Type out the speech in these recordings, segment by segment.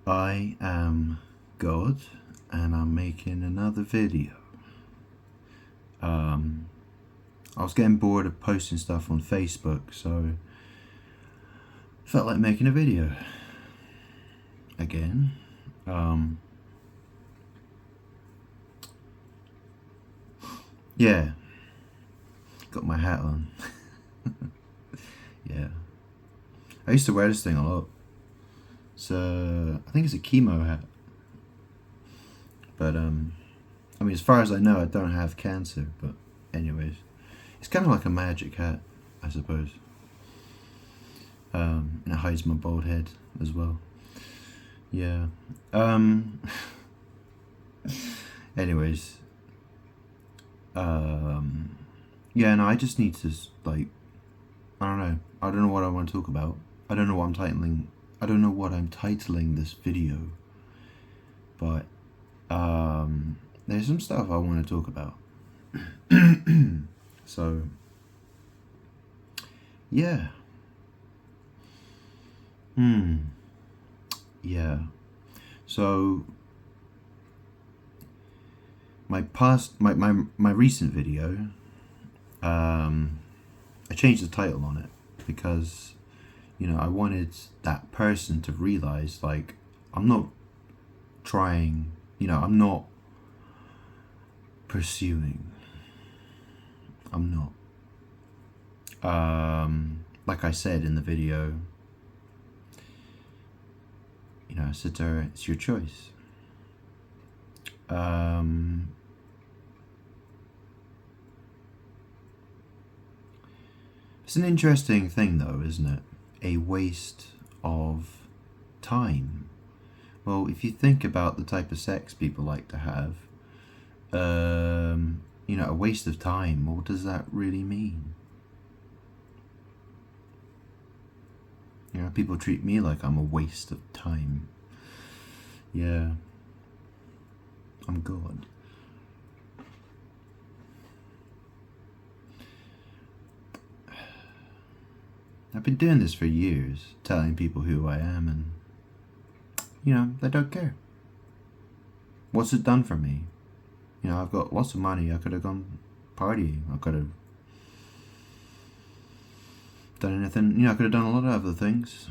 I am God, and I'm making another video. I was getting bored of posting stuff on Facebook, so felt like making a video again. Yeah, got my hat on. Yeah, I used to wear this thing a lot. So I think it's a chemo hat, but I mean, as far as I know, I don't have cancer. But anyways, it's kind of like a magic hat, I suppose. And it hides my bald head as well. Yeah. Anyways. Yeah, no, I just need to, like, I don't know. I don't know what I want to talk about. I don't know what I'm titling this video. But there's some stuff I want to talk about. So yeah. Yeah. So my recent video, I changed the title on it because, you know, I wanted that person to realize, like, I'm not trying, you know, I'm not pursuing. I'm not. Like I said in the video, you know, I said to her, it's your choice. It's an interesting thing though, isn't it? A waste of time. Well, if you think about the type of sex people like to have, you know, a waste of time, what does that really mean? You know, people treat me like I'm a waste of time. Yeah. I'm God. I've been doing this for years, telling people who I am, and, you know, they don't care. What's it done for me? You know, I've got lots of money. I could have gone partying. I could have done anything. You know, I could have done a lot of other things,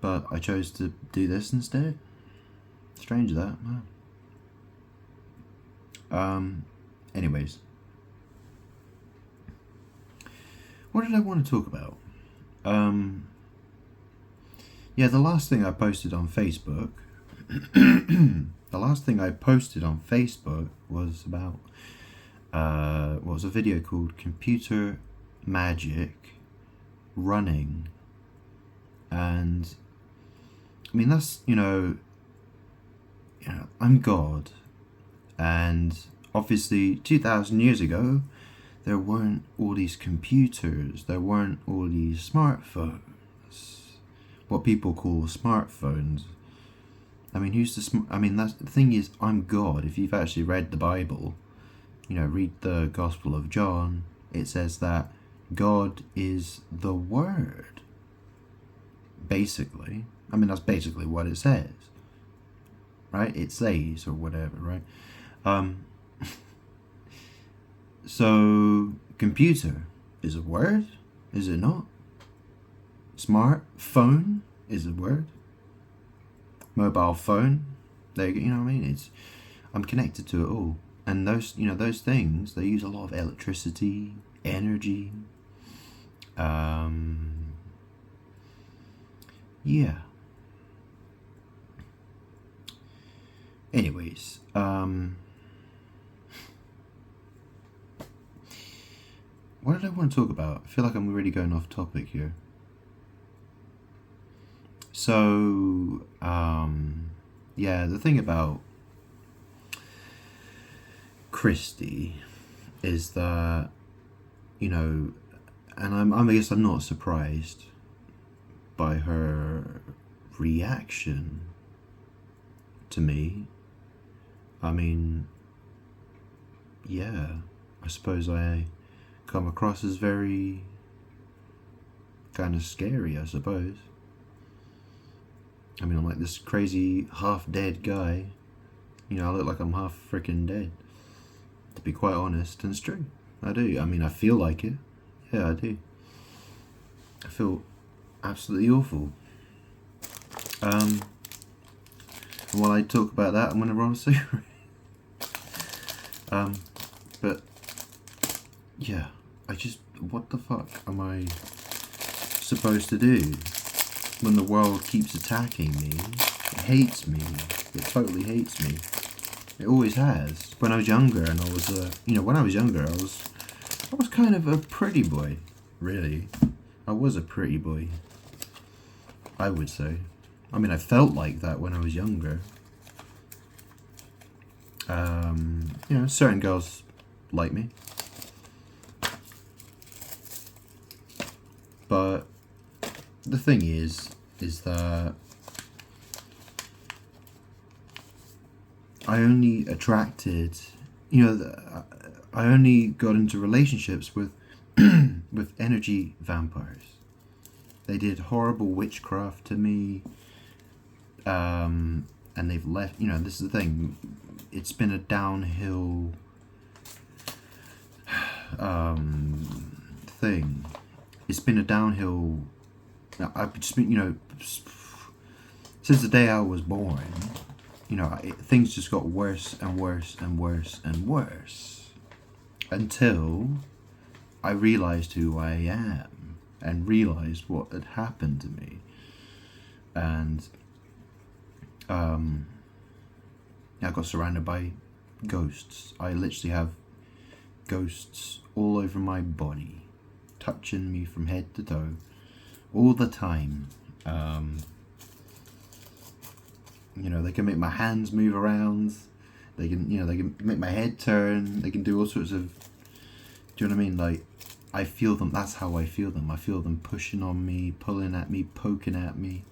but I chose to do this instead. Strange that. Anyways, what did I want to talk about? Yeah, the last thing I posted on Facebook. The last thing I posted on Facebook was about was a video called Computer Magic Running. And I mean, that's, you know, I'm God, and obviously 2,000 years ago there weren't all these computers, there weren't all these smartphones, what people call smartphones. I mean, that's the thing is, I'm God. If you've actually read the Bible, you know, read the Gospel of John, it says that God is the Word. Basically. I mean, that's basically what it says. Right? It says, or whatever, right? So, computer is a word, is it not? Smartphone is a word. Mobile phone, there you go, you know what I mean? I'm connected to it all. And those, you know, those things, they use a lot of electricity, energy. Yeah. Anyways, what did I want to talk about? I feel like I'm really going off topic here. So, yeah, the thing about Christy is that, you know, and I guess I'm not surprised by her reaction to me. I mean, yeah, I suppose I come across as very kind of scary, I suppose. I mean, I'm like this crazy half-dead guy. You know, I look like I'm half freaking dead. To be quite honest, and it's true. I do. I mean, I feel like it. Yeah, I do. I feel absolutely awful. While I talk about that, I'm gonna roll a cigarette. But yeah, what the fuck am I supposed to do when the world keeps attacking me? It hates me. It totally hates me. It always has. When I was younger, and I was, when I was younger, I was kind of a pretty boy. Really, I was a pretty boy. I would say. I mean, I felt like that when I was younger. Certain girls like me. But the thing is that I only attracted, I only got into relationships with with energy vampires. They did horrible witchcraft to me, and they've left. This is the thing. It's been a downhill thing. It's been a downhill. I've just been, since the day I was born. Things just got worse and worse and worse and worse until I realized who I am and realized what had happened to me. And I got surrounded by ghosts. I literally have ghosts all over my body, touching me from head to toe all the time. They can make my hands move around. They can make my head turn. They can do all sorts of. Do you know what I mean? Like, I feel them. That's how I feel them. I feel them pushing on me, pulling at me, poking at me.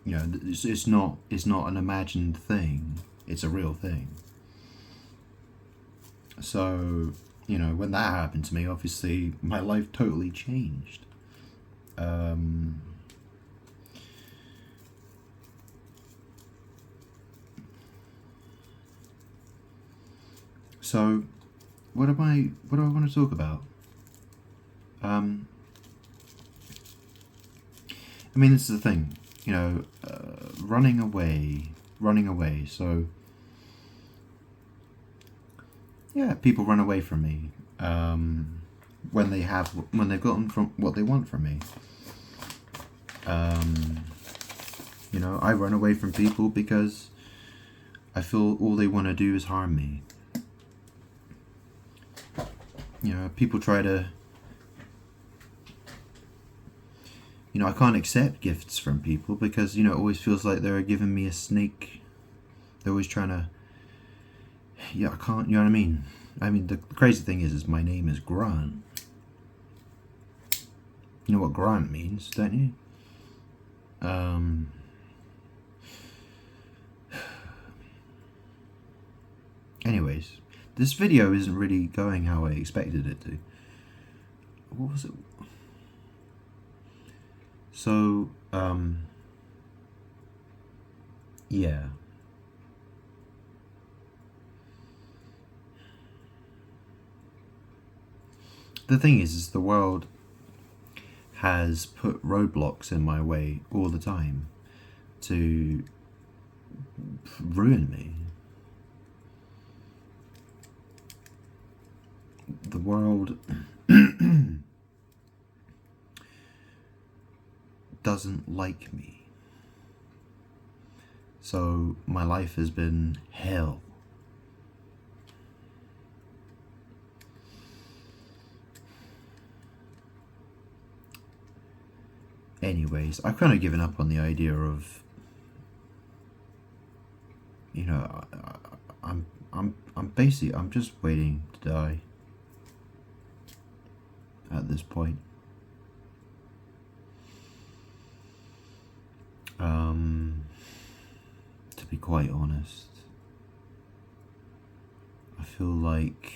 It's not an imagined thing. It's a real thing. So, when that happened to me, obviously my life totally changed. So, what do I want to talk about? This is the thing, running away. So, yeah, people run away from me when they've gotten from what they want from me. I run away from people because I feel all they want to do is harm me. People try to. I can't accept gifts from people because, it always feels like they're giving me a snake. They're always trying to. Yeah, I can't. You know what I mean? The crazy thing is my name is Grant. You know what Grant means, don't you? Anyways, this video isn't really going how I expected it to. What was it? So, yeah. The thing is the world has put roadblocks in my way all the time to ruin me. The world doesn't like me. So my life has been hell. Anyways, I've kind of given up on the idea of, I'm just waiting to die at this point. To be quite honest, I feel like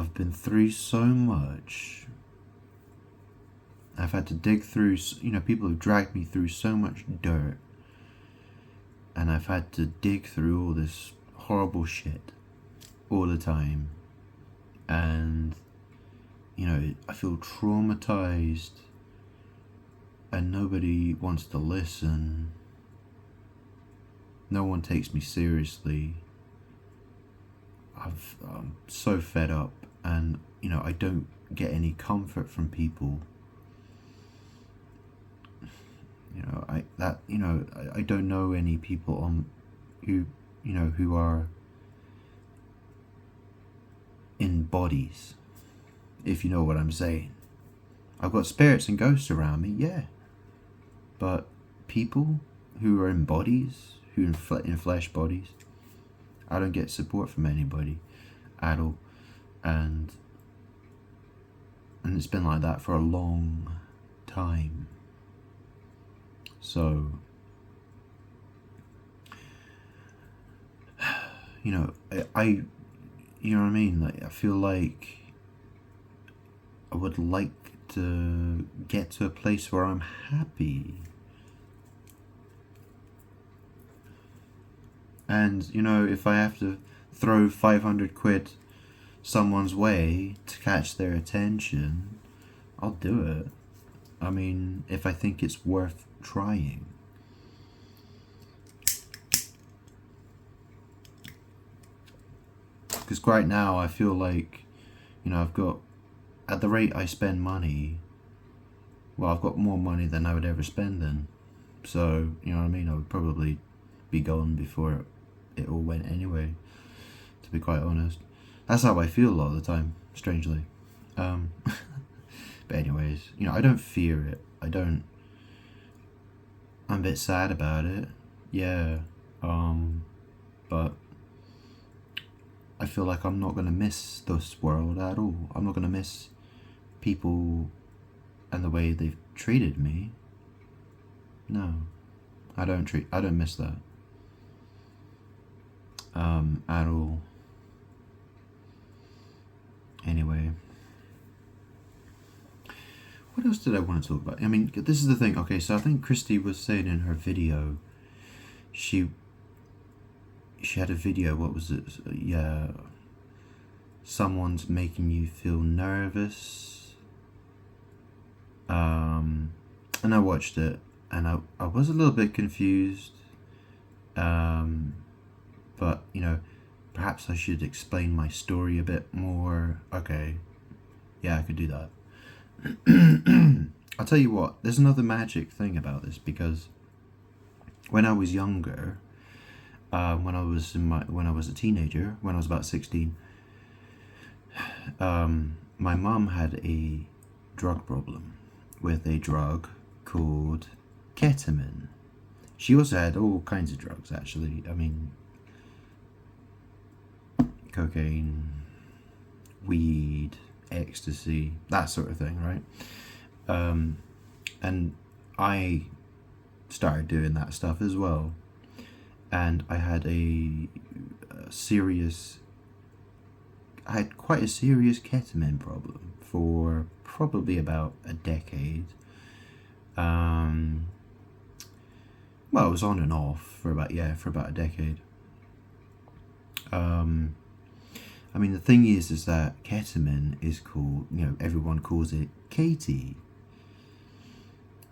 I've been through so much. I've had to dig through, people have dragged me through so much dirt. And I've had to dig through all this horrible shit all the time. And, I feel traumatized. And nobody wants to listen. No one takes me seriously. I'm so fed up. And, I don't get any comfort from people. I don't know any people who are in bodies, if you know what I'm saying. I've got spirits and ghosts around me, yeah, but people who are in bodies, who in flesh bodies, I don't get support from anybody at all, and it's been like that for a long time. So, I you know what I mean? Like, I feel like I would like to get to a place where I'm happy. And, if I have to throw 500 quid someone's way to catch their attention, I'll do it. I mean, if I think it's worth trying. Because right now I feel like, I've got, at the rate I spend money, well, I've got more money than I would ever spend then. So, you know what I mean? I would probably be gone before it all went anyway, to be quite honest. That's how I feel a lot of the time, strangely. But anyways, I don't fear it. I'm a bit sad about it, yeah, but I feel like I'm not going to miss this world at all. I'm not going to miss people and the way they've treated me. No, I don't miss that at all. Anyway, what else did I want to talk about? I mean, this is the thing. Okay, so I think Christy was saying in her video, she had a video, what was it? Yeah, someone's making you feel nervous. And I watched it, and I was a little bit confused. But, perhaps I should explain my story a bit more. Okay, yeah, I could do that. I'll tell you what, there's another magic thing about this, because when I was younger, when I was a teenager, when I was about 16, my mum had a drug problem with a drug called ketamine. She also had all kinds of drugs, actually. I mean, cocaine, weed, ecstasy, that sort of thing, right? And I started doing that stuff as well. And I had I had quite a serious ketamine problem for probably about a decade. Well, it was on and off for about a decade. I mean, the thing is that ketamine is called, everyone calls it KT.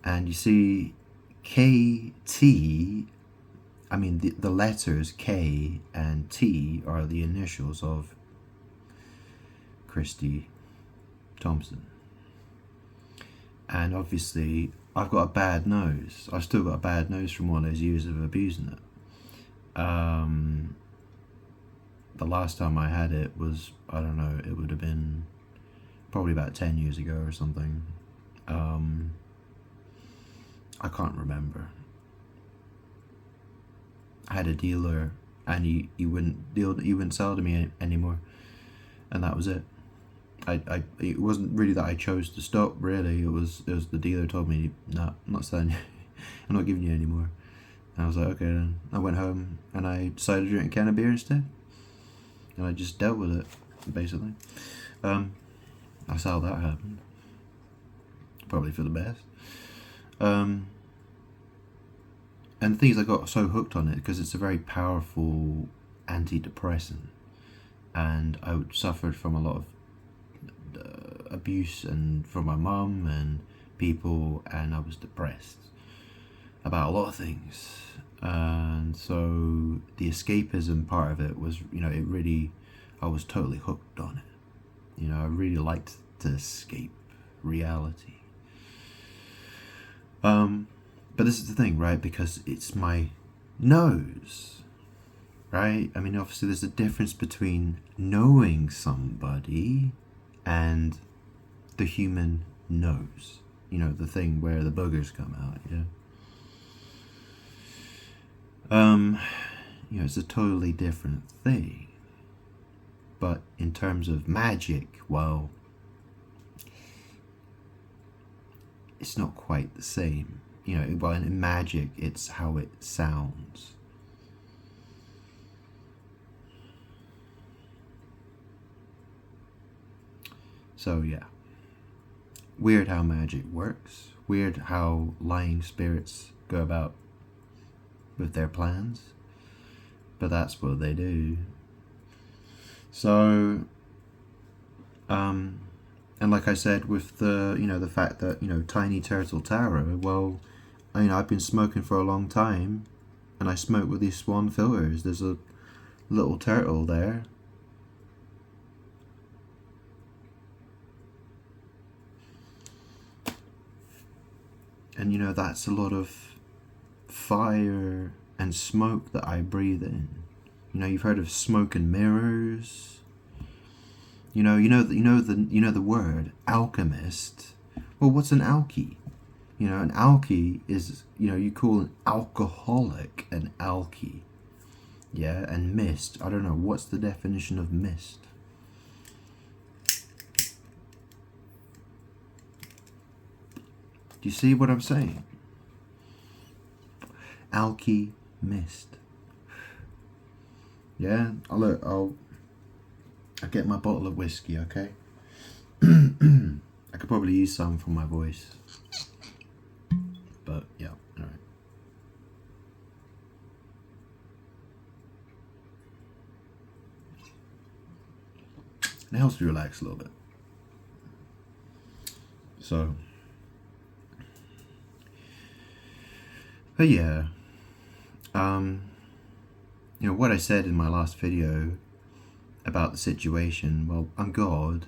And you see, KT, I mean, the letters K and T are the initials of Christy Thompson. And obviously, I've got a bad nose. I've still got a bad nose from all those years of abusing it. The last time I had it was, I don't know, it would have been probably about 10 years ago or something. I can't remember. I had a dealer, and he wouldn't sell to me anymore, and that was it. It wasn't really that I chose to stop. Really, it was the dealer told me, "No, I'm not selling you. I'm not giving you any more." And I was like, okay. Then I went home and I decided to drink a can of beer instead, and I just dealt with it, basically. That's how that happened. Probably for the best. And the thing is, I got so hooked on it because it's a very powerful antidepressant, and I suffered from a lot of abuse and from my mum and people, and I was depressed about a lot of things. And so the escapism part of it was, it really, I was totally hooked on it. I really liked to escape reality. But this is the thing, right? Because it's my nose, right? I mean, obviously there's a difference between knowing somebody and the human nose. The thing where the boogers come out, yeah? It's a totally different thing. But in terms of magic, well, it's not quite the same. Well, in magic, it's how it sounds. So, yeah. Weird how magic works. Weird how lying spirits go about with their plans. But that's what they do. So, and like I said, with the fact that, Tiny Turtle Tarot, well, I've been smoking for a long time, and I smoke with these Swan filters. There's a little turtle there. And that's a lot of fire and smoke that I breathe in. You've heard of smoke and mirrors. The word alchemist. Well, what's an alky? An alky is, you call an alcoholic an alky. Yeah, and mist. I don't know, what's the definition of mist? Do you see what I'm saying? Alky mist. Yeah, I'll get my bottle of whiskey, okay? I could probably use some for my voice. But yeah, alright. It helps me relax a little bit. So, but yeah, what I said in my last video about the situation, well, I'm God,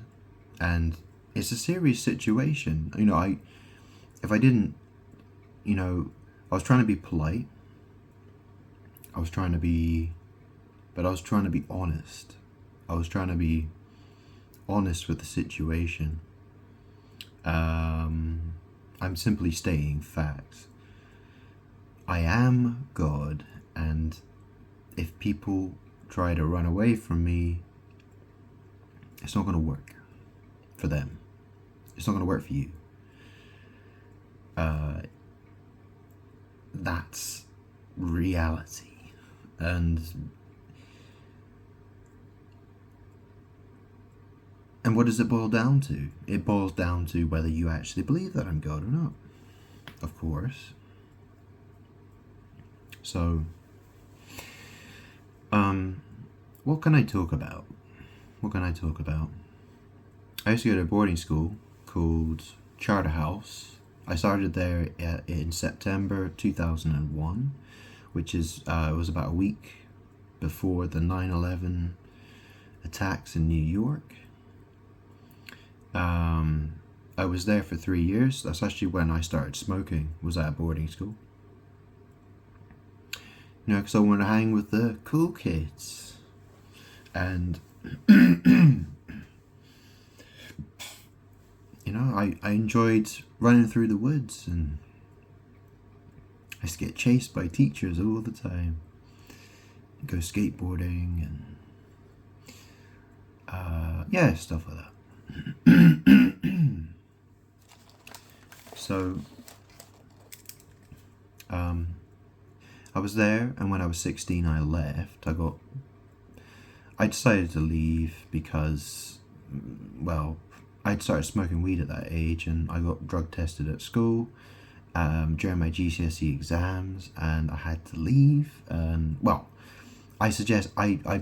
and it's a serious situation. If I didn't, I was trying to be polite. I was trying to be honest. I was trying to be honest with the situation. I'm simply stating facts. I am God, and if people try to run away from me, it's not going to work for them. It's not going to work for you. That's reality. And what does it boil down to? It boils down to whether you actually believe that I'm God or not. Of course. So, what can I talk about? I used to go to a boarding school called Charterhouse. I started there in September 2001, which is it was about a week before the 9/11 attacks in New York. I was there for 3 years. That's actually when I started smoking, was at a boarding school. Because I want to hang with the cool kids. And, I enjoyed running through the woods, and I used to get chased by teachers all the time. Go skateboarding and, stuff like that. So, I was there, and when I was 16 I left. I decided to leave because well, I'd started smoking weed at that age, and I got drug tested at school during my GCSE exams, and I had to leave. And well, I said, look, I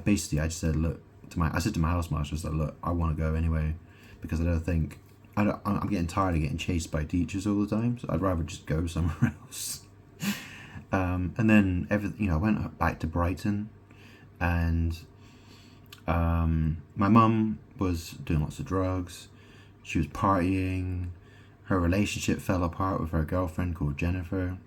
said to my housemaster, I said, look, I want to go anyway, because I'm getting tired of getting chased by teachers all the time, so I'd rather just go somewhere else. And then I went back to Brighton, and my mum was doing lots of drugs. She was partying. Her relationship fell apart with her girlfriend called Jennifer.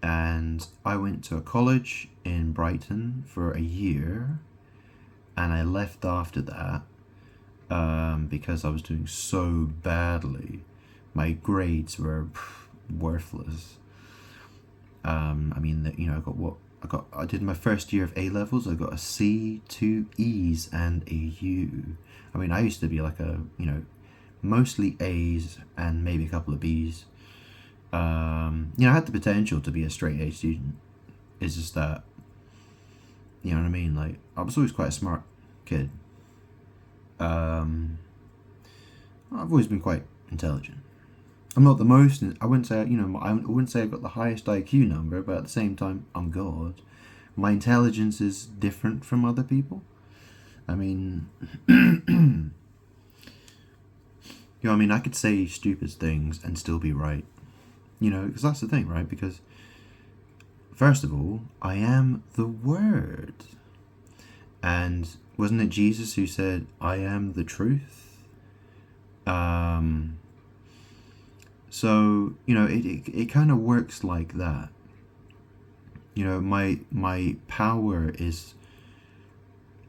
And I went to a college in Brighton for a year, and I left after that because I was doing so badly. My grades were worthless. I did my first year of A levels. I got a C, 2 E's, and a U. I mean, I used to be like mostly A's and maybe a couple of B's. I had the potential to be a straight A student. It's just that, you know what I mean? Like, I was always quite a smart kid. I've always been quite intelligent. I'm not the most. I wouldn't say I wouldn't say I got the highest IQ number, but at the same time, I'm God. My intelligence is different from other people. I mean, I could say stupid things and still be right. Because that's the thing, right? Because first of all, I am the Word, and wasn't it Jesus who said, "I am the truth"? So, it kind of works like that. My power is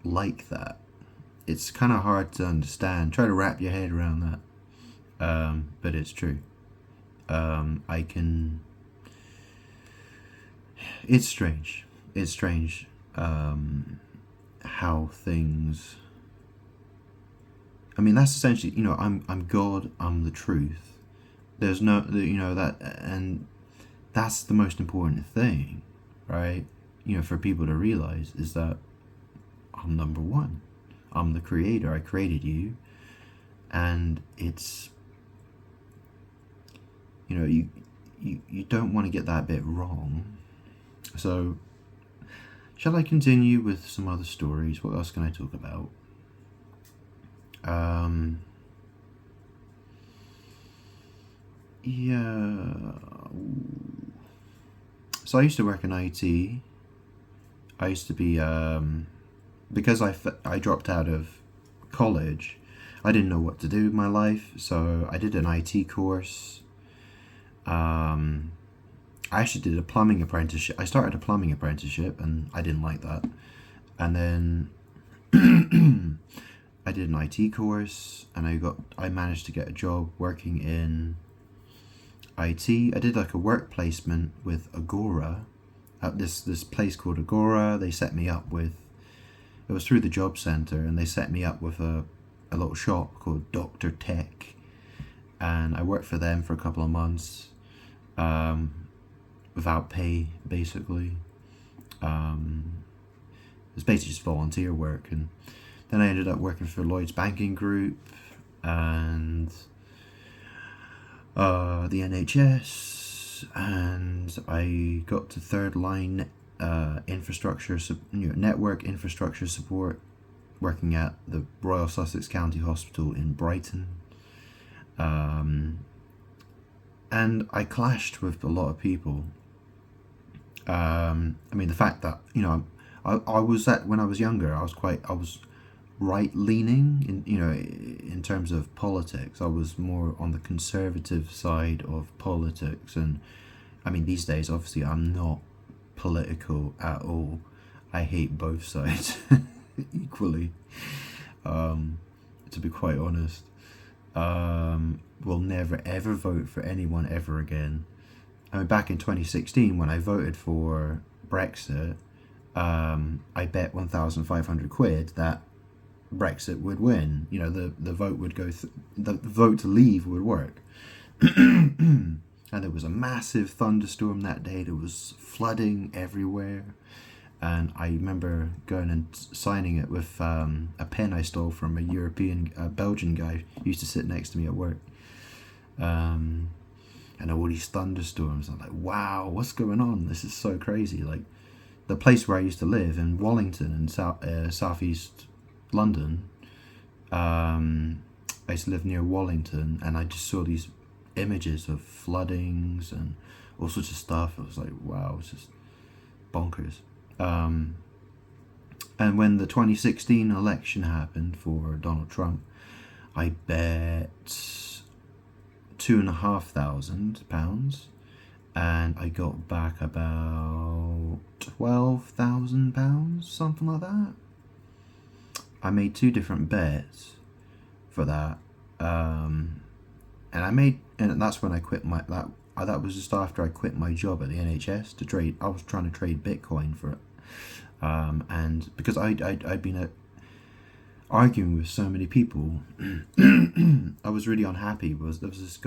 like that. It's kind of hard to understand. Try to wrap your head around that. But it's true. It's strange. It's strange how things... that's essentially, I'm God, I'm the truth. There's no, that, and that's the most important thing, right? For people to realize is that I'm number one. I'm the creator. I created you. And it's, you don't want to get that bit wrong. So, shall I continue with some other stories? What else can I talk about? Yeah. So I used to work in IT. I used to be, because I dropped out of college, I didn't know what to do with my life, so I did an IT course. I actually did a plumbing apprenticeship. I started a plumbing apprenticeship, and I didn't like that. And then I did an IT course, and I managed to get a job working in IT. I did like a work placement with Agora, at this place called Agora. They set me up with, it was through the job centre, and they set me up with a little shop called Dr. Tech, and I worked for them for a couple of months, without pay, basically. It was basically just volunteer work, and then I ended up working for Lloyds Banking Group and the NHS, and I got to third line infrastructure, network infrastructure support, working at the Royal Sussex County Hospital in Brighton. And I clashed with a lot of people. The fact that, I was when I was younger, I was right leaning in terms of politics. I was more on the conservative side of politics, and these days obviously I'm not political at all. I hate both sides equally, to be quite honest. Will never ever vote for anyone ever again. Back in 2016 when I voted for Brexit, I bet 1,500 quid that Brexit would win. The vote would go. The vote to leave would work. And there was a massive thunderstorm that day. There was flooding everywhere. and I remember going and signing it with a pen I stole from a Belgian guy who used to sit next to me at work. And all these thunderstorms. I'm like, wow, what's going on? This is so crazy. Like, the place where I used to live in Wallington in southeast London. I used to live near Wallington, and I just saw these images of floodings and all sorts of stuff. I was like, wow, it's just bonkers. And when the 2016 election happened for Donald Trump, I bet £2,500, and I got back about £12,000, something like that. I made 2 different bets for that, and that's when I quit that was just after I quit my job at the NHS to trade. I was trying to trade Bitcoin for it, and because I'd been arguing with so many people, I was really unhappy. There was this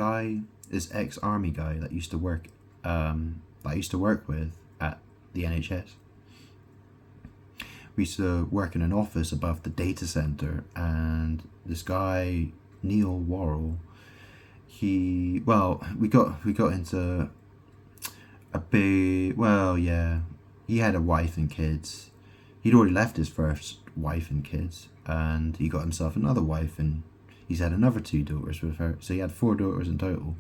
ex-army guy that used to work, that I used to work with at the NHS. We used to work in an office above the data center, and this guy, Neil Worrell, we got into a big, he had a wife and kids. He'd already left his first wife and kids, and he got himself another wife, and he's had another 2 daughters with her. So he had 4 daughters in total,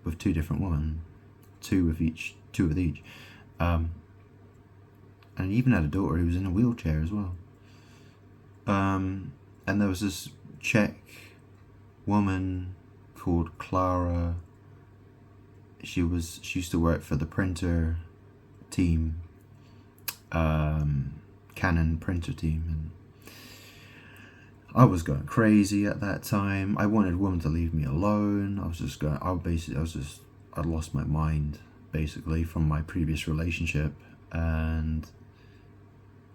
with 2 different women, 2 with each. And he even had a daughter who was in a wheelchair as well. And there was this Czech woman called Clara. She used to work for the printer team, Canon printer team, and I was going crazy at that time. I wanted women to leave me alone. I'd lost my mind basically from my previous relationship, and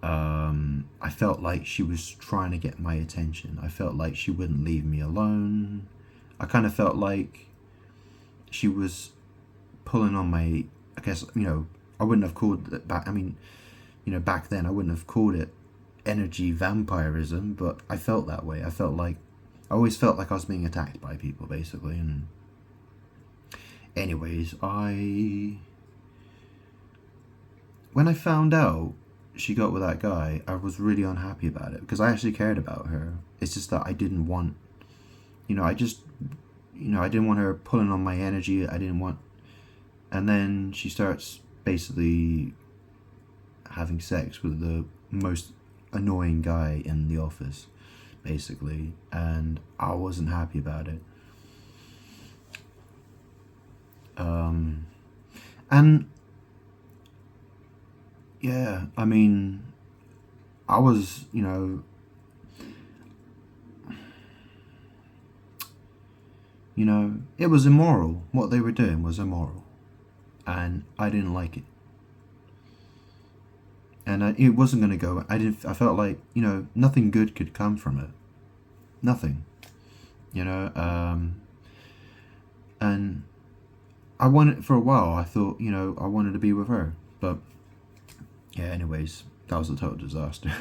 I felt like she was trying to get my attention. I felt like she wouldn't leave me alone. I kind of felt like she was pulling on my, I guess, I wouldn't have called it back. Back then I wouldn't have called it energy vampirism, but I felt that way. I always felt like I was being attacked by people, basically. And anyways, when I found out she got with that guy, I was really unhappy about it, because I actually cared about her. It's just that I didn't want, I didn't want her pulling on my energy. And then she starts basically having sex with the most annoying guy in the office, basically, and I wasn't happy about it. And yeah, I was, it was immoral. What they were doing was immoral, and I didn't like it. And it wasn't going to go. I felt like, nothing good could come from it. Nothing. And I wanted, for a while, I thought, I wanted to be with her. But, yeah, anyways, that was a total disaster.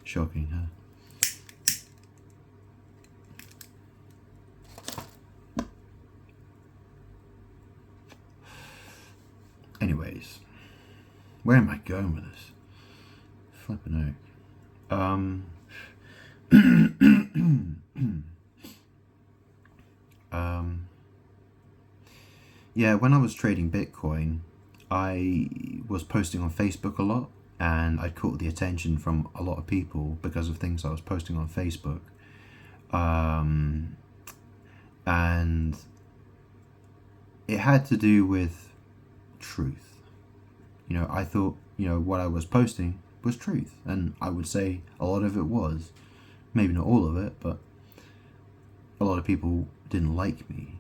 Shocking, huh? Anyways, where am I going with this? Flipping out. Yeah, when I was trading Bitcoin, I was posting on Facebook a lot, and I caught the attention from a lot of people because of things I was posting on Facebook. And it had to do with truth. I thought, what I was posting was truth, and I would say a lot of it was. Maybe not all of it, but a lot of people didn't like me.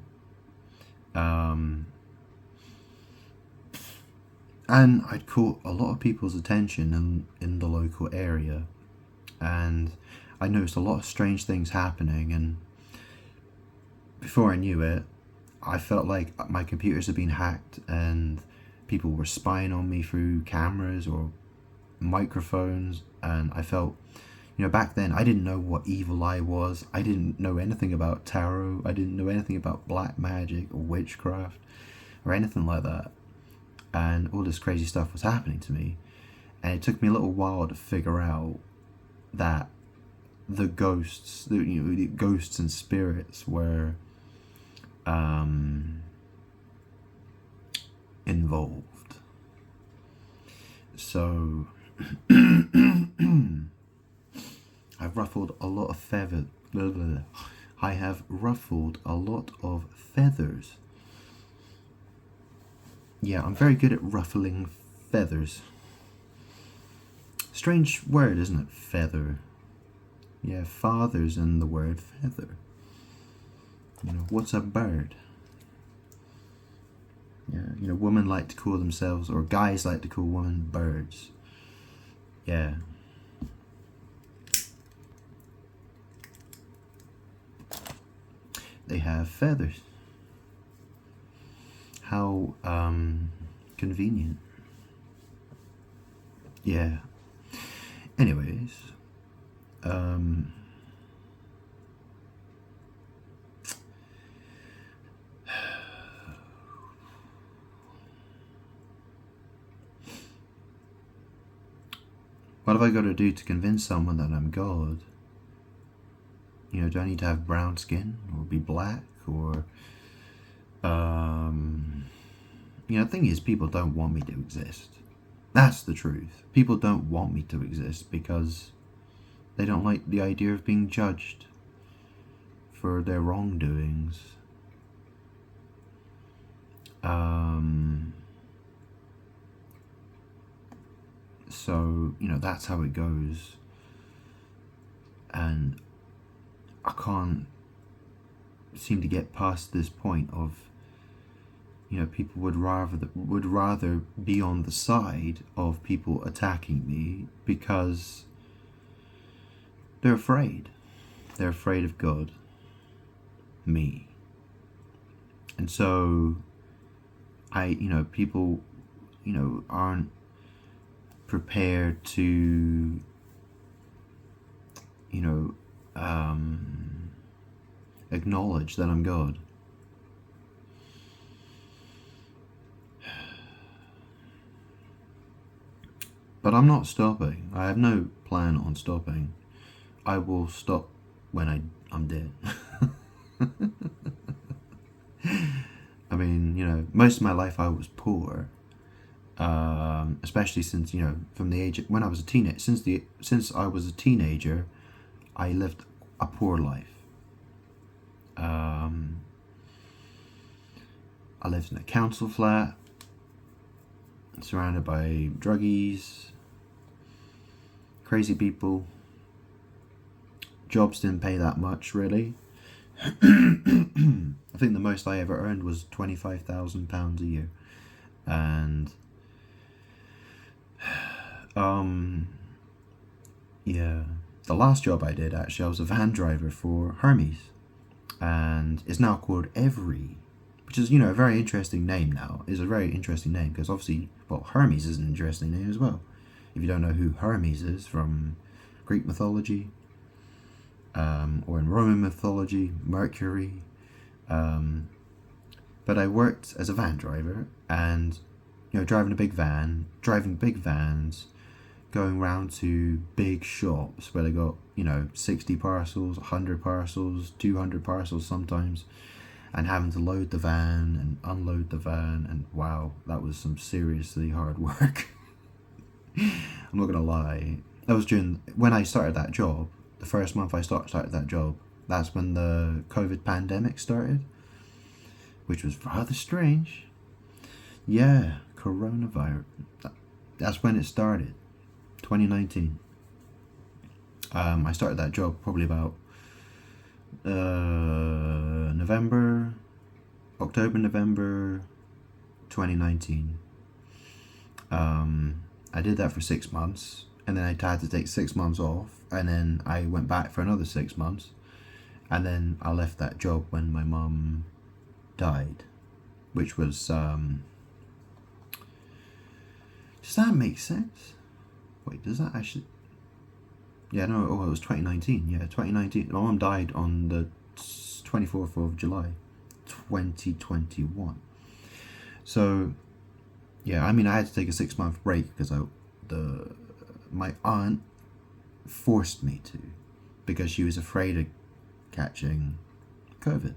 And I'd caught a lot of people's attention in the local area, and I noticed a lot of strange things happening, and before I knew it, I felt like my computers had been hacked, and people were spying on me through cameras or microphones, and I felt, back then I didn't know what evil eye was. I didn't know anything about tarot. I didn't know anything about black magic or witchcraft or anything like that. And all this crazy stuff was happening to me. And it took me a little while to figure out that the ghosts, the ghosts and spirits were involved. So I've ruffled a lot of feathers. I have ruffled a lot of feathers. Yeah, I'm very good at ruffling feathers. Strange word, isn't it? Feather. Yeah, father's in the word feather. What's a bird? Yeah, women like to call themselves, or guys like to call women birds. Yeah. They have feathers. How convenient. Yeah. Anyways, what have I got to do to convince someone that I'm God? Do I need to have brown skin or be black or the thing is, people don't want me to exist. That's the truth. People don't want me to exist because they don't like the idea of being judged for their wrongdoings. So, that's how it goes. And I can't seem to get past this point of, people would rather be on the side of people attacking me because they're afraid. They're afraid of God, me. And so people, aren't prepared to, acknowledge that I'm God. But I'm not stopping. I have no plan on stopping. I will stop when I'm dead. I mean, most of my life I was poor, especially since from the age when I was a teenager. Since I was a teenager, I lived a poor life. I lived in a council flat, surrounded by druggies, crazy people. Jobs didn't pay that much, really. I think the most I ever earned was £25,000 a year. And yeah, the last job I did, actually, I was a van driver for Hermes, and it's now called Every, which is, a very interesting name now. It's a very interesting name because obviously, Hermes is an interesting name as well. If you don't know who Hermes is from Greek mythology, or in Roman mythology, Mercury. But I worked as a van driver and, driving big vans, going around to big shops where they got, 60 parcels, 100 parcels, 200 parcels sometimes, and having to load the van and unload the van. And wow, that was some seriously hard work. I'm not gonna lie. That was when I started that job. The first month I started that job, that's when the COVID pandemic started, which was rather strange. Yeah, coronavirus. That's when it started, 2019. I started that job probably about October, November 2019. I did that for 6 months, and then I had to take 6 months off, and then I went back for another 6 months, and then I left that job when my mum died, which was Does that make sense? Wait, does that actually? Yeah, no. Oh, it was 2019. Yeah, 2019. My mum died on the 24th of July, 2021. So, yeah, I mean, I had to take a 6-month break because my aunt forced me to, because she was afraid of catching COVID.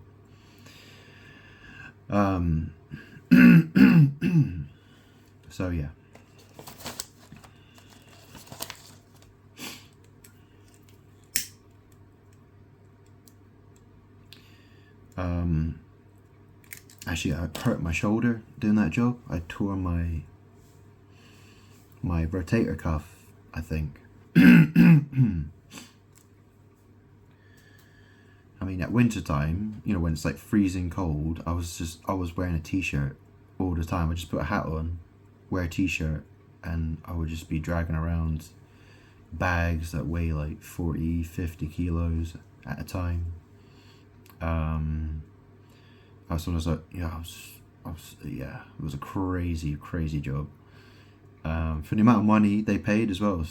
So yeah. Actually, I hurt my shoulder doing that job. I tore my rotator cuff, I think. I mean, at winter time, you know, when it's like freezing cold, I was wearing a t-shirt all the time. I just put a hat on, wear a t-shirt, and I would just be dragging around bags that weigh like 40, 50 kilos at a time. I was like, yeah, yeah, it was a crazy job. For the amount of money they paid as well,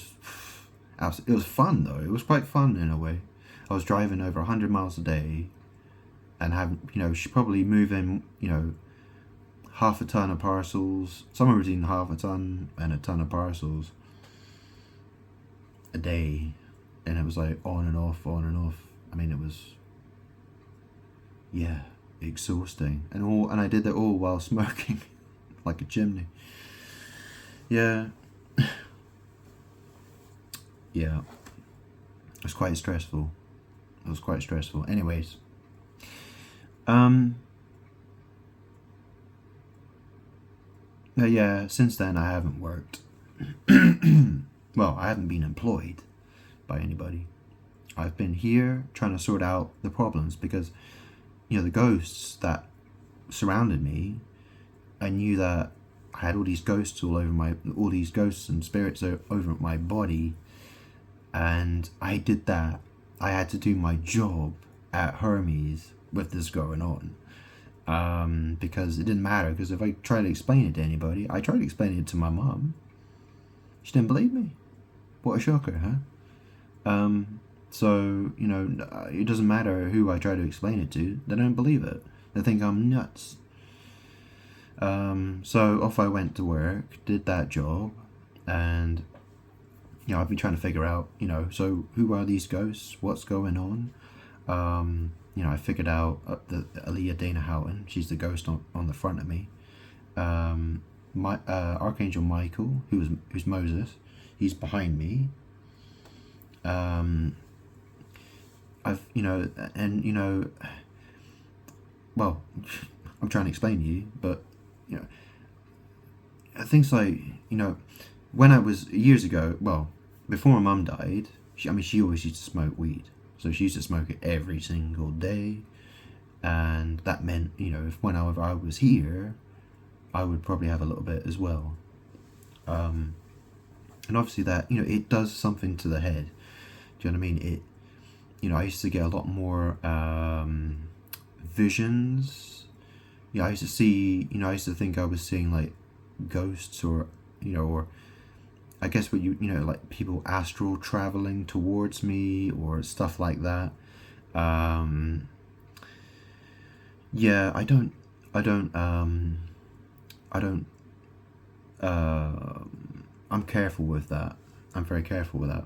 it was fun though. It was quite fun in a way. I was driving over 100 miles a day, and having, you know, she probably moving, you know, half a ton of parcels, somewhere between half a ton and a ton of parcels a day, and it was like on and off, on and off. I mean, it was, yeah, exhausting, and I did that all while smoking like a chimney. Yeah. Yeah, it was quite stressful. Anyways, yeah, since then I haven't worked. Well, I haven't been employed by anybody. I've been here trying to sort out the problems because, you know, the ghosts that surrounded me, I knew that I had all these ghosts all these ghosts and spirits over my body, and I did that. I had to do my job at Hermes with this going on. Because it didn't matter, because if I tried to explain it to anybody, I tried to explain it to my mom. She didn't believe me. What a shocker, huh? So, you know, it doesn't matter who I try to explain it to, they don't believe it. They think I'm nuts. So off I went to work, did that job, and, you know, I've been trying to figure out, you know, so who are these ghosts? What's going on? You know, I figured out the Aliyah Dana Houghton. She's the ghost on the front of me. Archangel Michael, who's Moses, he's behind me. I've, you know, and, you know, well, I'm trying to explain to you, but, you know, things like, you know, when I was years ago, well, before my mum died, she always used to smoke weed. So she used to smoke it every single day, and that meant, you know, whenever I was here, I would probably have a little bit as well. And obviously that, you know, it does something to the head. Do you know what I mean? It, you know, I used to get a lot more visions. Yeah, I used to see, you know, I used to think I was seeing like ghosts, or, you know, or I guess what you know, like people astral traveling towards me or stuff like that. Yeah, I don't, I'm careful with that. I'm very careful with that.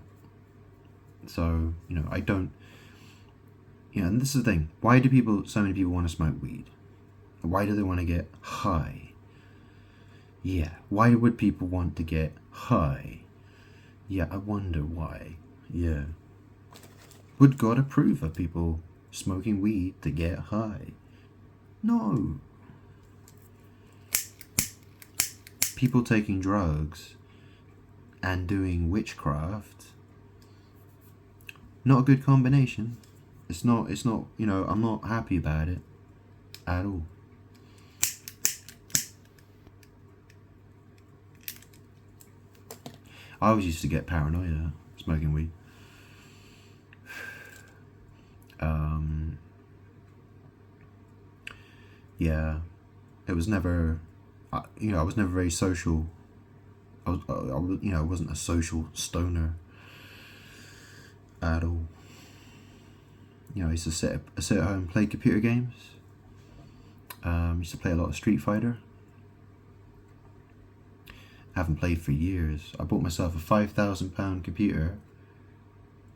So, you know, I don't, you know, and this is the thing. Why do so many people want to smoke weed? Why do they want to get high? Yeah, why would people want to get high? Yeah, I wonder why. Yeah. Would God approve of people smoking weed to get high? No. People taking drugs and doing witchcraft, not a good combination. It's not, you know, I'm not happy about it at all. I always used to get paranoia smoking weed. Yeah, it was never, you know, I was never very social I wasn't a social stoner at all. I used to sit at home and play computer games. Used to play a lot of Street Fighter. I haven't played for years. I bought myself a £5,000 computer,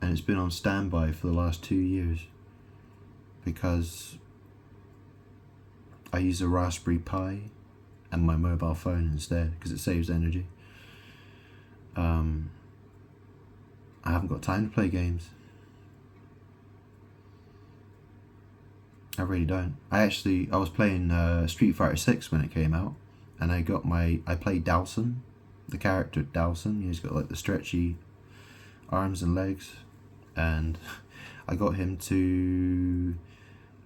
and it's been on standby for the last 2 years because I use a Raspberry Pi and my mobile phone instead because it saves energy. I haven't got time to play games. I really don't. I was playing Street Fighter 6 when it came out, and I played Dhalsim, the character Dhalsim. He's got like the stretchy arms and legs, and I got him to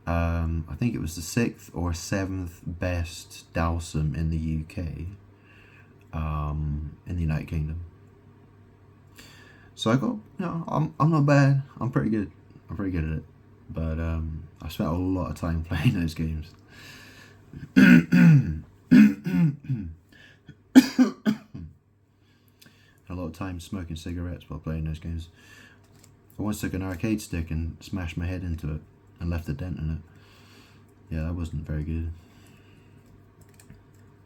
I think it was the 6th or 7th best Dhalsim in the UK, in the United Kingdom. So I got, I'm not bad. I'm pretty good. I'm pretty good at it. But I spent a lot of time playing those games. A lot of time smoking cigarettes while playing those games. I once took an arcade stick and smashed my head into it and left a dent in it. Yeah, that wasn't very good.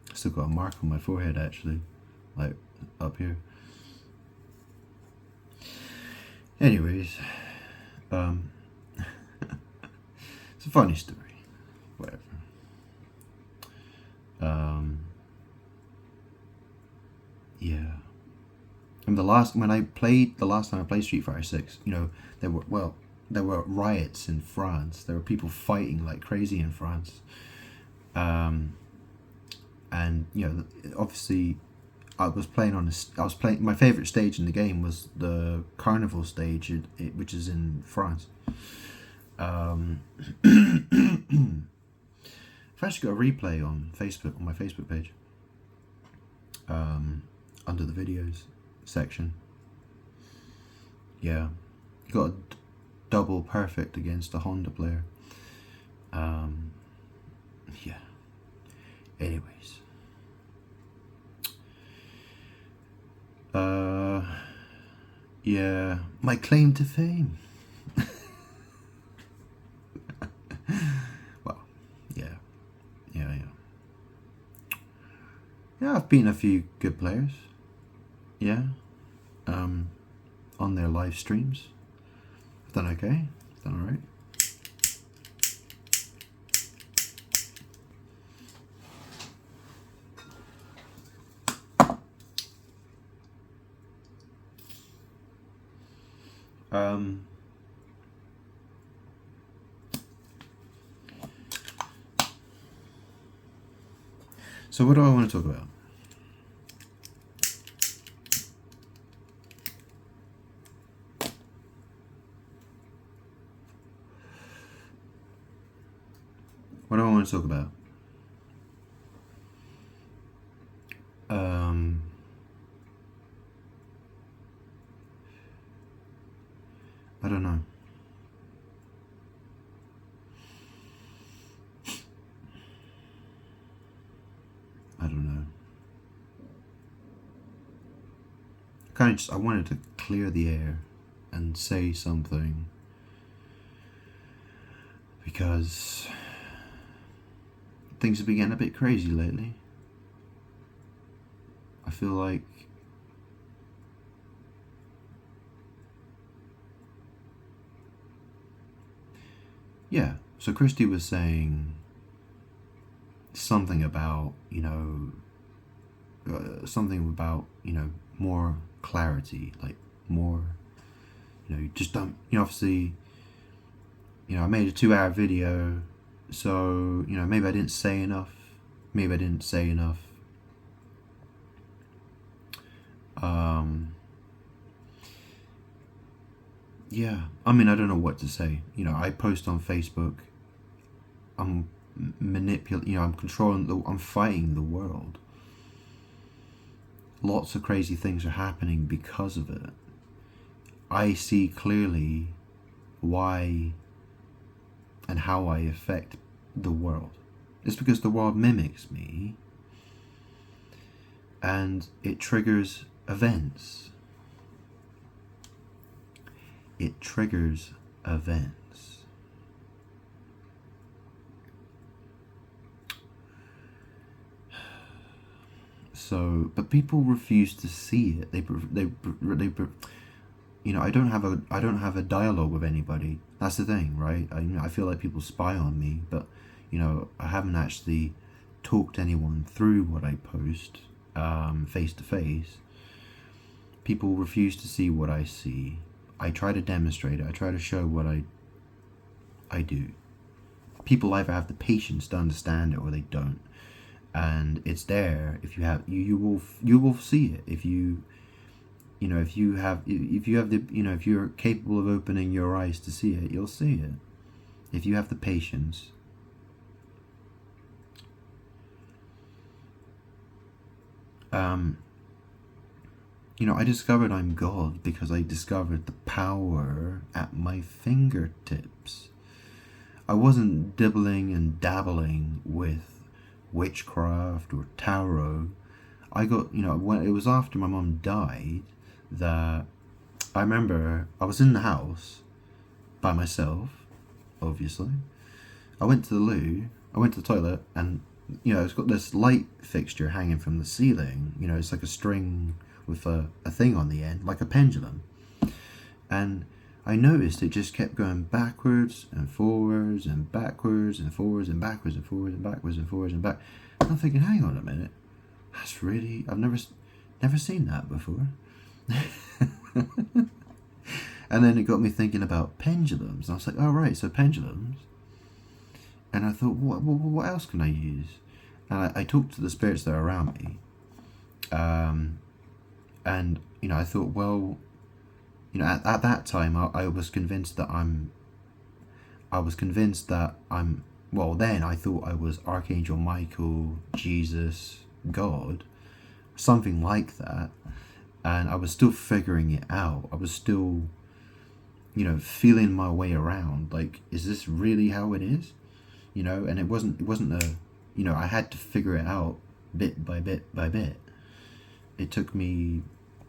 I still got a mark on my forehead actually, like up here. Anyways, it's a funny story. Whatever. Yeah. And the last time I played Street Fighter 6, there were riots in France. There were people fighting like crazy in France. And obviously my favorite stage in the game was the carnival stage, which is in France. I've actually got a replay on Facebook, on my Facebook page, under the videos section. Yeah, got a double perfect against a Honda player. Yeah. Anyways. Yeah, my claim to fame. Well, yeah. Yeah, I've beaten a few good players. Yeah. On their live streams. I've done okay. I've done alright. So what do I want to talk about? What do I want to talk about? I don't know. I wanted to clear the air and say something because things have been getting a bit crazy lately. I feel like so Christy was saying something about, more clarity, like more, just don't, obviously, I made a 2-hour video, so, maybe I didn't say enough, yeah, I don't know what to say. I post on Facebook, I'm I'm controlling I'm fighting the world. Lots of crazy things are happening because of it. I see clearly why and how I affect the world. It's because the world mimics me. and it triggers events. It triggers events. So, but people refuse to see it. I don't have a dialogue with anybody. That's the thing, right? I feel like people spy on me, but I haven't actually talked to anyone through what I post face to face. People refuse to see what I see. I try to demonstrate it. I try to show what I do. People either have the patience to understand it or they don't, and it's there. If you have, you will see it. If you're capable of opening your eyes to see it, you'll see it. If you have the patience. I discovered I'm God because I discovered the power at my fingertips. I wasn't dibbling and dabbling with witchcraft or tarot. I got, when it was after my mum died that I remember I was in the house by myself, obviously. I went to the loo, I went to the toilet, and it's got this light fixture hanging from the ceiling. It's like a string with a thing on the end, like a pendulum. And I noticed it just kept going backwards and forwards and backwards and forwards and backwards and forwards and backwards and forwards and back. And I'm thinking, hang on a minute, that's really, I've never seen that before. And then it got me thinking about pendulums. And I was like, oh right, so pendulums. And I thought, what else can I use? And I talked to the spirits that are around me. And I thought, well, at that time I was convinced that then I thought I was Archangel Michael, Jesus, God, something like that. And I was still figuring it out. I was still, feeling my way around. Like, is this really how it is? And it wasn't I had to figure it out bit by bit by bit. It took me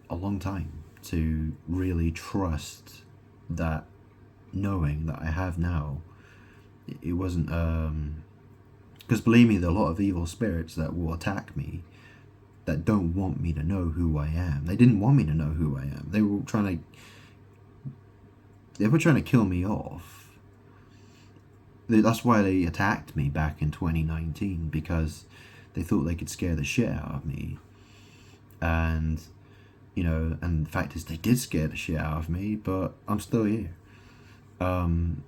a long time to really trust that knowing that I have now. It wasn't, because believe me, there are a lot of evil spirits that will attack me that don't want me to know who I am. They didn't want me to know who I am. They were trying to kill me off. That's why they attacked me back in 2019, because they thought they could scare the shit out of me. And and the fact is they did scare the shit out of me, but I'm still here. The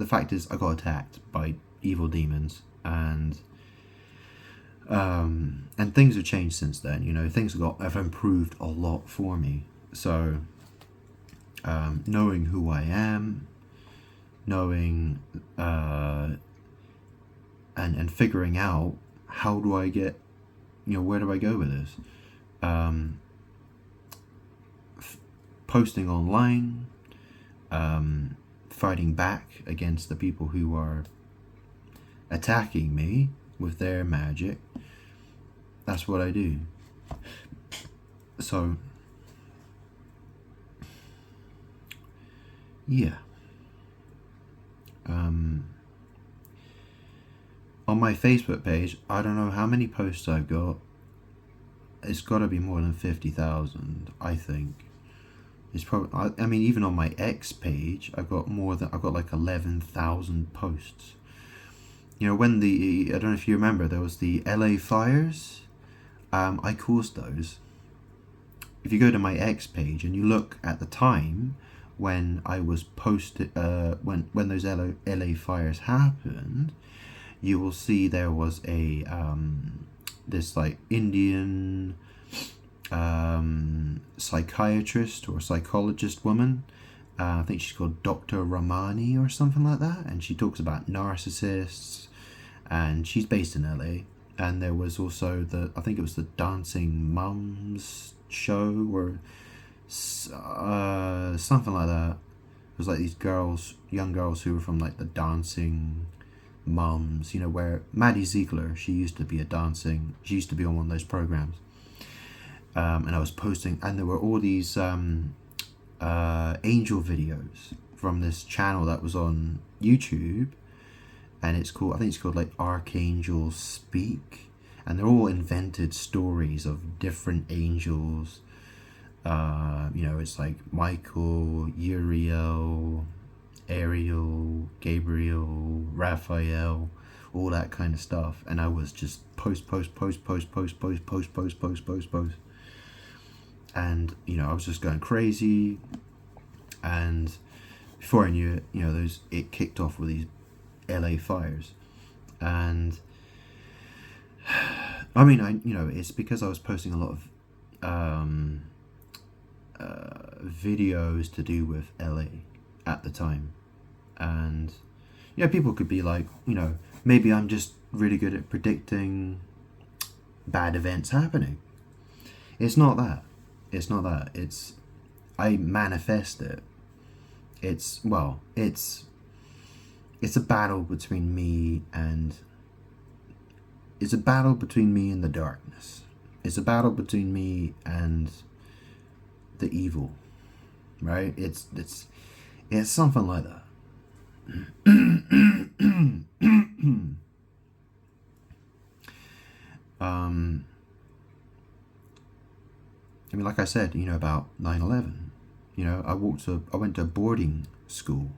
fact is I got attacked by evil demons, and things have changed since then. Things have improved a lot for me. So knowing who I am, knowing and figuring out how do I get, where do I go with this? Posting online, fighting back against the people who are attacking me with their magic. That's what I do. So yeah. On my Facebook page, I don't know how many posts I've got. It's got to be more than 50,000, I think. It's probably, I mean, even on my X page, I've got like 11,000 posts. When I don't know if you remember, there was the LA fires. I caused those. If you go to my X page and you look at the time when I was posted, when those LA fires happened, you will see there was a this like Indian psychiatrist or psychologist woman. I think she's called Dr. Ramani or something like that, and she talks about narcissists, and she's based in LA. And there was also I think it was the Dancing Mums show or something like that. It was like these young girls who were from like the Dancing mums, you know, where Maddie Ziegler, she used to be on one of those programs. And I was posting, and there were all these angel videos from this channel that was on YouTube, and I think it's called like Archangels Speak, and they're all invented stories of different angels. You know, it's like Michael, Uriel, Ariel, Gabriel, Raphael, all that kind of stuff. And I was just post. And, you know, I was just going crazy. And before I knew it, you know, it kicked off with these LA fires. And I mean, it's because I was posting a lot of videos to do with LA at the time. And, you know, people could be like, you know, maybe I'm just really good at predicting bad events happening. It's not that. It's I manifest it. It's a battle between me and the darkness. It's a battle between me and the evil, right? It's something like that. I mean, like I said, you know, about 9/11, you know, I went to a boarding school,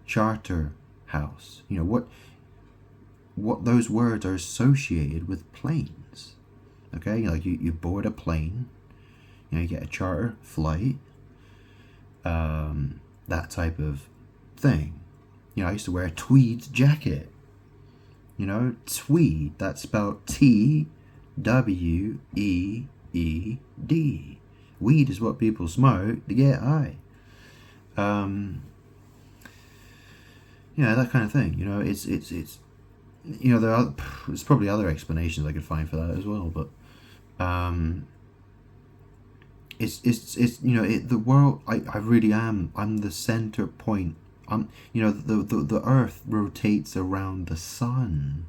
charter house. You know, what those words are associated with planes. Okay, like you board a plane, you know, you get a charter flight, that type of thing. You know, I used to wear a tweed jacket. You know, tweed, that's spelled TWEED. Weed is what people smoke to get high. Yeah, that kind of thing. You know, it's you know, there's probably other explanations I could find for that as well, but it's you know, the world. I really am. I'm the center point. You know, the earth rotates around the sun.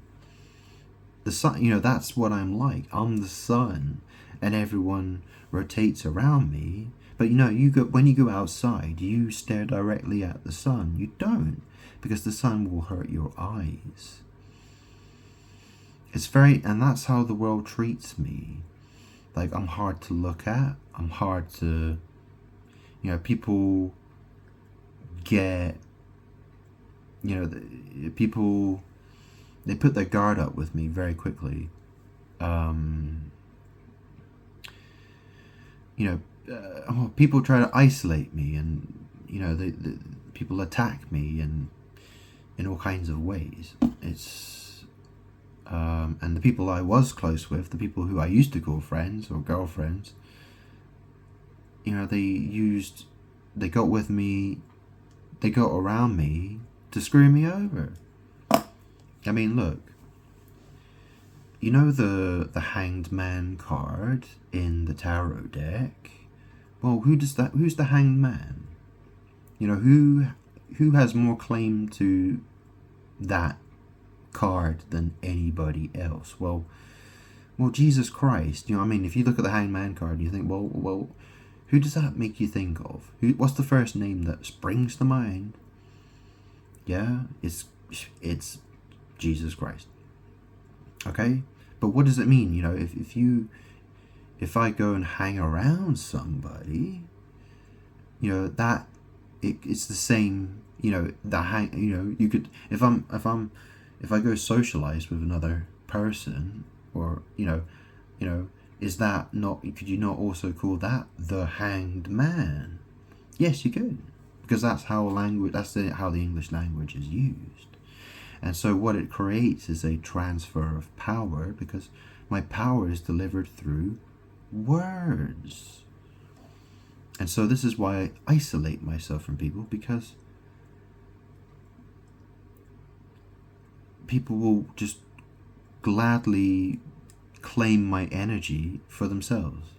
The sun, you know, that's what I'm like. I'm the sun, and everyone rotates around me. But you know, when you go outside, you stare directly at the sun. You don't, because the sun will hurt your eyes. And that's how the world treats me. Like, I'm hard to look at. I'm hard to, you know, people get, you know, people, they put their guard up with me very quickly. You know, people try to isolate me, and, you know, people attack me in all kinds of ways. And the people I was close with, the people who I used to call friends or girlfriends, you know, they got with me, they got around me to screw me over. I mean, look, you know the Hanged Man card in the tarot deck? Well, who's the Hanged Man? You know, who has more claim to that card than anybody else? Well, Jesus Christ. You know, I mean, if you look at the Hanged Man card, you think, well, who does that make you think of? What's the first name that springs to mind? Yeah, it's Jesus Christ. Okay, but what does it mean? You know, if I go and hang around somebody, you know, that it's the same. You know, you know, you could, if I go socialize with another person, or you know, is that not? Could you not also call that the Hanged Man? Yes, you could, because that's how how the English language is used. And so what it creates is a transfer of power, because my power is delivered through words. And so this is why I isolate myself from people, because people will just gladly claim my energy for themselves.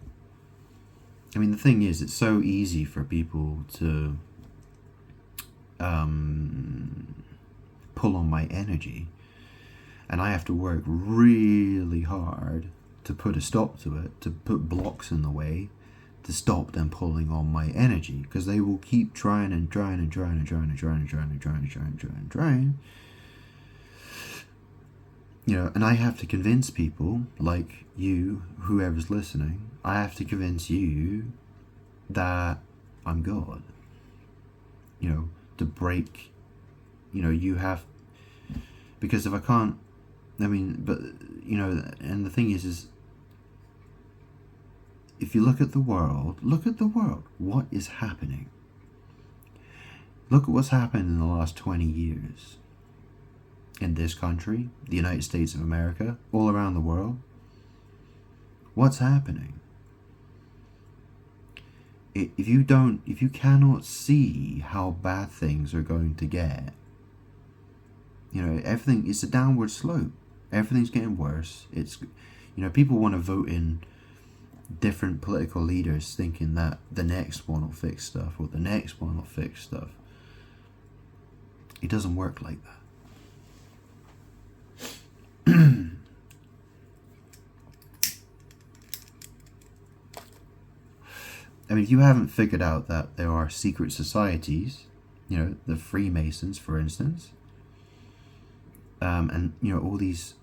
I mean, the thing is, it's so easy for people to pull on my energy. And I have to work really hard to put a stop to it, to put blocks in the way, to stop them pulling on my energy, because they will keep trying and trying and trying and trying and trying and trying and trying and trying and trying and trying. You know, and I have to convince people like you, whoever's listening, I have to convince you that I'm God. You know, to break, you know, you have, because if I can't, I mean, but, you know, and the thing is if you look at the world, what is happening? Look at what's happened in the last 20 years. In this country, the United States of America, all around the world. What's happening? If you cannot see how bad things are going to get, you know, everything is a downward slope. Everything's getting worse. It's, you know, people want to vote in different political leaders thinking that the next one will fix stuff or the next one will fix stuff. It doesn't work like that. I mean, if you haven't figured out that there are secret societies, you know, the Freemasons, for instance, and, you know, all these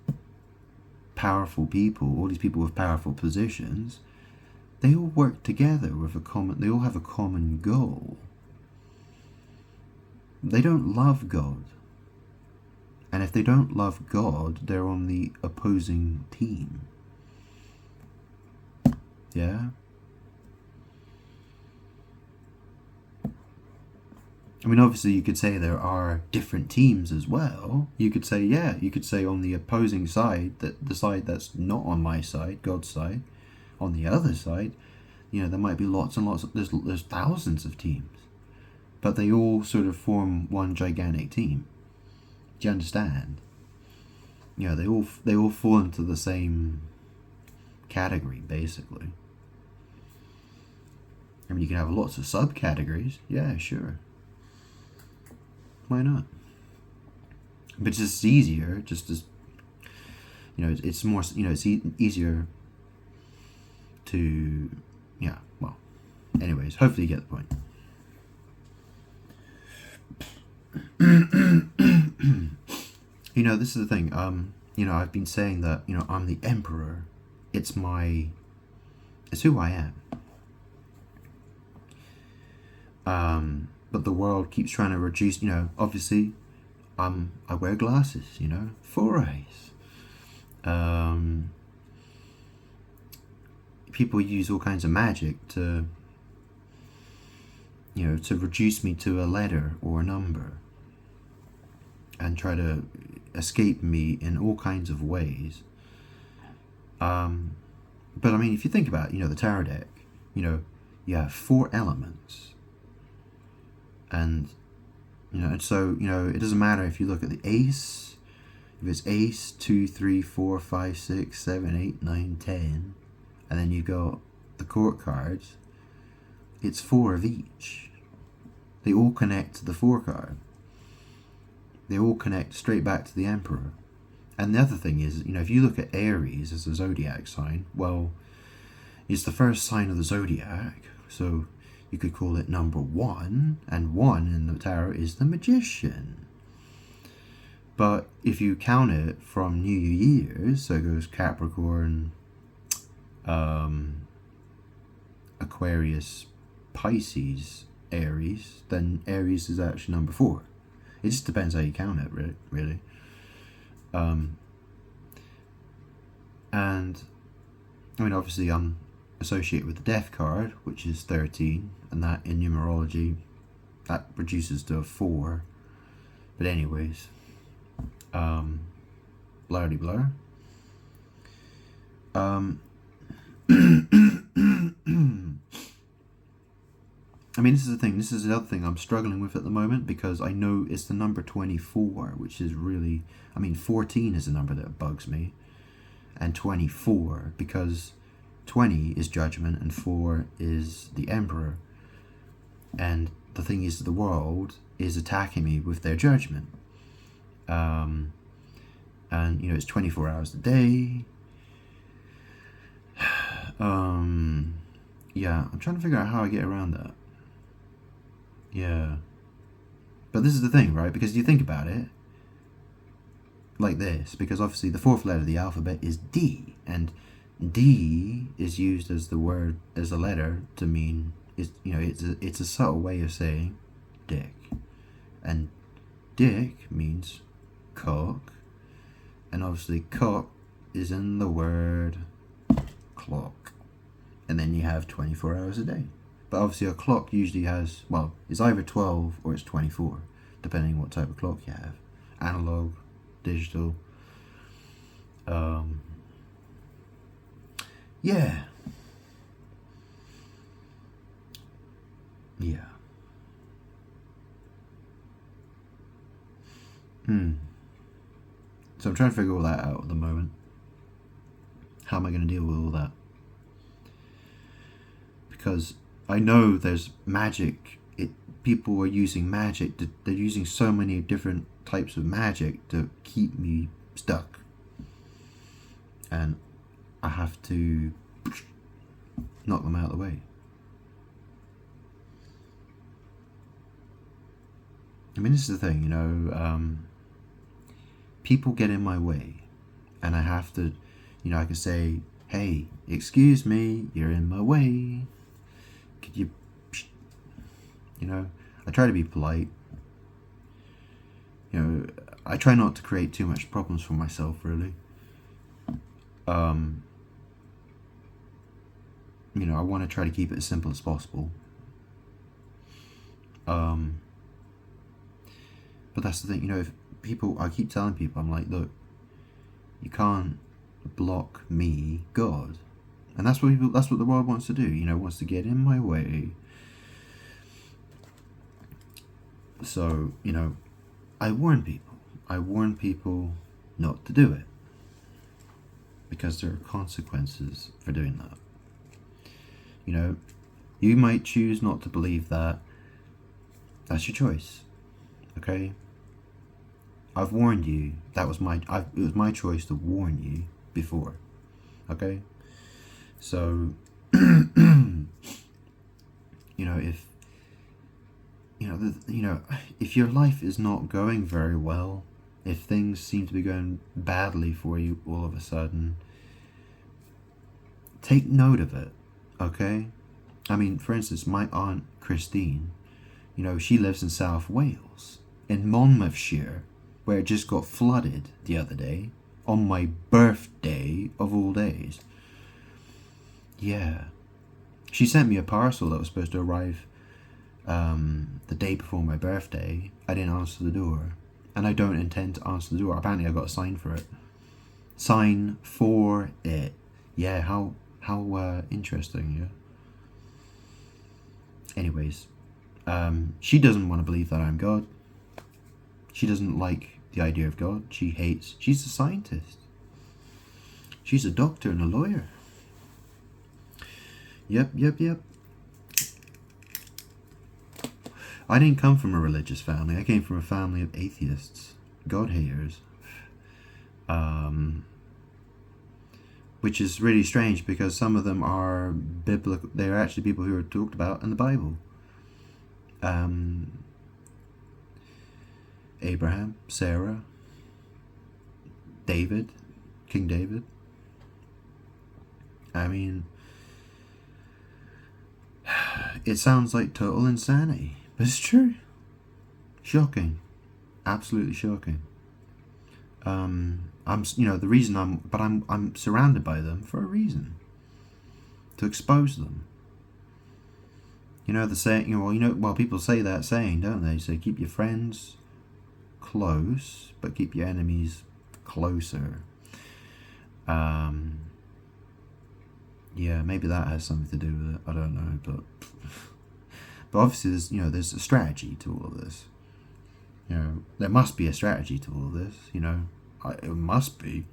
powerful people, all these people with powerful positions, they all work together with they all have a common goal. They don't love God. And if they don't love God, they're on the opposing team. Yeah? I mean, obviously you could say there are different teams as well. You could say, yeah, you could say on the opposing side, that the side that's not on my side, God's side, on the other side, you know, there might be lots and lots of, there's thousands of teams. But they all sort of form one gigantic team. Do you understand? You know, they all fall into the same category, basically. I mean, you can have lots of subcategories. Yeah, sure. Why not? But it's just easier, just as, you know, it's more, you know, it's easier to, yeah, well, anyways, hopefully you get the point. You know, this is the thing, you know, I've been saying that, you know, I'm the emperor. It's who I am. But the world keeps trying to reduce, you know, obviously, I wear glasses, you know, 4 eyes. People use all kinds of magic to, you know, to reduce me to a letter or a number and try to escape me in all kinds of ways. But I mean, if you think about it, you know, the tarot deck, you know, you have 4 elements. And, you know, and so, you know, it doesn't matter if you look at the ace, if it's ace, 2, 3, 4, 5, 6, 7, 8, 9, 10, and then you go the court cards, it's 4 of each. They all connect to the 4 card. They all connect straight back to the emperor. And the other thing is, you know, if you look at Aries as a zodiac sign, well, it's the first sign of the zodiac, so you could call it number 1, and 1 in the tarot is the magician. But if you count it from New Year's, so it goes Capricorn, Aquarius, Pisces, Aries, then Aries is actually number 4. It just depends how you count it, really. And, I mean, obviously I'm associated with the Death card, which is 13, and that in numerology, that reduces to a 4. But anyways, blah-de-blah. I mean, this is the thing, this is the other thing I'm struggling with at the moment, because I know it's the number 24, which is really, I mean, 14 is a number that bugs me, and 24, because 20 is judgment and 4 is the emperor. And the thing is, the world is attacking me with their judgment. And and it's 24 hours a day. Yeah, I'm trying to figure out how I get around that. Yeah, but this is the thing, right? Because you think about it like this, because obviously the fourth letter of the alphabet is D, and D is used as the word, as a letter, to mean, it's a subtle way of saying dick, and dick means cock, and obviously cock is in the word clock, and then you have 24 hours a day. But obviously a clock usually has, well, it's either 12 or it's 24, depending what type of clock you have. Analog, digital. Yeah. Yeah. So I'm trying to figure all that out at the moment. How am I going to deal with all that? Because I know there's magic. People are using magic. They're using so many different types of magic to keep me stuck. And I have to knock them out of the way. I mean, this is the thing, people get in my way, and I have to, I can say, hey, excuse me, you're in my way. Could you, I try to be polite. I try not to create too much problems for myself, really. I want to try to keep it as simple as possible. But that's the thing, if people, I keep telling people, I'm like, look, you can't block me, God. And that's what the world wants to do, wants to get in my way. So, I warn people not to do it, because there are consequences for doing that. You might choose not to believe that. That's your choice. Okay? I've warned you. It was my choice to warn you before. Okay? So, if your life is not going very well, if things seem to be going badly for you all of a sudden, take note of it, okay? I mean, for instance, my Aunt Christine, she lives in South Wales, in Monmouthshire, where it just got flooded the other day, on my birthday of all days. Yeah. She sent me a parcel that was supposed to arrive the day before my birthday. I didn't answer the door, and I don't intend to answer the door. Apparently I got a sign for it. Sign for it. Yeah, how interesting, yeah. Anyways, she doesn't want to believe that I'm God. She doesn't like the idea of God. She's a scientist. She's a doctor and a lawyer. Yep. I didn't come from a religious family. I came from a family of atheists, God haters. Which is really strange, because some of them are biblical. They're actually people who are talked about in the Bible. Abraham, Sarah, David, King David. I mean, it sounds like total insanity, but it's true. Shocking. Absolutely shocking. The reason I'm surrounded by them for a reason. To expose them. The saying, people say that saying, don't they? Say, keep your friends close, but keep your enemies closer. Yeah, maybe that has something to do with it. I don't know, but obviously there's a strategy to all of this. There must be a strategy to all of this. It must be.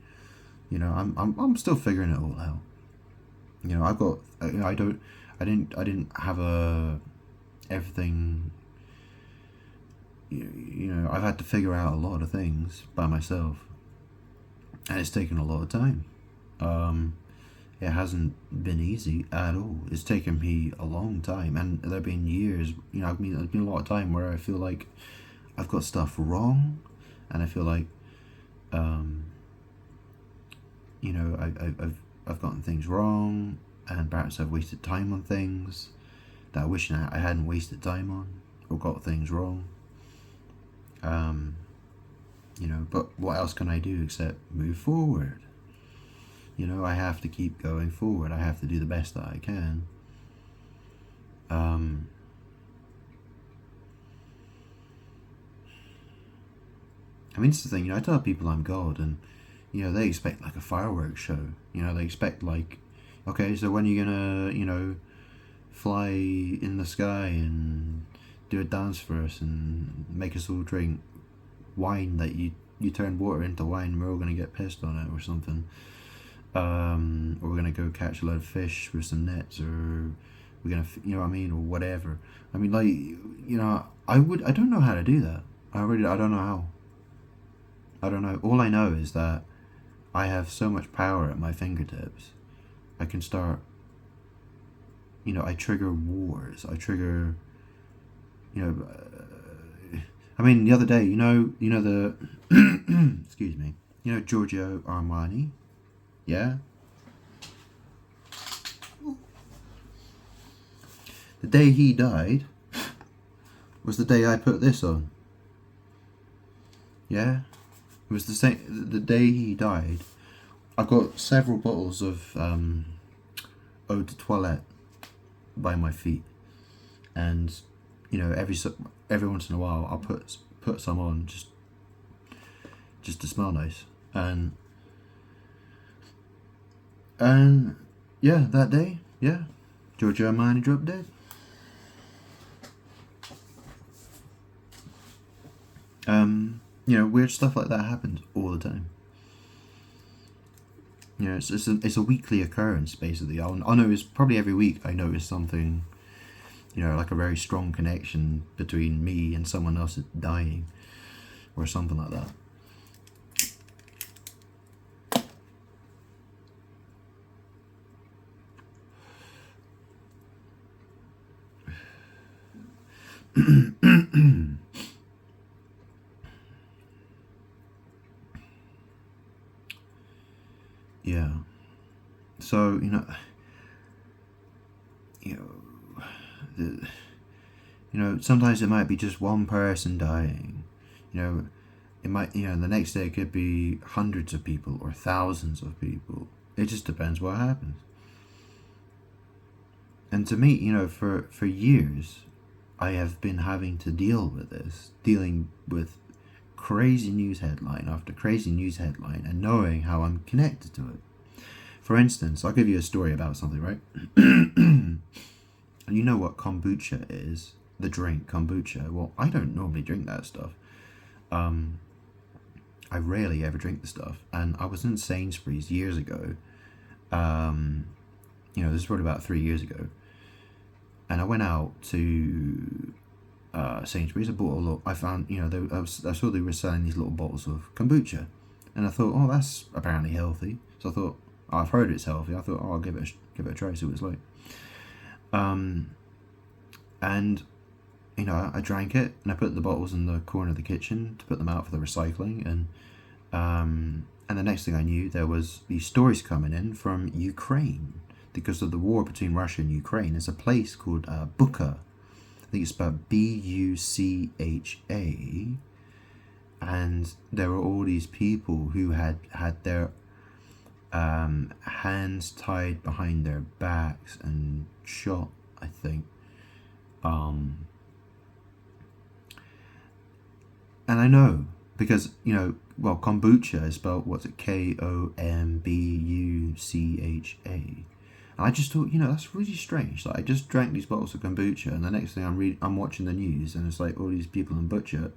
I'm still figuring it all out. I've got. I didn't have everything. I've had to figure out a lot of things by myself. and it's taken a lot of time. It hasn't been easy at all. It's taken me a long time, and there have been years. I mean, there's been a lot of time where I feel like I've got stuff wrong, and I feel like, I've gotten things wrong, and perhaps I've wasted time on things that I wish I hadn't wasted time on, or got things wrong. But what else can I do except move forward? I have to keep going forward. I have to do the best that I can. I mean, it's the thing, I tell people I'm God, and, they expect like a fireworks show. They expect like, okay, so when are you gonna, fly in the sky and do a dance for us and make us all drink wine that you turned water into wine, and we're all gonna get pissed on it or something. Or we're gonna go catch a load of fish with some nets, or we're gonna, or whatever. I mean, like, I don't know how to do that. I don't know how. I don't know. All I know is that I have so much power at my fingertips. I can start, I trigger wars. I trigger, I mean, the other day, the, excuse me, Giorgio Armani. Yeah? The day he died was the day I put this on. Yeah? It was the day he died. I got several bottles of eau de toilette by my feet. And, every once in a while I'll put some on just to smell nice. And yeah, that day, yeah, Giorgio Armani dropped dead. Weird stuff like that happens all the time. It's a weekly occurrence, basically. I'll notice, probably every week I notice something, like a very strong connection between me and someone else dying, or something like that. Yeah. So, sometimes it might be just one person dying. It might, the next day it could be hundreds of people or thousands of people. It just depends what happens. And to me, for years, I have been having to dealing with crazy news headline after crazy news headline, and knowing how I'm connected to it. For instance, I'll give you a story about something, right? You know what kombucha is? The drink kombucha. Well, I don't normally drink that stuff. I rarely ever drink the stuff. And I was in Sainsbury's years ago. This is probably about 3 years ago. And I went out to Sainsbury's. I bought a lot. I found, I saw they were selling these little bottles of kombucha, and I thought, oh, that's apparently healthy. So I thought, I've heard it's healthy. I thought, oh, I'll give it a try, see what it's like. And I drank it, and I put the bottles in the corner of the kitchen to put them out for the recycling, and the next thing I knew, there was these stories coming in from Ukraine because of the war between Russia and Ukraine. There's a place called Bucha. I think it's spelled Bucha, and there were all these people who had their hands tied behind their backs and shot, I think. And I know because kombucha is spelled, what's it, Kombucha. And I just thought, that's really strange. Like, I just drank these bottles of kombucha, and the next thing I'm watching the news, and it's like all these people in Bucha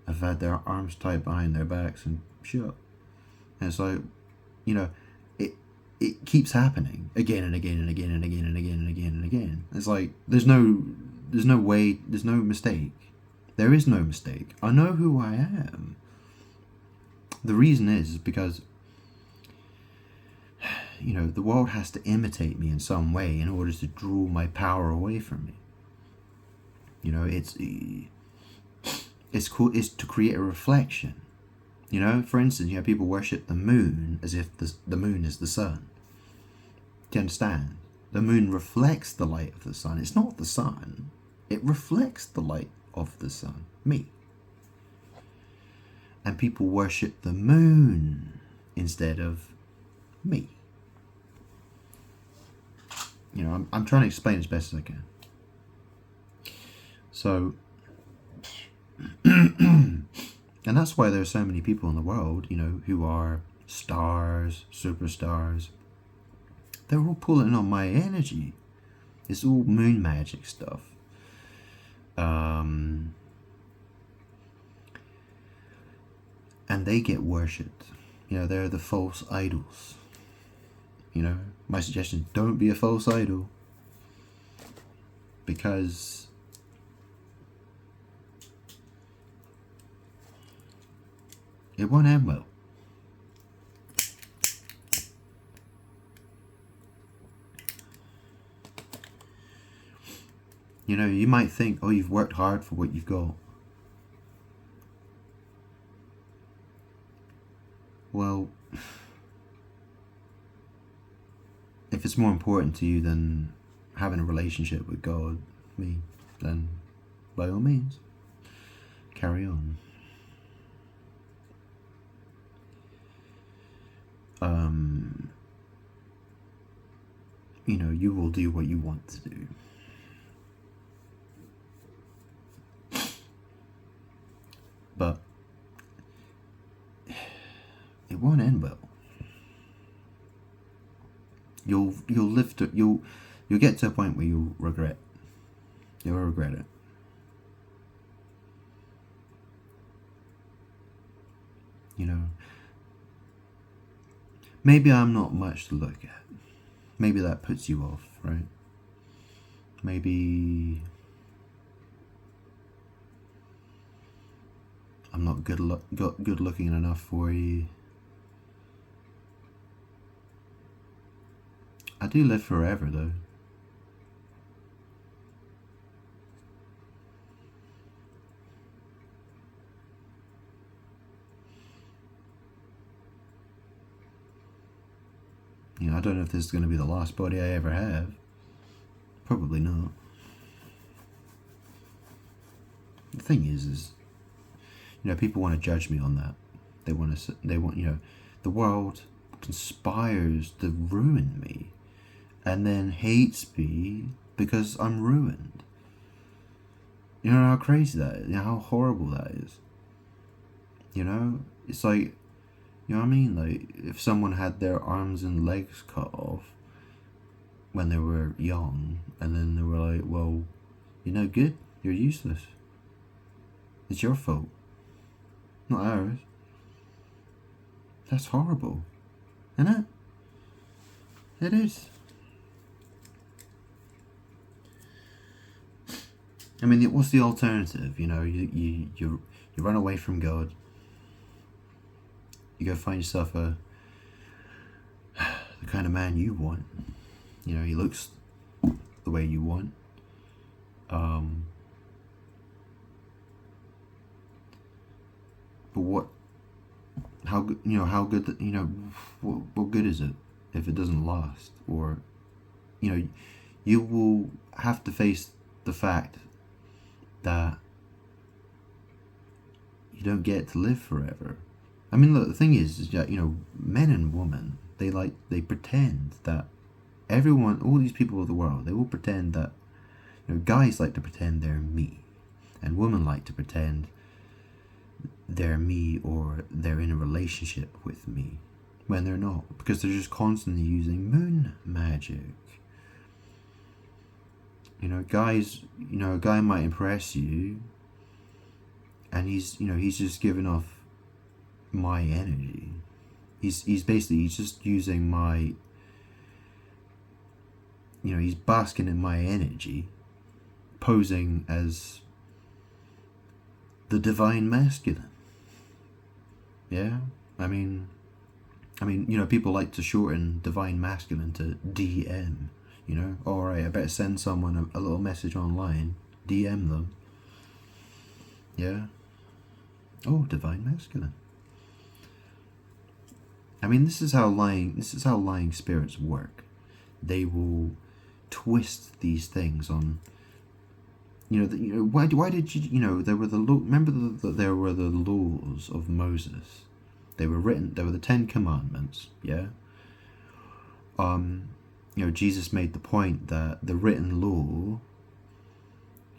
have had their arms tied behind their backs and shot. And it's like, it keeps happening again and again and again and again and again and again and again. It's like there's no way, there's no mistake. There is no mistake. I know who I am. The reason is because, the world has to imitate me in some way in order to draw my power away from me. It's cool. It's to create a reflection. For instance, people worship the moon as if the moon is the sun. Do you understand? The moon reflects the light of the sun. It's not the sun. It reflects the light of the sun. Me. And people worship the moon instead of me. I'm trying to explain as best as I can. So, and that's why there are so many people in the world, who are stars, superstars. They're all pulling on my energy. It's all moon magic stuff. And they get worshipped. They're the false idols. My suggestion, don't be a false idol. Because it won't end well. You might think, oh, you've worked hard for what you've got. Well, if it's more important to you than having a relationship with God, then by all means, carry on. You will do what you want to do. But it won't end well. You'll get to a point where you'll regret. You'll regret it. Maybe I'm not much to look at. Maybe that puts you off, right? Maybe I'm not good looking enough for you. I do live forever, though. I don't know if this is going to be the last body I ever have. Probably not. The thing is, people want to judge me on that. They want, the world conspires to ruin me, and then hates me because I'm ruined. You know how crazy that is? How horrible that is? It's like, you know what I mean? Like, if someone had their arms and legs cut off when they were young, and then they were like, well, you're no good, you're useless. It's your fault, not ours. That's horrible, isn't it? It is. I mean, what's the alternative? You run away from God. You go find yourself the kind of man you want. He looks the way you want. But how good what good is it if it doesn't last? Or, you will have to face the fact that you don't get to live forever. I mean, look, the thing is that, men and women, they pretend that all these people of the world, they will pretend that, guys like to pretend they're me, and women like to pretend they're me or they're in a relationship with me, when they're not, because they're just constantly using moon magic. Guys, a guy might impress you, and he's just giving off my energy. He's just using my, he's basking in my energy, posing as the divine masculine. Yeah, I mean, people like to shorten divine masculine to DM. All right, I better send someone a little message online, DM them. Yeah. Oh, divine masculine. I mean, this is how lying spirits work. They will twist these things on. Why did you? There were remember that there were the laws of Moses. They were written. There were the 10 Commandments. Yeah. Jesus made the point that the written law,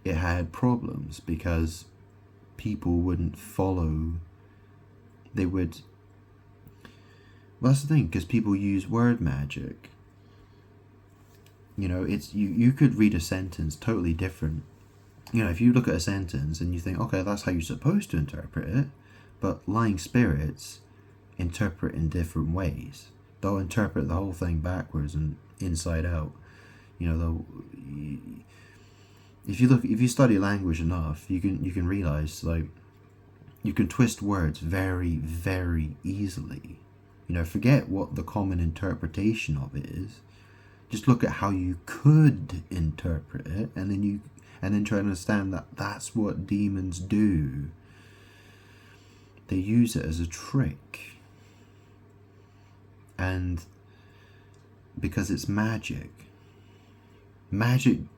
it had problems because people wouldn't follow. They would. Well, that's the thing, because people use word magic. It's you could read a sentence totally different. If you look at a sentence and you think, okay, that's how you're supposed to interpret it, but lying spirits interpret in different ways. They'll interpret the whole thing backwards and inside out. If you study language enough, you can realize, like, you can twist words very, very easily. Forget what the common interpretation of it is. Just look at how you could interpret it, and then try to understand that that's what demons do. They use it as a trick. And because it's magic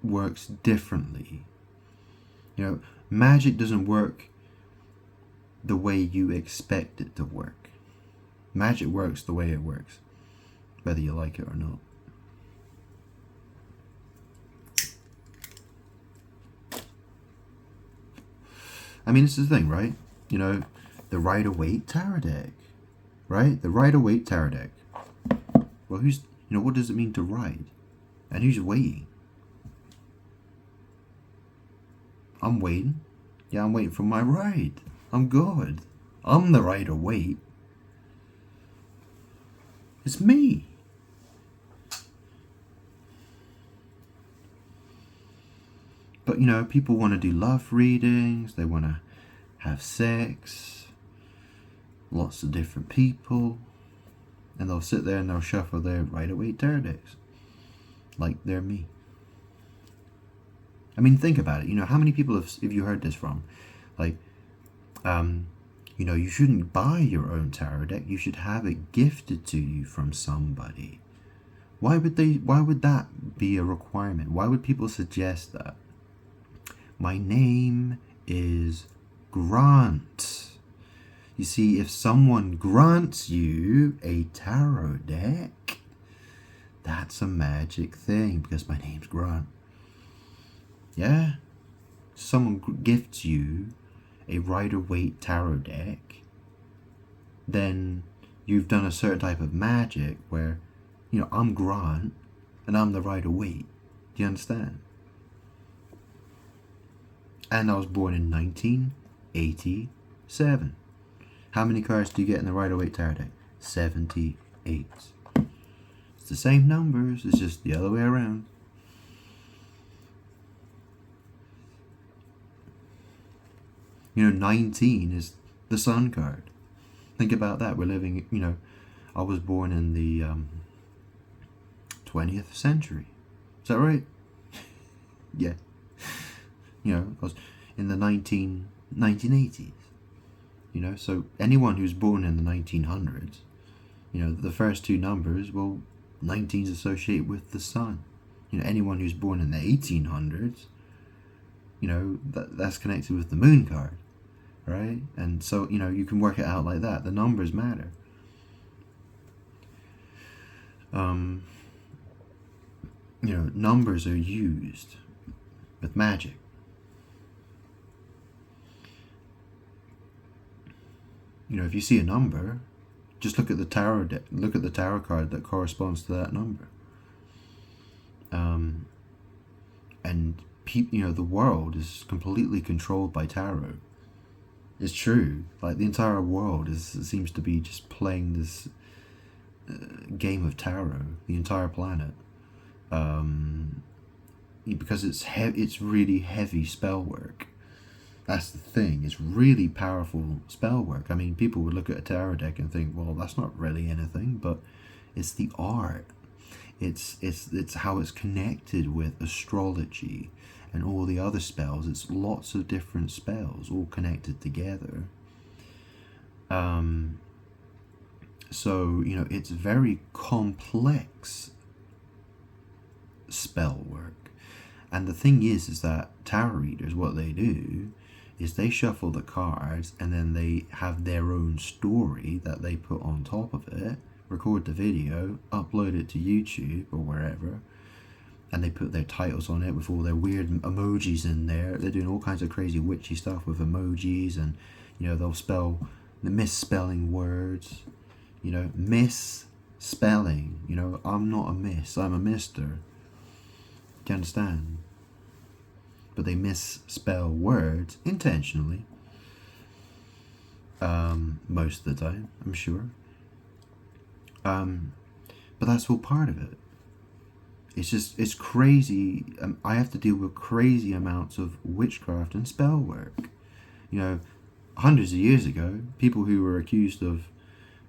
works differently. Magic doesn't work the way you expect it to work. Magic works the way it works, whether you like it or not. I mean, this is the thing, right? The Rider-Waite tarot deck, right? The Rider-Waite tarot deck. Well, what does it mean to ride? And who's waiting? I'm waiting. Yeah, I'm waiting for my ride. I'm good. I'm the Rider-Waite. It's me. But people want to do love readings, they want to have sex, lots of different people, and they'll sit there and they'll shuffle their Rider-Waite tarot decks like they're me. I mean, think about it. How many people have you heard this from? Like, you shouldn't buy your own tarot deck, you should have it gifted to you from somebody. Why would that be a requirement? Why would people suggest that? My name is Grant. You see, if someone grants you a tarot deck, that's a magic thing, because my name's Grant. Yeah? Someone gifts you a Rider-Waite tarot deck, then you've done a certain type of magic where, I'm Grant and I'm the Rider-Waite. Do you understand? And I was born in 1987. How many cards do you get in the Rider-Waite tarot deck? 78. It's the same numbers, it's just the other way around. 19 is the Sun card. Think about that. We're living, I was born in the 20th century. Is that right? Yeah. I was in the 1980s. So anyone who's born in the 1900s, the first two numbers, well, 19's associated with the sun. Anyone who's born in the 1800s, that's connected with the moon card, right? And so, you can work it out like that. The numbers matter. Numbers are used with magic. If you see a number, just look at the tarot card that corresponds to that number. And the world is completely controlled by tarot. It's true. Like, the entire world seems to be just playing this game of tarot. The entire planet, because it's really heavy spell work. That's the thing. It's really powerful spell work. I mean, people would look at a tarot deck and think, well, that's not really anything, but it's the art. It's how it's connected with astrology and all the other spells. It's lots of different spells all connected together. So, you know, it's very complex spell work. And the thing is that tarot readers, what they do is they shuffle the cards and then they have their own story that they put on top of it, record the video, upload it to YouTube or wherever, and they put their titles on it with all their weird emojis in there. They're doing all kinds of crazy witchy stuff with emojis, and, you know, they'll spell the misspelling words, you know, misspelling, you know, I'm not a miss, I'm a mister. Do you understand? But they misspell words intentionally, most of the time, I'm sure. But that's all part of it. It's crazy. I have to deal with crazy amounts of witchcraft and spell work. You know, hundreds of years ago, people who were accused of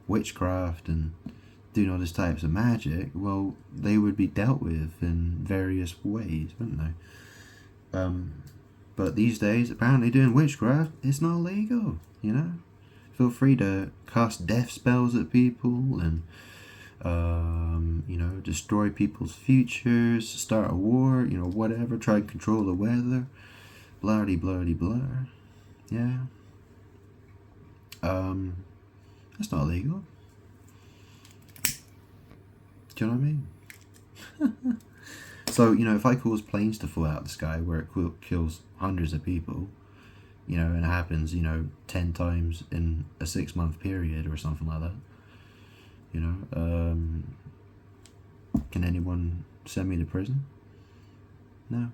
witchcraft and doing all these types of magic, well, they would be dealt with in various ways, wouldn't they? But these days, apparently doing witchcraft, it's not illegal, you know? Feel free to cast death spells at people and, you know, destroy people's futures, start a war, you know, whatever, try and control the weather, blah-de-blah-de-blah, yeah. That's not illegal. Do you know what I mean? So, you know, if I cause planes to fall out of the sky where it kills hundreds of people, you know, and it happens, you know, 10 times in a 6-month period or something like that, you know, can anyone send me to prison? No.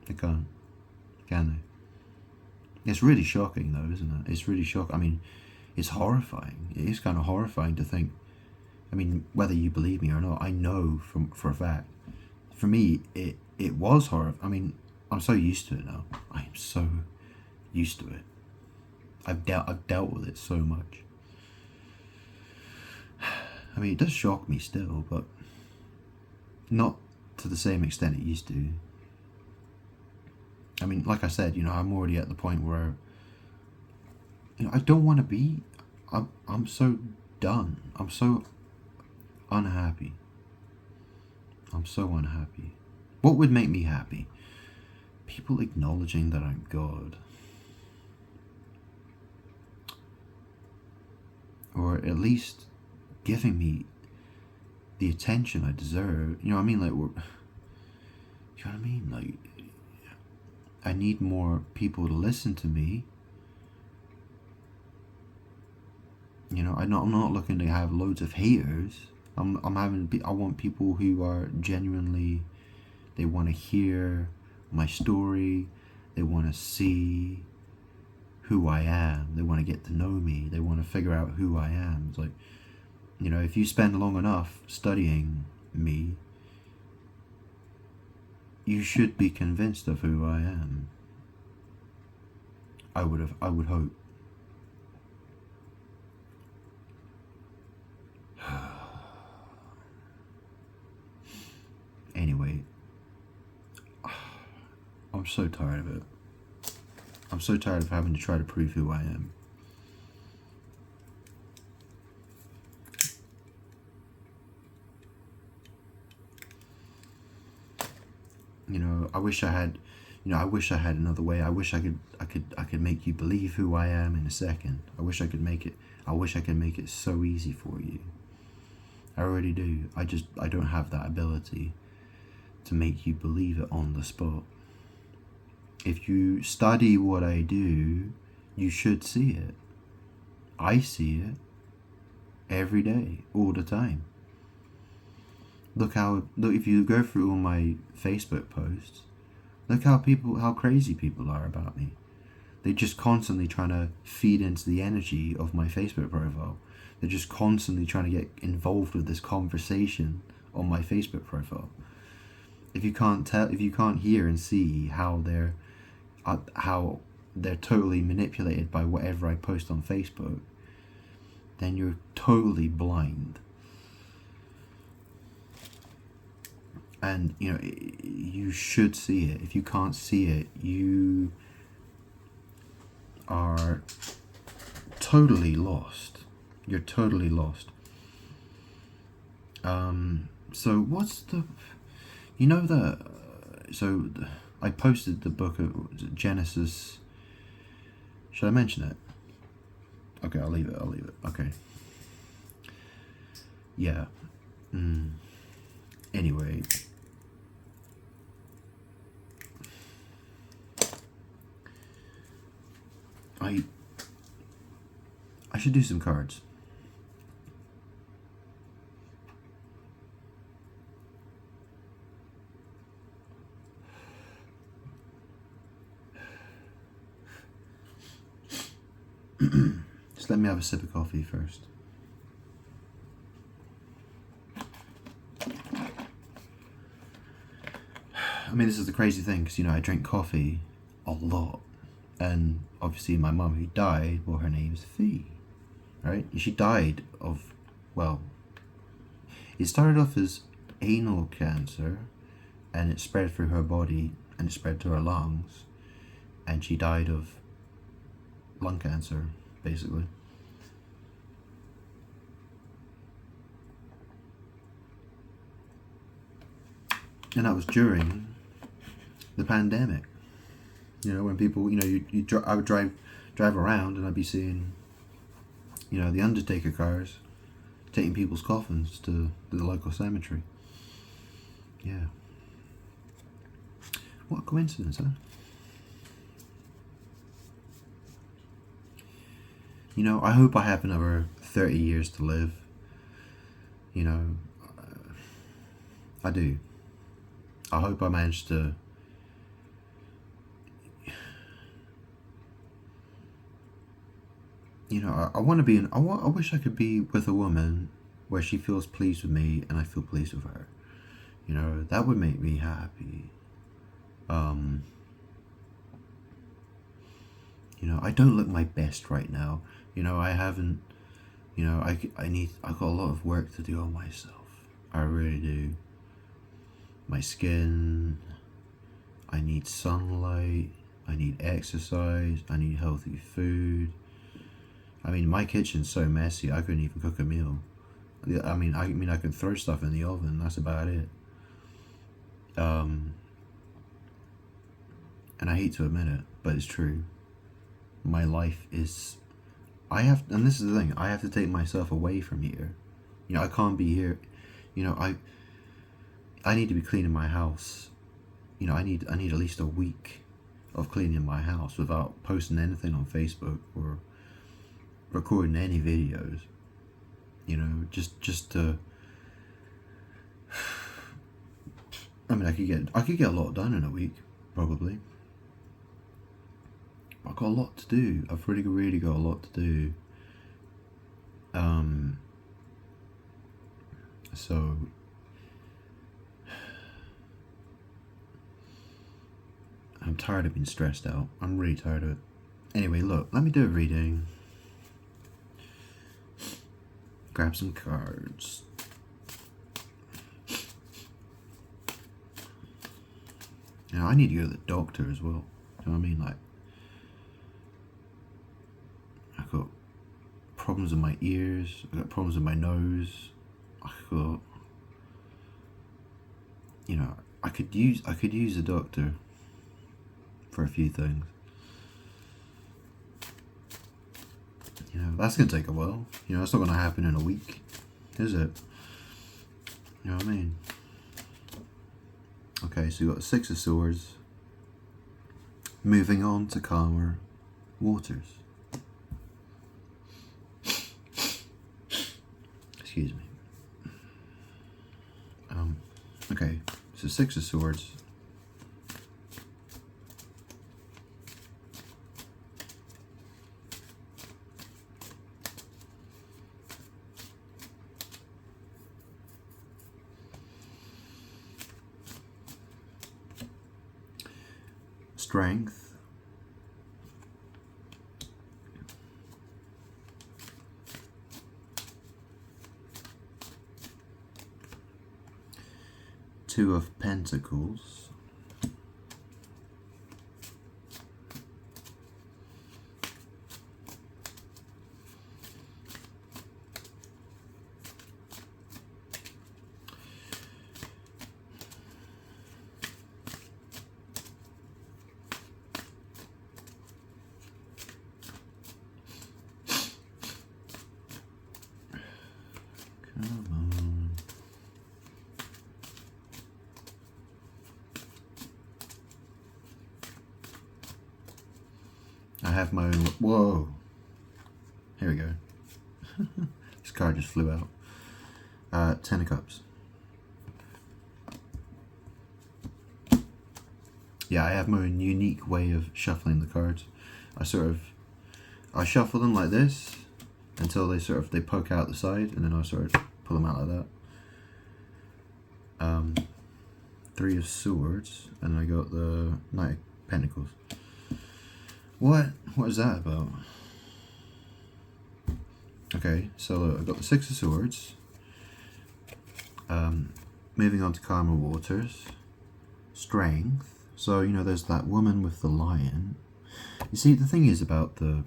They can't. Can they? It's really shocking though, isn't it? It's really shocking. I mean, it's horrifying. It is kind of horrifying to think. I mean, whether you believe me or not, I know for a fact. For me, it was horrifying. I mean, I'm so used to it now. I am so used to it. I've dealt with it so much. I mean, it does shock me still, but not to the same extent it used to. I mean, like I said, you know, I'm already at the point where, you know, I don't want to be. I'm so done. I'm so unhappy. I'm so unhappy. What would make me happy? People acknowledging that I'm God. Or at least giving me the attention I deserve. You know what I mean? Like, you know what I mean? Like, I need more people to listen to me. You know, I'm not looking to have loads of haters. I want people who are genuinely, they want to hear my story, they want to see who I am, they want to get to know me, they want to figure out who I am. It's like, you know, if you spend long enough studying me, you should be convinced of who I am. I would hope. Anyway, I'm so tired of it. I'm so tired of having to try to prove who I am. You know, I wish I had another way. I wish I could make you believe who I am in a second. I wish I could make it so easy for you. I already do. I don't have that ability to make you believe it on the spot. If you study what I do, you should see it. I see it every day, all the time. Look if you go through all my Facebook posts, look how crazy people are about me. They're just constantly trying to feed into the energy of my Facebook profile. They're just constantly trying to get involved with this conversation on my Facebook profile. If you can't hear and see how they're how they're totally manipulated by whatever I post on Facebook, then you're totally blind. And you know, you should see it. If you can't see it, you are totally lost. You're totally lost. So what's the, you know, I posted the book of Genesis. Should I mention it? Okay, I'll leave it. Okay. Yeah. Anyway. I should do some cards. Just let me have a sip of coffee first. I mean, this is the crazy thing, because, you know, I drink coffee a lot. And obviously my mum, who died, well, her name's Fee, right? She died of, well, it started off as anal cancer, and it spread through her body, and it spread to her lungs, and she died of lung cancer, basically. And that was during the pandemic. You know, when people, you know, I would drive around, and I'd be seeing, you know, the Undertaker cars taking people's coffins to the local cemetery. Yeah. What a coincidence, huh? You know, I hope I have another 30 years to live. You know, I do. I hope I manage to, you know, I want to be I wish I could be with a woman where she feels pleased with me and I feel pleased with her. You know, that would make me happy. You know, I don't look my best right now. You know, I haven't, you know, I've got a lot of work to do on myself. I really do. My skin, I need sunlight, I need exercise, I need healthy food. I mean, my kitchen's so messy, I couldn't even cook a meal. I mean, I could throw stuff in the oven, that's about it. And I hate to admit it, but it's true. My life is, and this is the thing, I have to take myself away from here. You know, I can't be here. You know, I need to be cleaning my house. You know, I need at least a week of cleaning my house without posting anything on Facebook or recording any videos. You know, just to, I mean, I could get a lot done in a week, probably. But I've got a lot to do. I've really got a lot to do. So I'm tired of being stressed out. I'm really tired of it. Anyway, look, let me do a reading. Grab some cards. You know, I need to go to the doctor as well. You know what I mean? Like, I've got problems in my ears. I've got problems in my nose. I've got, you know, I could use a doctor for a few things. You know, that's gonna take a while. You know, it's not gonna happen in a week, is it? You know what I mean? Okay, so you got the Six of Swords. Moving on to calmer waters. Excuse me. Okay, so Six of Swords. Strength, Two of Pentacles. Come on. I have my own. Whoa. Here we go. This card just flew out. Ten of Cups. Yeah, I have my own unique way of shuffling the cards. I shuffle them like this until they poke out the side, and then I sort of pull them out like that. Three of Swords, and I got the Knight of Pentacles. What is that about? Okay, so I've got the Six of Swords. Moving on to Karma Waters. Strength. So, you know, there's that woman with the lion. You see, the thing is about the...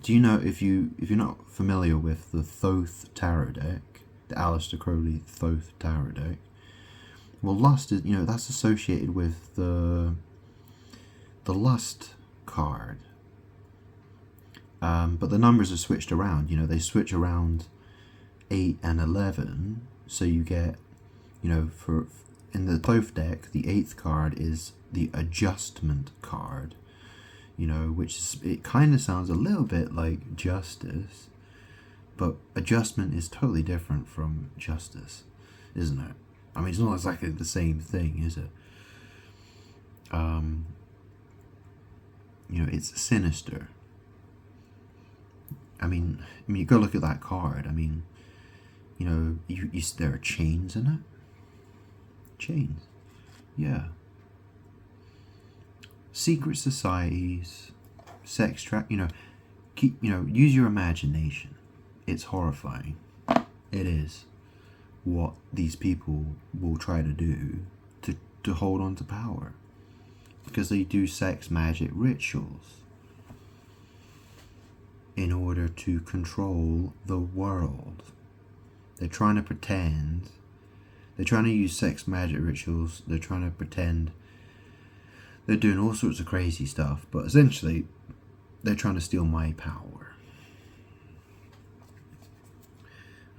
Do you know, if you're not familiar with the Thoth Tarot deck, the Aleister Crowley Thoth Tarot deck, well, lust is, you know, that's associated with the Lust card. But the numbers are switched around, you know, they switch around 8 and 11, so you get, you know, in the Thoth deck, the 8th card is the Adjustment card, you know, it kind of sounds a little bit like Justice, but Adjustment is totally different from Justice, isn't it? I mean, it's not exactly the same thing, is it? You know, it's sinister. I mean, you go look at that card. I mean, you know, there are chains in it. Chains, yeah. Secret societies, sex trap. You know, use your imagination. It's horrifying. It is what these people will try to do to hold on to power, because they do sex magic rituals in order to control the world. They're trying to pretend. They're trying to use sex magic rituals. They're trying to pretend they're doing all sorts of crazy stuff, but essentially they're trying to steal my power.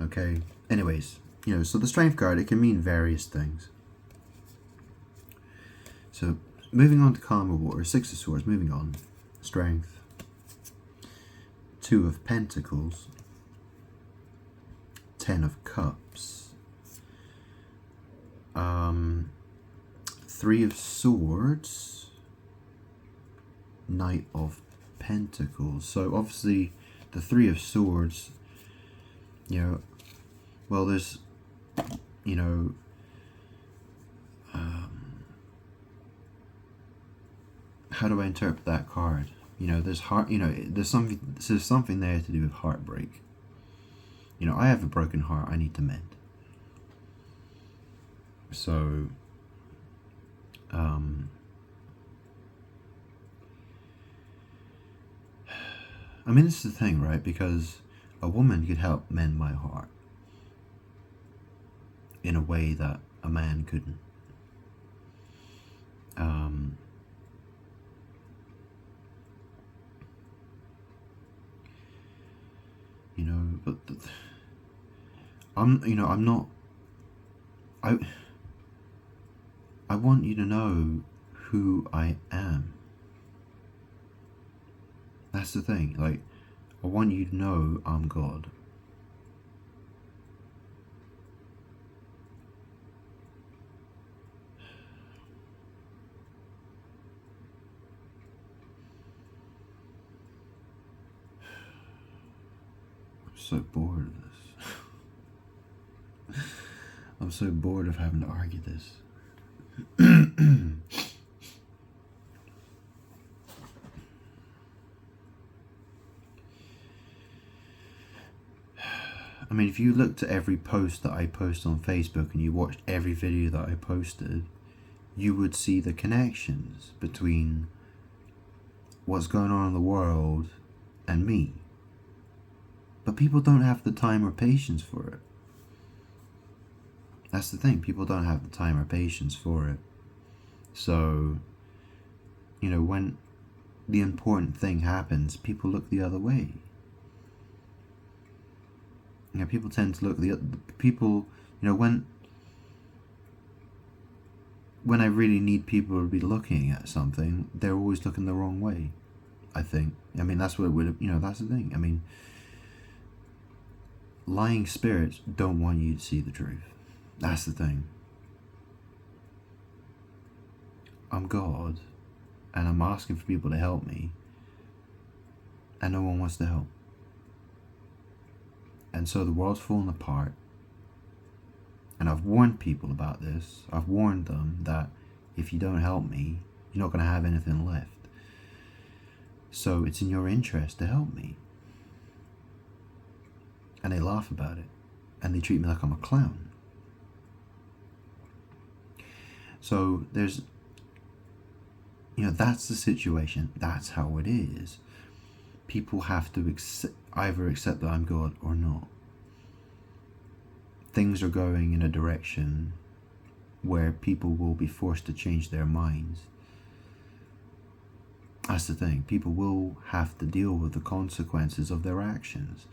Okay, anyways, you know, so the Strength card, it can mean various things. So moving on to Karma Water, Six of Swords, moving on. Strength. Two of Pentacles. Ten of Cups. Three of Swords. Knight of Pentacles. So obviously the Three of Swords, you know, well, there's, you know, how do I interpret that card? You know, there's something there to do with heartbreak. You know, I have a broken heart I need to mend. So, I mean, this is the thing, right? Because a woman could help mend my heart in a way that a man couldn't. You know, but I'm not. I want you to know who I am. That's the thing. Like, I want you to know I'm God. I'm so bored of this. I'm so bored of having to argue this. I mean, if you looked at every post that I post on Facebook and you watched every video that I posted, you would see the connections between what's going on in the world and me. But people don't have the time or patience for it. That's the thing. People don't have the time or patience for it. So, when the important thing happens, people look the other way. People tend to look when I really need people to be looking at something, they're always looking the wrong way, I think. I mean, that's what it would, that's the thing. I mean, lying spirits don't want you to see the truth. That's the thing. I'm God, and I'm asking for people to help me, and no one wants to help. And so the world's falling apart. And I've warned people about this. I've warned them that if you don't help me, you're not going to have anything left. So it's in your interest to help me. And they laugh about it. And they treat me like I'm a clown. So there's, that's the situation. That's how it is. People have to either accept that I'm God or not. Things are going in a direction where people will be forced to change their minds. That's the thing. People will have to deal with the consequences of their actions.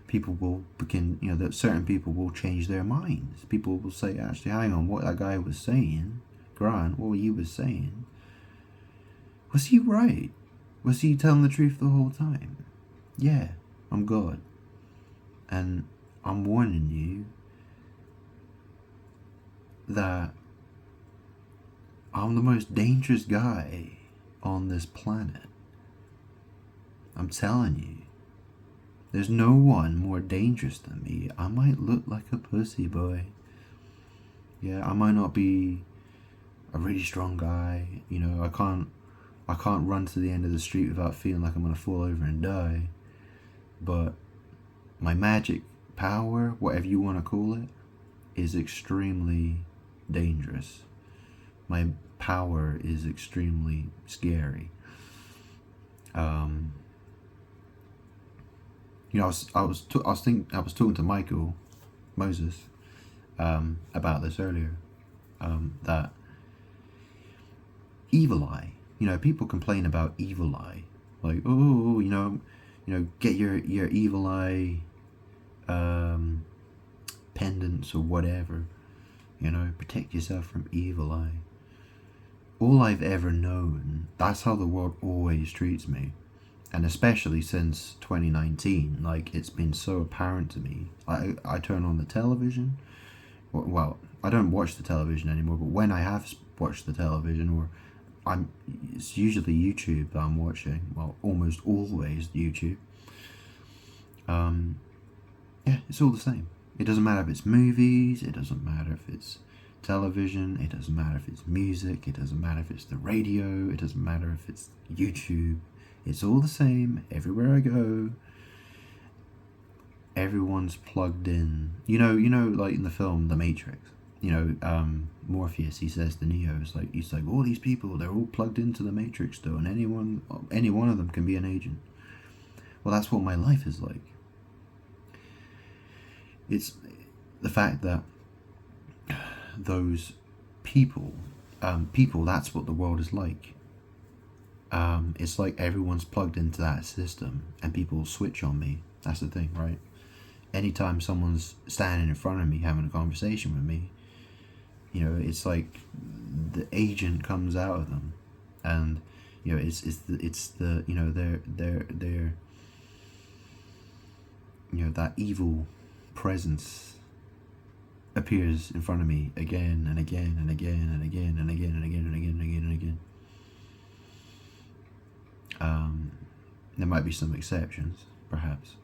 People will begin, that certain people will change their minds. People will say, actually, hang on, what that guy was saying, Grant, what he was saying, was he right? Was he telling the truth the whole time? Yeah, I'm God. And I'm warning you that I'm the most dangerous guy on this planet. I'm telling you. There's no one more dangerous than me. I might look like a pussy boy. Yeah, I might not be a really strong guy. I can't run to the end of the street without feeling like I'm going to fall over and die. But my magic power, whatever you want to call it, is extremely dangerous. My power is extremely scary. I was talking to Michael Moses about this earlier. That evil eye. People complain about evil eye, like, oh, get your evil eye pendants or whatever. Protect yourself from evil eye. All I've ever known, that's how the world always treats me. And especially since 2019, like, it's been so apparent to me. I turn on the television. Well, I don't watch the television anymore, but when I have watched the television, it's usually YouTube that I'm watching. Well, almost always YouTube. Yeah, it's all the same. It doesn't matter if it's movies, it doesn't matter if it's television, it doesn't matter if it's music, it doesn't matter if it's the radio, it doesn't matter if it's YouTube. It's all the same everywhere I go. Everyone's plugged in. Like in the film The Matrix. Morpheus, he says to Neo, he's like, all these people, they're all plugged into the Matrix still, and any one of them can be an agent. Well, that's what my life is like. It's the fact that those people, that's what the world is like. It's like everyone's plugged into that system, and people switch on me. That's the thing, right? Anytime someone's standing in front of me having a conversation with me, it's like the agent comes out of them, and it's the their that evil presence appears in front of me again and again and again and again and again and again and again and again and again. There might be some exceptions, perhaps,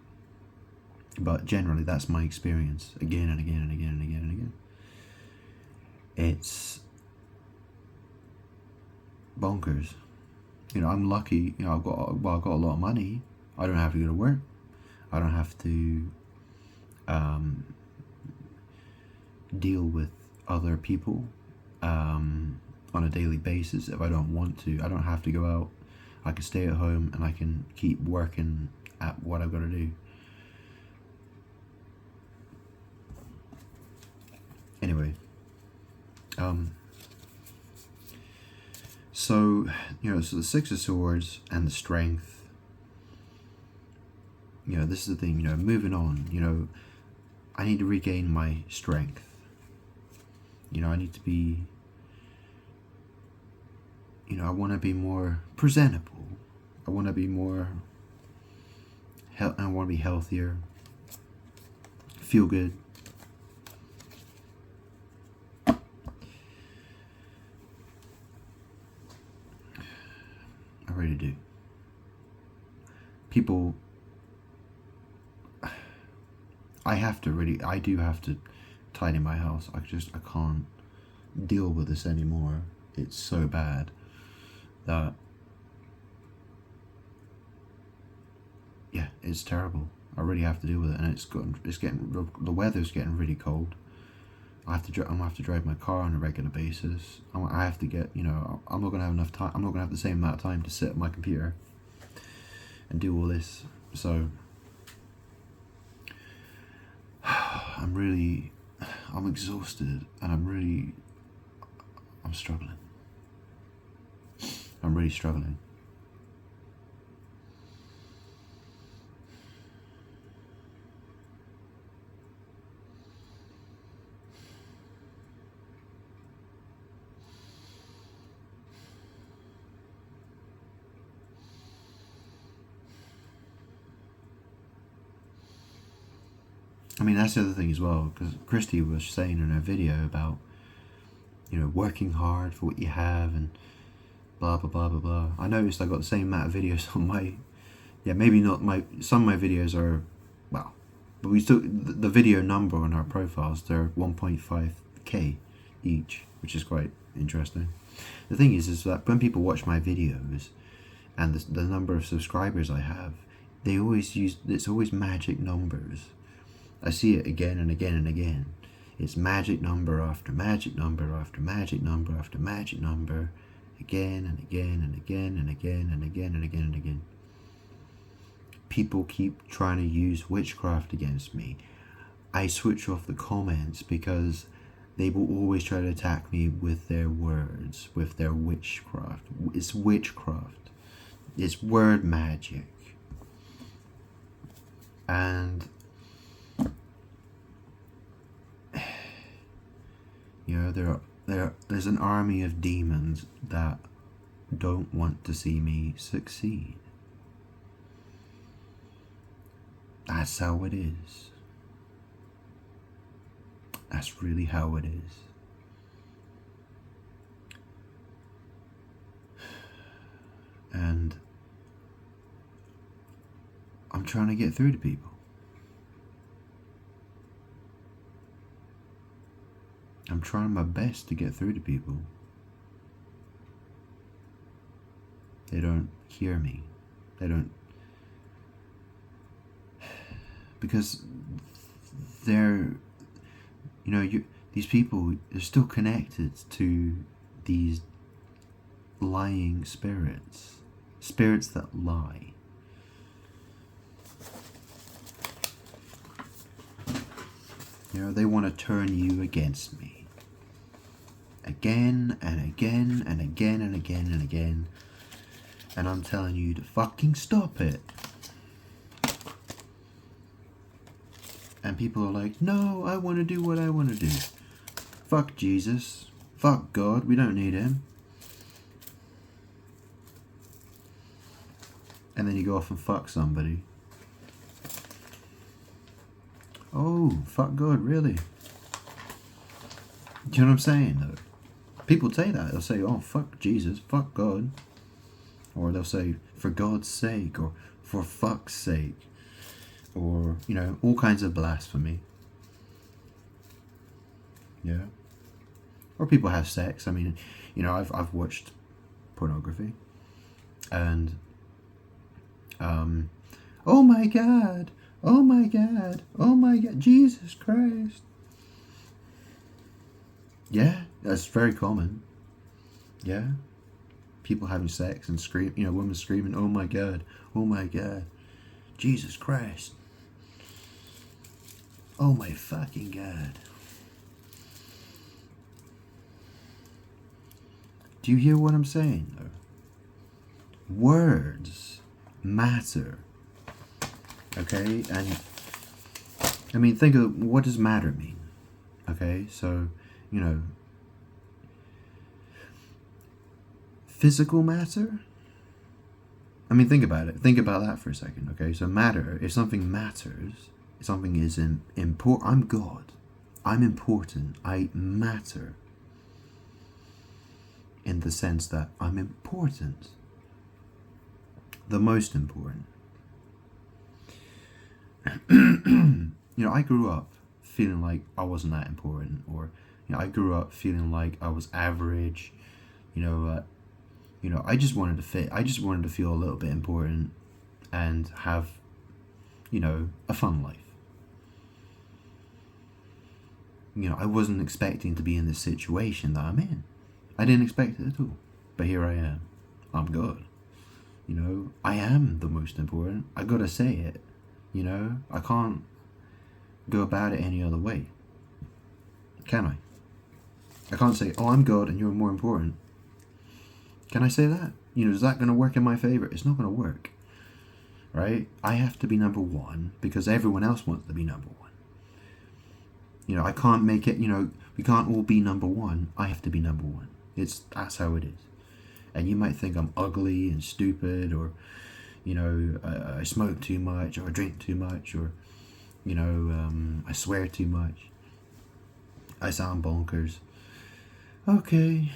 but generally that's my experience again and again and again and again and again. It's bonkers. I'm lucky. I've got a lot of money. I don't have to go to work. I don't have to deal with other people on a daily basis. If I don't want to, I don't have to go out. I can stay at home and I can keep working at what I've got to do. Anyway, so, so the Six of Swords and the Strength, this is the thing, moving on, I need to regain my strength. I need to be, I want to be more presentable. I want to be more, I want to be healthier, feel good. I really do. People, I do have to tidy my house. I can't deal with this anymore. It's so bad that, yeah, it's terrible. I really have to deal with it, and the weather's getting really cold. I'm gonna have to drive my car on a regular basis. I have to get, I'm not gonna have enough time. I'm not gonna have the same amount of time to sit at my computer and do all this. So I'm exhausted, and I'm struggling. I'm really struggling. I mean, that's the other thing as well, because Christy was saying in her video about, working hard for what you have and blah, blah, blah, blah, blah. I noticed I got the same amount of videos on maybe not some of my videos are, well, but we still, the video number on our profiles, they're 1.5k each, which is quite interesting. The thing is that when people watch my videos and the number of subscribers I have, it's always magic numbers. I see it again and again and again. It's magic number after magic number after magic number after magic number, again and again and again and again and again and again and again. People keep trying to use witchcraft against me. I switch off the comments because they will always try to attack me with their words, with their witchcraft. It's witchcraft. It's word magic. And there's an army of demons that don't want to see me succeed. That's how it is. That's really how it is. And I'm trying to get through to people. I'm trying my best to get through to people. They don't hear me. They don't, because these people are still connected to these lying spirits that lie. They want to turn you against me. Again and again and again and again and again. And I'm telling you to fucking stop it. And people are like, no, I want to do what I want to do. Fuck Jesus. Fuck God. We don't need him. And then you go off and fuck somebody. Oh, fuck God, really? Do you know what I'm saying, though? People say that. They'll say, oh, fuck Jesus, fuck God. Or they'll say, for God's sake, or for fuck's sake. Or, all kinds of blasphemy. Yeah. Or people have sex. I mean, I've watched pornography. And, oh my God. Oh my God. Oh my God. Jesus Christ. Yeah, that's very common. Yeah. People having sex and women screaming, oh my God. Oh my God. Jesus Christ. Oh my fucking God. Do you hear what I'm saying though? Words matter. Okay? And I mean, think of what does matter mean? Okay? So, physical matter? I mean, think about it. Think about that for a second, okay? So matter, if something matters, if something is important, I'm God. I'm important. I matter. In the sense that I'm important. The most important. I grew up feeling like I wasn't that important. Or, I grew up feeling like I was average. I just wanted to fit. I just wanted to feel a little bit important and have, a fun life. I wasn't expecting to be in this situation that I'm in. I didn't expect it at all. But here I am. I'm good. I am the most important. I gotta say it. I can't go about it any other way. Can I? I can't say, oh, I'm God and you're more important. Can I say that? Is that going to work in my favor? It's not going to work. Right? I have to be number one because everyone else wants to be number one. I can't make it, we can't all be number one. I have to be number one. That's how it is. And you might think I'm ugly and stupid, or, I smoke too much, or I drink too much, or, I swear too much. I sound bonkers. Okay.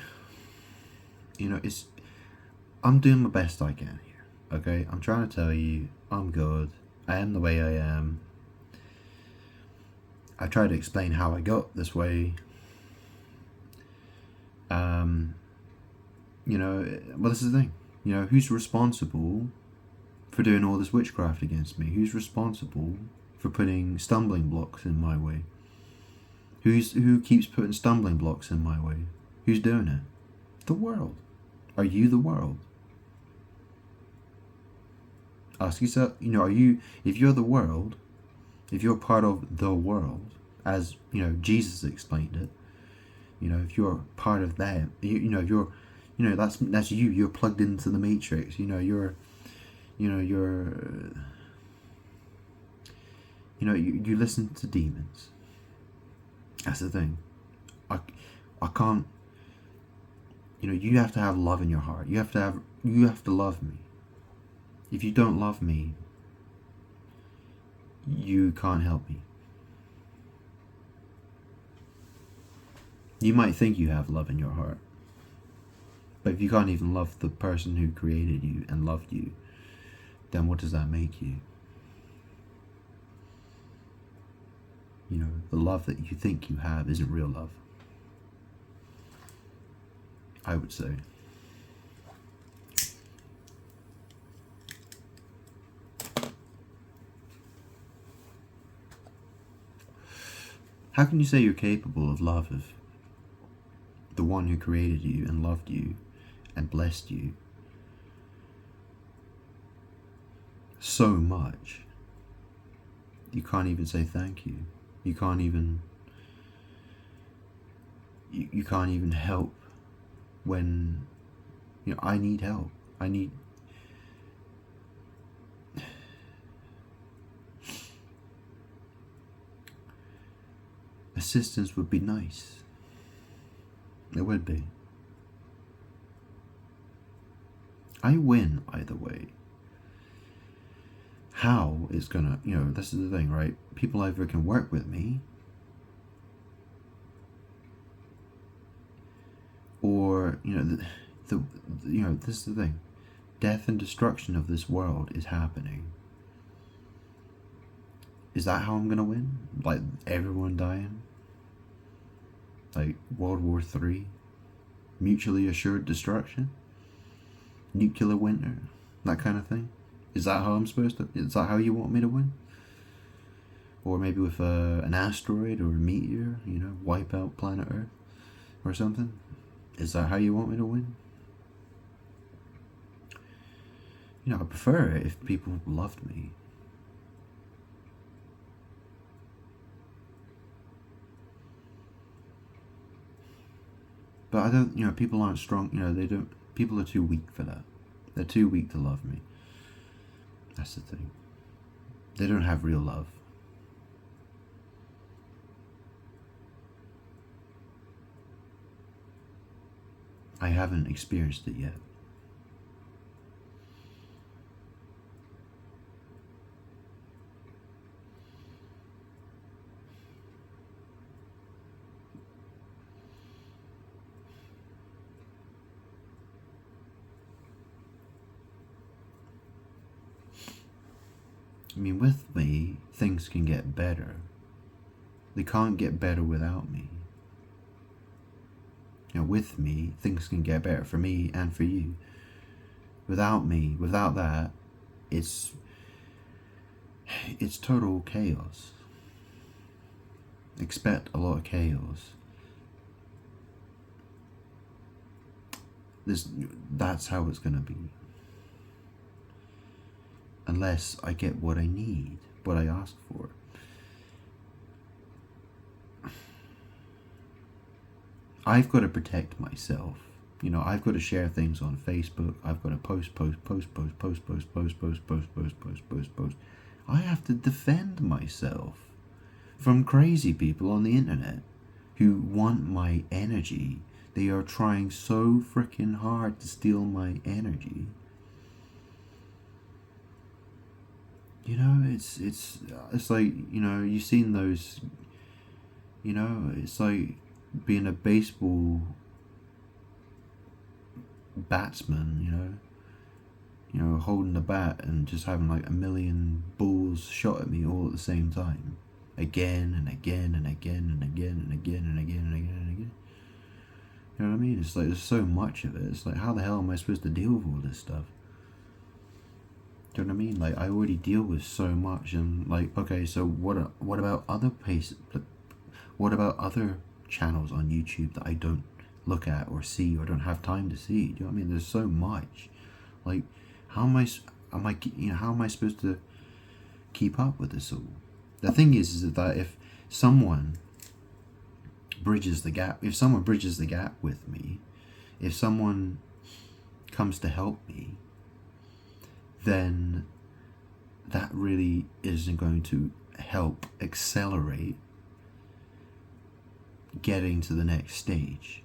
I'm doing my best I can here, okay? I'm trying to tell you, I'm good. I am the way I am. I try to explain how I got this way. Well, this is the thing. Who's responsible for doing all this witchcraft against me? Who's responsible for putting stumbling blocks in my way? Who keeps putting stumbling blocks in my way? Who's doing it? The world. Are you the world? Ask yourself, if you're the world, if you're part of the world, as, Jesus explained it, if you're part of that, that's you, you're plugged into the matrix, you listen to demons. That's the thing. I can't, you have to have love in your heart. You have to love me. If you don't love me, you can't help me. You might think you have love in your heart, but if you can't even love the person who created you and loved you, then what does that make you? The love that you think you have isn't real love, I would say. How can you say you're capable of love if the one who created you and loved you and blessed you so much, you can't even say thank you? You can't even help when I need help. I need assistance would be nice. It would be. I win either way. How is gonna, this is the thing, right? People either can work with me, or, this is the thing. Death and destruction of this world is happening. Is that how I'm gonna win? Like everyone dying? Like World War III? Mutually assured destruction? Nuclear winter? That kind of thing? Is that how I'm supposed to? Is that how you want me to win? or maybe with an asteroid or a meteor, wipe out planet Earth or something? Is that how you want me to win? I prefer it if people loved me. But I don't, people aren't strong, people are too weak for that. They're too weak to love me. That's the thing. They don't have real love. I haven't experienced it yet. I mean, with me, things can get better. They can't get better without me. With me, things can get better for me and for you. Without me, without that, it's total chaos. Expect a lot of chaos. That's how it's going to be. Unless I get what I need, what I ask for. I've got to protect myself. I've got to share things on Facebook. I've got to post. I have to defend myself from crazy people on the internet who want my energy. They are trying so freaking hard to steal my energy. It's like, you've seen those, it's like being a baseball batsman, holding the bat and just having like a million balls shot at me all at the same time. Again and again and again and again and again and again and again and again. You know what I mean? It's like there's so much of it. It's like, how the hell am I supposed to deal with all this stuff? Do you know what I mean? Like, I already deal with so much, and like, okay, so what about other what about other channels on YouTube that I don't look at or see or don't have time to see? Do you know what I mean? There's so much. Like, how am I supposed to keep up with this all? The thing is that if someone bridges the gap with me, if someone comes to help me, then that really isn't going to help accelerate getting to the next stage.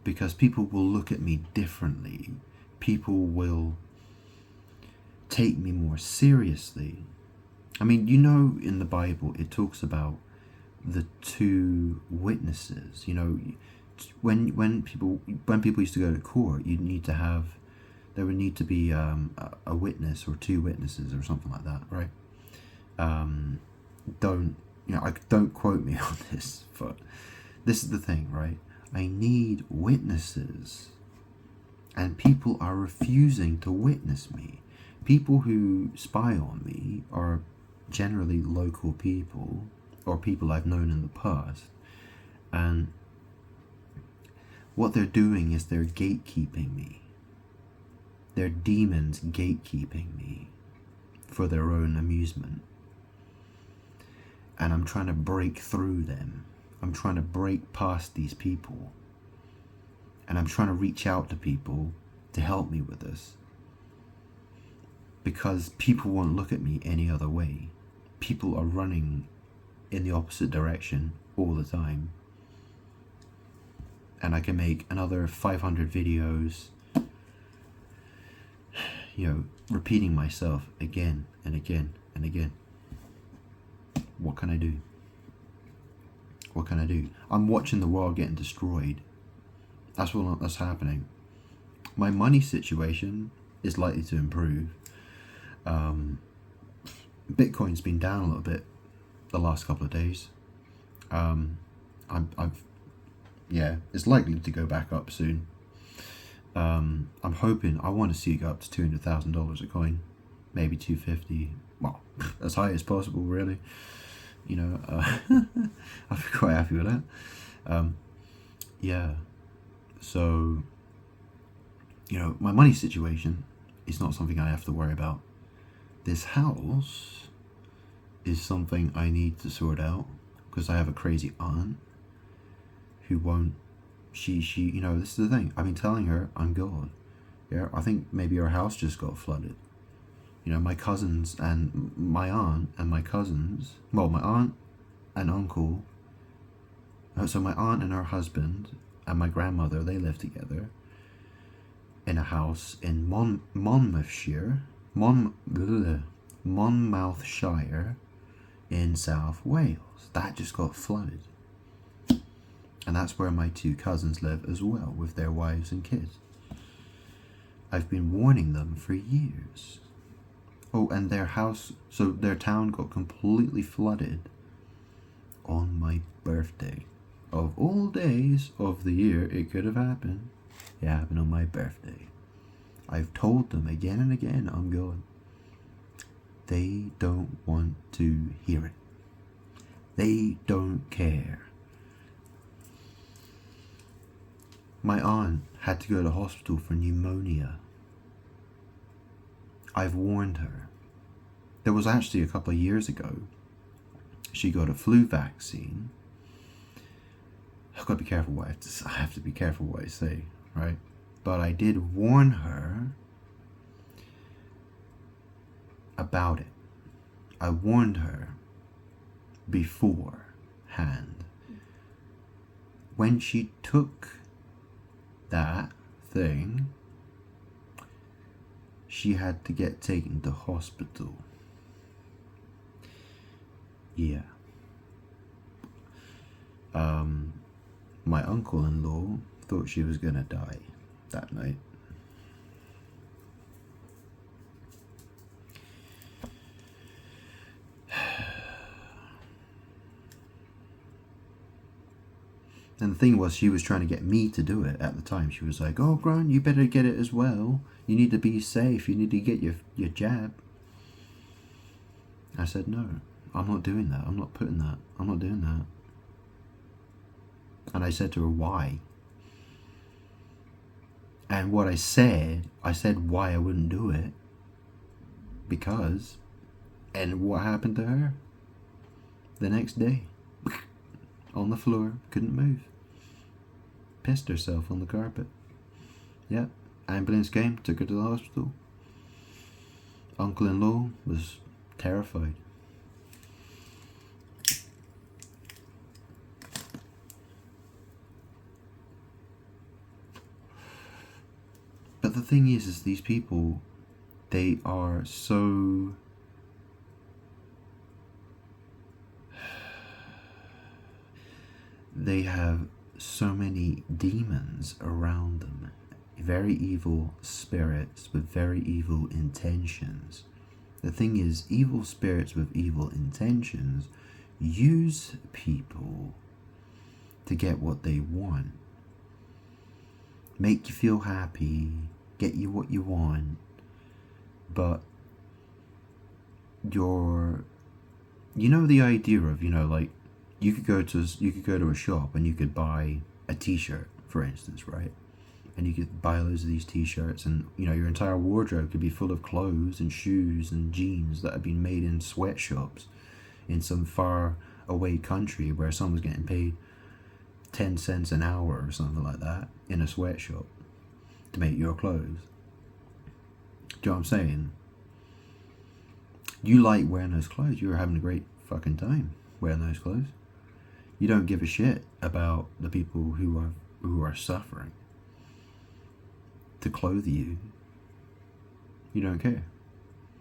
Because people will look at me differently. People will take me more seriously. I mean, in the Bible, it talks about the two witnesses. When people used to go to court, there would need to be a witness or two witnesses or something like that, right? Don't quote me on this, but this is the thing, right? I need witnesses, and people are refusing to witness me. People who spy on me are generally local people or people I've known in the past, and what they're doing is they're gatekeeping me. They're demons gatekeeping me for their own amusement. And I'm trying to break through them. I'm trying to break past these people. And I'm trying to reach out to people to help me with this. Because people won't look at me any other way. People are running in the opposite direction all the time. And I can make another 500 videos, repeating myself again and again and again. What can I do? What can I do? I'm watching the world getting destroyed. That's happening. My money situation is likely to improve. Bitcoin's been down a little bit the last couple of days. It's likely to go back up soon. I'm hoping, I want to see it go up to $200,000 a coin, maybe 250, well, as high as possible, really. You know, I'd be quite happy with that. Yeah. So, you know, my money situation is not something I have to worry about. This house is something I need to sort out because I have a crazy aunt who won't. She, you know, this is the thing. I've been telling her I'm God. Yeah, I think maybe our house just got flooded. You know, my cousins and my aunt and my cousins, well, my aunt and uncle, so my aunt and her husband and my grandmother, they live together in a house in Monmouthshire, Monmouthshire in South Wales. That just got flooded. And that's where my two cousins live as well, with their wives and kids. I've been warning them for years. Oh, and their house, so their town got completely flooded on my birthday. Of all days of the year it could have happened, it happened on my birthday. I've told them again and again I'm going. They don't want to hear it. They don't care. My aunt had to go to hospital for pneumonia. I've warned her. There was actually a couple of years ago, she got a flu vaccine. I've got to be careful what I have to be careful what I say, right? But I did warn her about it. I warned her beforehand. When she took that thing, she had to get taken to hospital. Yeah. My uncle-in-law thought she was gonna die that night. And the thing was, she was trying to get me to do it at the time. She was like, "Oh, Grant, you better get it as well. You need to be safe. You need to get your jab." I said, "No, I'm not doing that. I'm not doing that." And I said to her, "Why?" And what I said why I wouldn't do it. Because, and what happened to her? The next day, on the floor, couldn't move. Pissed herself on the carpet. Yep, ambulance came, took her to the hospital. Uncle-in-law was terrified. But the thing is these people, they are so... They have so many demons around them. Very evil spirits with very evil intentions. The thing is, evil spirits with evil intentions use people to get what they want. Make you feel happy, get you what you want, but you know the idea of, like, you could go to a shop and you could buy a t-shirt, for instance, right? And you could buy loads of these t-shirts, and your entire wardrobe could be full of clothes and shoes and jeans that have been made in sweatshops in some far away country where someone's getting paid 10 cents an hour or something like that in a sweatshop to make your clothes. Do you know what I'm saying? You like wearing those clothes. You're having a great fucking time wearing those clothes. You don't give a shit about the people who are suffering to clothe you. You don't care.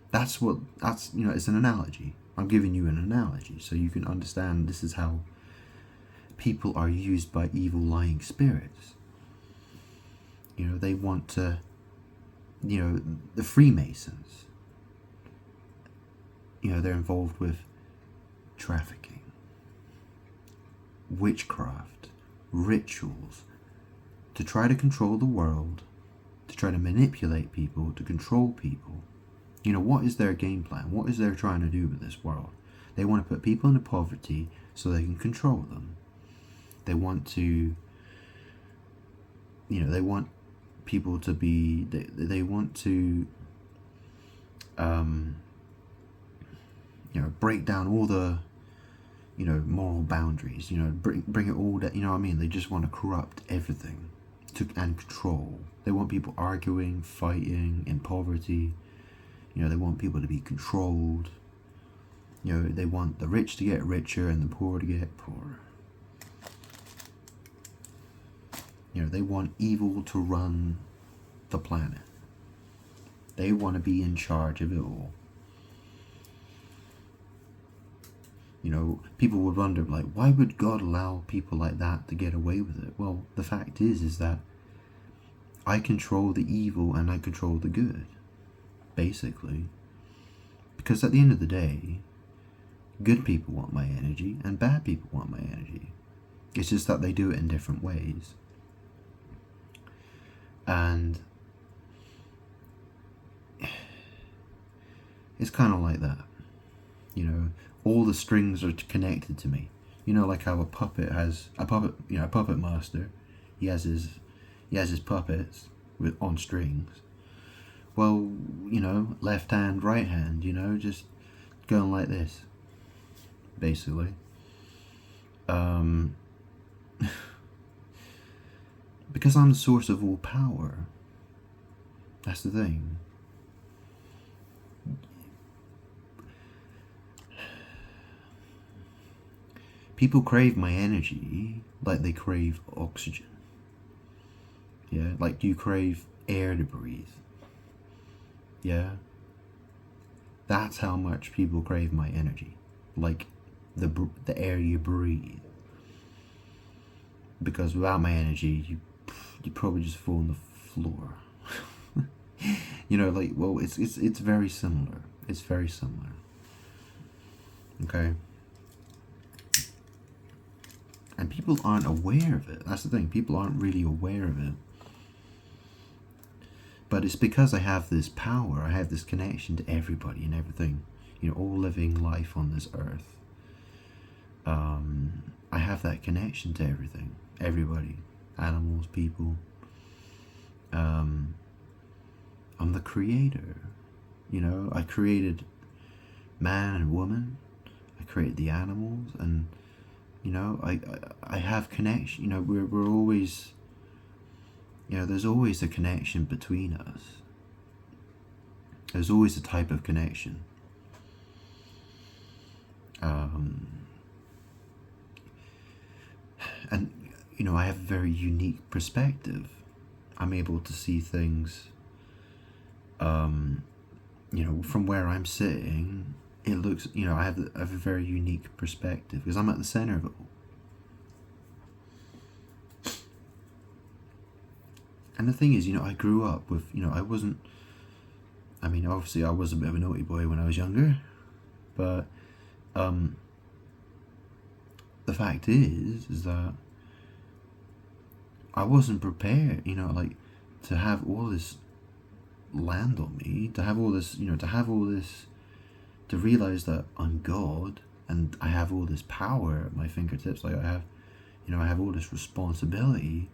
That's it's an analogy. I'm giving you an analogy so you can understand this is how people are used by evil lying spirits. They want to, the Freemasons, they're involved with trafficking, witchcraft, rituals, to try to control the world, to try to manipulate people, to control people. You know, what is their game plan? What is they trying to do with this world? They want to put people into poverty so they can control them. They want to, they want people to be, they want to, break down all the, moral boundaries, bring it all down, what I mean? They just want to corrupt everything and control. They want people arguing, fighting, in poverty. They want people to be controlled. They want the rich to get richer and the poor to get poorer. They want evil to run the planet. They want to be in charge of it all. People would wonder, like, why would God allow people like that to get away with it? Well, the fact is that I control the evil and I control the good, basically. Because at the end of the day, good people want my energy and bad people want my energy. It's just that they do it in different ways. And it's kind of like that. All the strings are connected to me. Like how a puppet master, he has his puppets on strings. Well, left hand, right hand, just going like this, basically. Because I'm the source of all power. That's the thing. People crave my energy like they crave oxygen. Yeah, like you crave air to breathe. Yeah. That's how much people crave my energy. Like the air you breathe. Because without my energy, you probably just fall on the floor. It's very similar. It's very similar. Okay. And people aren't aware of it. That's the thing. People aren't really aware of it. But it's because I have this power. I have this connection to everybody and everything. All living life on this earth. I have that connection to everything. Everybody. Animals, people. I'm the creator. I created man and woman. I created the animals, and I have connection. We're always, there's always a connection between us. There's always a type of connection. And I have a very unique perspective. I'm able to see things, from where I'm sitting. It looks, I have a very unique perspective because I'm at the center of it all. And the thing is, I grew up with, obviously I was a bit of a naughty boy when I was younger, but the fact is that I wasn't prepared, to have all this land on me, to have all this, to realize that I'm God and I have all this power at my fingertips. Like I have all this responsibility.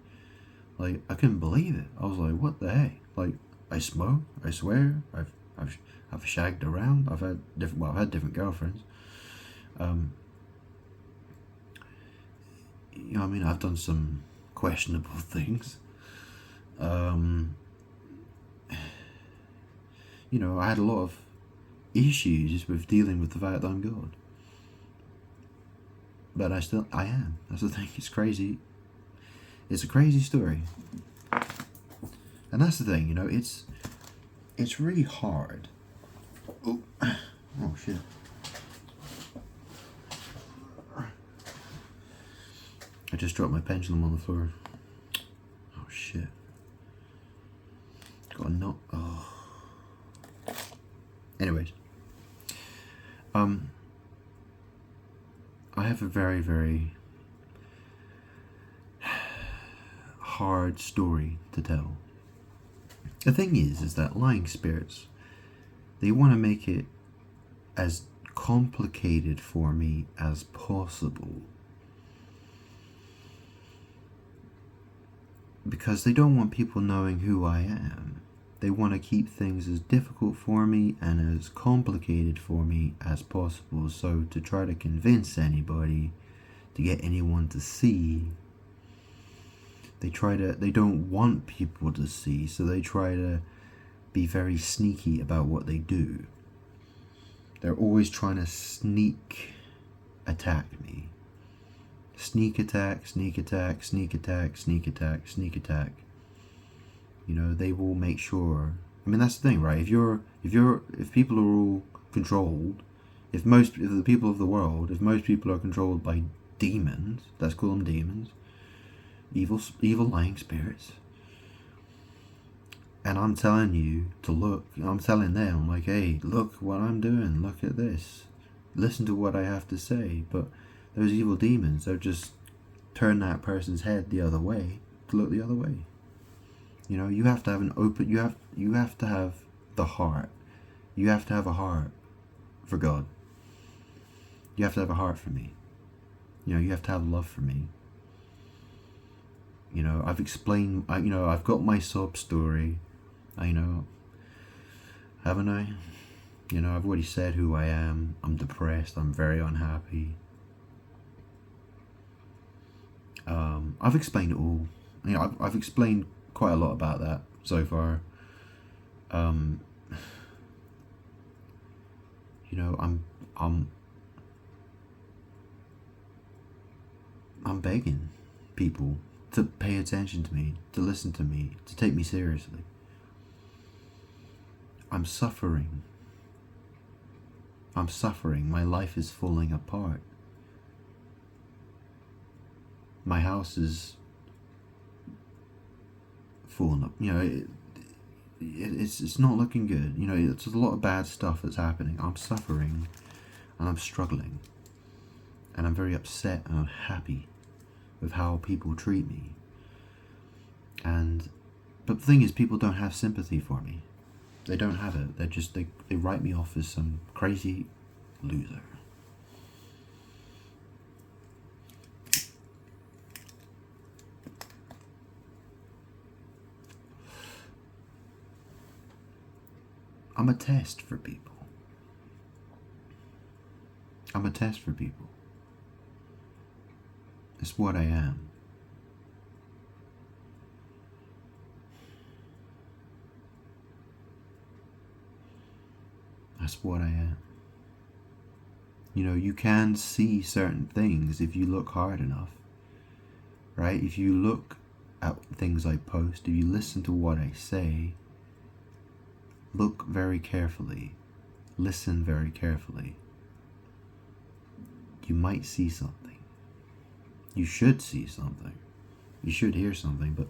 Like I couldn't believe it. I was like, what the heck? Like I smoke, I swear, I've shagged around. I've had different girlfriends. I've done some questionable things. I had a lot of issues with dealing with the fact that I'm God. But I am. That's the thing. It's crazy. It's a crazy story. And that's the thing, it's really hard. Oh shit. I just dropped my pendulum on the floor. Oh shit. Got a knot. Oh. Anyways. I have a very, very hard story to tell. The thing is that lying spirits, They want to make it as complicated for me as possible, because they don't want people knowing who I am. They want to keep things as difficult for me and as complicated for me as possible. So to try to convince anybody, to get anyone to see, they don't want people to see, so they try to be very sneaky about what they do. They're always trying to sneak attack me. Sneak attack, sneak attack, sneak attack, sneak attack, sneak attack. You know, they will make sure. I mean, that's the thing, right? If people are all controlled, if the people of the world, if most people are controlled by demons, let's call them demons, evil lying spirits, and I'm telling you to look, I'm telling them, like, hey, look what I'm doing, look at this, listen to what I have to say, but those evil demons, they'll just turn that person's head the other way to look the other way. You know, you have to have you have to have the heart. You have to have a heart for God. You have to have a heart for me. You know, you have to have love for me. You know, I've explained, I've got my sob story. Haven't I? You know, I've already said who I am. I'm depressed. I'm very unhappy. I've explained it all. You know, I've explained quite a lot about that so far. You know, I'm begging people to pay attention to me, to listen to me, to take me seriously. I'm suffering. My life is falling apart. My house is falling up. You know, it's not looking good. You know, it's a lot of bad stuff that's happening. I'm suffering, and I'm struggling, and I'm very upset and unhappy with how people treat me. But the thing is, people don't have sympathy for me. They don't have it. They write me off as some crazy loser. I'm a test for people. I'm a test for people. It's what I am. That's what I am. You know, you can see certain things if you look hard enough, right? If you look at things I post, if you listen to what I say, look very carefully, listen very carefully, you might see something. You should see something. You should hear something, but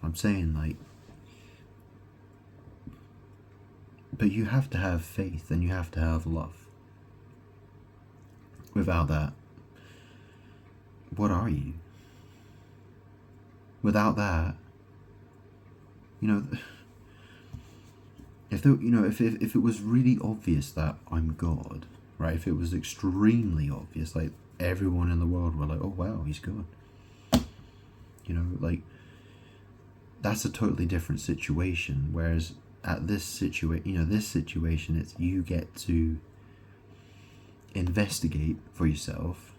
I'm saying, like, but you have to have faith and you have to have love. Without that, what are you? Without that, you know, if it was really obvious that I'm God, right? If it was extremely obvious, like everyone in the world were like, oh wow, he's God. You know, like, that's a totally different situation. Whereas at this situation, it's you get to investigate for yourself,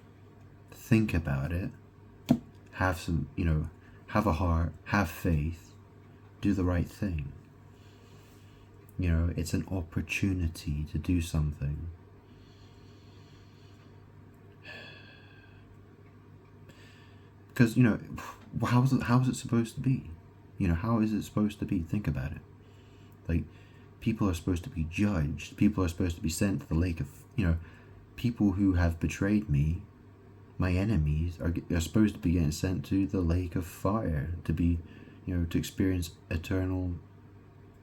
think about it, have some, have a heart, have faith, do the right thing. You know, it's an opportunity to do something. Because, how is it supposed to be? How is it supposed to be? Think about it. Like, people are supposed to be judged. People are supposed to be sent to the lake of, people who have betrayed me, my enemies, are supposed to be getting sent to the lake of fire to be, to experience eternal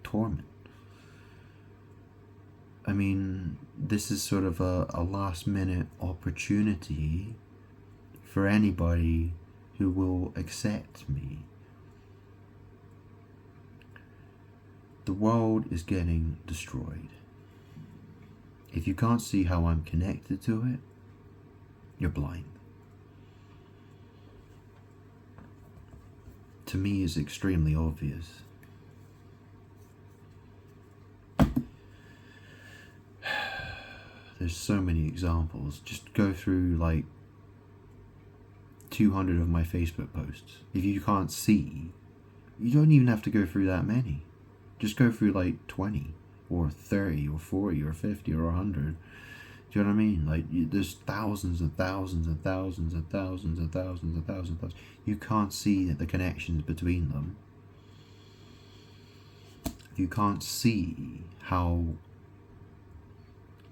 torment. I mean, this is sort of a last minute opportunity for anybody who will accept me. The world is getting destroyed. If you can't see how I'm connected to it, you're blind. To me, it's extremely obvious. There's so many examples. Just go through like 200 of my Facebook posts. If you can't see, you don't even have to go through that many. Just go through like 20 or 30 or 40 or 50 or 100. Do you know what I mean? Like, there's thousands and thousands and thousands and thousands and thousands and thousands and thousands. You can't see the connections between them. You can't see how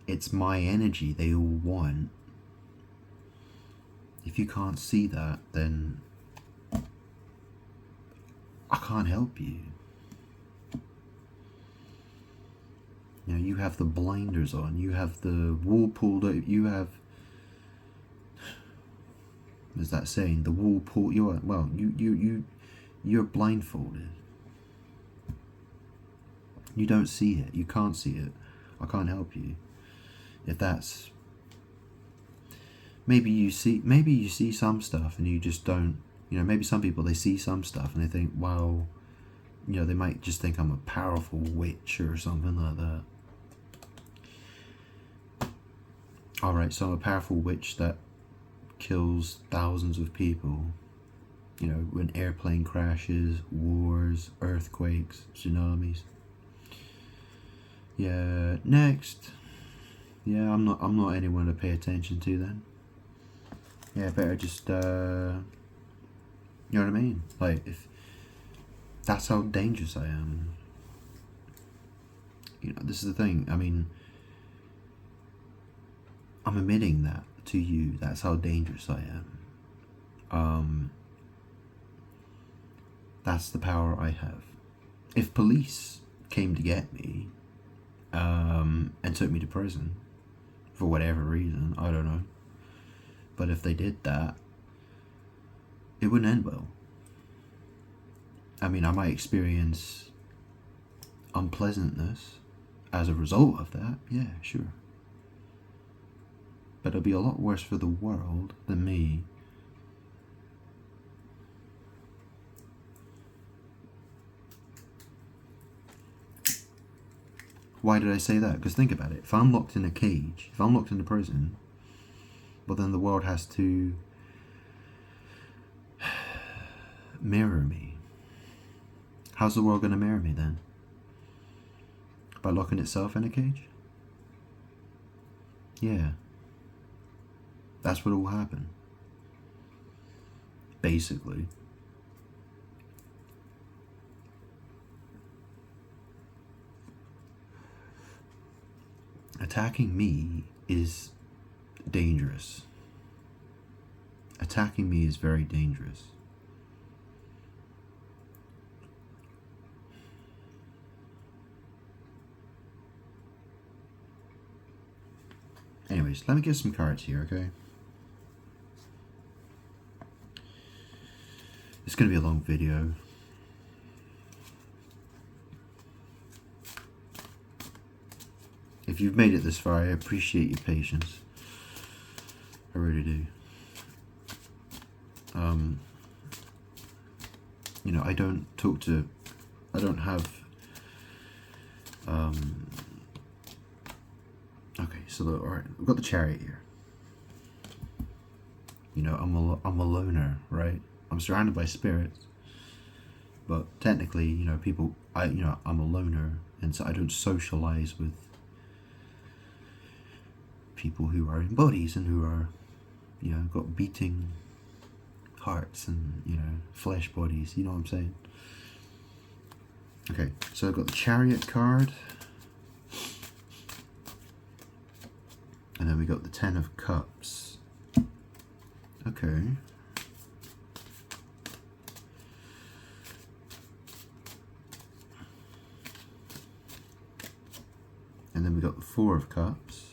it's my energy they all want. If you can't see that, then I can't help you. You know, you have the blinders on, you have the wool pulled out, you have, there's that saying, the wool pulled, you're blindfolded. You don't see it, you can't see it. I can't help you. If that's, maybe you see some stuff and you just don't, you know, maybe some people, they see some stuff and they think, well, you know, they might just think I'm a powerful witch or something like that. Alright, so I'm a powerful witch that kills thousands of people. You know, when airplane crashes, wars, earthquakes, tsunamis. Yeah, next. Yeah, I'm not anyone to pay attention to then. Yeah, better just you know what I mean? Like, if that's how dangerous I am. You know, this is the thing. I mean, I'm admitting that to you. That's how dangerous I am. That's the power I have. If police came to get me, and took me to prison, for whatever reason, I don't know. But if they did that, it wouldn't end well. I mean, I might experience unpleasantness as a result of that, yeah, sure. But it'll be a lot worse for the world than me. Why did I say that? Because think about it. If I'm locked in a cage, if I'm locked in a prison, well then the world has to mirror me. How's the world going to mirror me then? By locking itself in a cage? Yeah. That's what will happen. Basically. Attacking me is dangerous. Attacking me is very dangerous. Anyways, let me get some cards here, okay? It's going to be a long video. If you've made it this far, I appreciate your patience. I really do. You know, I don't have, okay, so alright, we've got the Chariot here. You know, I'm a loner, right? I'm surrounded by spirits, but technically, you know, I'm a loner, and so I don't socialize with people who are in bodies and who are, you know, got beating hearts and, you know, flesh bodies, you know what I'm saying? Okay, so I've got the Chariot card, and then we got the Ten of Cups. Okay. And then we got the Four of Cups.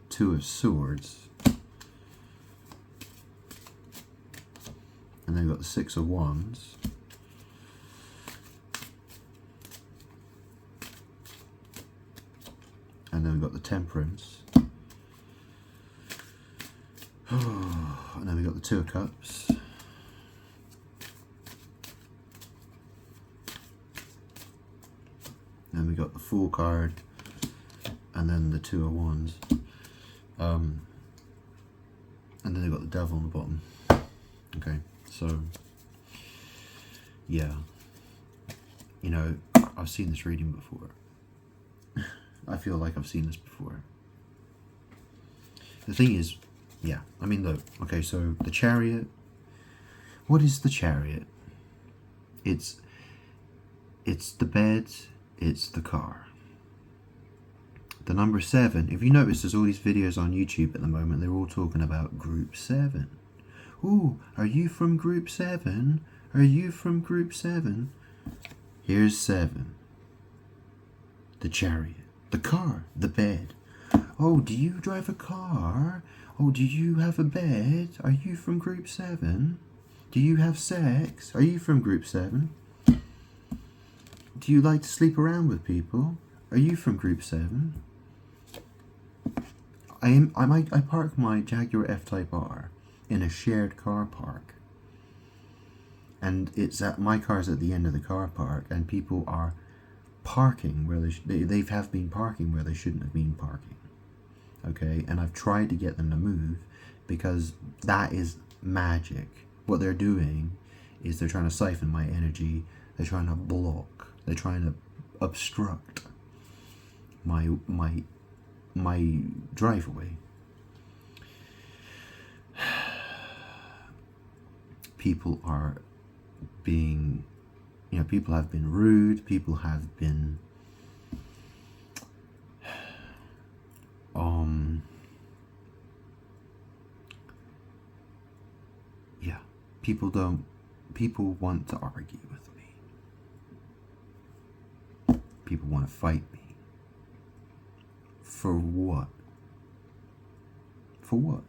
Two of Swords. And then we've got the Six of Wands. Temperance. And then we got the Two of Cups. Then we got the Fool card, and then the Two of Wands. And then we got the Devil on the bottom. Okay, so yeah, you know, I've seen this reading before. I feel like I've seen this before. The thing is, yeah, I mean, look, okay, so the Chariot. What is the Chariot? It's the bed, it's the car. The number 7, if you notice, there's all these videos on YouTube at the moment, they're all talking about Group 7. Ooh, are you from Group 7? Are you from Group 7? Here's 7. The Chariot. The car. The bed. Oh, do you drive a car? Oh, do you have a bed? Are you from Group 7? Do you have sex? Are you from Group 7? Do you like to sleep around with people? Are you from Group 7? I park my Jaguar F-Type R in a shared car park. And my car's at the end of the car park, and people are parking where they have been parking where they shouldn't have been parking. Okay, and I've tried to get them to move because that is magic. What they're doing is they're trying to siphon my energy. They're trying to block. They're trying to obstruct my driveway. People are being, people have been rude. People have been people want to argue with me. People want to fight me. For what? For what?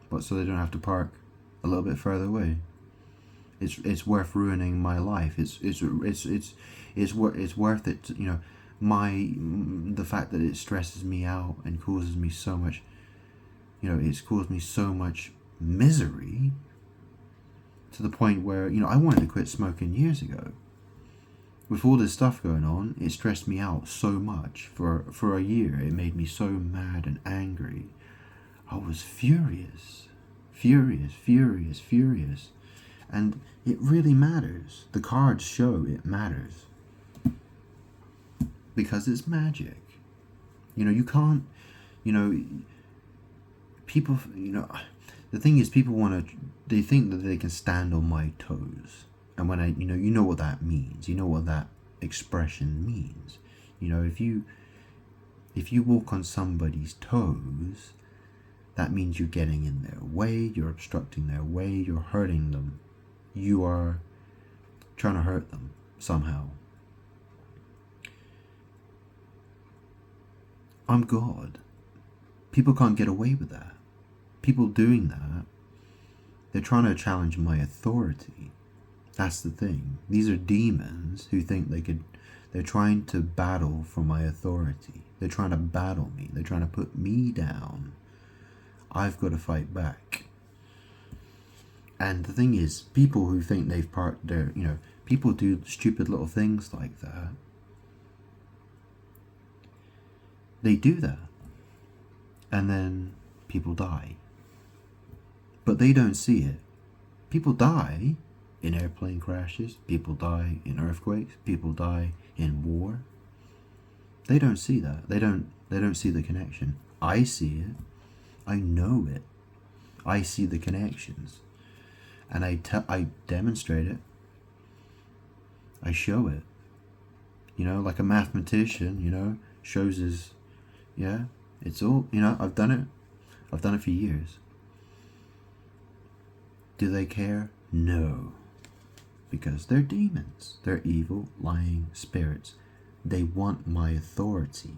But so they don't have to park a little bit further away. It's worth ruining my life. It's worth it. The fact that it stresses me out and causes me so much. It's caused me so much misery. To the point where I wanted to quit smoking years ago. With all this stuff going on, it stressed me out so much. For a year, it made me so mad and angry. I was furious. And it really matters. The cards show it matters. Because it's magic. You can't, people, the thing is, people they think that they can stand on my toes. And when you know what that means. You know what that expression means. If you walk on somebody's toes, that means you're getting in their way, you're obstructing their way, you're hurting them. You are trying to hurt them somehow. I'm God. People can't get away with that. People doing that, they're trying to challenge my authority. That's the thing. These are demons who think they're trying to battle for my authority. They're trying to battle me. They're trying to put me down. I've got to fight back. And the thing is, people who think they've parked their, people do stupid little things like that. They do that. And then people die. But they don't see it. People die in airplane crashes. People die in earthquakes. People die in war. They don't see that. They don't see the connection. I see it. I know it. I see the connections. And I demonstrate it. I show it. Like a mathematician, shows his, it's all, I've done it. I've done it for years. Do they care? No. Because they're demons. They're evil, lying spirits. They want my authority.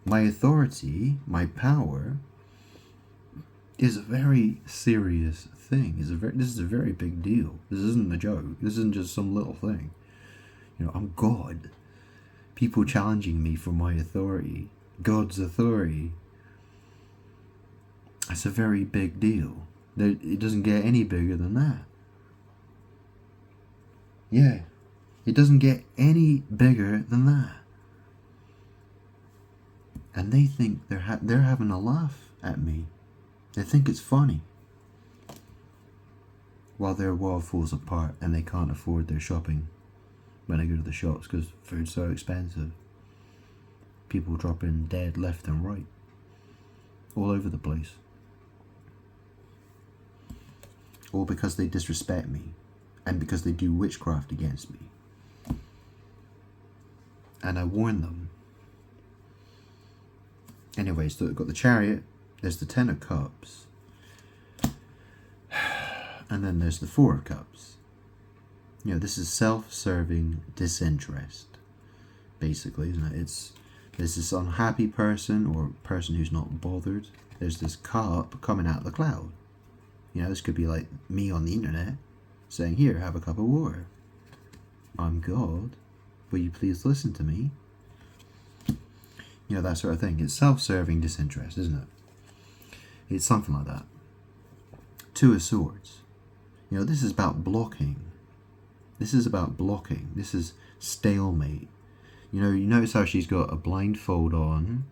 My authority, my power, is a very serious thing. This is a very big deal. This isn't a joke. This isn't just some little thing. I'm God. People challenging me for my authority God's authority. That's a very big deal. It doesn't get any bigger than that. Yeah, it doesn't get any bigger than that. And they think they're having a laugh at me. They think it's funny. While their world falls apart and they can't afford their shopping when they go to the shops because food's so expensive. People dropping dead left and right. All over the place. All because they disrespect me. And because they do witchcraft against me. And I warn them. Anyway, so we've got the Chariot. There's the Ten of Cups. And then there's the Four of Cups. You know, this is self-serving disinterest. Basically, isn't it? There's this unhappy person or person who's not bothered. There's this cup coming out of the cloud. You know, this could be like me on the internet saying, here, have a cup of water. I'm God. Will you please listen to me? You know, that sort of thing. It's self-serving disinterest, isn't it? It's something like that. Two of Swords. You know, this is about blocking. This is about blocking. This is stalemate. You know, you notice how she's got a blindfold on.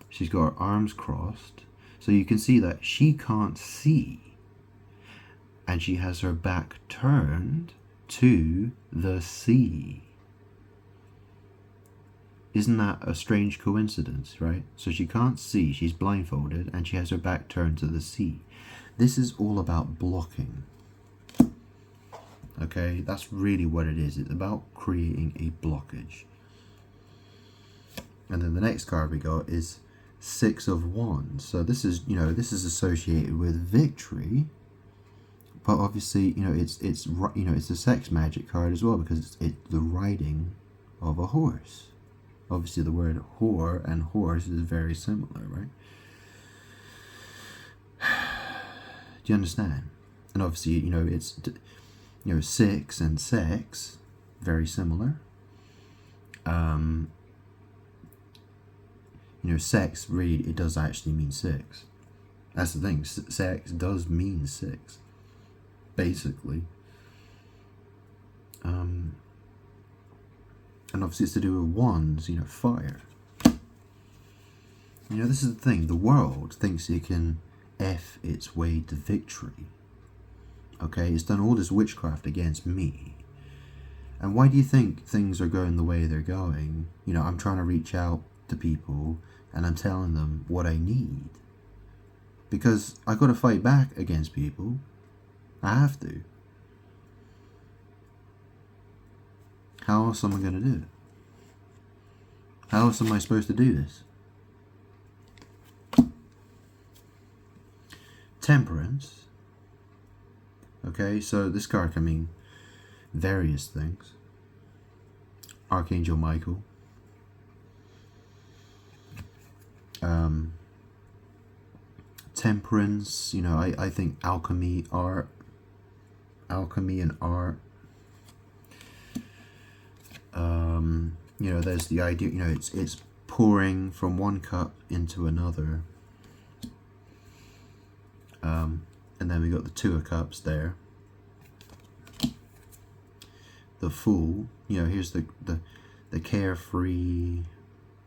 She's got her arms crossed. So you can see that she can't see. And she has her back turned to the sea. Isn't that a strange coincidence, right? So she can't see, she's blindfolded, and she has her back turned to the sea. This is all about blocking. Okay, that's really what it is. It's about creating a blockage. And then the next card we got is Six of Wands. So this is, you know, this is associated with victory. But obviously, you know, it's a sex magic card as well because it's the riding of a horse. Obviously, the word whore and horse is very similar, right? Do you understand? And obviously, you know, it's, you know, six and sex, very similar. You know, sex really, it does actually mean six. That's the thing. Sex does mean six, basically. And obviously it's to do with wands, you know, fire. You know, this is the thing. The world thinks it can F its way to victory. Okay, it's done all this witchcraft against me. And why do you think things are going the way they're going? You know, I'm trying to reach out to people and I'm telling them what I need. Because I got to fight back against people. I have to. How else am I going to do it? How else am I supposed to do this? Temperance. Okay, so this card can mean various things. Archangel Michael. Temperance, you know, I think alchemy and art. You know, there's the idea, you know, it's pouring from one cup into another. And then we got the Two of Cups there. The Fool, you know, here's the carefree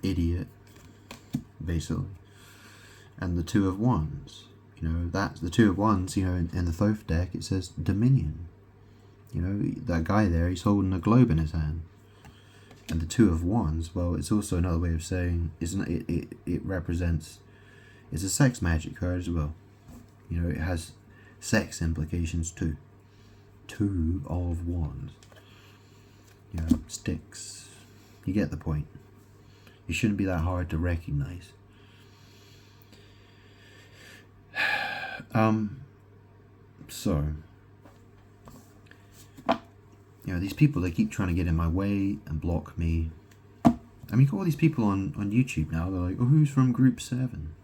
idiot, basically. And the Two of Wands, you know, that's the Two of Wands, you know, in the Thoth deck it says Dominion. You know, that guy there, he's holding a globe in his hand. And the Two of Wands, well, it's also another way of saying, isn't it? It represents, it's a sex magic card as well. You know, it has sex implications too. Two of Wands. You know, sticks. You get the point. It shouldn't be that hard to recognize. So, you know, these people, they keep trying to get in my way and block me. I mean, you've got all these people on YouTube now, they're like, oh, who's from group 7?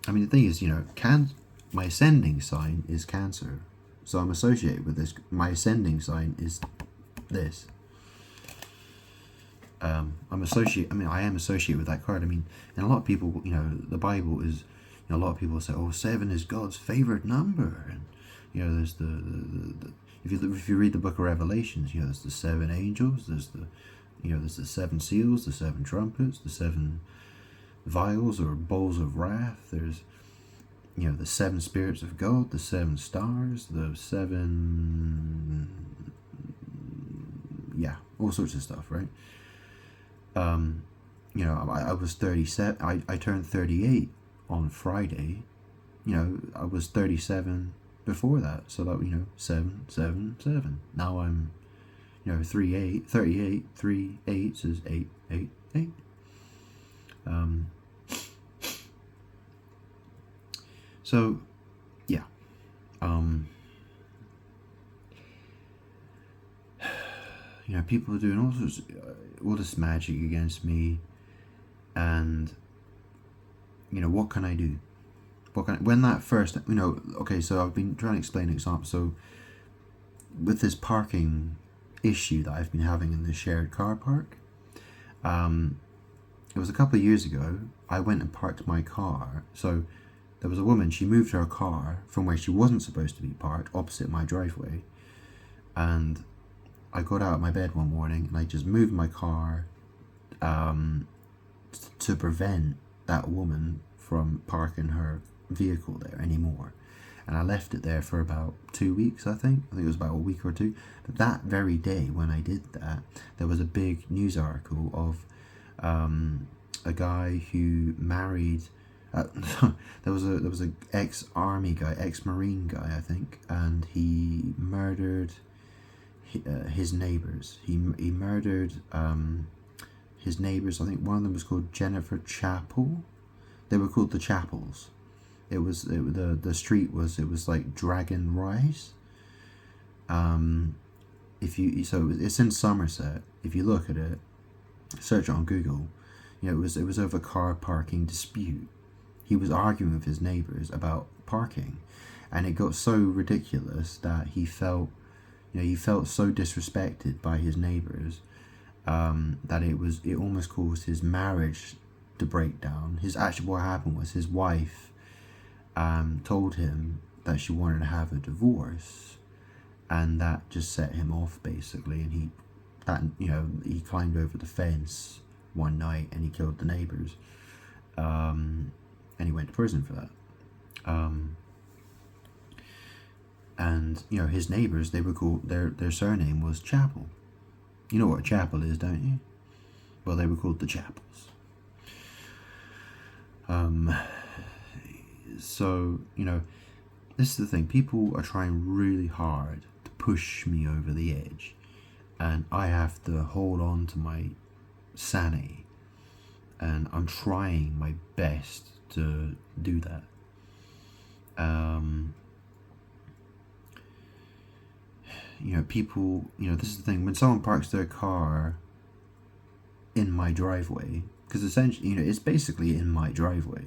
I mean, the thing is, you know, my ascending sign is Cancer. So I'm associated with this. My ascending sign is this. I'm associate. I mean, I am associated with that card. I mean, and a lot of people, the Bible is, a lot of people say, oh, 7 is God's favorite number, and there's the if you read the Book of Revelations, there's the 7 angels, there's the 7 seals, the 7 trumpets, the 7 vials or bowls of wrath. There's the 7 spirits of God, the 7 stars, the 7, all sorts of stuff, right? I was 37. I turned 38 on Friday. I was 37 before that. So that 7, 7, 7. Now I'm 38. 3 8s is 8, 8, 8. So yeah. People are doing all this magic against me, and what can I do? When that first, okay, so I've been trying to explain an example. So with this parking issue that I've been having in the shared car park, it was a couple of years ago. I went and parked my car. So there was a woman, she moved her car from where she wasn't supposed to be parked, opposite my driveway, and I got out of my bed one morning and I just moved my car to prevent that woman from parking her vehicle there anymore. And I left it there for about 2 weeks, I think it was about a week or two. But that very day when I did that, there was a big news article of a guy who married there was a ex-army guy, ex-marine guy, I think, and he murdered his neighbors. He murdered his neighbors. I think one of them was called Jennifer Chapel. They were called the Chapels. The street was like Dragon Rise. It's in Somerset. If you look at it, search it on Google. It was over car parking dispute. He was arguing with his neighbors about parking, and it got so ridiculous that he felt so disrespected by his neighbors that it almost caused his marriage to break down. What happened was his wife told him that she wanted to have a divorce, and that just set him off basically. And he climbed over the fence one night and he killed the neighbors, and he went to prison for that. And his neighbors, they were called, their surname was Chapel. You know what a chapel is, don't you? Well, they were called the Chapels. So this is the thing. People are trying really hard to push me over the edge, and I have to hold on to my sanity, and I'm trying my best to do that. People, this is the thing, when someone parks their car in my driveway, because essentially, it's basically in my driveway.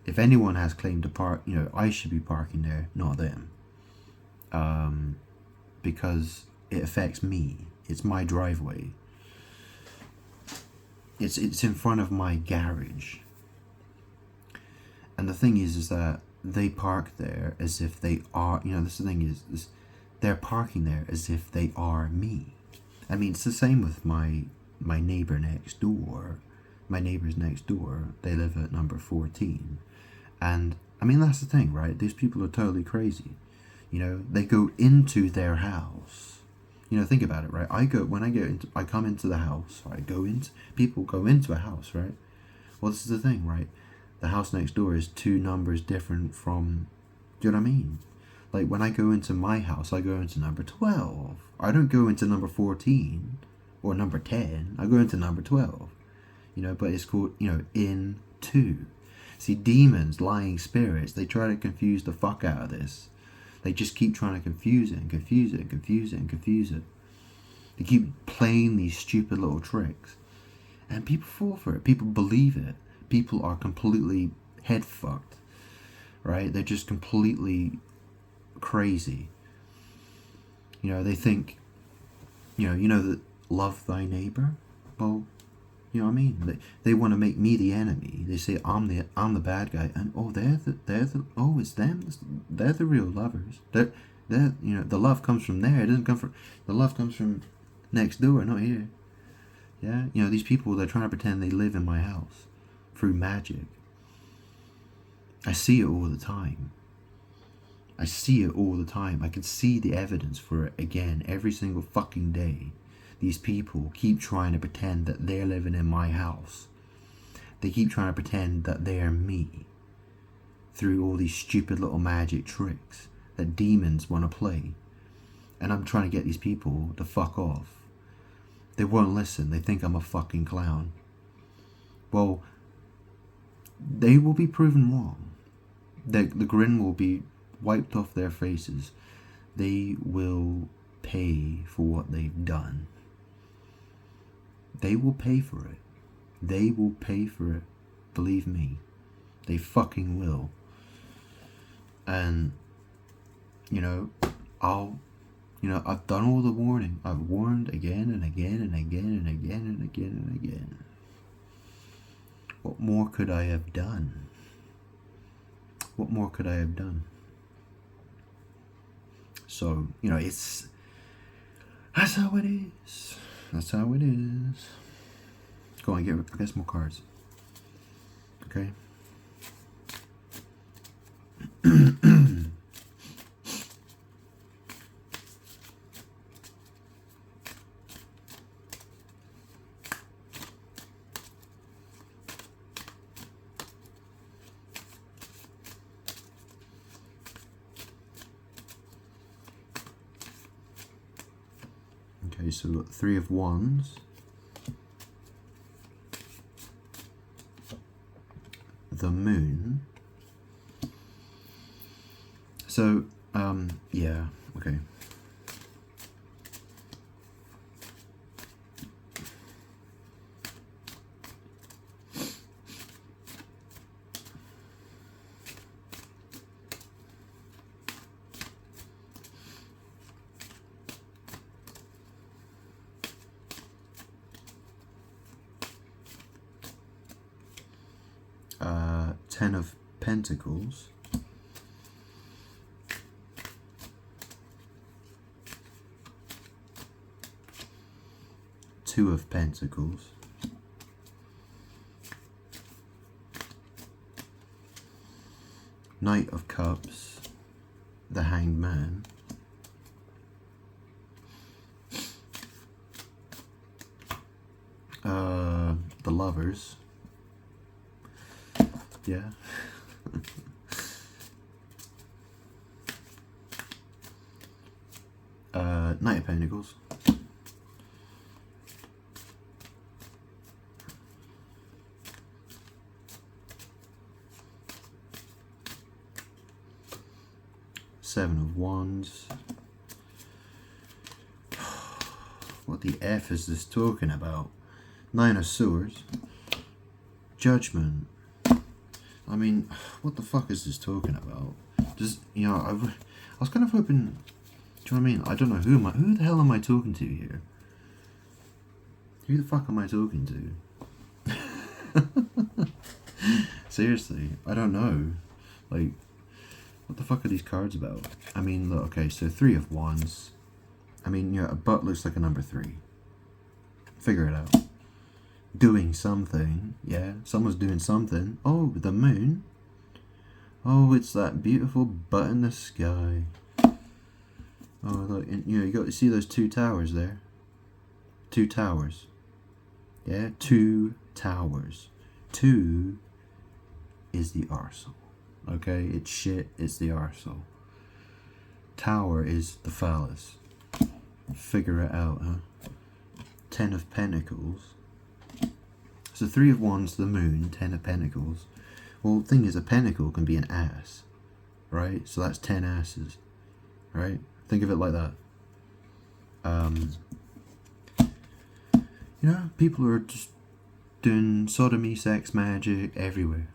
If anyone has claimed to park, I should be parking there, not them. Because it affects me. It's my driveway. It's in front of my garage. And the thing is that they park there as if they are, this the thing is they're parking there as if they are me. I mean, it's the same with my neighbor next door. My neighbors next door, they live at number 14. And, I mean, that's the thing, right? These people are totally crazy. They go into their house. Think about it, right? I come into the house, right? People go into a house, right? Well, this is the thing, right? The house next door is 2 numbers different from, do you know what I mean? Like, when I go into my house, I go into number 12. I don't go into number 14 or number 10. I go into number 12. But it's called, in 2. See, demons, lying spirits, they try to confuse the fuck out of this. They just keep trying to confuse it and confuse it and confuse it and confuse it. They keep playing these stupid little tricks. And people fall for it. People believe it. People are completely head fucked. Right? They're just completely crazy. They think, that love thy neighbor. Well, you know what I mean? They want to make me the enemy. They say I'm the bad guy, and it's them. They're the real lovers. They're the love comes from there. It doesn't come from the love comes from next door, not here. Yeah, these people, they're trying to pretend they live in my house through magic. I see it all the time. I see it all the time. I can see the evidence for it again every single fucking day. These people keep trying to pretend that they're living in my house. They keep trying to pretend that they're me through all these stupid little magic tricks that demons want to play. And I'm trying to get these people to fuck off. They won't listen. They think I'm a fucking clown. Well, they will be proven wrong. The grin will be wiped off their faces. They will pay for what they've done. They will pay for it. They will pay for it. Believe me. They fucking will. And, I've done all the warning. I've warned again and again and again and again and again and again. What more could I have done? What more could I have done? So, that's how it is. That's how it is. Go on, get some more cards. Okay? Okay, so we've got 3 of Wands, the Moon. So, yeah, okay. Ten of Pentacles, Two of Pentacles, Knight of Cups, the Hanged Man, the Lovers. Yeah. Knight of Pentacles. Seven of Wands. What the F is this talking about? Nine of Swords. Judgment. I mean, what the fuck is this talking about? Just, I was kind of hoping, do you know what I mean? I don't know who the hell am I talking to here? Who the fuck am I talking to? Seriously, I don't know. Like, what the fuck are these cards about? I mean, look, okay, so 3 of Wands. I mean, a butt looks like a number 3. Figure it out. Doing something, yeah, someone's doing something. Oh, the Moon. Oh, it's that beautiful butt in the sky. Oh, look, you got to see those 2 towers there. 2 towers. Yeah, 2 towers. 2 is the arsehole. Okay, it's shit. It's the arsehole. Tower is the phallus. Figure it out, huh? 10 of Pentacles. So 3 of Wands, the Moon, 10 of Pentacles. Well, the thing is, a pentacle can be an ass, right? So that's 10 asses, right? Think of it like that. People are just doing sodomy, sex, magic everywhere.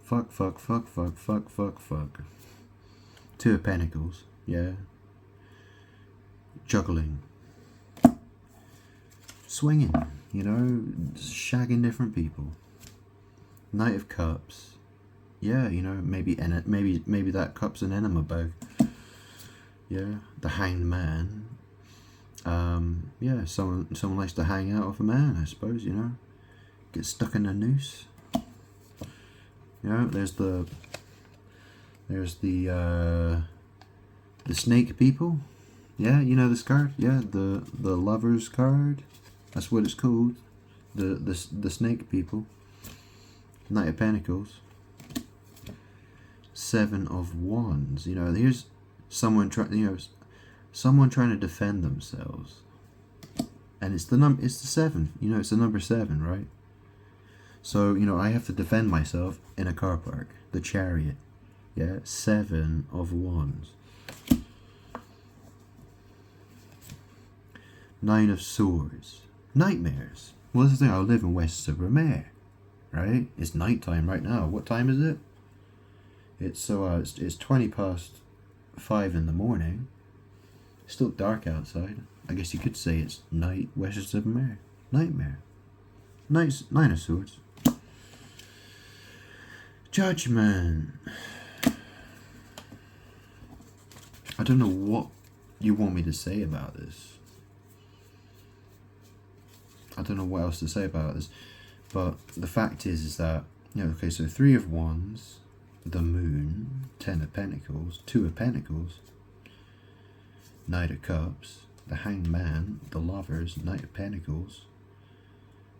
Fuck, fuck, fuck, fuck, fuck, fuck, fuck. 2 of Pentacles, yeah. Juggling. swinging, shagging different people. Knight of Cups. Yeah, maybe that cup's an enema bag. Yeah, the Hanged Man. Yeah, someone likes to hang out with a man, I suppose. Get stuck in a noose. There's the snake people. Yeah, this card. Yeah, the Lovers card. That's what it's called. The snake people. Knight of Pentacles. Seven of Wands. Here's someone someone trying to defend themselves, and it's the 7. It's the number 7, right? So I have to defend myself in a car park. The Chariot. Yeah, 7 of Wands. 9 of Swords. Nightmares. Well, that's the thing. I live in West-sur-Mer, right? It's nighttime right now. What time is it? It's 20 past 5 in the morning. It's still dark outside. I guess you could say it's night. West-sur-Mer. Nightmare. 9 of Swords. Judgment. I don't know what you want me to say about this. I don't know what else to say about this. But the fact is that, okay, so 3 of Wands, the Moon, 10 of Pentacles, 2 of Pentacles, Knight of Cups, the Hanged Man, the Lovers, Knight of Pentacles,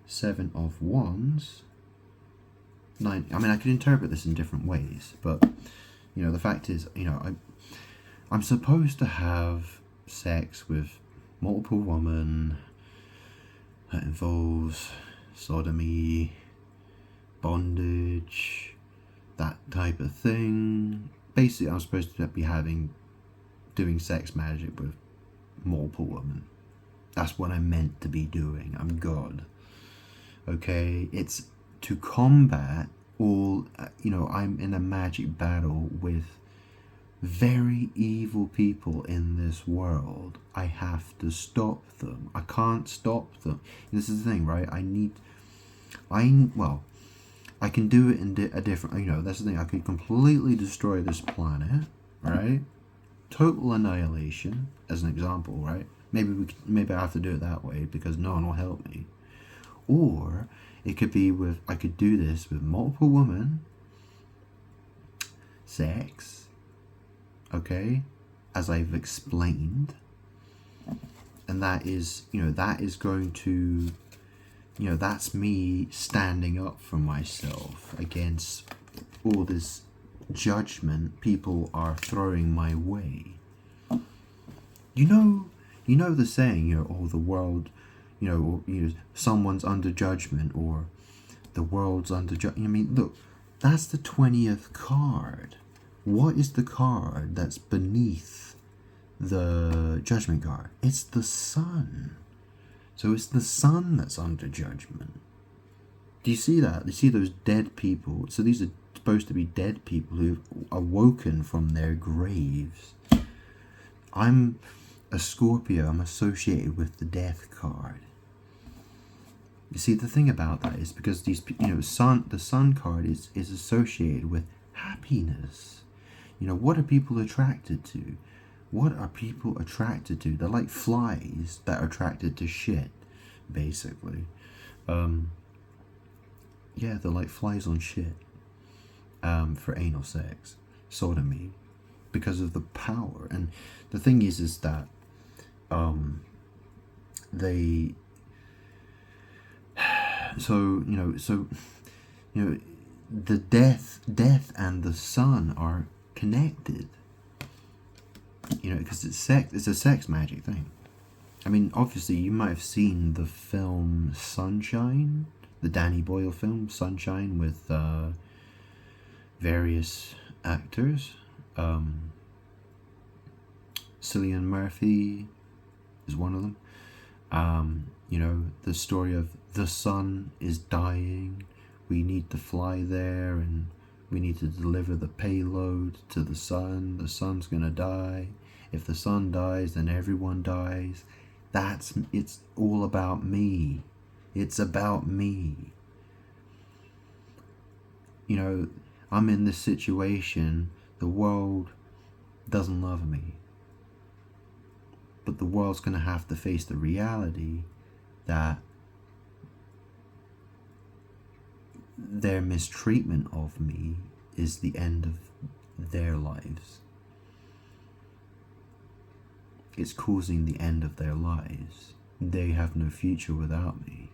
7 of Wands, 9. I mean, I could interpret this in different ways, but the fact is, I'm supposed to have sex with multiple women. That involves sodomy, bondage, that type of thing. Basically, I'm supposed to be doing sex magic with multiple women. That's what I'm meant to be doing. I'm God. Okay, it's to combat all, I'm in a magic battle with very evil people in this world. I have to stop them. I can't stop them. This is the thing, right? I can do it in a different, that's the thing. I could completely destroy this planet, right? Total annihilation, as an example, right? Maybe I have to do it that way because no one will help me. Or it could be I could do this with multiple women, sex, okay, as I've explained, and that is going to, that's me standing up for myself against all this judgment people are throwing my way. The saying, the world, someone's under judgment, or the world's under judgment. I mean, look, that's the 20th card. What is the card that's beneath the judgment card? It's the Sun. So it's the Sun that's under judgment. Do you see that? You see those dead people? So these are supposed to be dead people who've awoken from their graves. I'm a Scorpio. I'm associated with the Death card. You see, the thing about that is because the Sun card is associated with happiness. What are people attracted to? What are people attracted to? They're like flies that are attracted to shit, basically. Yeah, they're like flies on shit. For anal sex, sodomy, because of the power. And the thing is that they. The death and the Sun are connected, because it's a sex magic thing. I mean, obviously you might have seen the film Sunshine, the Danny Boyle film Sunshine, with various actors. Cillian Murphy is one of them. The story of the sun is dying, we need to fly there, and we need to deliver the payload to the sun's gonna die. If the sun dies, then everyone dies. It's all about me. It's about me. You know, I'm in this situation. The world doesn't love me. But the world's going to have to face the reality that their mistreatment of me is the end of their lives. It's causing the end of their lives. They have no future without me.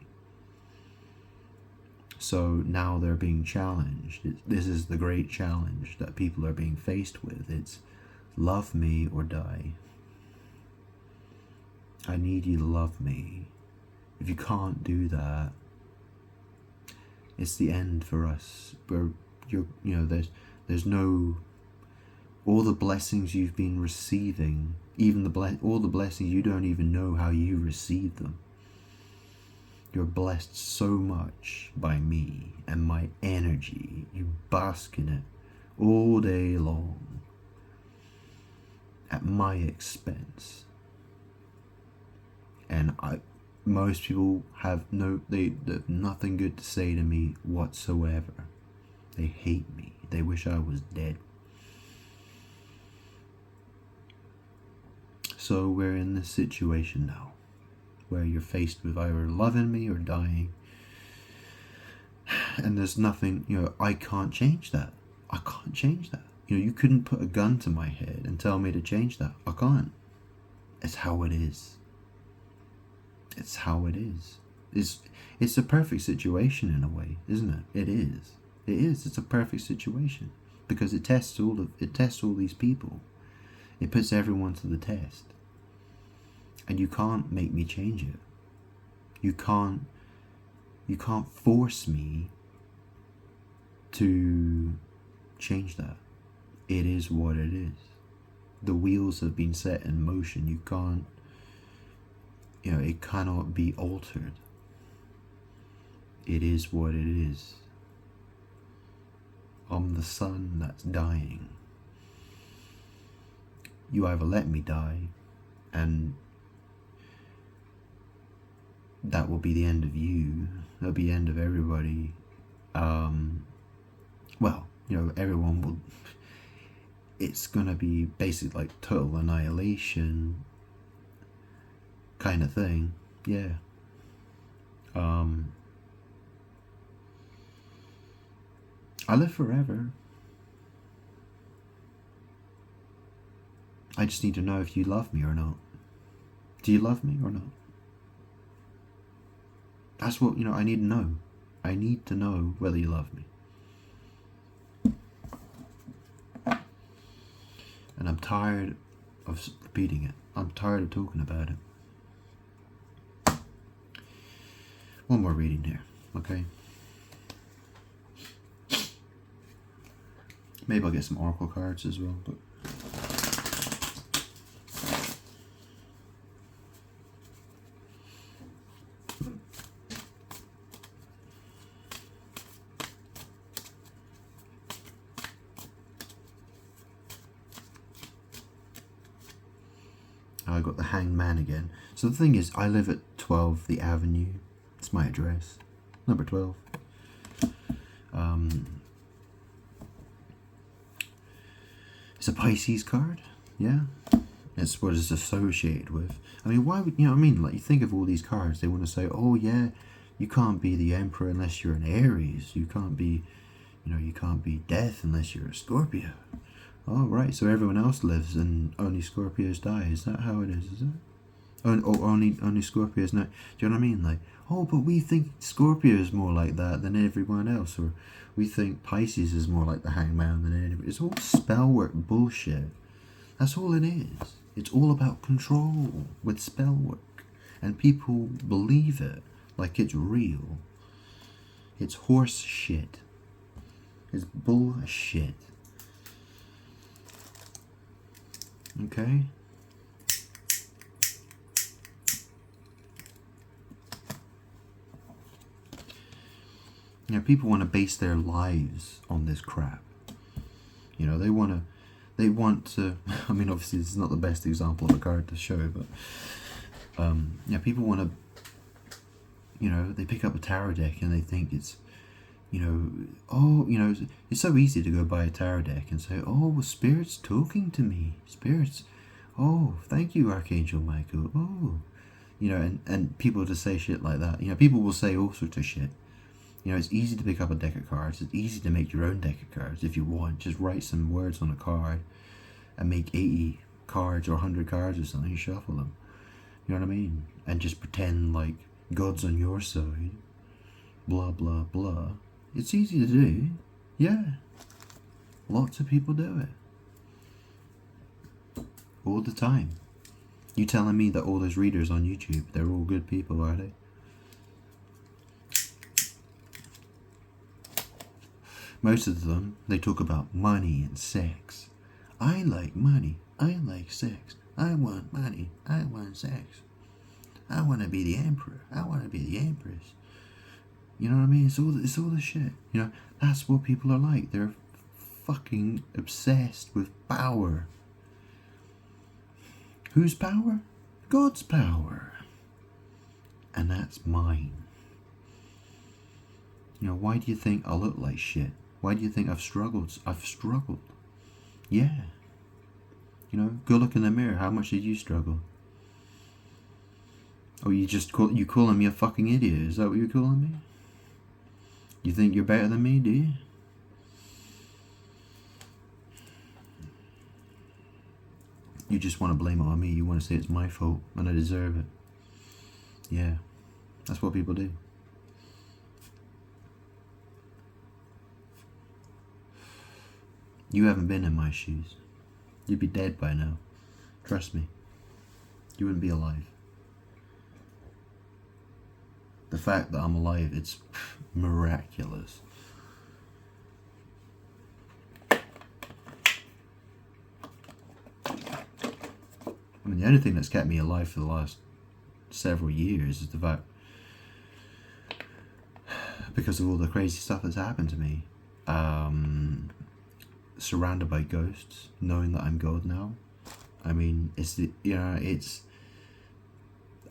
So now they're being challenged. This is the great challenge that people are being faced with. It's love me or die. I need you to love me. If you can't do that, it's the end for us. There's no, all the blessings you've been receiving, even all the blessings, you don't even know how you receive them. You're blessed so much by me and my energy. You bask in it all day long at my expense. And most people have nothing good to say to me whatsoever. They hate me. They wish I was dead. So we're in this situation now, where you're faced with either loving me or dying. And there's nothing, I can't change that. I can't change that. You couldn't put a gun to my head and tell me to change that. I can't. It's how it is. It's how it is. It's a perfect situation in a way, isn't it? It is. It is. It's a perfect situation because it tests all these people. It puts everyone to the test. And you can't make me change it. You can't force me to change that. It is what it is. The wheels have been set in motion. You can't, it cannot be altered. It is what it is. I'm the sun that's dying. You either let me die, and that will be the end of you. That'll be the end of everybody. Everyone will. It's gonna be basically like total annihilation kind of thing. Yeah. I live forever. I just need to know if you love me or not. Do you love me or not? That's what, I need to know. I need to know whether you love me. And I'm tired of repeating it. I'm tired of talking about it. One more reading here, okay? Maybe I'll get some oracle cards as well, but I got the Hanged Man again. So the thing is, I live at 12 The Avenue. It's my address. Number 12. It's a Pisces card. Yeah. It's what it's associated with. I mean, why would, like, you think of all these cards, they want to say, oh yeah, you can't be the Emperor unless you're an Aries. You can't be, you can't be Death unless you're a Scorpio. Oh, right, so everyone else lives and only Scorpios die. Is that how it is it? Only Scorpios know. Do you know what I mean? Like, oh, but we think Scorpio is more like that than everyone else. Or we think Pisces is more like the Hanged Man than anybody. It's all spell work bullshit. That's all it is. It's all about control with spell work. And people believe it like it's real. It's horse shit. It's bullshit. Okay? People want to base their lives on this crap. They want to, I mean, obviously this is not the best example of a card to show, but Yeah, people want to, they pick up a tarot deck and they think it's, it's so easy to go buy a tarot deck and say, oh, well, Spirit's talking to me. Spirits, oh, thank you, Archangel Michael. Oh, and people just say shit like that. People will say all sorts of shit. It's easy to pick up a deck of cards. It's easy to make your own deck of cards if you want. Just write some words on a card and make 80 cards or 100 cards or something. Shuffle them. You know what I mean? And just pretend like God's on your side. Blah, blah, blah. It's easy to do. Yeah. Lots of people do it. All the time. You telling me that all those readers on YouTube, they're all good people, are they? Most of them, they talk about money and sex. I like money. I like sex. I want money. I want sex. I want to be the emperor. I want to be the empress. You know what I mean? It's all the shit. That's what people are like. They're fucking obsessed with power. Whose power? God's power. And that's mine. Why do you think I look like shit? Why do you think I've struggled? I've struggled. Yeah. Go look in the mirror. How much did you struggle? Oh, you calling me a fucking idiot? Is that what you're calling me? You think you're better than me, do you? You just want to blame it on me. You want to say it's my fault and I deserve it. Yeah, that's what people do. You haven't been in my shoes. You'd be dead by now. Trust me. You wouldn't be alive. The fact that I'm alive, it's miraculous. I mean, the only thing that's kept me alive for the last several years is the fact, because of all the crazy stuff that's happened to me, surrounded by ghosts, knowing that I'm God now. I mean, I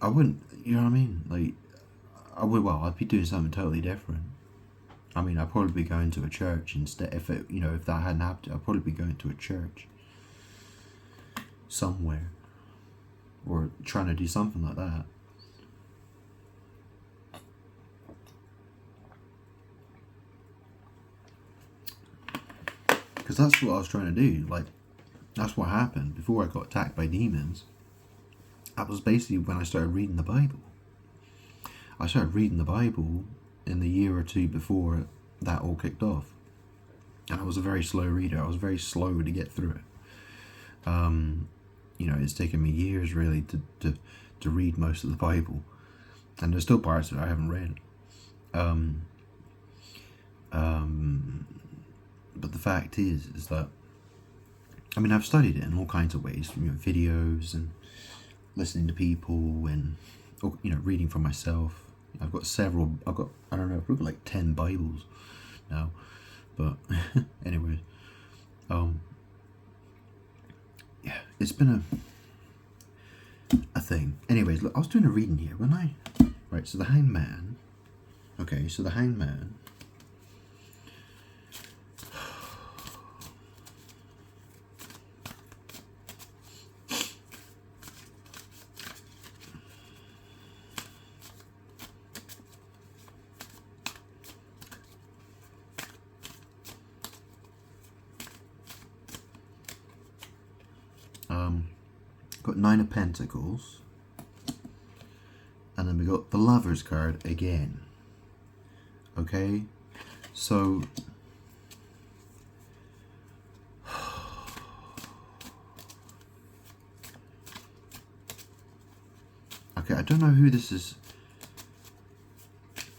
wouldn't, you know what I mean? Like, I'd be doing something totally different. I mean, I'd probably be going to a church instead. If that hadn't happened, I'd probably be going to a church somewhere, or trying to do something like that. Because that's what I was trying to do. Like, that's what happened before I got attacked by demons. That was basically when I started reading the Bible. I started reading the Bible in the year or two before that all kicked off. And I was a very slow reader. I was very slow to get through it. It's taken me years really to read most of the Bible. And there's still parts that I haven't read. But the fact is that, I mean, I've studied it in all kinds of ways, videos and listening to people and, reading for myself. I've got, I don't know, I've got like 10 Bibles now, but anyway, yeah, it's been a thing. Anyways, look, I was doing a reading here, wasn't I? Right, so the Hanged Man, okay, so the Hanged Man, got 9 of Pentacles, and then we got the Lover's card again. Okay, so okay, I don't know who this is.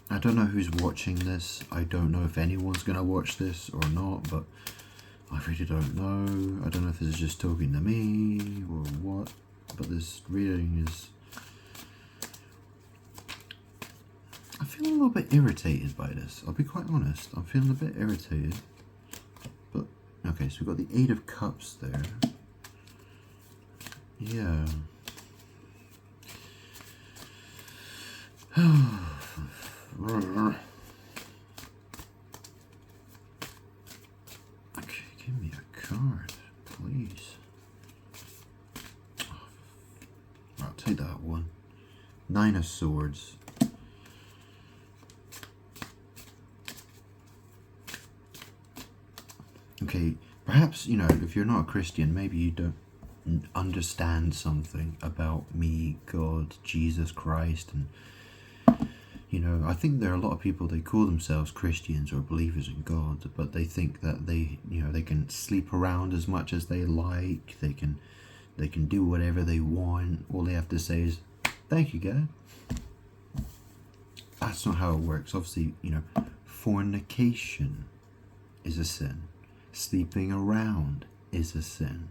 I don't know who's watching this. I don't know if anyone's gonna watch this or not, but I really don't know. I don't know if this is just talking to me or what, but this reading is... I feel a little bit irritated by this. I'll be quite honest. I'm feeling a bit irritated. But, okay, so we've got the 8 of Cups there. Yeah. Okay, give me a card, please. I'll take that one. 9 of Swords. Okay, perhaps, if you're not a Christian, maybe you don't understand something about me, God, Jesus Christ, and I think there are a lot of people, they call themselves Christians or believers in God, but they think that they can sleep around as much as they like, they can do whatever they want. All they have to say is, thank you, God. That's not how it works. Obviously, fornication is a sin. Sleeping around is a sin.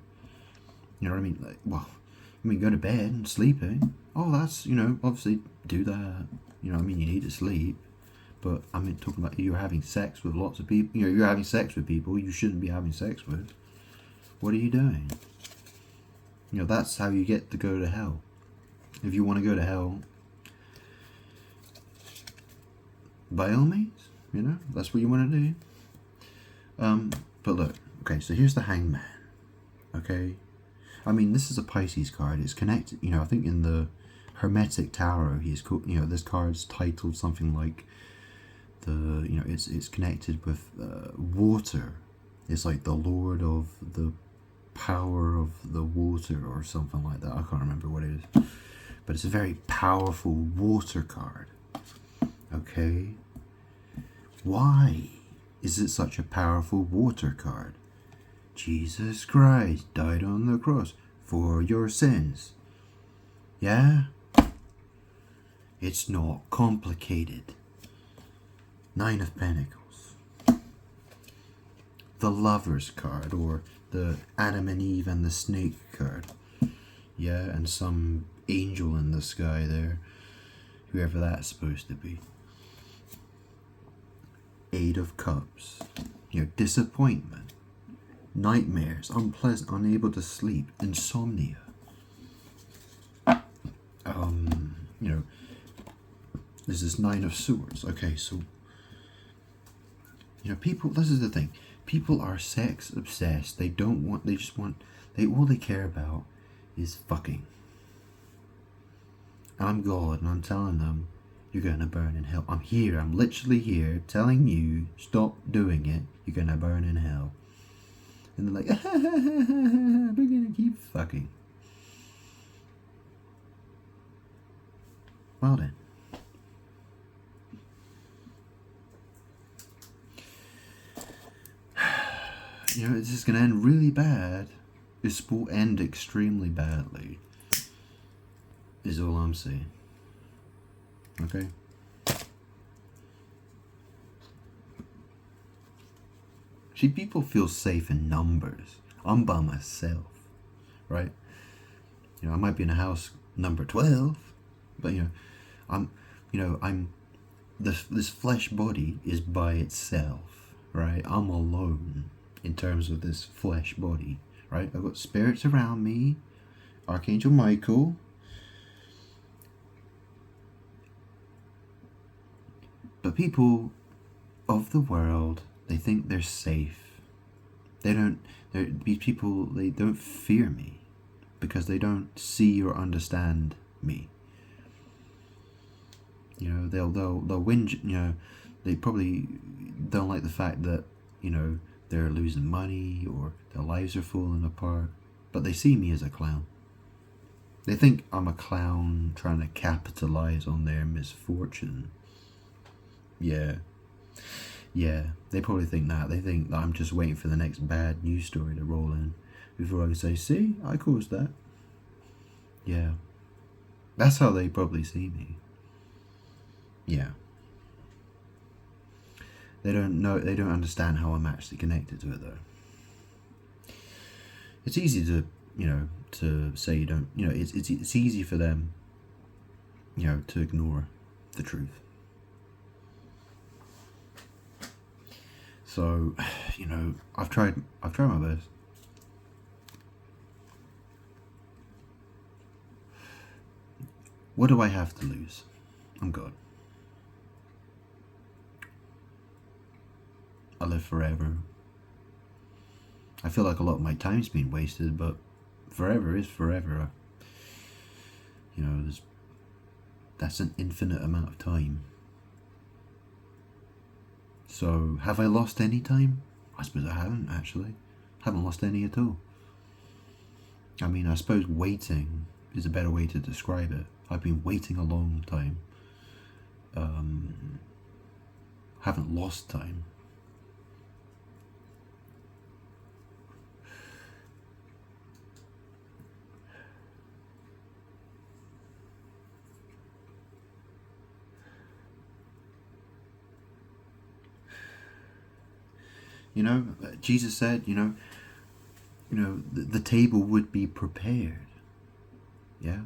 You know what I mean? Go to bed and sleeping. Oh, that's, obviously do that. You need to sleep. But talking about you're having sex with lots of people. You're having sex with people you shouldn't be having sex with. What are you doing? That's how you get to go to hell. If you want to go to hell, by all means, that's what you want to do. But look, okay, so here's the Hangman. Okay, this is a Pisces card. It's connected. I think in the Hermetic Tarot, he's called. This card's titled something like it's connected with water. It's like the Lord of the power of the water or something like that. I can't remember what it is, but it's a very powerful water card. Okay, why is it such a powerful water card? Jesus Christ died on the cross for your sins. Yeah? It's not complicated. 9 of Pentacles. The Lover's card, or the Adam and Eve and the Snake card. Yeah, and some angel in the sky there. Whoever that's supposed to be. 8 of Cups. Disappointment. Nightmares. Unpleasant. Unable to sleep. Insomnia. There's this 9 of Swords. Okay, so people, this is the thing. People are sex obsessed. They all they care about is fucking. And I'm God, and I'm telling them, you're gonna burn in hell. I'm literally here telling you, stop doing it, you're gonna burn in hell. And they're like, we're gonna keep fucking. Well then. It's just gonna end really bad. This will end extremely badly. Is all I'm saying. Okay? See, people feel safe in numbers. I'm by myself. Right? I might be in a house number 12, but this flesh body is by itself, right? I'm alone in terms of this flesh body, right? I've got spirits around me, Archangel Michael. But people of the world, they think they're safe. These people, they don't fear me because they don't see or understand me. They'll whinge. They probably don't like the fact that they're losing money or their lives are falling apart, but they see me as a clown. They think I'm a clown trying to capitalize on their misfortune. Yeah, they probably think that. They think that I'm just waiting for the next bad news story to roll in before I can say, see, I caused that. Yeah, that's how they probably see me. Yeah. They don't understand how I'm actually connected to it though. It's easy to, to say you don't, it's easy for them, to ignore the truth. So, I've tried my best. What do I have to lose? I'm good. I live forever. I feel like a lot of my time's been wasted, but forever is forever. You know, that's an infinite amount of time. So, have I lost any time? I suppose I haven't, actually. Haven't lost any at all. I mean, I suppose waiting is a better way to describe it. I've been waiting a long time. Haven't lost time. You know, Jesus said, the table would be prepared. Yeah?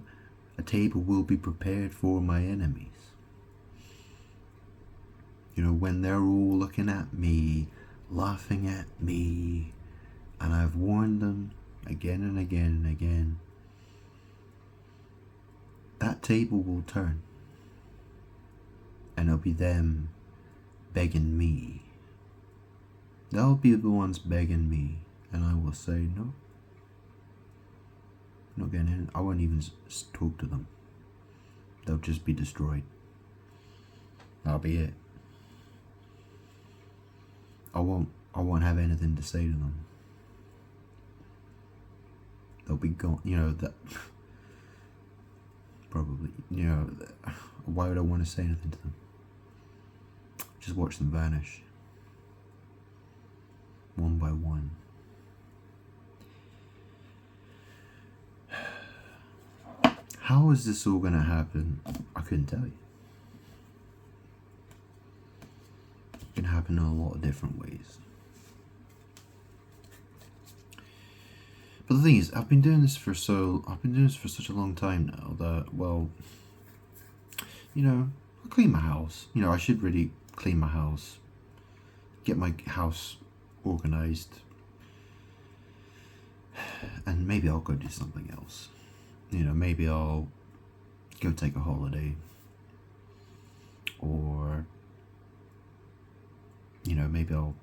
A table will be prepared for my enemies. You know, when they're all looking at me, laughing at me, and I've warned them again and again and again, that table will turn. And it'll be them begging me. They'll be the ones begging me, and I will say, no, I'm not getting in. I won't even talk to them. They'll just be destroyed. That'll be it. I won't have anything to say to them. They'll be gone. You know, that probably, why would I want to say anything to them? Just watch them vanish. One by one. How is this all going to happen? I couldn't tell you. It can happen in a lot of different ways. But the thing is, I've been doing this for such a long time now that, well, I clean my house. I should really clean my house. Get my house organized. And maybe I'll go do something else. Maybe I'll go take a holiday. Or, maybe I'll...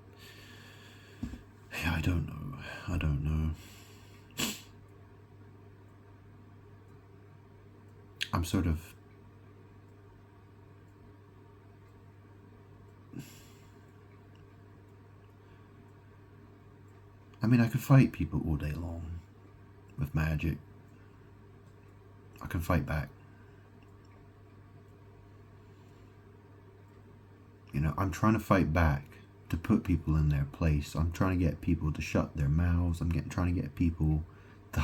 Yeah, I don't know. I'm sort of... I mean, I could fight people all day long with magic. I can fight back. I'm trying to fight back to put people in their place. I'm trying to get people to shut their mouths. I'm trying to get people to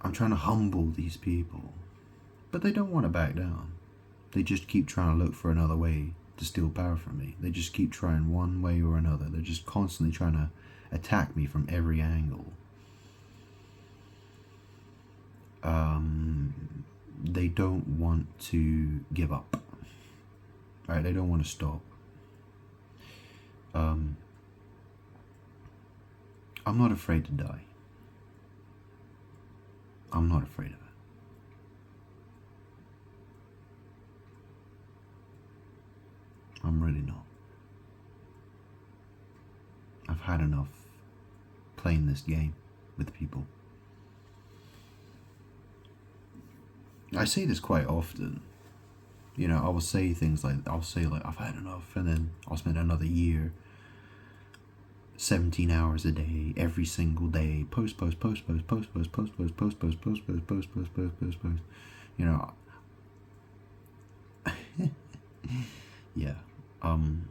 I'm trying to humble these people. But they don't want to back down. They just keep trying to look for another way to steal power from me. They just keep trying one way or another. They're just constantly trying to attack me from every angle. They don't want to give up. Right? They don't want to stop. I'm not afraid to die. I'm not afraid of it. I'm really not. I've had enough playing this game with people. I say this quite often. I will say things like, I've had enough, and then I'll spend another year, 17 hours a day, every single day, post. Yeah, I'm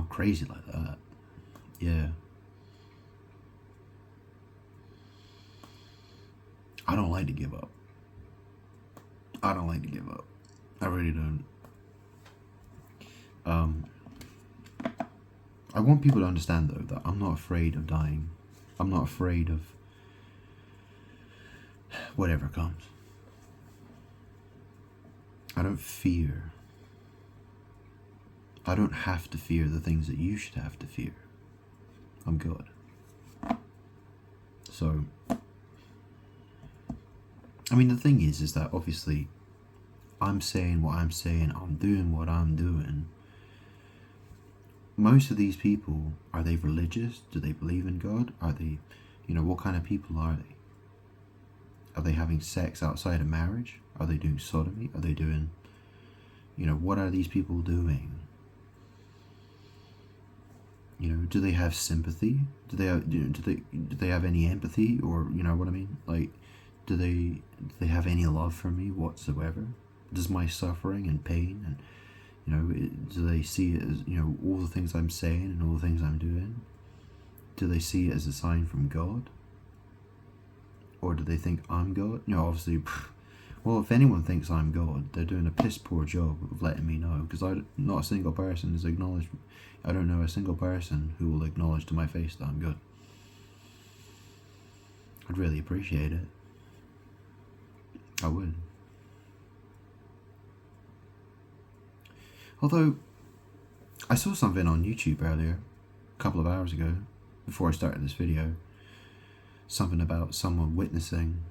crazy like that. Yeah. I don't like to give up. I really don't. I want people to understand, though, that I'm not afraid of dying. I'm not afraid of whatever comes. I don't fear. I don't have to fear the things that you should have to fear. I'm good. So, I mean, the thing is that obviously I'm saying what I'm saying, I'm doing what I'm doing. Most of these people, are they religious? Do they believe in God? Are they, what kind of people are they? Are they having sex outside of marriage? Are they doing sodomy? Are they doing, what are these people doing? Do they have sympathy? Do they have any empathy, or what I mean? Like, do they have any love for me whatsoever? Does my suffering and pain and do they see it as all the things I'm saying and all the things I'm doing? Do they see it as a sign from God? Or do they think I'm God? Obviously, well, if anyone thinks I'm God, they're doing a piss poor job of letting me know, because not a single person has acknowledged. I don't know a single person who will acknowledge to my face that I'm good. I'd really appreciate it. I would. Although, I saw something on YouTube earlier, a couple of hours ago, before I started this video, something about someone witnessing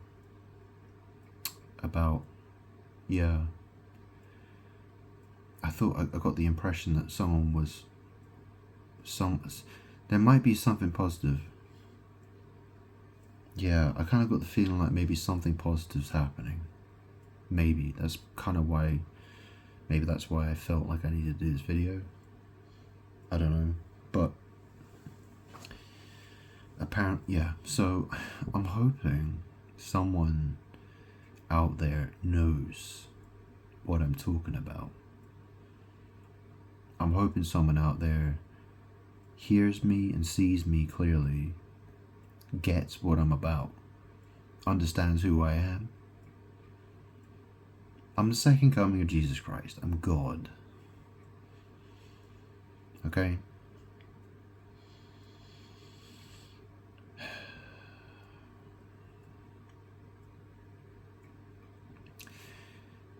about, I thought I got the impression that someone was, there might be something positive. Yeah, I kind of got the feeling like maybe something positive's happening. Maybe, that's kind of why, maybe that's why I felt like I needed to do this video. I don't know, but so I'm hoping someone out there knows what I'm talking about. I'm hoping someone out there hears me and sees me clearly, gets what I'm about, understands who I am. I'm the second coming of Jesus Christ. I'm God. Okay?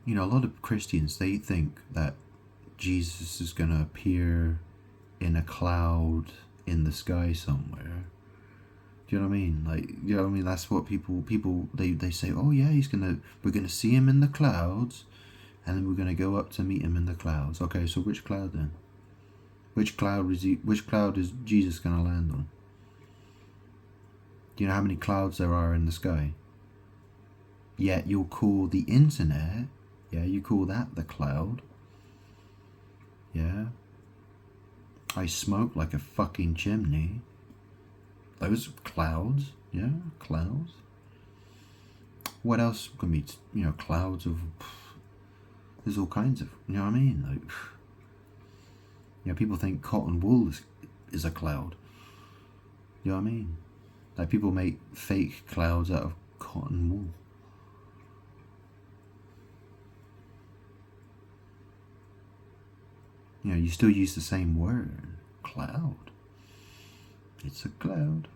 A lot of Christians, they think that Jesus is going to appear in a cloud in the sky somewhere. Do you know what I mean? Like, that's what people they say, oh yeah, we're gonna see him in the clouds, and then we're gonna go up to meet him in the clouds. Okay, so which cloud then? Which cloud is Jesus gonna land on? Do you know how many clouds there are in the sky? Yet you'll call the internet, you call that the cloud. Yeah. I smoke like a fucking chimney. Those clouds, clouds. What else can be, clouds of, there's all kinds of, you know what I mean? Like, people think cotton wool is a cloud. You know what I mean? Like, people make fake clouds out of cotton wool. You still use the same word, cloud. It's a cloud.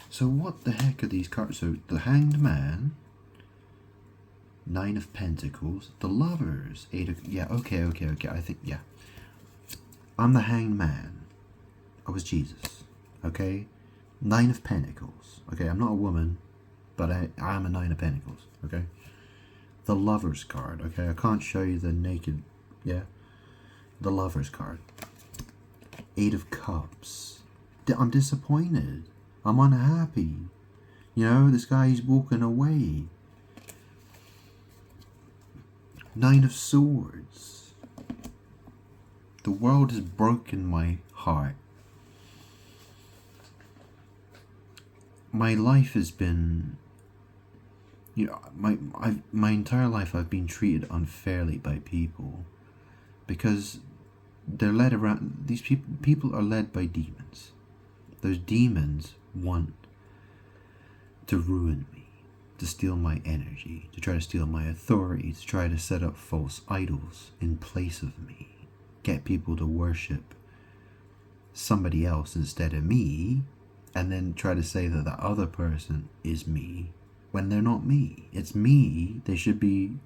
So what the heck are these cards? So the Hanged Man, Nine of Pentacles, the Lovers, Eight of... okay. I think, I'm the Hanged Man. I was Jesus. Okay? Nine of Pentacles. Okay, I'm not a woman, but I am a Nine of Pentacles. Okay? The Lovers card. Okay, I can't show you the naked... The Lovers card. Eight of Cups. I'm disappointed. I'm unhappy. This guy's walking away. Nine of Swords. The world has broken my heart. My life has been... my entire life I've been treated unfairly by people. Because they're led around, these people are led by demons. Those demons want to ruin me, to steal my energy, to try to steal my authority, to try to set up false idols in place of me, get people to worship somebody else instead of me, and then try to say that the other person is me when they're not me. It's me they should be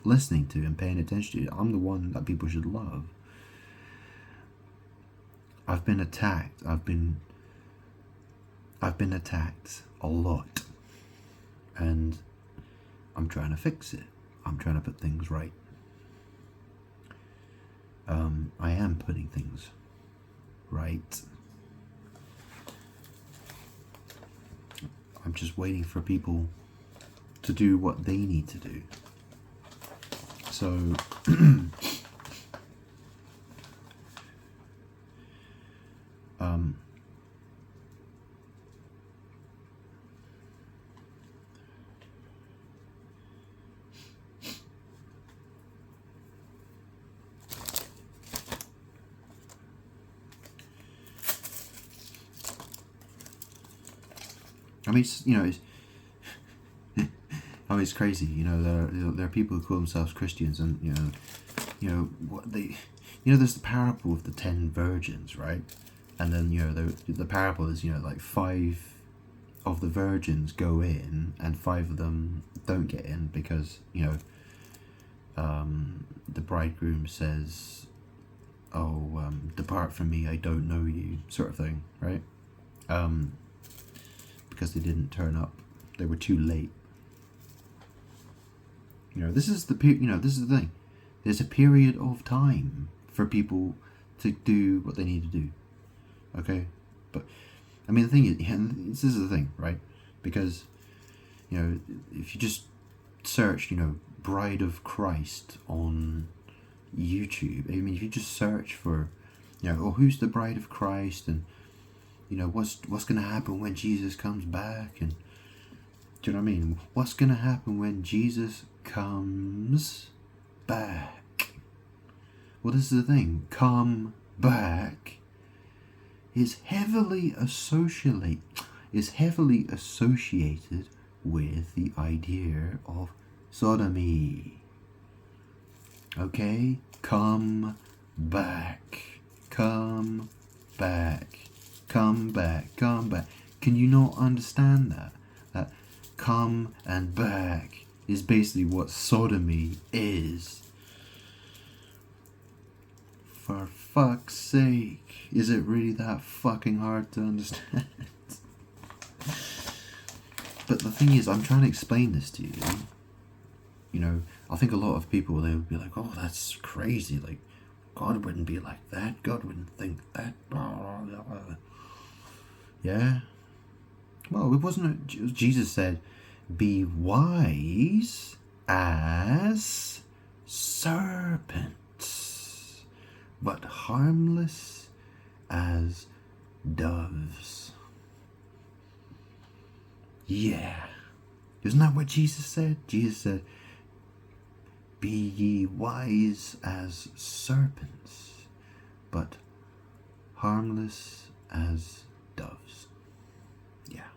listening to and paying attention to. I'm the one that people should love. I've been attacked. I've been I've been attacked a lot, and I'm trying to fix it. I'm trying to put things right. I am putting things right. I'm just waiting for people to do what they need to do. So I mean, it's crazy. There are people who call themselves Christians, and what they, there's the parable of the 10 virgins, right? And then the parable is like 5 of the virgins go in, and 5 of them don't get in because the bridegroom says, "Oh, depart from me, I don't know you," sort of thing, right? Because they didn't turn up, they were too late. This is the thing. There's a period of time for people to do what they need to do. Okay, but I mean the thing is, this is the thing, right? Because if you just search, Bride of Christ on YouTube, I mean, if you just search for, who's the Bride of Christ, and what's gonna happen when Jesus comes back, and do you know what I mean? What's gonna happen when Jesus comes back? Well, this is the thing. Come back is heavily associated with the idea of sodomy. Okay? Come back. Come back. Come back. Come back. Can you not understand that? That come and back is basically what sodomy is. For fuck's sake. Is it really that fucking hard to understand? But the thing is, I'm trying to explain this to you. I think a lot of people, they would be like, "Oh, that's crazy. Like, God wouldn't be like that. God wouldn't think that." Yeah? Well, it wasn't. Jesus said, "Be wise as serpents, but harmless as doves." Yeah. Isn't that what Jesus said? Jesus said, "Be ye wise as serpents, but harmless as doves." Yeah.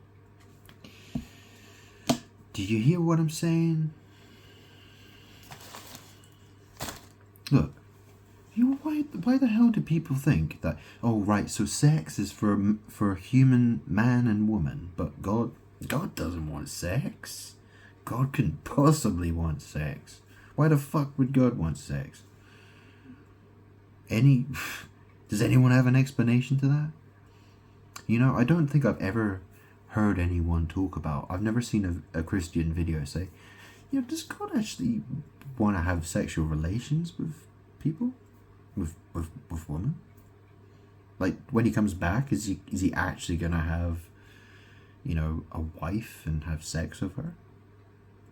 Do you hear what I'm saying? Look, why the hell do people think that, oh right, so sex is for human man and woman, but God doesn't want sex. God couldn't possibly want sex. Why the fuck would God want sex? Does anyone have an explanation to that? I don't think I've ever heard anyone talk about, I've never seen a Christian video say, does God actually want to have sexual relations with people? With women? Like, when he comes back, is he actually going to have, a wife and have sex with her?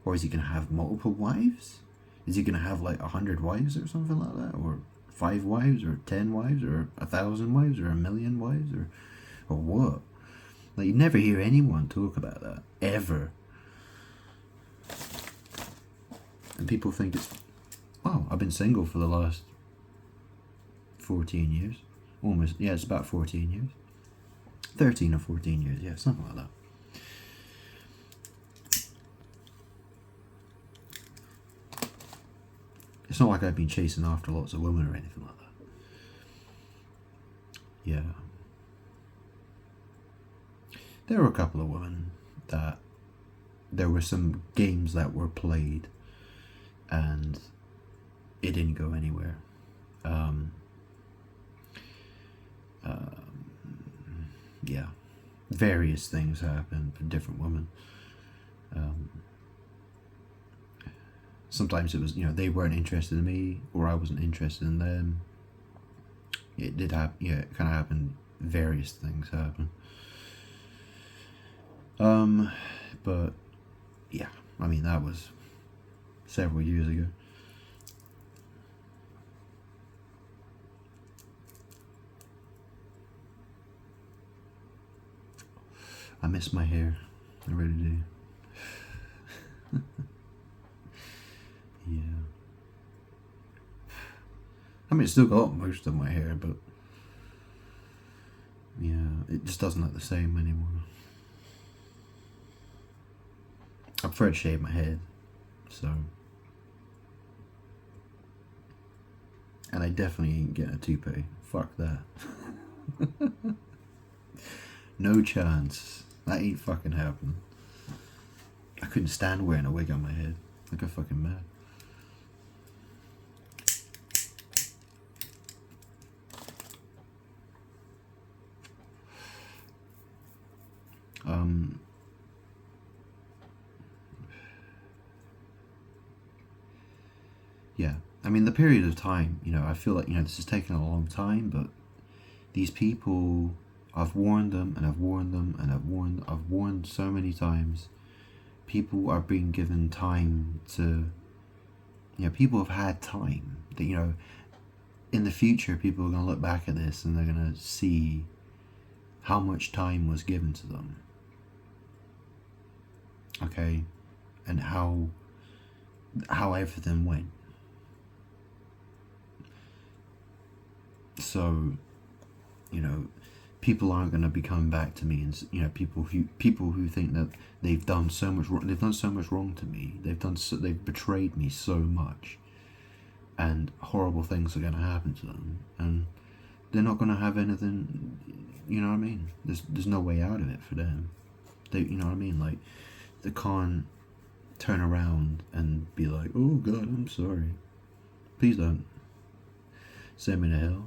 Or is he going to have multiple wives? Is he going to have like 100 wives or something like that? Or 5 wives, or 10 wives, or 1,000 wives, or 1,000,000 wives, or what? Like, you never hear anyone talk about that, ever. And people think it's, oh, I've been single for the last 14 years. Almost, yeah, it's about 14 years. 13 or 14 years, yeah, something like that. It's not like I've been chasing after lots of women or anything like that. Yeah. There were a couple of women that there were some games that were played and it didn't go anywhere. Yeah. various things happen for different women. Sometimes it was, they weren't interested in me, or I wasn't interested in them. It did happen. Yeah, it kind of happened. Various things happen. But yeah, I mean, that was several years ago. I miss my hair. I really do. Yeah. I mean, it's still got most of my hair, but yeah, it just doesn't look the same anymore. I prefer to shave my head, so. And I definitely ain't getting a toupee. Fuck that. No chance. That ain't fucking happening. I couldn't stand wearing a wig on my head. I go fucking mad. Yeah. I mean, the period of time, I feel like, this has taken a long time, but these people, I've warned them and I've warned them and I've warned so many times. People are being given time to, people have had time. That, in the future, people are going to look back at this and they're going to see how much time was given to them. Okay? And how everything went. So, people aren't going to be coming back to me, and people who think that they've done so much wrong to me. They've betrayed me so much, and horrible things are going to happen to them, and they're not going to have anything. You know what I mean? There's no way out of it for them. You know what I mean? Like, they can't turn around and be like, "Oh God, I'm sorry. Please don't send me to hell."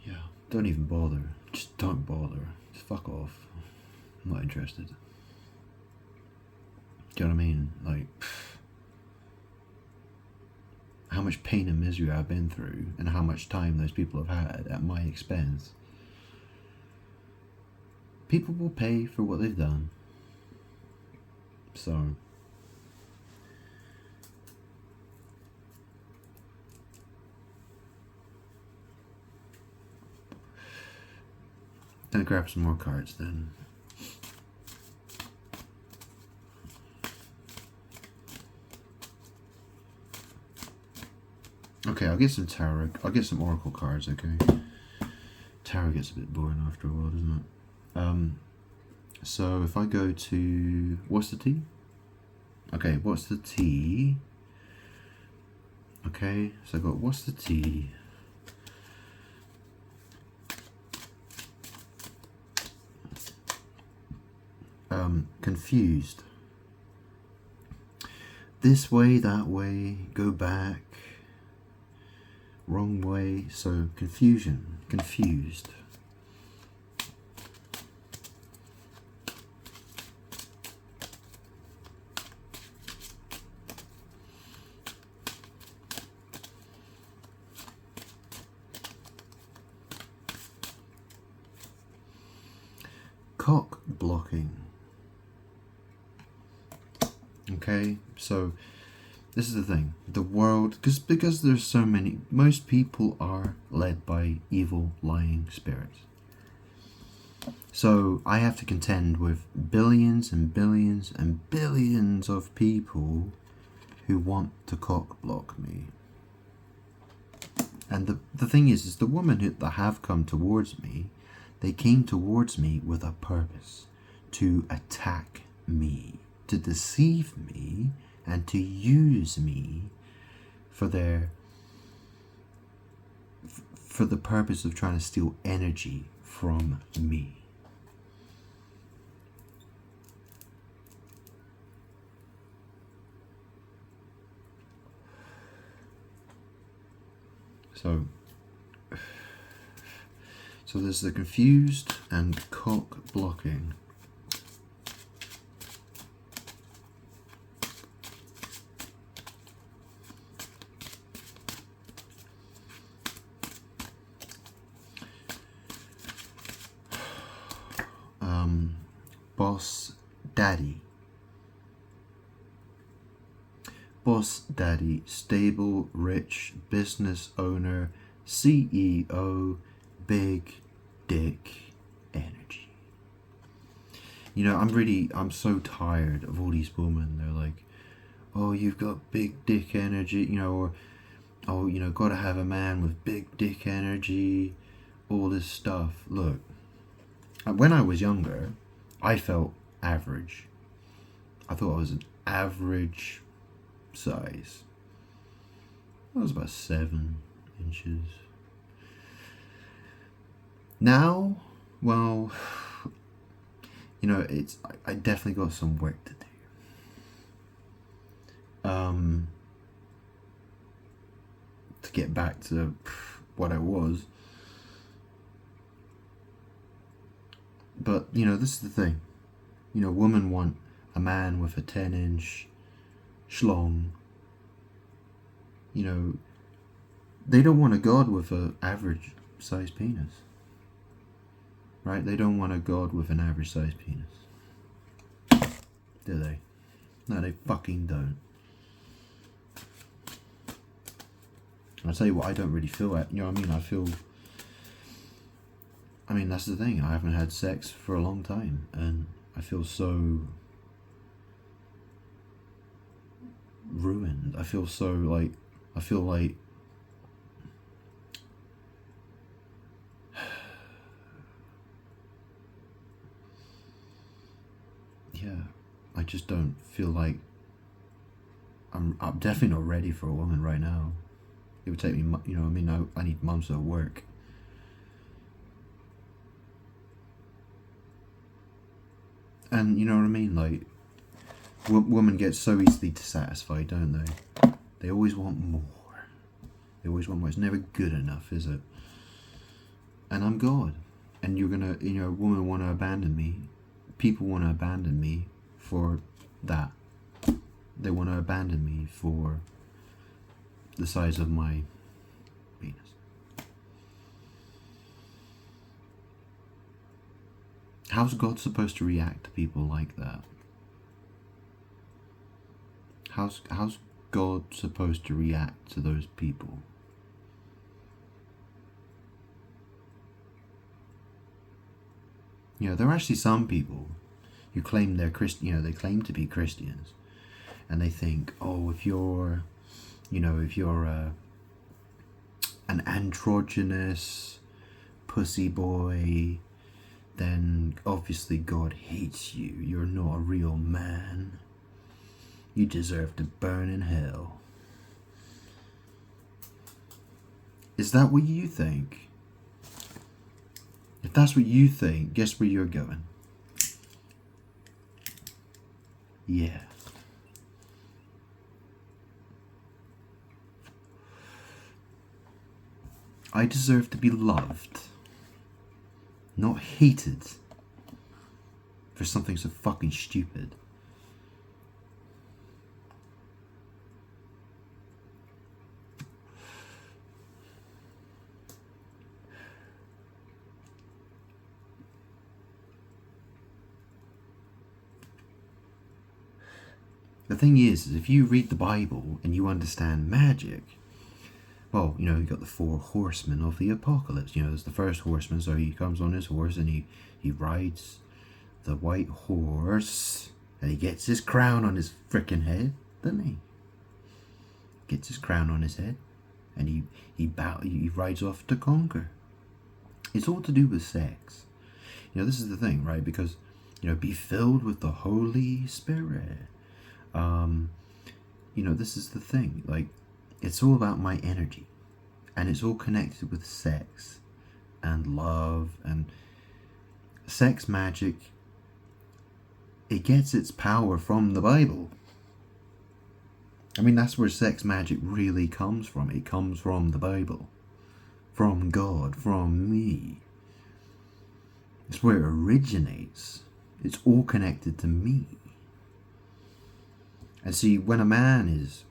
Yeah, don't even bother. Just don't bother. Just fuck off. I'm not interested. Do you know what I mean? Like, how much pain and misery I've been through, and how much time those people have had at my expense. People will pay for what they've done. So, gonna grab some more cards then. Okay, I'll get some tarot. I'll get some oracle cards. Okay, tarot gets a bit boring after a while, doesn't it? So if I go to, what's the T? Okay, what's the T? Okay, so I got what's the T? Confused. This way, that way, go back. Wrong way, so confusion, confused. Cock blocking. Okay, so this is the thing. The world, because there's so many, most people are led by evil, lying spirits. So I have to contend with billions and billions and billions of people who want to cock block me. And the thing is the women that have come towards me, they came towards me with a purpose: to attack me, to deceive me, and to use me for the purpose of trying to steal energy from me. So So there's the confused and cock blocking. Boss Daddy. Boss Daddy, stable, rich, business owner, CEO, big dick energy. You know, I'm so tired of all these women. They're like, oh, you've got big dick energy, you know, or, oh, you know, gotta have a man with big dick energy, all this stuff. Look, when I was younger, I felt average. I thought I was an average size. I was about 7 inches. Now, well, you know, I definitely got some work to do. To get back to what I was. But, you know, this is the thing. You know, women want a man with a 10-inch schlong. You know, they don't want a god with an average sized penis. Right? They don't want a god with an average sized penis. Do they? No, they fucking don't. I'll tell you what, I don't really feel at. You know what I mean? I mean, that's the thing. I haven't had sex for a long time, and I feel so ruined. I feel like yeah, I just don't feel like I'm definitely not ready for a woman right now. It would take me, you know what I mean? I need months of work. And you know what I mean? Like, women get so easily dissatisfied, don't they? They always want more. They always want more. It's never good enough, is it? And I'm God. And you're gonna, you know, women want to abandon me. People want to abandon me for that. They want to abandon me for the size of my penis. How's God supposed to react to people like that? How's God supposed to react to those people? You know, there are actually some people who claim they're Christian. You know, they claim to be Christians, and they think, oh, if you're an androgynous pussy boy, then obviously God hates you. You're not a real man. You deserve to burn in hell. Is that what you think? If that's what you think, guess where you're going? Yeah. I deserve to be loved, not hated for something so fucking stupid. The thing is if you read the Bible and you understand magic, well, you know, you got the 4 horsemen of the apocalypse. You know, there's the first horseman, so he comes on his horse and he rides the white horse and he gets his crown on his frickin' head, doesn't he? Gets his crown on his head and he rides off to conquer. It's all to do with sex. You know, this is the thing, right? Because, you know, be filled with the Holy Spirit. You know, this is the thing, like, it's all about my energy, and it's all connected with sex and love and sex magic. It gets its power from the Bible. I mean, that's where sex magic really comes from. It comes from the Bible, from God, from me. It's where it originates. It's all connected to me. And see, when a man is,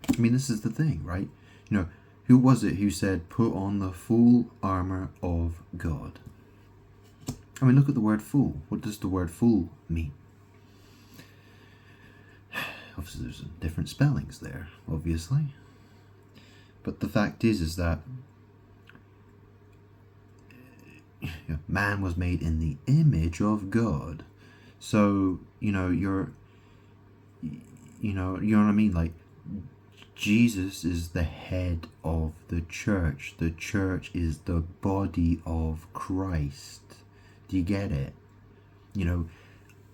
I mean, this is the thing, right? You know, who was it who said, put on the full armor of God? I mean, look at the word full. What does the word full mean? Obviously, there's some different spellings there, obviously. But the fact is that man was made in the image of God. So, you know what I mean? Like, Jesus is the head of the church. The church is the body of Christ. Do you get it? You know,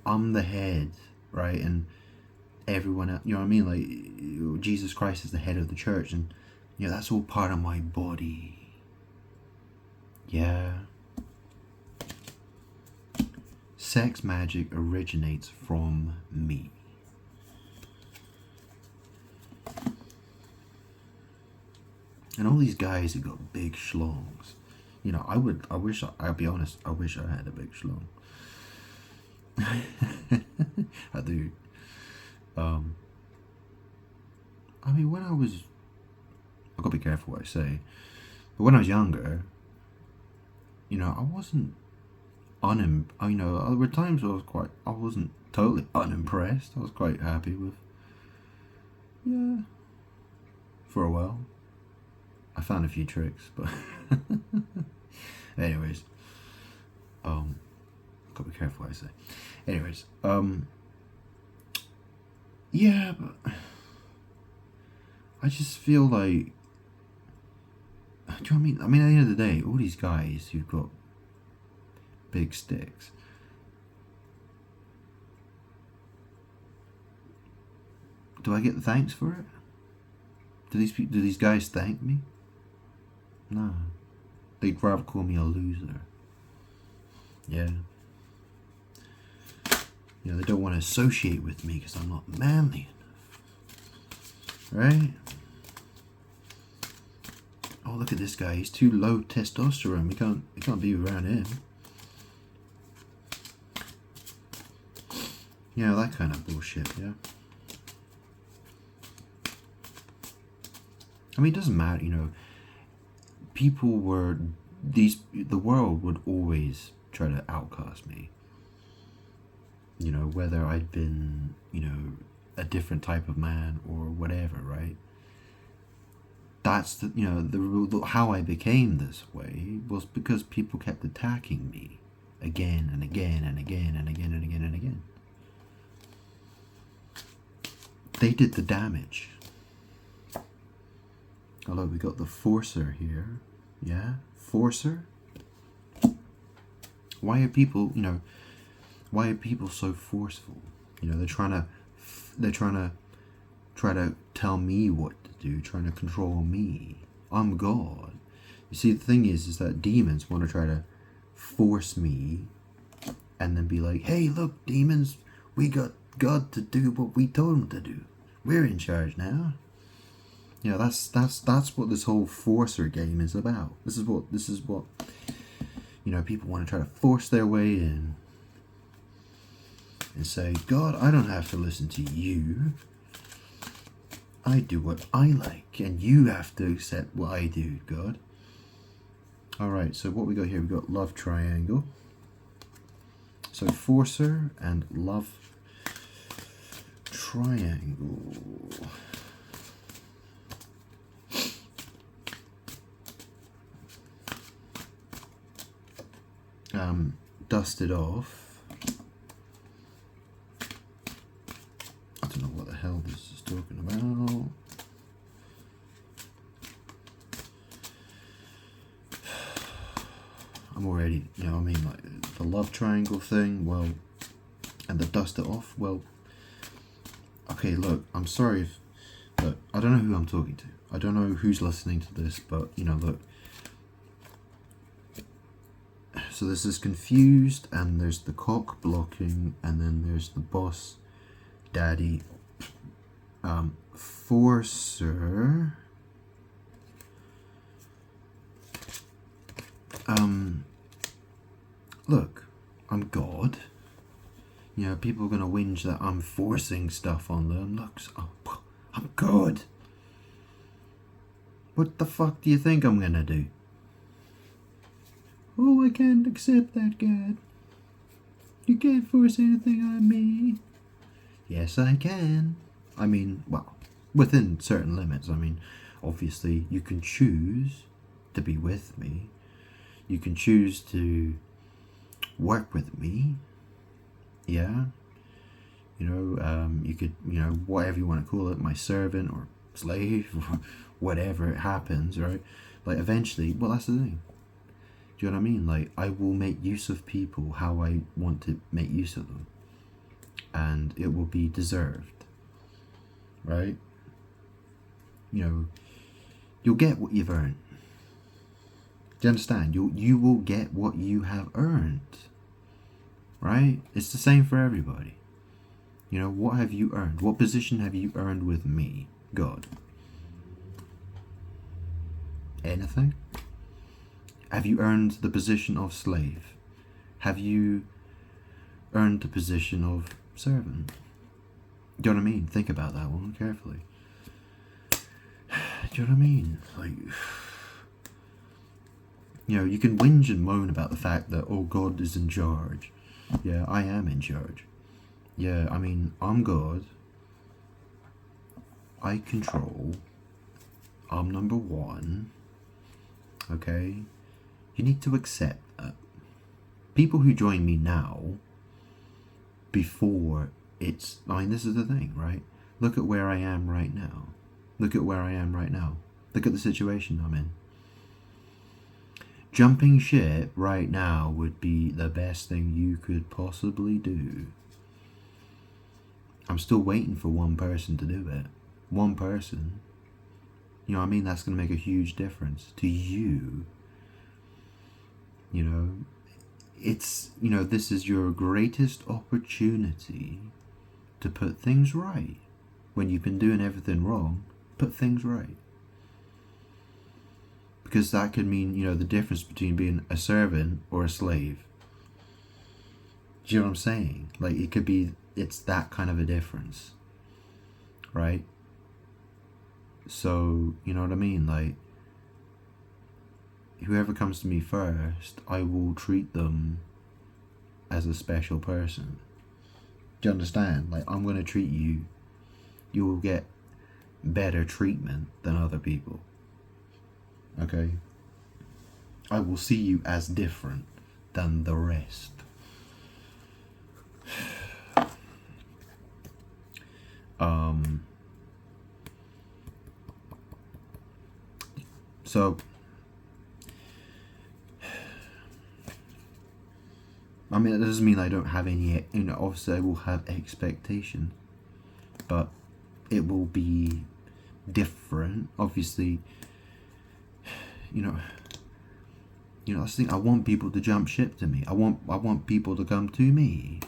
I'm the head, right? And everyone else, you know what I mean? Like, Jesus Christ is the head of the church, and that's all part of my body. Yeah. Sex magic originates from me. And all these guys who got big schlongs, I'll be honest, I wish I had a big schlong. I do. I mean, I've got to be careful what I say, but when I was younger, I wasn't there were times where I wasn't totally unimpressed. I was quite happy with, for a while. I found a few tricks, but anyways, gotta be careful what I say. Anyways, but I just feel like, do you know what I mean? I mean, at the end of the day, all these guys who've got big sticks, do I get the thanks for it? Do these guys thank me? No. They'd rather call me a loser. Yeah. They don't want to associate with me because I'm not manly enough. Right? Oh, look at this guy. He's too low testosterone. We can't be around him. That kind of bullshit, yeah. I mean, it doesn't matter, the world would always try to outcast me. Whether I'd been, a different type of man or whatever, right? That's the how I became this way was because people kept attacking me again and again and again and again and again and again. They did the damage. Although we got the Forcer here. Yeah? Forcer? Why are people so forceful? They're trying to tell me what to do, trying to control me. I'm God. You see, the thing is that demons want to try to force me and then be like, hey, look, demons, we got God to do what we told him to do. We're in charge now. That's what this whole forcer game is about. This is what people want to try to force their way in and say, God, I don't have to listen to you. I do what I like, and you have to accept what I do, God. Alright, so what we got here, we got love triangle. So Forcer and love triangle. Dust it off. I don't know what the hell this is talking about. I'm already, like the love triangle thing, well, and the dust it off, well, okay, look, I'm sorry but I don't know who I'm talking to. I don't know who's listening to this, but, look. So there's this confused, and there's the cock blocking, and then there's the boss daddy Forcer. Look, people are gonna whinge that I'm forcing stuff on them. Look, I'm good. What the fuck do you think I'm gonna do? Oh, I can't accept that, God. You can't force anything on me. Yes, I can. I mean, well, within certain limits. I mean, obviously, you can choose to be with me. You can choose to work with me. Yeah. You could, whatever you want to call it, my servant or slave or whatever it happens, right? Like, eventually, well, that's the thing. Do you know what I mean? Like, I will make use of people how I want to make use of them. And it will be deserved. Right? You'll get what you've earned. Do you understand? You will get what you have earned. Right? It's the same for everybody. What have you earned? What position have you earned with me, God? Anything? Have you earned the position of slave? Have you earned the position of servant? Do you know what I mean? Think about that one carefully. Do you know what I mean? Like, you can whinge and moan about the fact that, oh, God is in charge. Yeah, I am in charge. Yeah, I mean, I'm God. I control. I'm number one. Okay? You need to accept that. People who join me now, before this is the thing, right? Look at where I am right now. Look at where I am right now. Look at the situation I'm in. Jumping ship right now would be the best thing you could possibly do. I'm still waiting for one person to do it. One person. You know what I mean? That's going to make a huge difference to you. It's, this is your greatest opportunity to put things right. When you've been doing everything wrong, put things right. Because that could mean, the difference between being a servant or a slave. Do you know what I'm saying? Like, it's that kind of a difference. Right? So, you know what I mean? Like, whoever comes to me first, I will treat them as a special person. Do you understand? Like, I'm going to treat you. You will get better treatment than other people. Okay? I will see you as different than the rest. So, I mean, it doesn't mean I don't have any, obviously I will have expectations, but it will be different. Obviously, that's the thing. I want people to jump ship to me. I want people to come to me.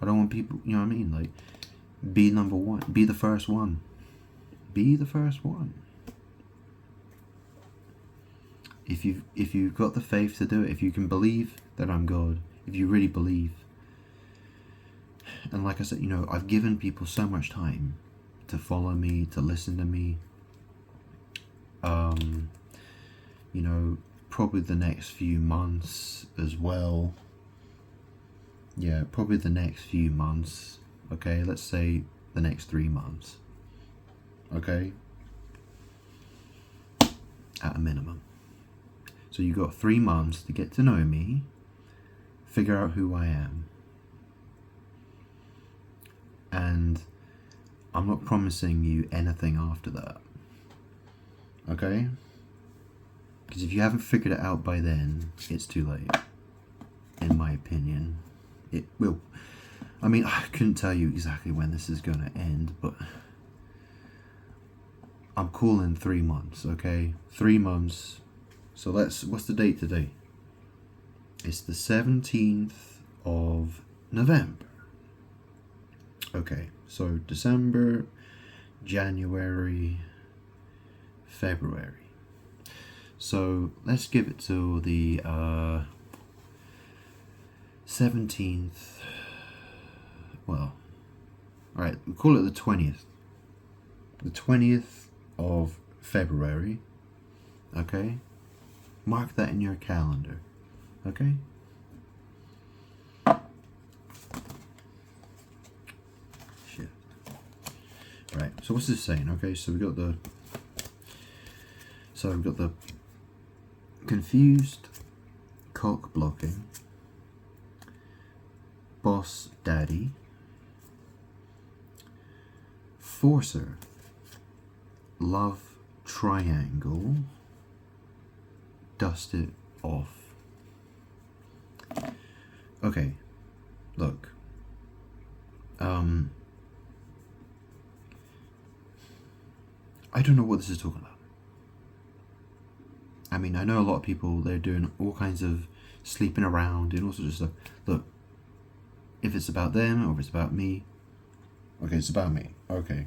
I don't want people, you know what I mean? Like, be number one. Be the first one. Be the first one. If you've got the faith to do it, if you can believe that I'm God, if you really believe, and like I said, I've given people so much time to follow me, to listen to me. Probably the next few months as well. Yeah, probably the next few months. Okay, let's say the next 3 months. Okay? At a minimum. So you got 3 months to get to know me, figure out who I am. And I'm not promising you anything after that. Okay? Because if you haven't figured it out by then, it's too late. In my opinion. It will. I mean, I couldn't tell you exactly when this is going to end, but I'm calling 3 months, okay? 3 months. So what's the date today? It's the 17th of November. Okay, so December, January, February. So let's give it till the 17th well, alright, we'll call it the 20th. The 20th of February, okay? Mark that in your calendar, okay? Shit. Right, so what's this saying? Okay, so we've got the confused, cock blocking, boss daddy, forcer, love triangle, dust it off. Okay, look. I don't know what this is talking about. I mean, I know a lot of people, they're doing all kinds of sleeping around and all sorts of stuff. Look, if it's about them or if it's about me, okay, it's about me. Okay.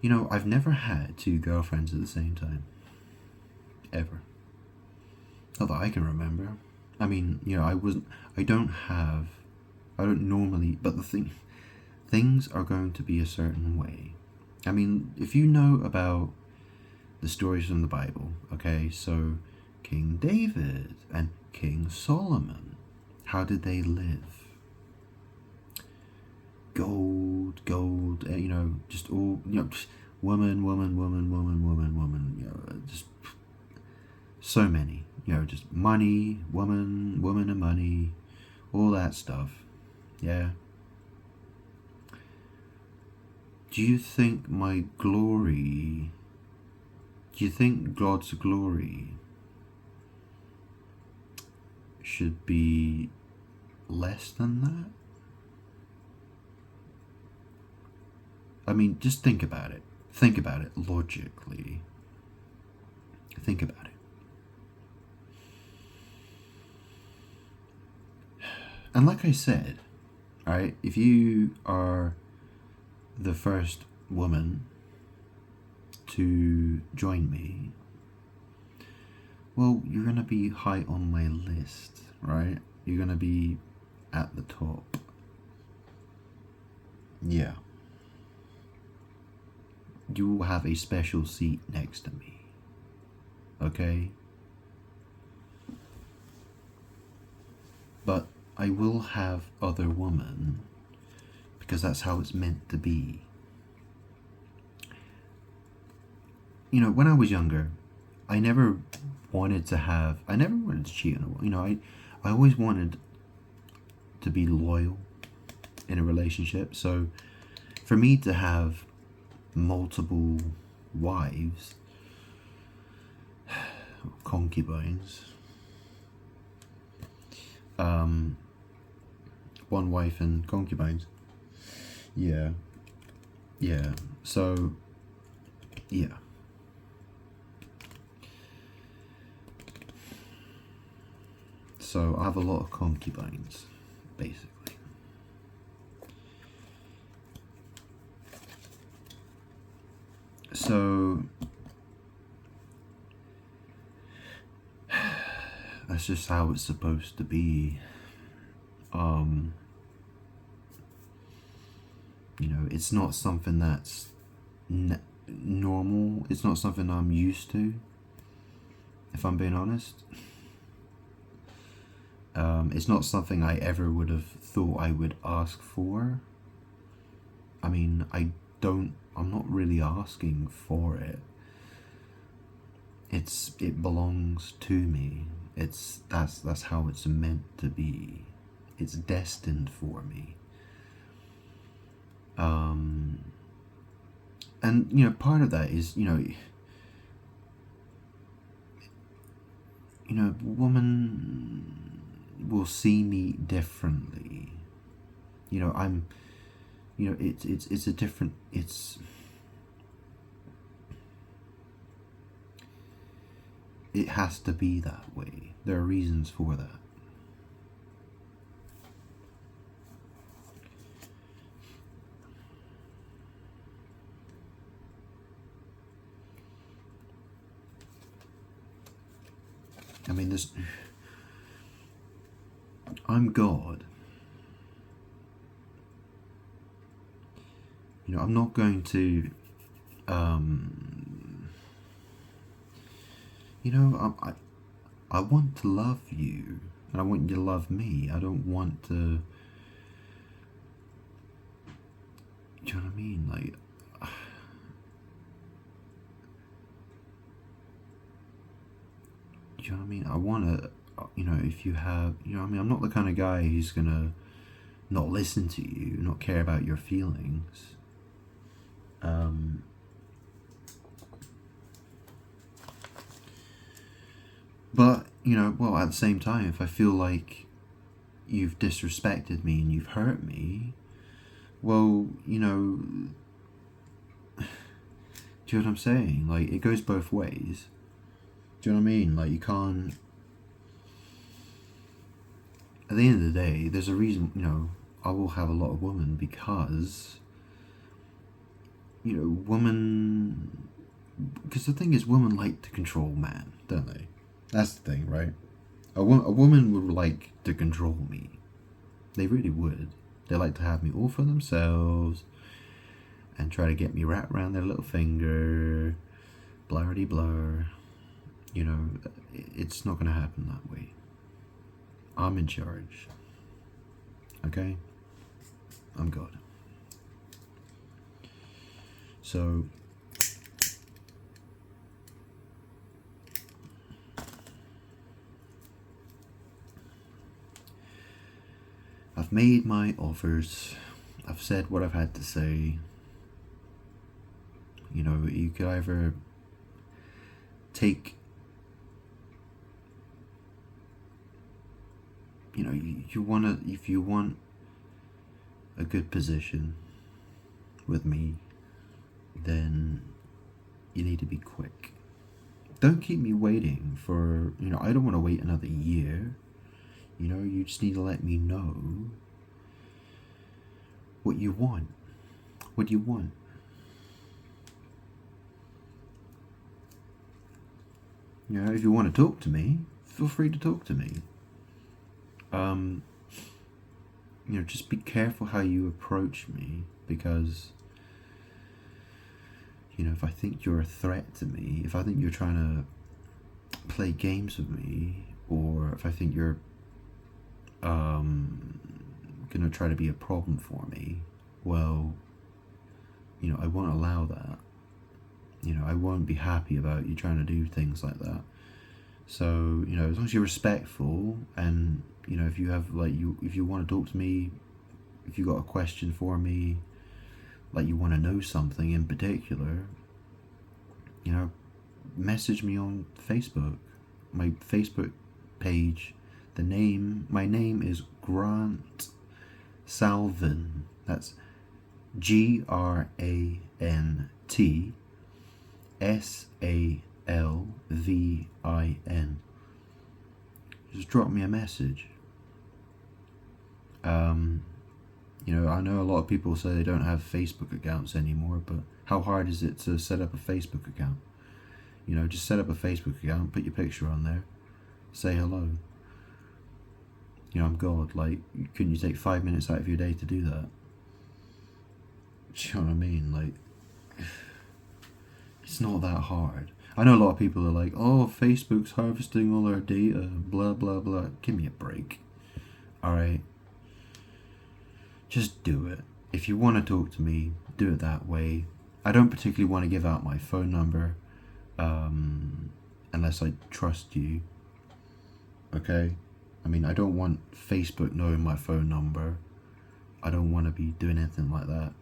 You know, I've never had two girlfriends at the same time. Ever. Not that I can remember. I mean, you know, I don't normally, but things are going to be a certain way. I mean, if you know about the stories from the Bible, okay, so King David and King Solomon, how did they live? Gold, you know, just all, you know, just woman, you know, just so many, you know, just money, woman and money, all that stuff, yeah. Do you think God's glory should be less than that? I mean, just think about it. Think about it logically. Think about it. And like I said, right, if you are the first woman to join me, well, you're going to be high on my list, right? You're going to be at the top. Yeah. You will have a special seat next to me. Okay? But I will have other women because that's how it's meant to be. You know, when I was younger, I never wanted to cheat on a woman. You know, I always wanted to be loyal in a relationship. So for me to have multiple wives, concubines, one wife and concubines, yeah, so yeah. So I have a lot of concubines, basically. So that's just how it's supposed to be. You know, it's not something that's normal. It's not something I'm used to, if I'm being honest. It's not something I ever would have thought I would ask for. I mean, I'm not really asking for it. It belongs to me. That's how it's meant to be. It's destined for me. And you know, part of that is, you know, woman will see me differently. You know, you know, it's a different, it has to be that way. There are reasons for that. I mean, I'm God. You know, I'm not going to, you know, I want to love you, and I want you to love me. I don't want to, do you know what I mean? Like, do you know what I mean? I want to, you know, if you have, you know what I mean? I'm not the kind of guy who's going to not listen to you, not care about your feelings. But, you know, well, at the same time, if I feel like you've disrespected me and you've hurt me, well, you know, do you know what I'm saying? Like, it goes both ways. Do you know what I mean? Like, you can't, at the end of the day, there's a reason, you know, I will have a lot of women because, you know, women, because the thing is, women like to control man, don't they? That's the thing, right? A woman would like to control me. They really would. They like to have me all for themselves and try to get me wrapped around their little finger, blurry blur. You know, it's not going to happen that way. I'm in charge. Okay? I'm God. So, I've made my offers. I've said what I've had to say. You know, you could either take, you know, you want to, if you want a good position with me, then you need to be quick. Don't keep me waiting for, you know, I don't want to wait another year. You know, you just need to let me know what you want. What do you want? You know, if you want to talk to me, feel free to talk to me. You know, just be careful how you approach me, because, you know, if I think you're a threat to me, if I think you're trying to play games with me, or if I think you're gonna try to be a problem for me, well, you know, I won't allow that. You know, I won't be happy about you trying to do things like that. So, you know, as long as you're respectful, and, you know, if you have, like, if you want to talk to me, if you got a question for me, like you want to know something in particular, you know, message me on Facebook. My Facebook page, my name is Grant Salvin. That's GrantSalvin. Just drop me a message. You know, I know a lot of people say they don't have Facebook accounts anymore, but how hard is it to set up a Facebook account? You know, just set up a Facebook account, put your picture on there, say hello. You know, I'm God. Like, couldn't you take 5 minutes out of your day to do that? Do you know what I mean? Like, it's not that hard. I know a lot of people are like, oh, Facebook's harvesting all our data, blah, blah, blah. Give me a break. Alright? Just do it. If you want to talk to me, do it that way. I don't particularly want to give out my phone number, unless I trust you. Okay? I mean, I don't want Facebook knowing my phone number. I don't want to be doing anything like that.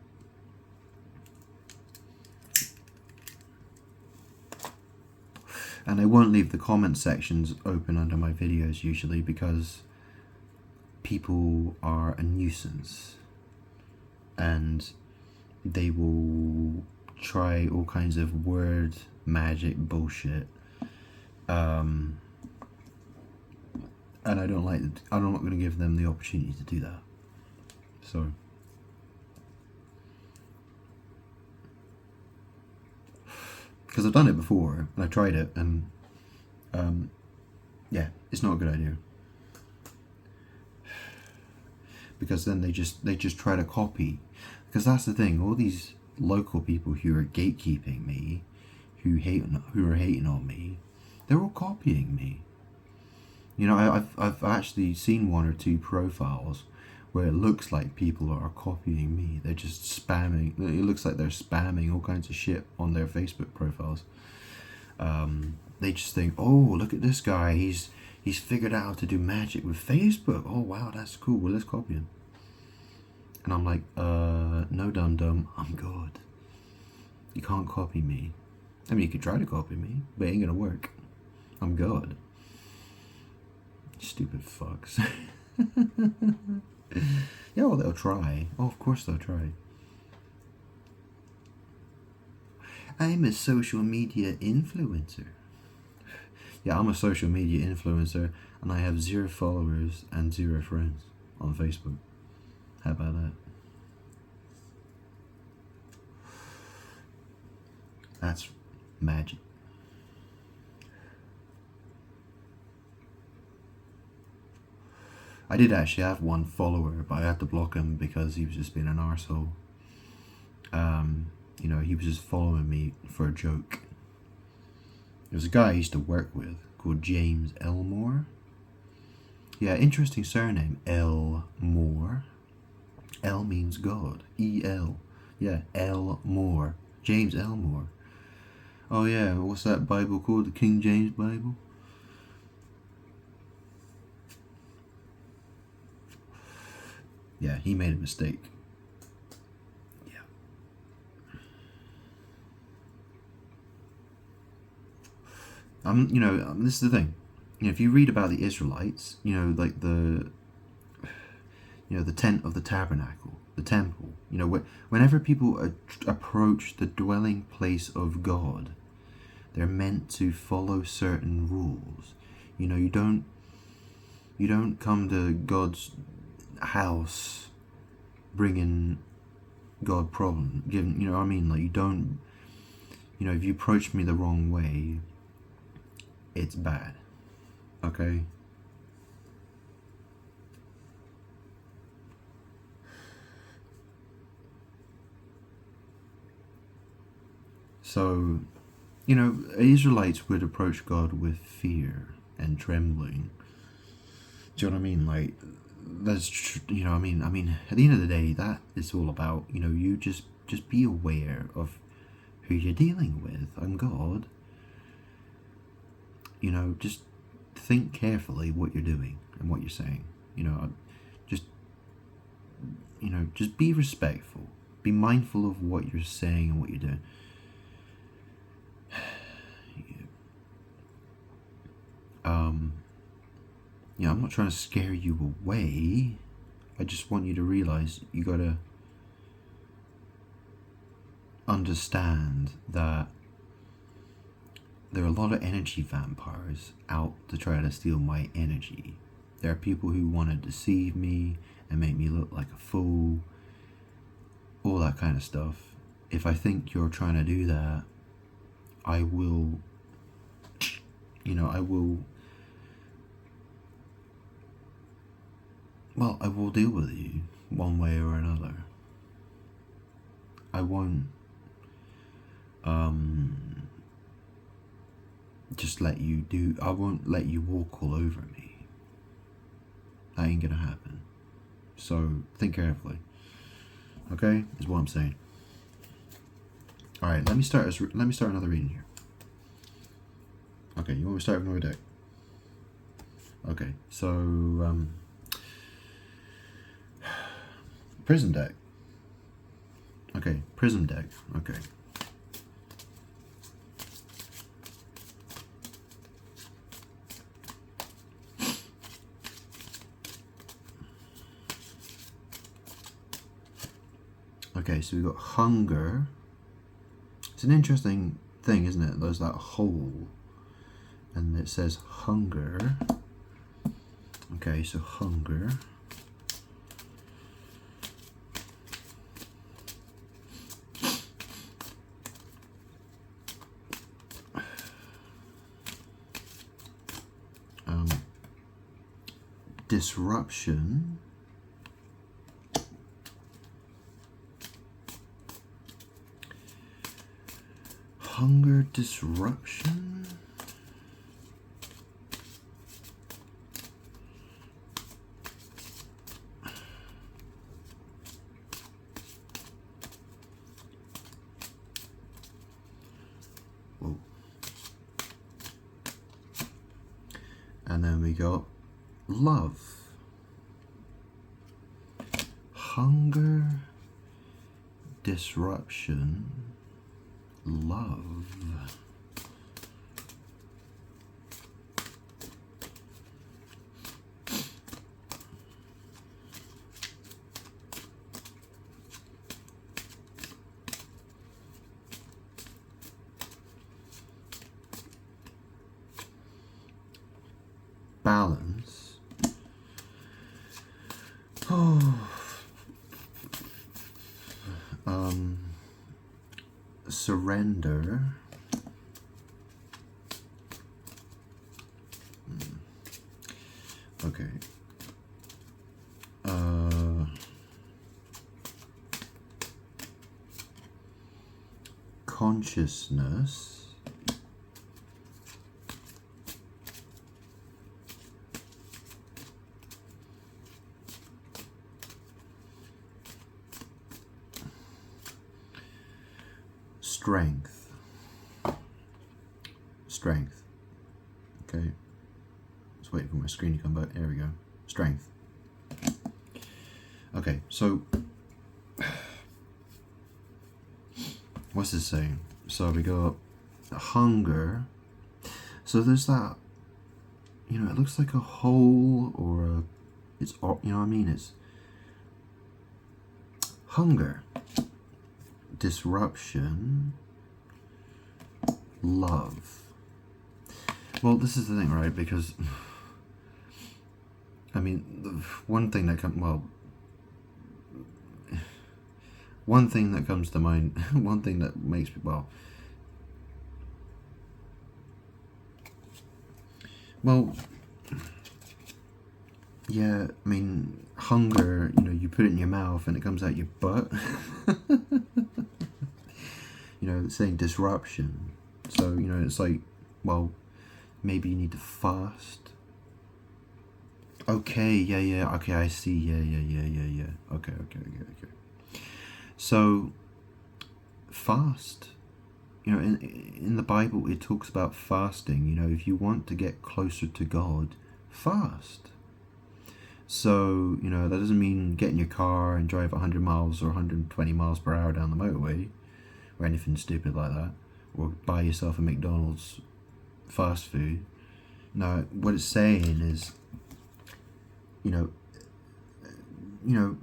And I won't leave the comment sections open under my videos usually, because people are a nuisance and they will try all kinds of word magic bullshit. And I don't like it. I'm not going to give them the opportunity to do that. So, because I've done it before and I tried it, and yeah, it's not a good idea. because then they just try to copy. Because that's the thing, all these local people who are gatekeeping me, who are hating on me, they're all copying me. You know, I've actually seen one or two profiles where it looks like people are copying me. They're just spamming. It looks like they're spamming all kinds of shit on their Facebook profiles. They just think, oh, look at this guy. He's figured out how to do magic with Facebook. Oh wow, that's cool. Well, let's copy him. And I'm like, no, dum-dum. I'm God. You can't copy me. I mean, you could try to copy me, but it ain't gonna work. I'm God. Stupid fucks. Yeah, well, they'll try. Oh, of course they'll try. I'm a social media influencer. Yeah, I'm a social media influencer, and I have 0 followers and 0 friends on Facebook. How about that? That's magic. I did actually have 1 follower, but I had to block him because he was just being an arsehole. You know, he was just following me for a joke. There was a guy I used to work with called James Elmore. Yeah, interesting surname, Elmore. L means God. E-L. Yeah, Elmore. James Elmore. Oh yeah, what's that Bible called? The King James Bible? Yeah, he made a mistake. Yeah. You know, this is the thing. You know, if you read about the Israelites, you know, like the tent of the tabernacle, the temple, you know, whenever people approach the dwelling place of God, they're meant to follow certain rules. You know, you don't come to God's house bringing God problem. You know what I mean? Like, you don't, you know, if you approach me the wrong way, it's bad. Okay? So, you know, Israelites would approach God with fear and trembling. Do you know what I mean? Like, you know, I mean, at the end of the day, that is all about, you know, you just be aware of who you're dealing with. I'm God. You know, just think carefully what you're doing and what you're saying. You know, just be respectful. Be mindful of what you're saying and what you're doing. Yeah, I'm not trying to scare you away. I just want you to realize you gotta understand that there are a lot of energy vampires out to try to steal my energy. There are people who want to deceive me and make me look like a fool, all that kind of stuff. If I think you're trying to do that, I will deal with you one way or another. I won't I won't let you walk all over me. That ain't gonna happen. So think carefully. Okay? Is what I'm saying. Alright, let me start another reading here. Okay, you want me to start with another deck? Okay, so Prism deck. Okay, Prism deck. Okay. Okay, so we've got hunger. It's an interesting thing, isn't it? There's that hole, and it says hunger. Okay, so hunger. Disruption. Hunger disruption? Whoa. And then we got love. Hunger disruption, love. Balance. Oh. Surrender. Okay. Consciousness. Strength. Strength. Okay. Just waiting for my screen to come back. There we go. Strength. Okay, so what's this saying? So we got hunger. So there's that, you know, it looks like a hole or a, it's, you know what I mean? It's hunger, disruption, love. Well, this is the thing, right? Because, I mean, the one thing that comes to mind, one thing that makes me, well, yeah, I mean, hunger, you know, you put it in your mouth and it comes out your butt. You know, it's saying disruption. So, you know, it's like, well, maybe you need to fast. Okay, yeah, okay, I see, yeah. Okay. So, fast. You know, in the Bible, it talks about fasting. You know, if you want to get closer to God, fast. So, you know, that doesn't mean get in your car and drive 100 miles or 120 miles per hour down the motorway or anything stupid like that, or buy yourself a McDonald's fast food. No, what it's saying is, you know,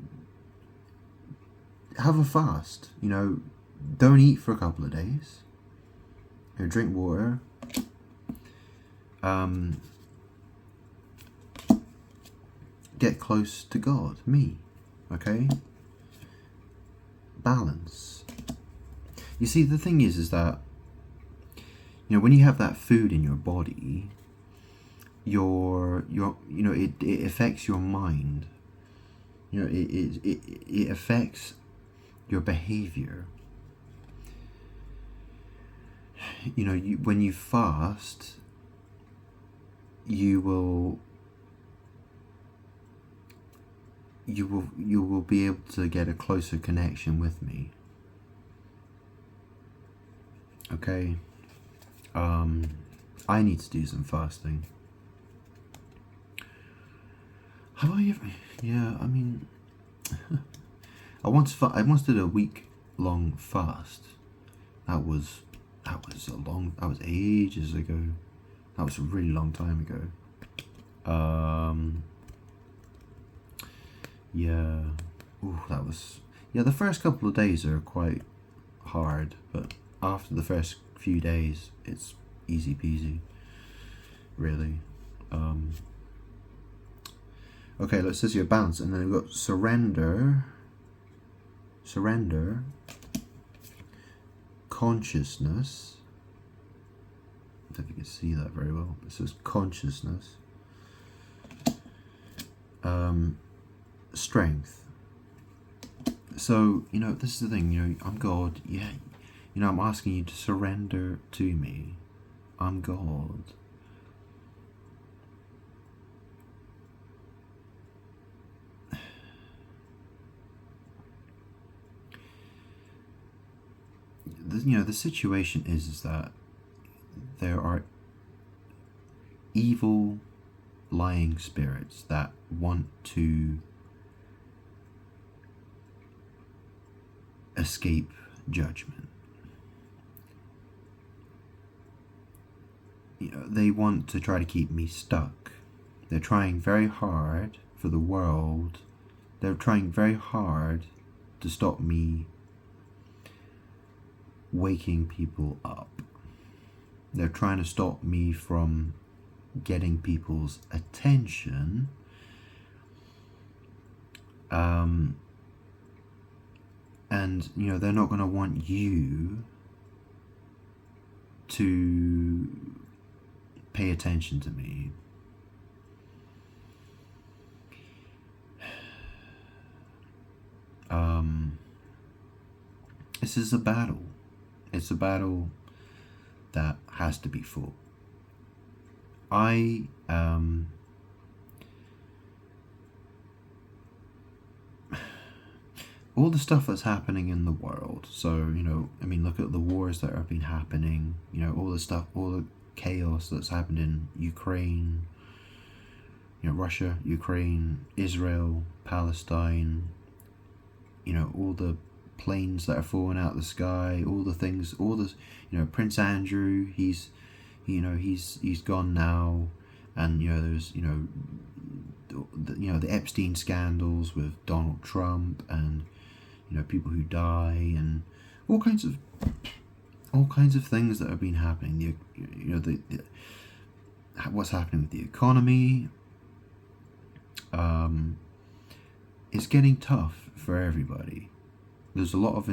have a fast. You know, don't eat for a couple of days. You know, drink water. Get close to God, me. Okay. Balance. You see, the thing is that, you know, when you have that food in your body, you know, it affects your mind. You know, it affects your behavior. You know, when you fast, you will be able to get a closer connection with me. Okay. I need to do some fasting. Have I ever? Yeah, I mean, I once did a week-long fast. That was ages ago. That was a really long time ago. Yeah. Ooh, the first couple of days are quite hard, but after the first few days, it's easy peasy, really. Okay, let's see your balance, and then we've got surrender, consciousness. I don't know if you can see that very well. It says consciousness, strength. So, you know, this is the thing, you know, I'm God, yeah, I'm asking you to surrender to me. I'm God. The situation is that there are evil, lying spirits that want to escape judgment. They want to try to keep me stuck. They're trying very hard for the world. They're trying very hard to stop me waking people up. They're trying to stop me from getting people's attention. And they're not going to want you to pay attention to me. This is a battle. It's a battle that has to be fought. All the stuff that's happening in the world. So, look at the wars that have been happening, all the stuff, all the chaos that's happened in Ukraine, Russia, Ukraine, Israel, Palestine, all the planes that are falling out of the sky, all the things, all this, Prince Andrew, he's gone now, and there's the Epstein scandals with Donald Trump, and people who die, and all kinds of things that have been happening. What's happening with the economy. It's getting tough for everybody. There's a lot of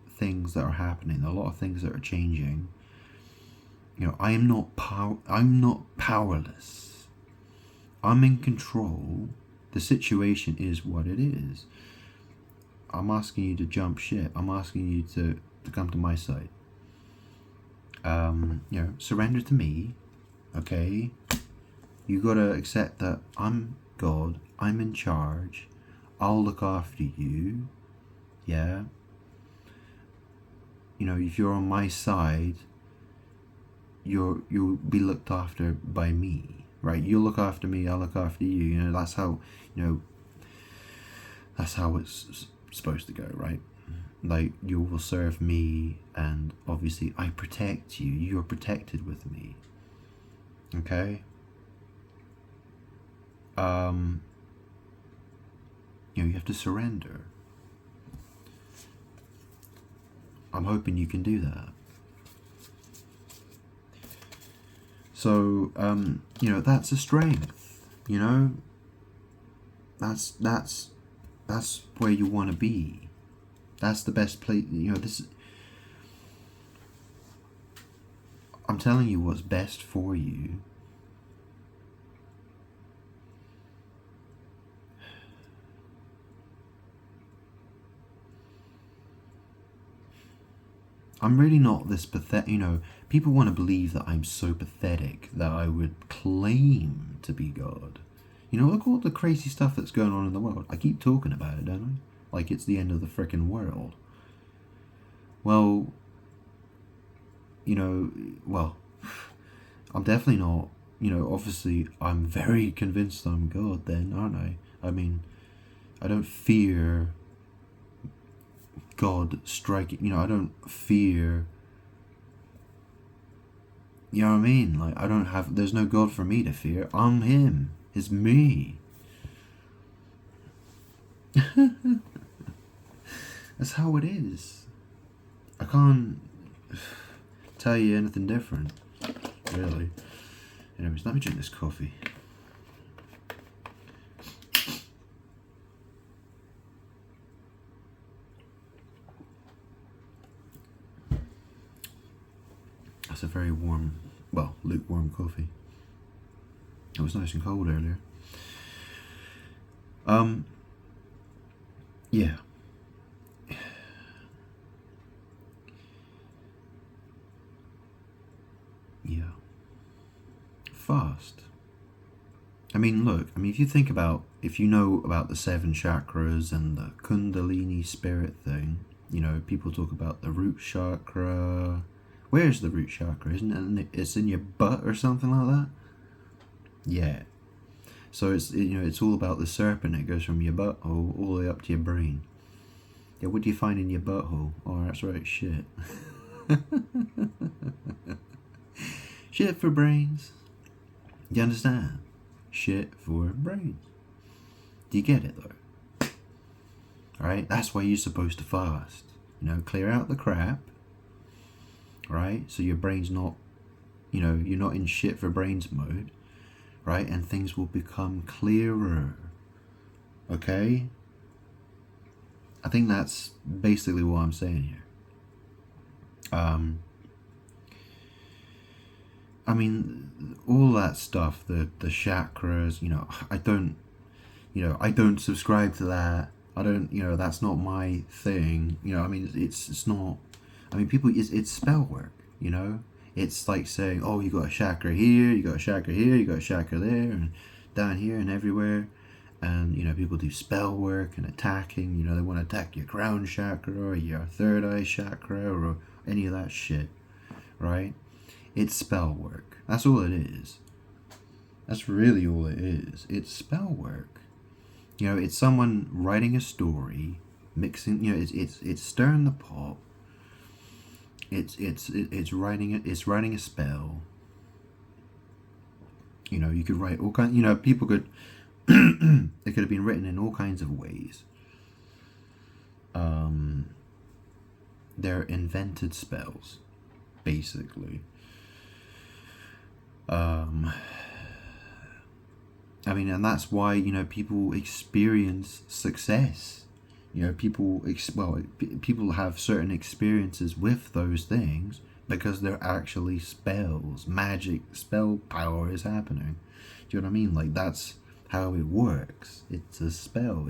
things that are happening, a lot of things that are changing. I'm not powerless. I'm in control. The situation is what it is. I'm asking you to jump ship. I'm asking you to come to my side. Surrender to me. Okay? You gotta accept that I'm God. I'm in charge. I'll look after you. Yeah? If you're on my side, you'll be looked after by me, right? You'll look after me, I'll look after you. That's how it's supposed to go, right? Like, you will serve me, and obviously I protect you. You're protected with me. Okay? You have to surrender. I'm hoping you can do that. So, that's a strength, that's where you want to be. That's the best place, I'm telling you what's best for you. I'm really not this pathetic, people want to believe that I'm so pathetic that I would claim to be God. Look at all the crazy stuff that's going on in the world. I keep talking about it, don't I? Like it's the end of the frickin' world. Well, I'm definitely not, obviously I'm very convinced I'm God then, aren't I? I mean, I don't fear God striking, I don't fear, you know what I mean? Like, there's no God for me to fear. I'm Him. It's me. That's how it is. I can't tell you anything different, really. Anyways, let me drink this coffee. That's a very warm, lukewarm coffee. It was nice and cold earlier. Yeah. Yeah. Fast. I mean, look, if you think about, if you know about the 7 chakras and the Kundalini spirit thing, people talk about the root chakra. Where's the root chakra? Isn't it? It's in your butt or something like that? Yeah. So it's all about the serpent. It goes from your butthole all the way up to your brain. Yeah, what do you find in your butthole? Oh, that's right, shit. Shit for brains. You understand? Shit for brains. Do you get it though? Alright, that's why you're supposed to fast. Clear out the crap. Right? So your brain's not, you're not in shit for brains mode. Right? And things will become clearer. Okay? I think that's basically what I'm saying here. All that stuff, the chakras, I don't subscribe to that. I don't, that's not my thing. It's not, people, it's spell work, It's like saying, oh, you got a chakra here, you got a chakra here, you got a chakra there, and down here and everywhere. And, people do spell work and attacking, they want to attack your crown chakra or your third eye chakra or any of that shit, right? It's spell work. That's all it is. That's really all it is. It's spell work. It's someone writing a story, mixing, it's stirring the pot. It's writing a spell. You could write all kinds, people could, it could have been written in all kinds of ways. They're invented spells, basically. And that's why, people experience success. People have certain experiences with those things because they're actually spells. Magic, spell power is happening. Do you know what I mean? Like, that's how it works. It's a spell.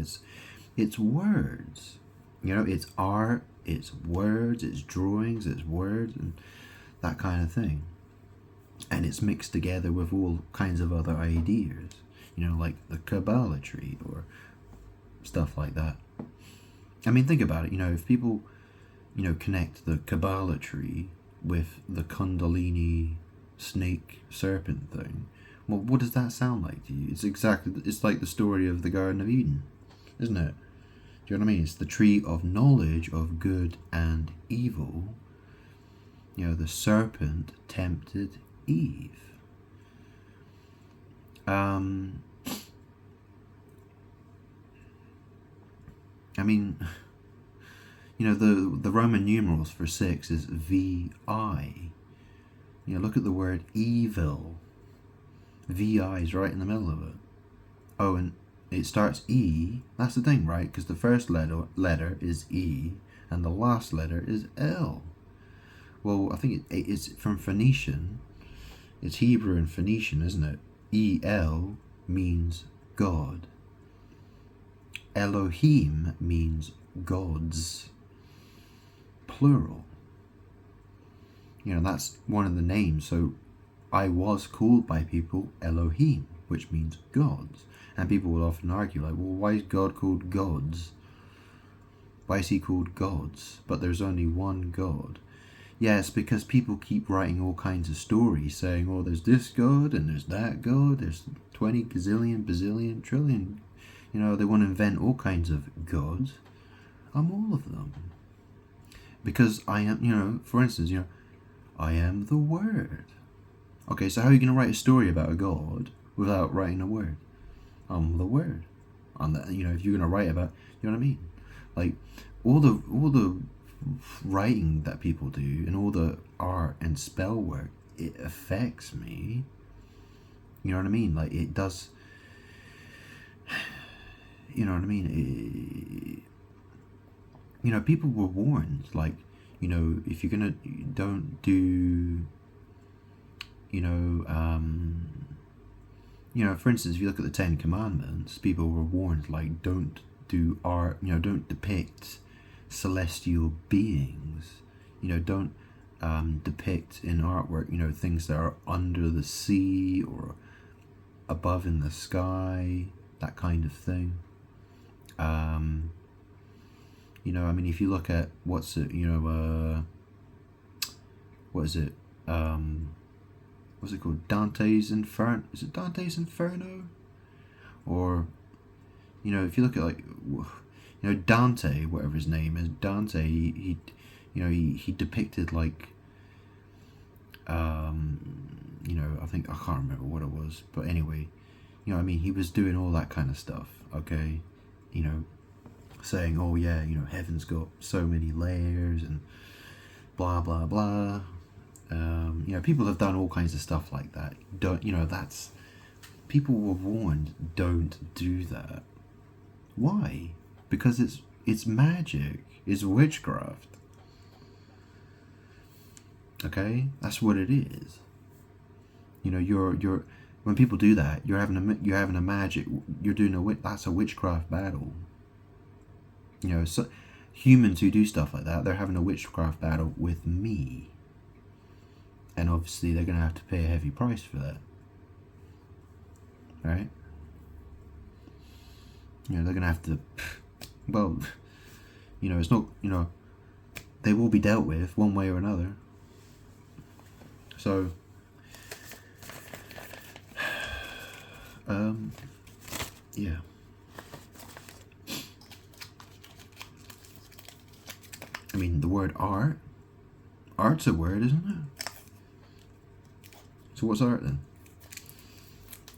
It's words. It's art, it's words, it's drawings, it's words, and that kind of thing. And it's mixed together with all kinds of other ideas, like the Kabbalah tree or stuff like that. Think about it, if people, connect the Kabbalah tree with the Kundalini snake serpent thing, well, what does that sound like to you? It's like the story of the Garden of Eden, isn't it? Do you know what I mean? It's the tree of knowledge of good and evil. The serpent tempted Eve. The Roman numerals for 6 is VI. Look at the word evil. VI is right in the middle of it. Oh, and it starts E. That's the thing, right? Because the first letter is E, and the last letter is L. Well, I think it's from Phoenician. It's Hebrew and Phoenician, isn't it? El means God. Elohim means gods, plural. That's one of the names. So I was called by people Elohim, which means gods. And people will often argue, like, well, why is God called gods? Why is he called gods? But there's only one God. Yes, because people keep writing all kinds of stories saying, oh, there's this God and there's that God, there's 20 gazillion, bazillion, trillion. They want to invent all kinds of gods. I'm all of them. Because I am, for instance, I am the Word. Okay, so how are you going to write a story about a God without writing a word? I'm the Word. I'm the, if you're going to write about, you know what I mean? Like, all the writing that people do and all the art and spell work, it affects me. You know what I mean? Like, it does. You know what I mean? People were warned, like, if you're gonna, don't do, for instance, if you look at the 10 Commandments, people were warned, like, don't do art, don't depict celestial beings, don't depict in artwork, things that are under the sea or above in the sky, that kind of thing. If you look at what is it? What's it called? Dante's Inferno? Is it Dante's Inferno? Or, if you look at Dante, whatever his name is, Dante, he depicted I think, I can't remember what it was, but anyway, he was doing all that kind of stuff, okay, saying, oh yeah, heaven's got so many layers and blah blah blah. People have done all kinds of stuff like that. That's, people were warned, don't do that. Why? Because it's magic, it's witchcraft. Okay, that's what it is. You're when people do that, you're having a magic. You're doing that's a witchcraft battle. So humans who do stuff like that, they're having a witchcraft battle with me, and obviously they're going to have to pay a heavy price for that, right? They're going to have to. Well, it's not. They will be dealt with one way or another. So, yeah. The word art's a word, isn't it? So what's art then?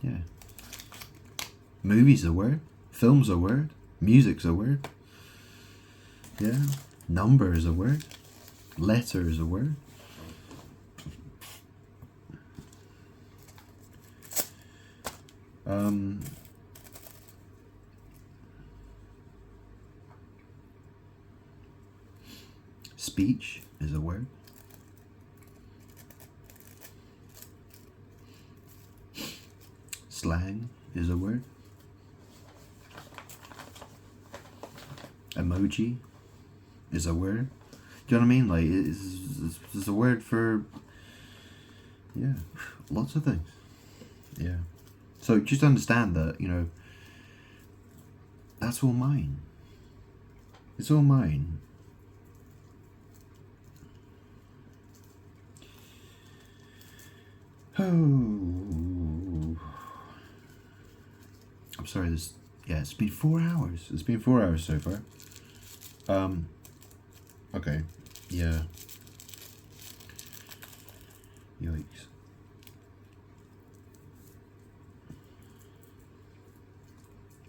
Yeah. Movies a word, film's a word, music's a word. Yeah. Number is a word, letter is a word. Speech is a word. Slang is a word. Emoji is a word. Do you know what I mean? It's a word for, yeah, lots of things. Yeah. So just understand that, that's all mine. It's all mine. Oh, I'm sorry. It's been 4 hours. It's been 4 hours so far. Okay. Yeah. Yikes.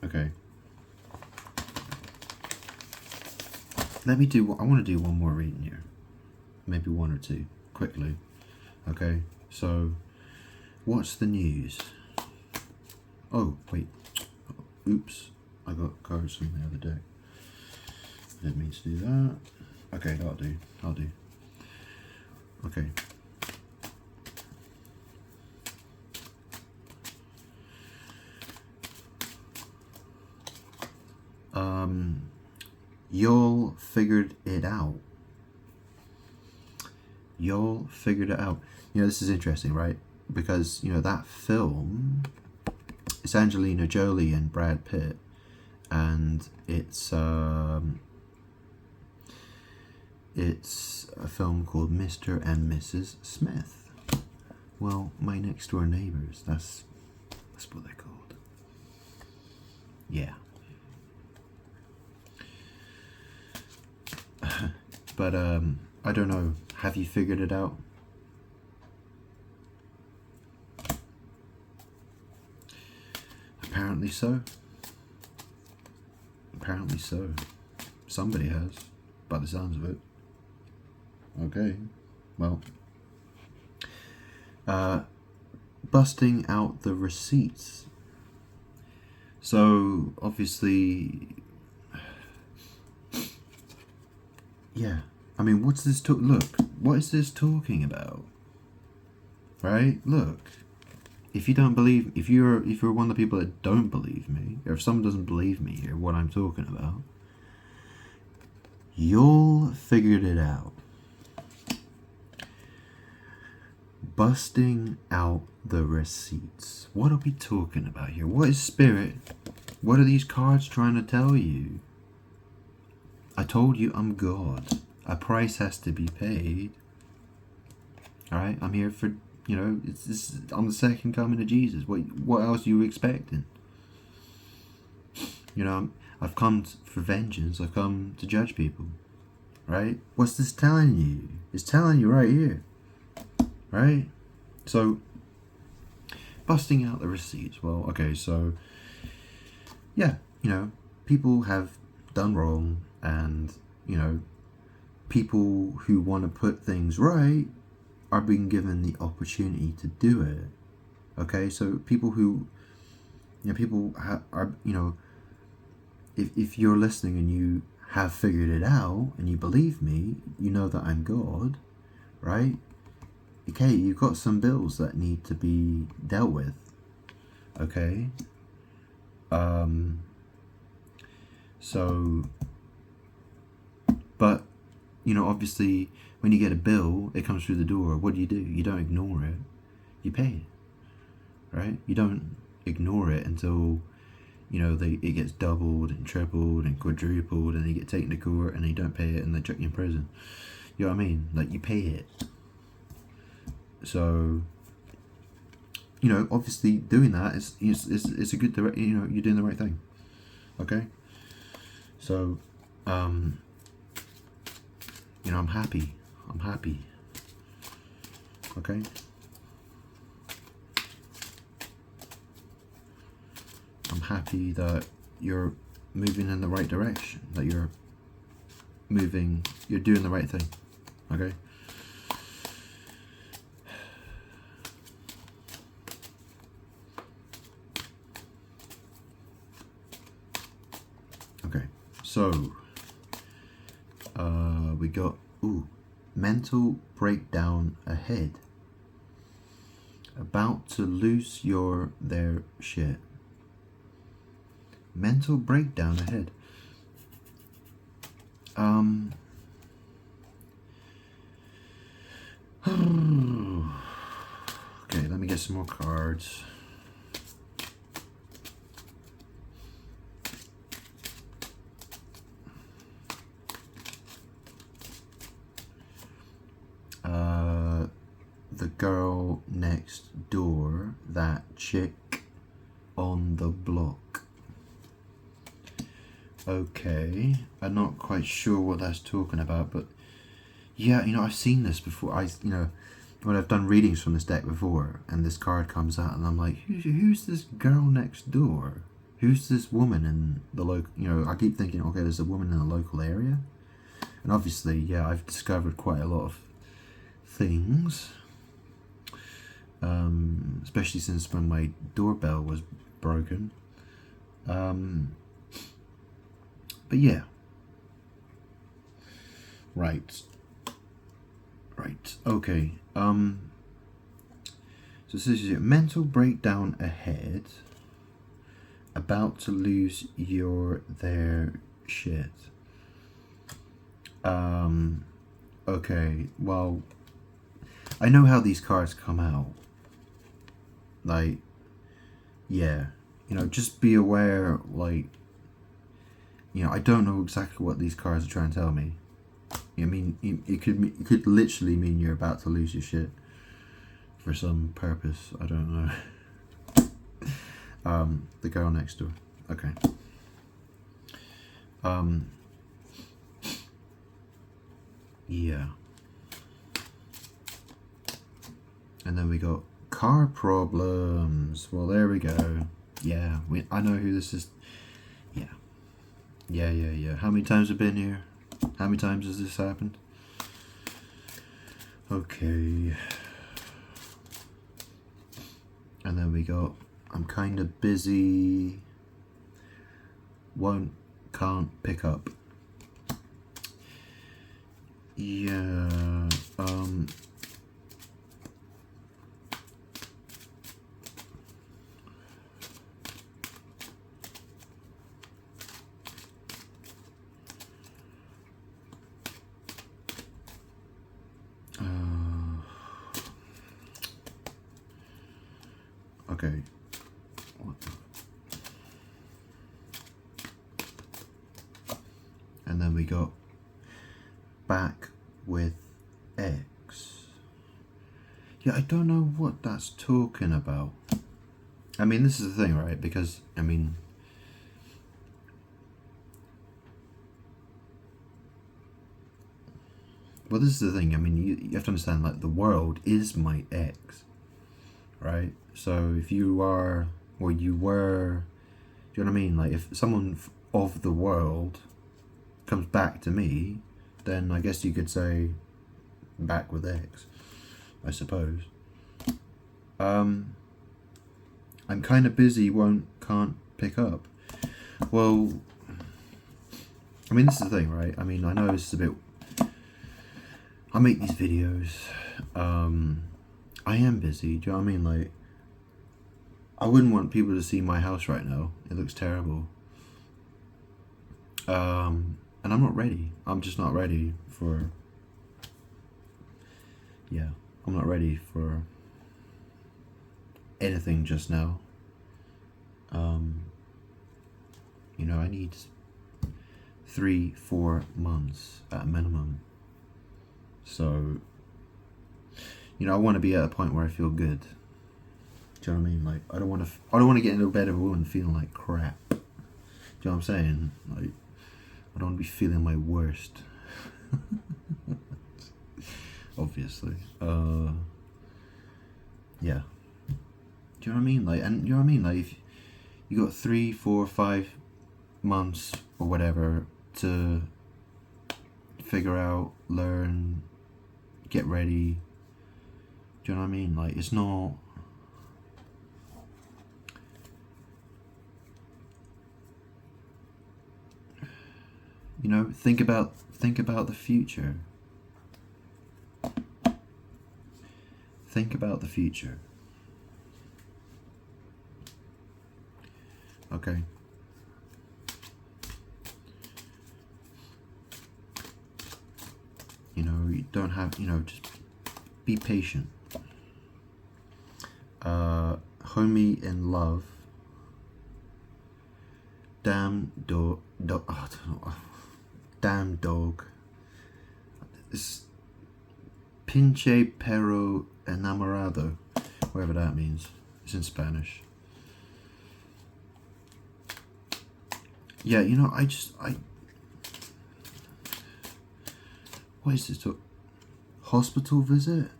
Okay. I want to do one more reading here. Maybe one or two, quickly. Okay, so, what's the news? Oh, wait. Oops. I got cards from the other deck. Didn't mean to do that. Okay, I'll do. Okay. Y'all figured it out. Y'all figured it out. This is interesting, right? Because, that film, it's Angelina Jolie and Brad Pitt, and it's a film called Mr. and Mrs. Smith. Well, my next door neighbors, that's what they're called. Yeah. But I don't know. Have you figured it out? Apparently so. Apparently so. Somebody has, by the sounds of it. Okay. Well. Busting out the receipts. So, obviously, yeah. What's this look, what is this talking about? Right? Look. If you don't believe, if you're one of the people that don't believe me, or if someone doesn't believe me here, what I'm talking about, you'll figured it out. Busting out the receipts. What are we talking about here? What is spirit? What are these cards trying to tell you? I told you I'm God. A price has to be paid. Alright, I'm here for, I'm the second coming of Jesus. What else are you expecting? I've come for vengeance. I've come to judge people. Right? What's this telling you? It's telling you right here. Right? So, busting out the receipts. Well, okay, so, yeah, people have done wrong, and, people who want to put things right are being given the opportunity to do it. Okay, so people who, are, if you're listening and you have figured it out and you believe me, you know that I'm God, right? Okay, you've got some bills that need to be dealt with. Okay. So, but, obviously, when you get a bill, it comes through the door. What do? You don't ignore it. You pay it, right? You don't ignore it until, it gets doubled and tripled and quadrupled, and you get taken to court and you don't pay it and they chuck you in prison. You know what I mean? Like, you pay it. So, obviously doing that is a good you're doing the right thing. Okay? So, I'm happy. Okay? I'm happy that you're moving in the right direction, that you're doing the right thing. Okay? Okay, so we got mental breakdown ahead. About to lose their shit. Mental breakdown ahead. Okay, let me get some more cards. The girl next door, that chick on the block. Okay, I'm not quite sure what that's talking about, but yeah, I've seen this before. When I've done readings from this deck before, and this card comes out, and I'm like, who's this girl next door? Who's this woman in the local? I keep thinking, okay, there's a woman in the local area, and obviously, yeah, I've discovered quite a lot of things, especially since when my doorbell was broken. But yeah, right, okay. So this is your mental breakdown ahead. About to lose their shit. Okay, well, I know how these cards come out. Like, yeah, just be aware, like, I don't know exactly what these cards are trying to tell me. I mean, it could literally mean you're about to lose your shit for some purpose. I don't know. The girl next door. Okay. Yeah. And then we got car problems. Well, there we go. Yeah, I know who this is. Yeah. How many times have been here? How many times has this happened? Okay. And then we got, I'm kind of busy. Can't pick up. Yeah. Okay. What the? And then we got back with X. Yeah, I don't know what that's talking about. I mean, this is the thing, right? Because, I mean, well, this is the thing. I mean, you have to understand, like, the world is my X, right? So if you are, or you were, do you know what I mean? Like, if someone of the world comes back to me, then I guess you could say back with X, I suppose. I'm kind of busy, can't pick up. Well, I mean, this is the thing, right? I mean, I know this is a bit, I make these videos, I am busy, do you know what I mean? Like, I wouldn't want people to see my house right now. It looks terrible. And I'm not ready. I'm just not ready for, yeah, I'm not ready for anything just now. You know, I need 3-4 months at a minimum. So, you know, I want to be at a point where I feel good. Do you know what I mean? Like, I don't want to get into bed every morning feeling like crap. Do you know what I'm saying? Like, I don't want to be feeling my worst. Obviously. Yeah. Do you know what I mean? Like, and you know what I mean? Like, if you got 3, 4, 5 months or whatever to figure out, learn, get ready. Do you know what I mean? Like, it's not. You know, think about the future. Think about the future. Okay. You know, you don't have, you know, just be patient. Homie in love. Damn dog. Oh, I don't know. Damn dog. It's Pinche pero enamorado, whatever that means. It's in Spanish. Yeah, you know, what is this? Hospital visit?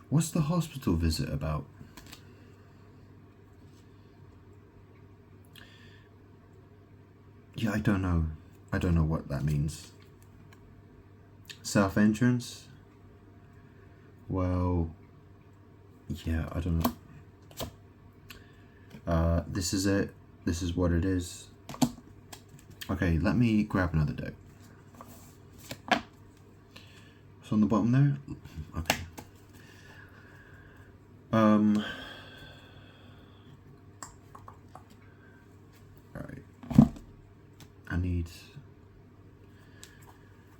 What's the hospital visit about? Yeah, I don't know. I don't know what that means. South entrance? Well, yeah, I don't know. This is it. This is what it is. Okay, let me grab another deck. What's on the bottom there? Okay. Alright. I need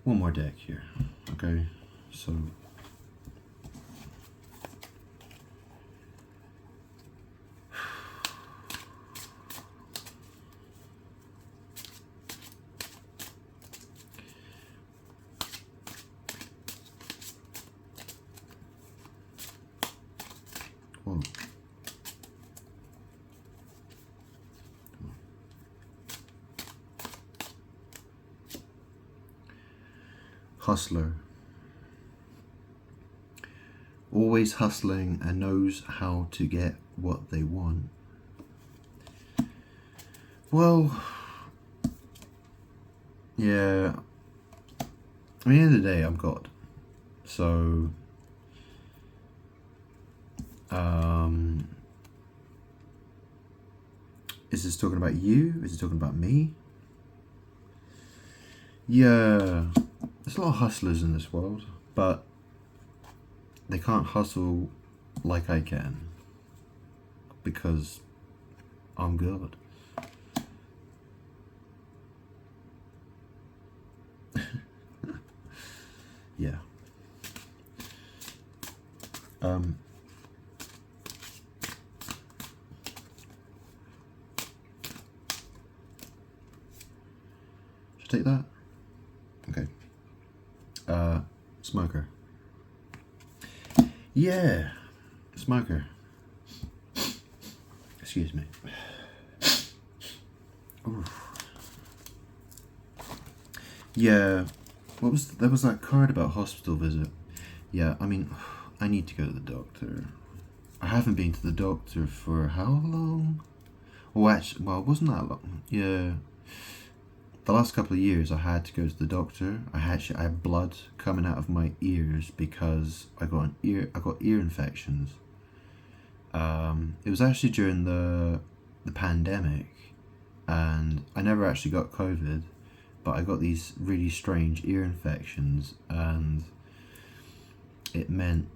one more deck here. Okay, so whoa. Hustler. Always hustling and knows how to get what they want. Well, yeah. At the end of the day, I'm God. So, is this talking about you? Is it talking about me? Yeah, there's a lot of hustlers in this world, but they can't hustle like I can because I'm good. Yeah. Should I take that? Okay. Smoker. Yeah, smoker. Excuse me. Oof. Yeah, there was that card about hospital visit. Yeah, I mean, I need to go to the doctor. I haven't been to the doctor for how long? Oh, actually, well, it wasn't that long. Yeah, the last couple of years I had to go to the doctor. I had blood coming out of my ears because I got ear infections. It was actually during the pandemic, and I never actually got COVID, but I got these really strange ear infections, and it meant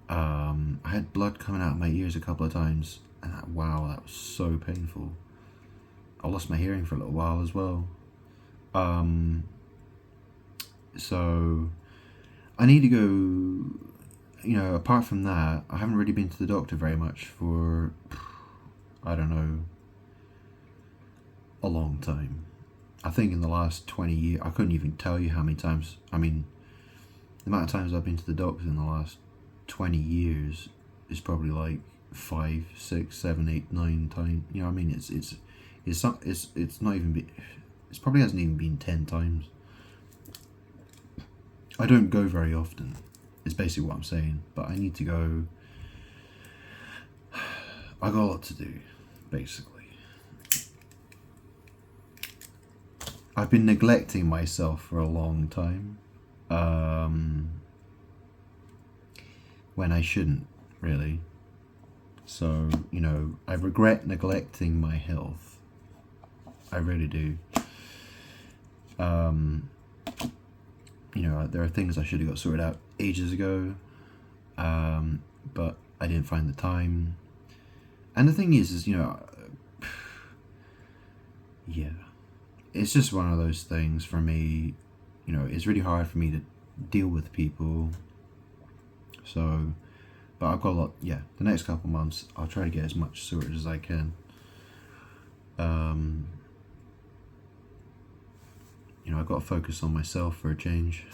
I had blood coming out of my ears a couple of times, and wow, that was so painful. I lost my hearing for a little while as well. So I need to go. Apart from that, I haven't really been to the doctor very much for, I don't know, a long time. I think in the last 20 years, I couldn't even tell you how many times. I mean, the amount of times I've been to the doctor in the last 20 years is probably like 5, 6, 7, 8, 9 times. You know what I mean? It's not even. It probably hasn't even been 10 times. I don't go very often. Is basically what I'm saying, but I need to go. I got a lot to do, basically. I've been neglecting myself for a long time, when I shouldn't, really. So, I regret neglecting my health. I really do. There are things I should have got sorted out ages ago, but I didn't find the time. And the thing is yeah, it's just one of those things for me. It's really hard for me to deal with people. So, but I've got a lot. Yeah, the next couple months, I'll try to get as much sorted as I can. I've got to focus on myself for a change.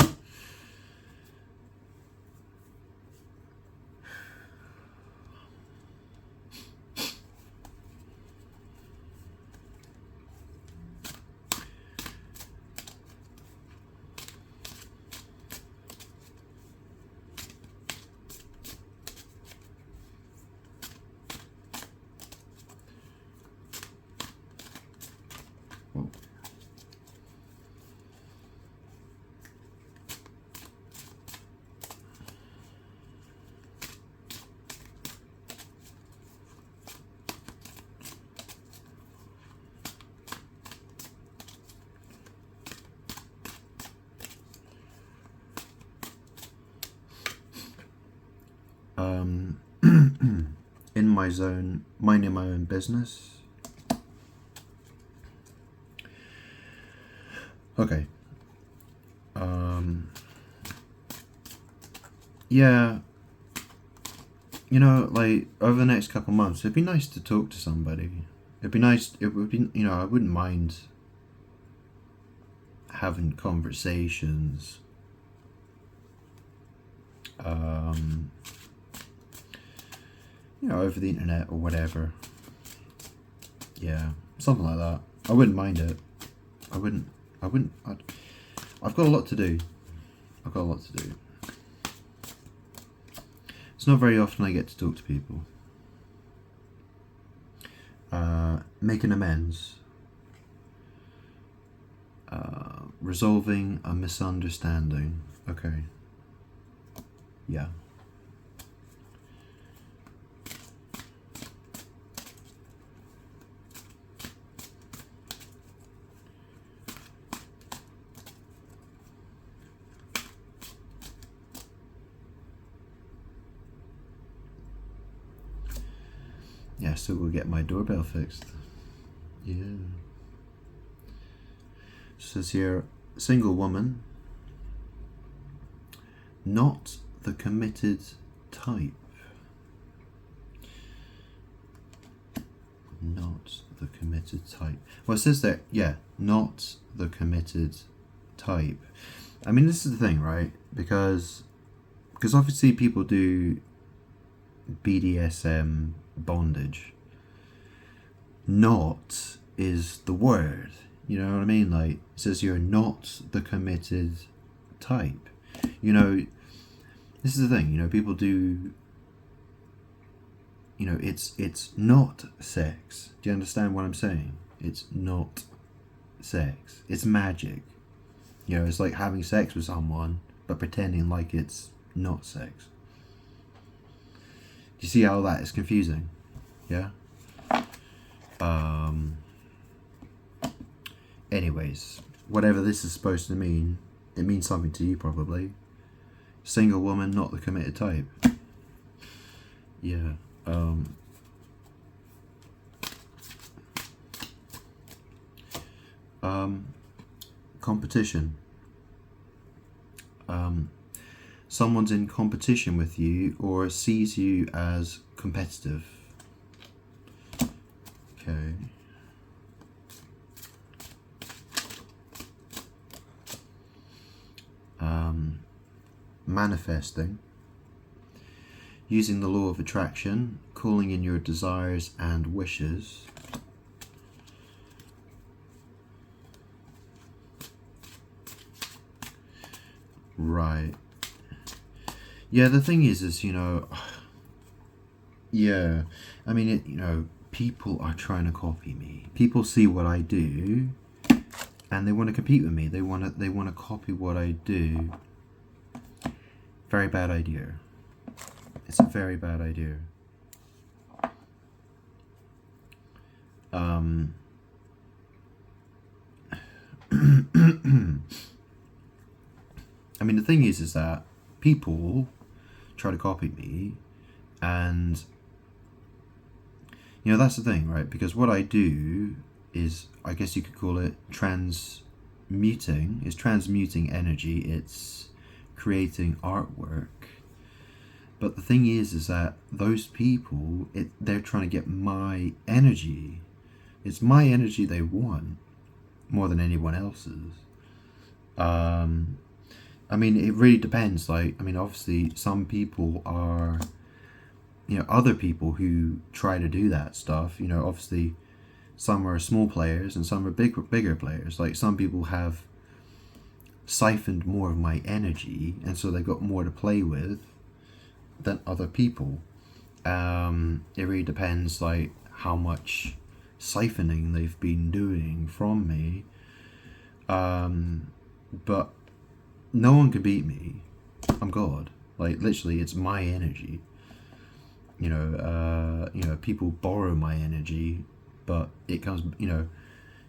In my zone, minding my own business. Okay. Yeah. Like over the next couple months, it'd be nice to talk to somebody. It'd be nice. It would be. I wouldn't mind having conversations. Over the internet or whatever. Yeah, something like that. I wouldn't mind it. I've got a lot to do. It's not very often I get to talk to people. Making amends. Resolving a misunderstanding. Okay. Yeah. Yeah, so we'll get my doorbell fixed. Yeah. Says here, single woman, not the committed type. Not the committed type. Well, it says that, yeah, not the committed type. I mean, this is the thing, right? Because obviously people do BDSM bondage. Not is the word. You know what I mean? Like, it says you're not the committed type. You know, this is the thing. You know, people do. You know, it's not sex. Do you understand what I'm saying? It's not sex. It's magic. You know, it's like having sex with someone, but pretending like it's not sex. Do you see how that is confusing? Yeah? Anyways, whatever this is supposed to mean, it means something to you probably. Single woman, not the committed type. Yeah. Competition. Someone's in competition with you or sees you as competitive. Okay. Manifesting. Using the law of attraction, calling in your desires and wishes. Right. Yeah, the thing is, you know, yeah, I mean, you know, people are trying to copy me. People see what I do, and they want to compete with me. They want to copy what I do. Very bad idea. It's a very bad idea. I mean, the thing is that people try to copy me, and you know, that's the thing, right? Because what I do is, I guess you could call it transmuting. It's transmuting energy. It's creating artwork. But the thing is that those people, they're trying to get my energy. It's my energy they want more than anyone else's. I mean, it really depends. Like, I mean, obviously, some people are, you know, other people who try to do that stuff. You know, obviously, some are small players and some are bigger players. Like, some people have siphoned more of my energy, and so they've got more to play with than other people. It really depends, like, how much siphoning they've been doing from me. But no one can beat me. I'm God. Like, literally, it's my energy. You know, people borrow my energy, but it comes, you know,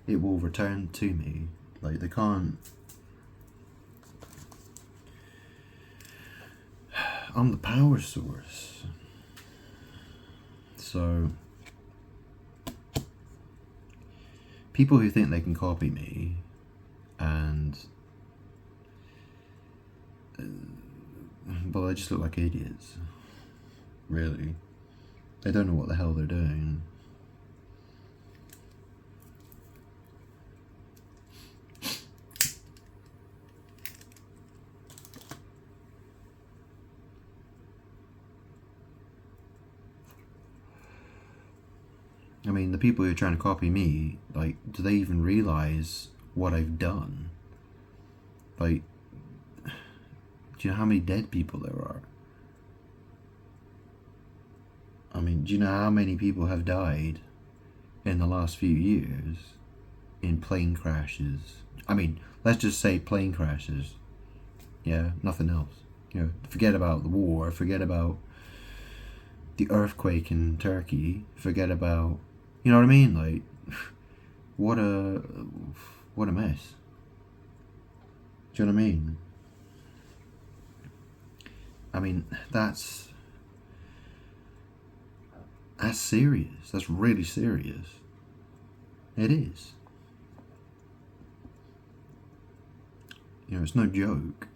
it will return to me. Like, they can't. I'm the power source. So, people who think they can copy me, and well, they just look like idiots. Really, they don't know what the hell they're doing. I mean, the people who are trying to copy me, like, do they even realize what I've done? Like, do you know how many dead people there are? I mean, do you know how many people have died in the last few years in plane crashes? I mean, let's just say plane crashes. Yeah, nothing else. You know, forget about the war, forget about the earthquake in Turkey, forget about, you know what I mean? Like, what a mess. Do you know what I mean? I mean, that's serious. That's really serious. It is. You know, it's no joke.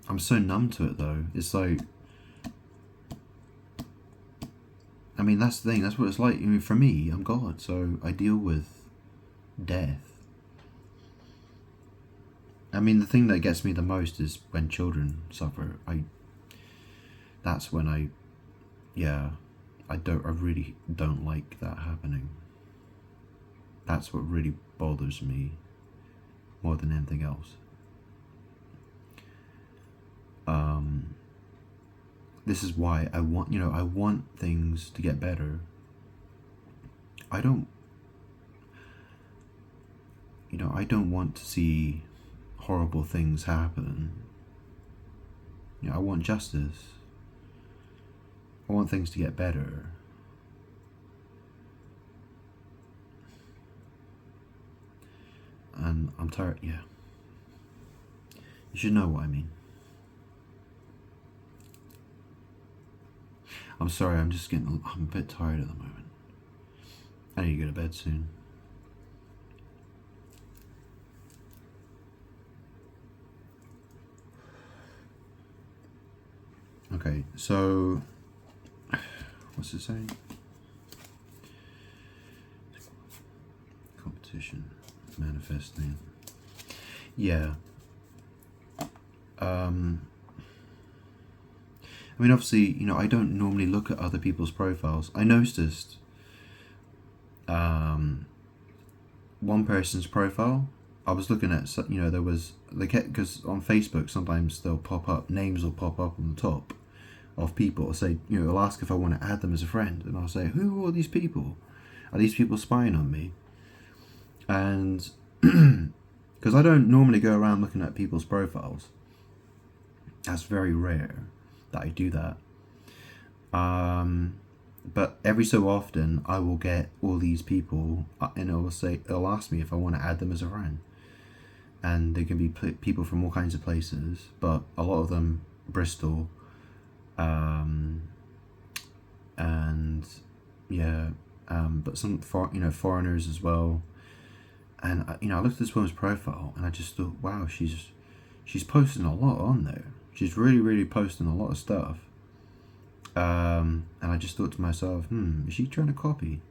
I'm I'm so numb to it though. It's like, I mean, that's the thing. That's what it's like. I mean, for me, I'm God, so I deal with death. I mean, the thing that gets me the most is when children suffer. That's when I really don't like that happening. That's what really bothers me more than anything else. This is why I want things to get better. I don't want to see horrible things happen. I want justice. I want things to get better. And I'm tired, yeah. You should know what I mean. I'm sorry, I'm a bit tired at the moment. I need to go to bed soon. Okay, so, what's it saying? Competition, manifesting. Yeah. I mean, obviously, I don't normally look at other people's profiles. I noticed one person's profile. I was looking at, there was, because on Facebook sometimes names will pop up on the top of people. It'll say, it'll ask if I want to add them as a friend, and I'll say, who are all these people? Are these people spying on me? And because I don't normally go around looking at people's profiles. That's very rare that I do that. But every so often I will get all these people, and it'll ask me if I want to add them as a friend. And they can be people from all kinds of places, but a lot of them Bristol, and yeah, but some foreigners as well. And I looked at this woman's profile and I just thought, wow, she's posting a lot on there. She's really, really posting a lot of stuff. And I just thought to myself, is she trying to copy?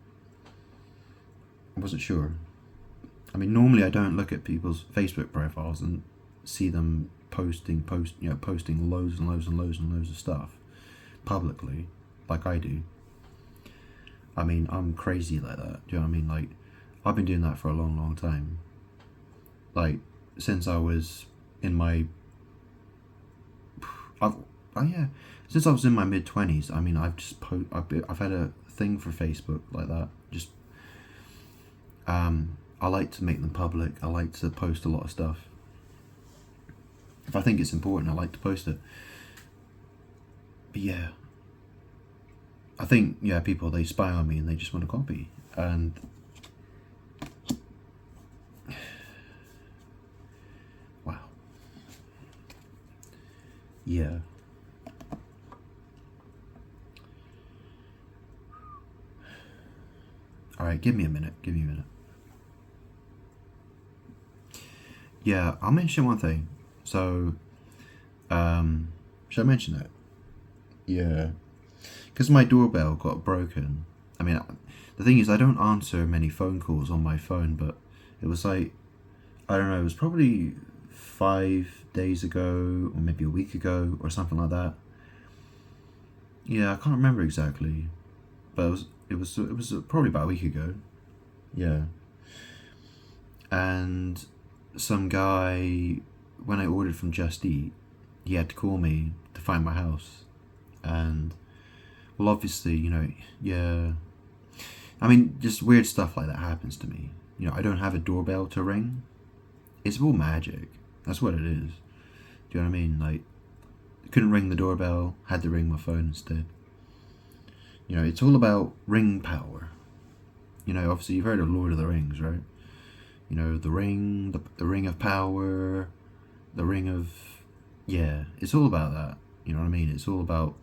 I wasn't sure. I mean, normally I don't look at people's Facebook profiles and see them posting loads and loads and loads and loads of stuff publicly, like I do. I mean, I'm crazy like that. Do you know what I mean? Like, I've been doing that for a long, long time. Like, since I was in my, since I was in my mid-20s. I mean, I've had a thing for Facebook like that. Just, I like to make them public. I like to post a lot of stuff. If I think it's important, I like to post it. But yeah, I think, people, they spy on me and they just want to copy. And wow. Yeah. Alright, give me a minute. Yeah, I'll mention one thing. So, should I mention that? Yeah. Because my doorbell got broken. I mean, the thing is, I don't answer many phone calls on my phone, but it was like, I don't know, it was probably 5 days ago, or maybe a week ago, or something like that. Yeah, I can't remember exactly, but it was probably about a week ago. Yeah. And some guy, when I ordered from Just Eat, he had to call me to find my house. And, well, obviously, yeah. I mean, just weird stuff like that happens to me. I don't have a doorbell to ring. It's all magic. That's what it is. Do you know what I mean? Like, I couldn't ring the doorbell, had to ring my phone instead. It's all about ring power. Obviously you've heard of Lord of the Rings, right? The ring, the ring of power, the ring of, yeah, it's all about that. You know what I mean? It's all about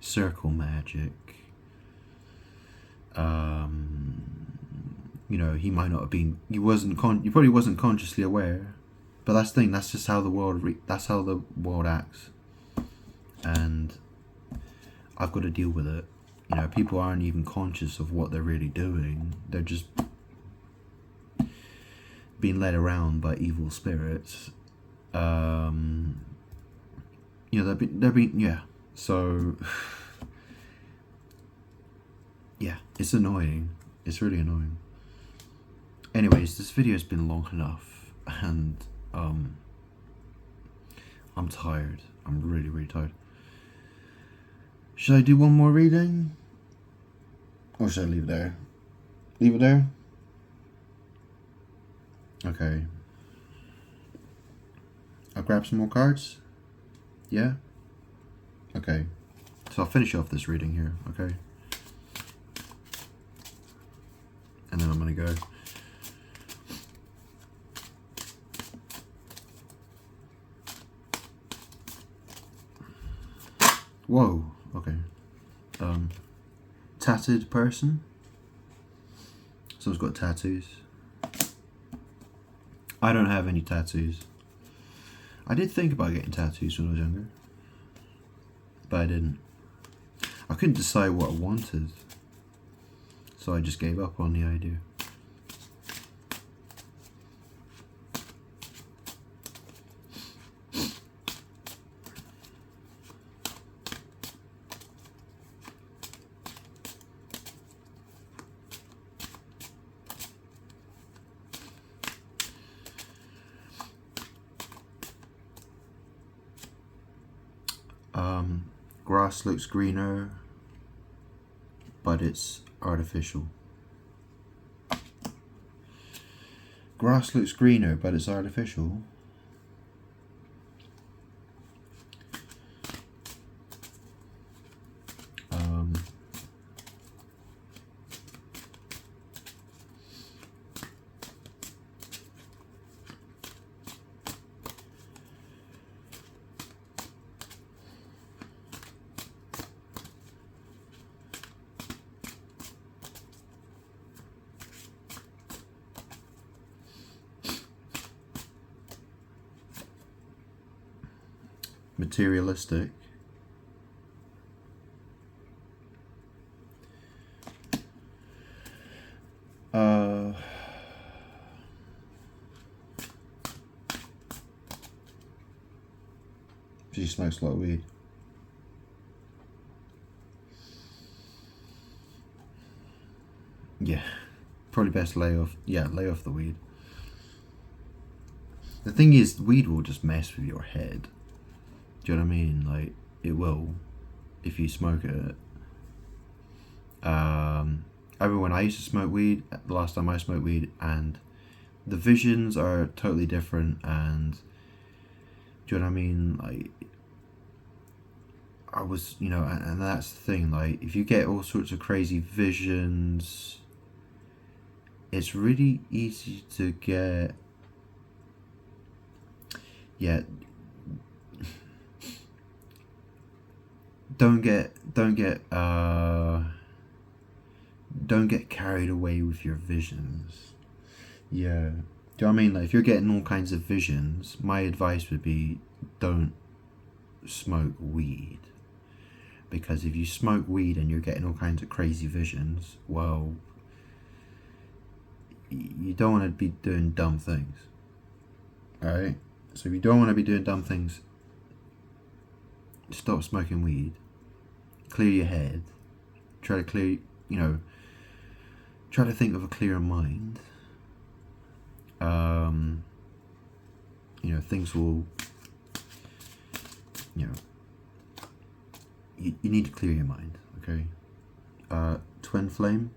circle magic. He might not have been, he probably wasn't consciously aware But that's the thing. That's just how the world. That's how the world acts, and I've got to deal with it. You know, people aren't even conscious of what they're really doing. They're just being led around by evil spirits. You know, they're being yeah. So yeah, it's annoying. It's really annoying. Anyways, this video's been long enough, and I'm tired. I'm really, really tired. Should I do one more reading? Or should I leave it there? Leave it there? Okay. I'll grab some more cards? Yeah? Okay. So I'll finish off this reading here, okay? And then I'm gonna go. Whoa, okay. Tattooed person. Someone's got tattoos. I don't have any tattoos. I did think about getting tattoos when I was younger, but I didn't. I couldn't decide what I wanted, so I just gave up on the idea. Grass looks greener, but it's artificial. Grass looks greener, but it's artificial. Materialistic. She smokes a lot of weed. Yeah, probably best lay off. Yeah, lay off the weed. The thing is, weed will just mess with your head. Do you know what I mean? Like, it will, if you smoke it. I remember when I used to smoke weed, the last time I smoked weed, and the visions are totally different, and do you know what I mean? Like, I was, you know, and that's the thing, like, if you get all sorts of crazy visions, it's really easy to get, yeah, don't get carried away with your visions. Yeah. Do you know what I mean? Like, if you're getting all kinds of visions, my advice would be don't smoke weed. Because if you smoke weed and you're getting all kinds of crazy visions, well, you don't want to be doing dumb things. Alright? So if you don't want to be doing dumb things, stop smoking weed. Clear your head. Try to clear, you know, try to think of a clearer mind. You know, things will, you know, you need to clear your mind, okay? Twin flame.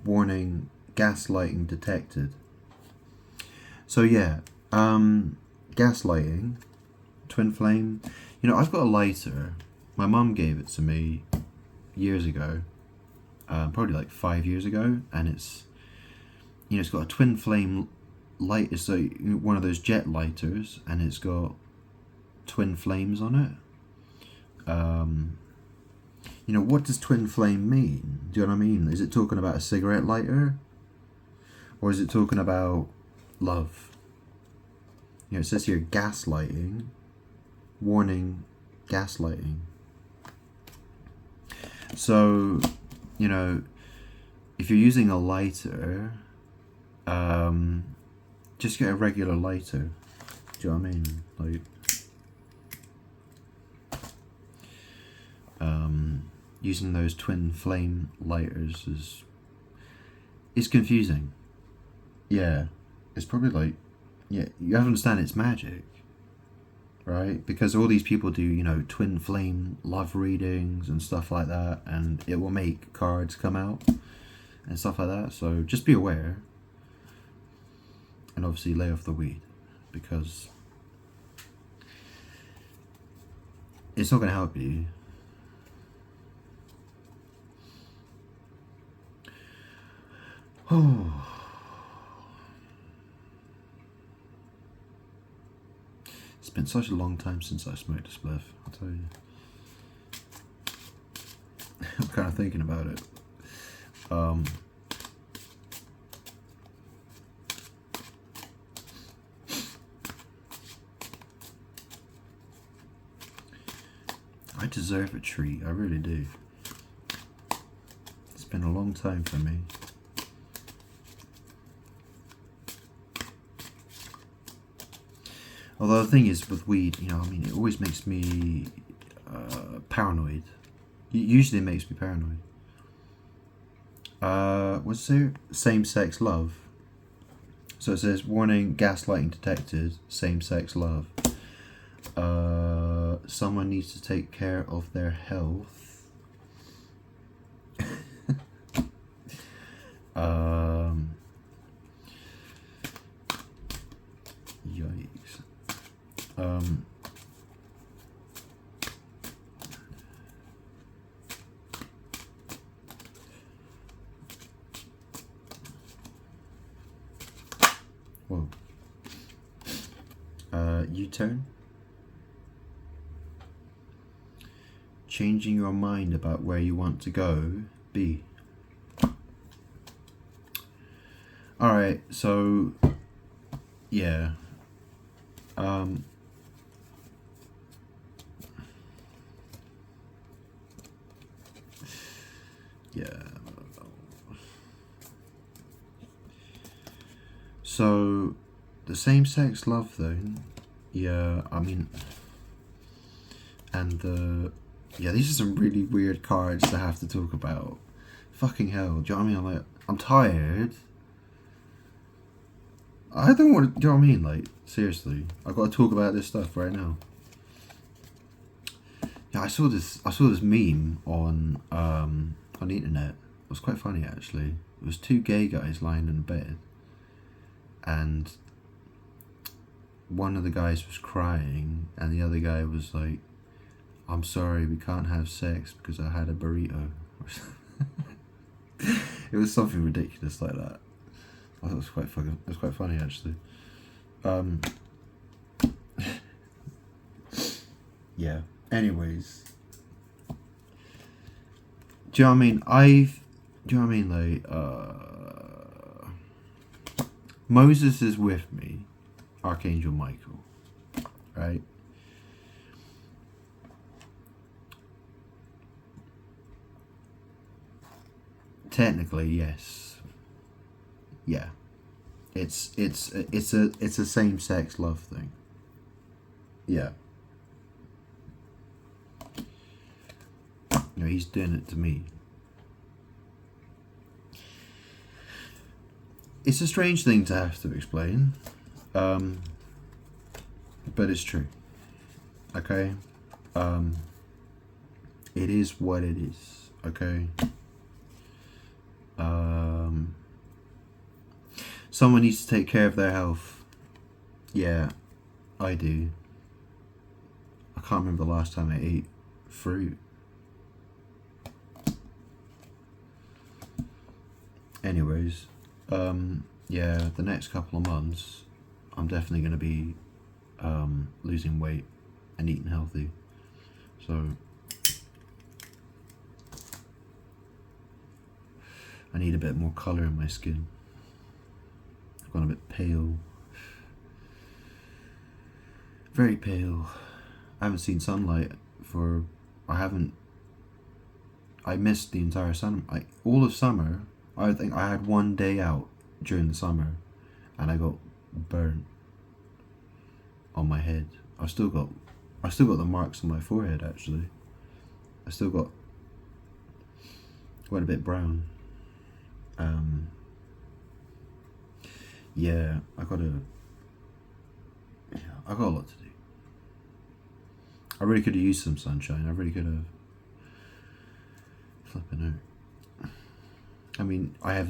Warning, gaslighting detected. So yeah, gaslighting, twin flame. You know, I've got a lighter. My mum gave it to me years ago, probably like 5 years ago, and it's, you know, it's got a twin flame light. It's like one of those jet lighters, and it's got twin flames on it. You know, what does twin flame mean? Do you know what I mean? Is it talking about a cigarette lighter? Or is it talking about love? You know, it says here gaslighting. Warning, gaslighting. So, you know, if you're using a lighter, just get a regular lighter. Do you know what I mean? Like, using those twin flame lighters is confusing. Yeah, it's probably like, yeah, you have to understand it's magic, right? Because all these people do, you know, twin flame love readings and stuff like that, and it will make cards come out and stuff like that. So just be aware, and obviously lay off the weed, because it's not going to help you. Oh. It's been such a long time since I smoked a spliff, I'll tell you. I'm kind of thinking about it. I deserve a treat, I really do. It's been a long time for me. Although the thing is with weed, you know, I mean, it always makes me paranoid. Usually it makes me paranoid. What's there? Same-sex love. So it says, warning, gaslighting detected, same-sex love. Someone needs to take care of their health. Yikes. Whoa. U-turn. Changing your mind about where you want to go. B. Alright, so yeah. Yeah. So the same-sex love thing, yeah, I mean, and yeah, these are some really weird cards to have to talk about. Fucking hell, do you know what I mean? I'm like, I'm tired. I don't want to, do you know what I mean? Like, seriously, I've got to talk about this stuff right now. Yeah, I saw this meme on the internet. It was quite funny, actually. It was two gay guys lying in bed, and one of the guys was crying, and the other guy was like, I'm sorry, we can't have sex because I had a burrito. It was something ridiculous like that. I thought it was quite fucking, it was quite funny, actually. Yeah, anyways. Do you know what I mean? Do you know what I mean? Like, Moses is with me, Archangel Michael, right? Technically, yes. Yeah. It's a same-sex love thing. Yeah. You know, he's doing it to me. It's a strange thing to have to explain, but it's true. Okay? It is what it is. Okay? Someone needs to take care of their health. Yeah, I do. can't remember the last time I ate fruit. Anyways, yeah, the next couple of months, I'm definitely going to be losing weight and eating healthy. So I need a bit more colour in my skin. I've gone a bit pale. Very pale. I haven't seen sunlight for... I missed the entire summer. All of summer, I think I had one day out during the summer and I got burnt on my head. I still got the marks on my forehead actually. I still went a bit brown. Yeah, I got a lot to do. I really could have used some sunshine. I really could have. Flipping out. I mean, like,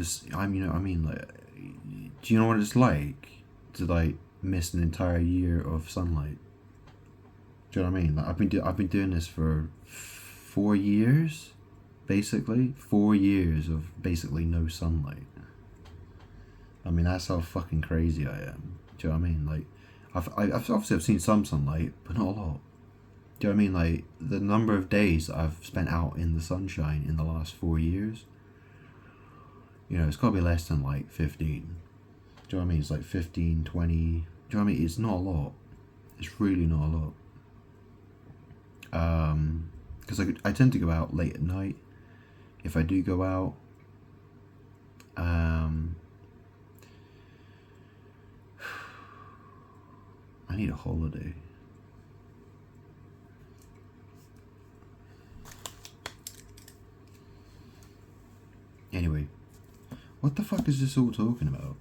do you know what it's like to like miss an entire year of sunlight? Do you know what I mean? Like, I've been doing this for 4 years, basically 4 years of basically no sunlight. I mean, that's how fucking crazy I am. Do you know what I mean? Like, I've seen some sunlight, but not a lot. Do you know what I mean? Like, the number of days that I've spent out in the sunshine in the last 4 years, you know, it's got to be less than like 15. Do you know what I mean? It's like 15, 20. Do you know what I mean? It's not a lot. It's really not a lot. Because I tend to go out late at night. If I do go out, I need a holiday. Anyway, what the fuck is this all talking about?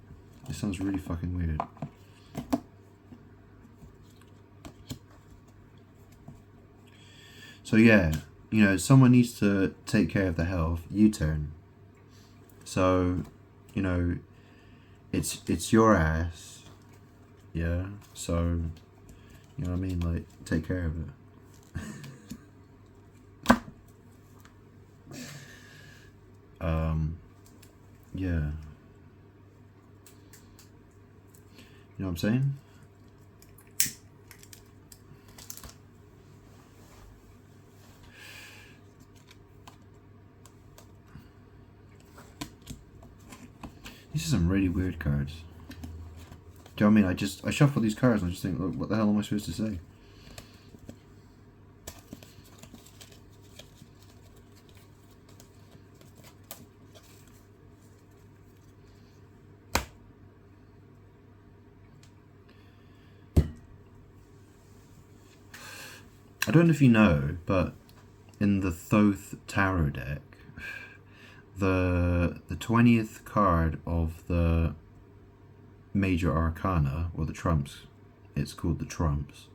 This sounds really fucking weird. So yeah, you know, someone needs to take care of their health. U-turn. So, you know, it's your ass. Yeah. So, you know what I mean? Like, take care of it. Yeah. You know what I'm saying? These are some really weird cards. Do you know what I mean? I shuffle these cards and I just think, look, what the hell am I supposed to say? I don't know if you know, but in the Thoth Tarot deck, the 20th card of the Major Arcana, or the Trumps, it's called the Trumps.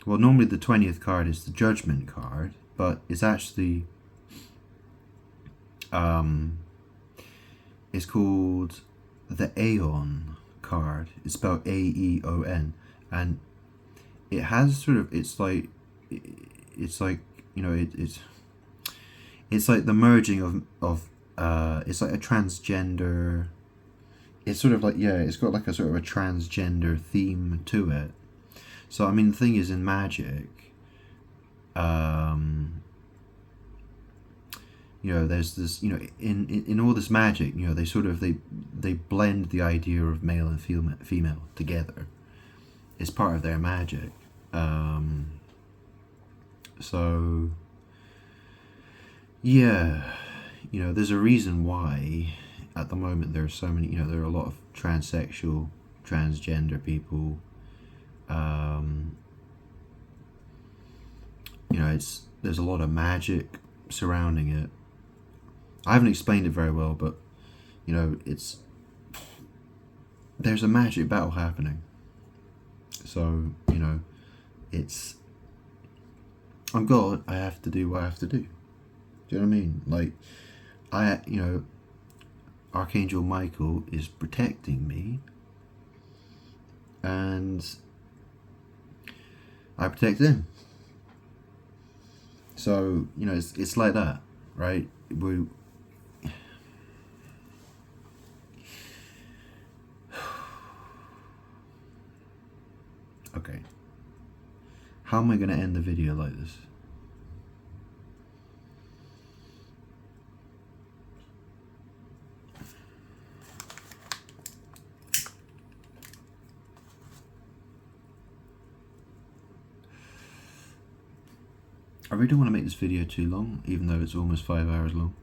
Well, normally the 20th card is the Judgment card, but it's actually it's called the Aeon card. It's spelled Aeon, and it has sort of, it's like, you know, it's like the merging of it's like a transgender, it's sort of like, yeah, it's got like a sort of a transgender theme to it. So I mean, the thing is, in magic, you know, there's this, you know, in all this magic, you know, they sort of, they blend the idea of male and female together. It's part of their magic. So yeah, you know, there's a reason why at the moment there are so many, you know, there are a lot of transsexual, transgender people. You know, there's a lot of magic surrounding it. I haven't explained it very well, but you know, there's a magic battle happening. So, you know, I'm God, I have to do what I have to do. Do you know what I mean? Like, you know, Archangel Michael is protecting me, and I protect him. So, you know, it's like that, right? Okay. How am I going to end the video like this? I really don't want to make this video too long, even though it's almost 5 hours long.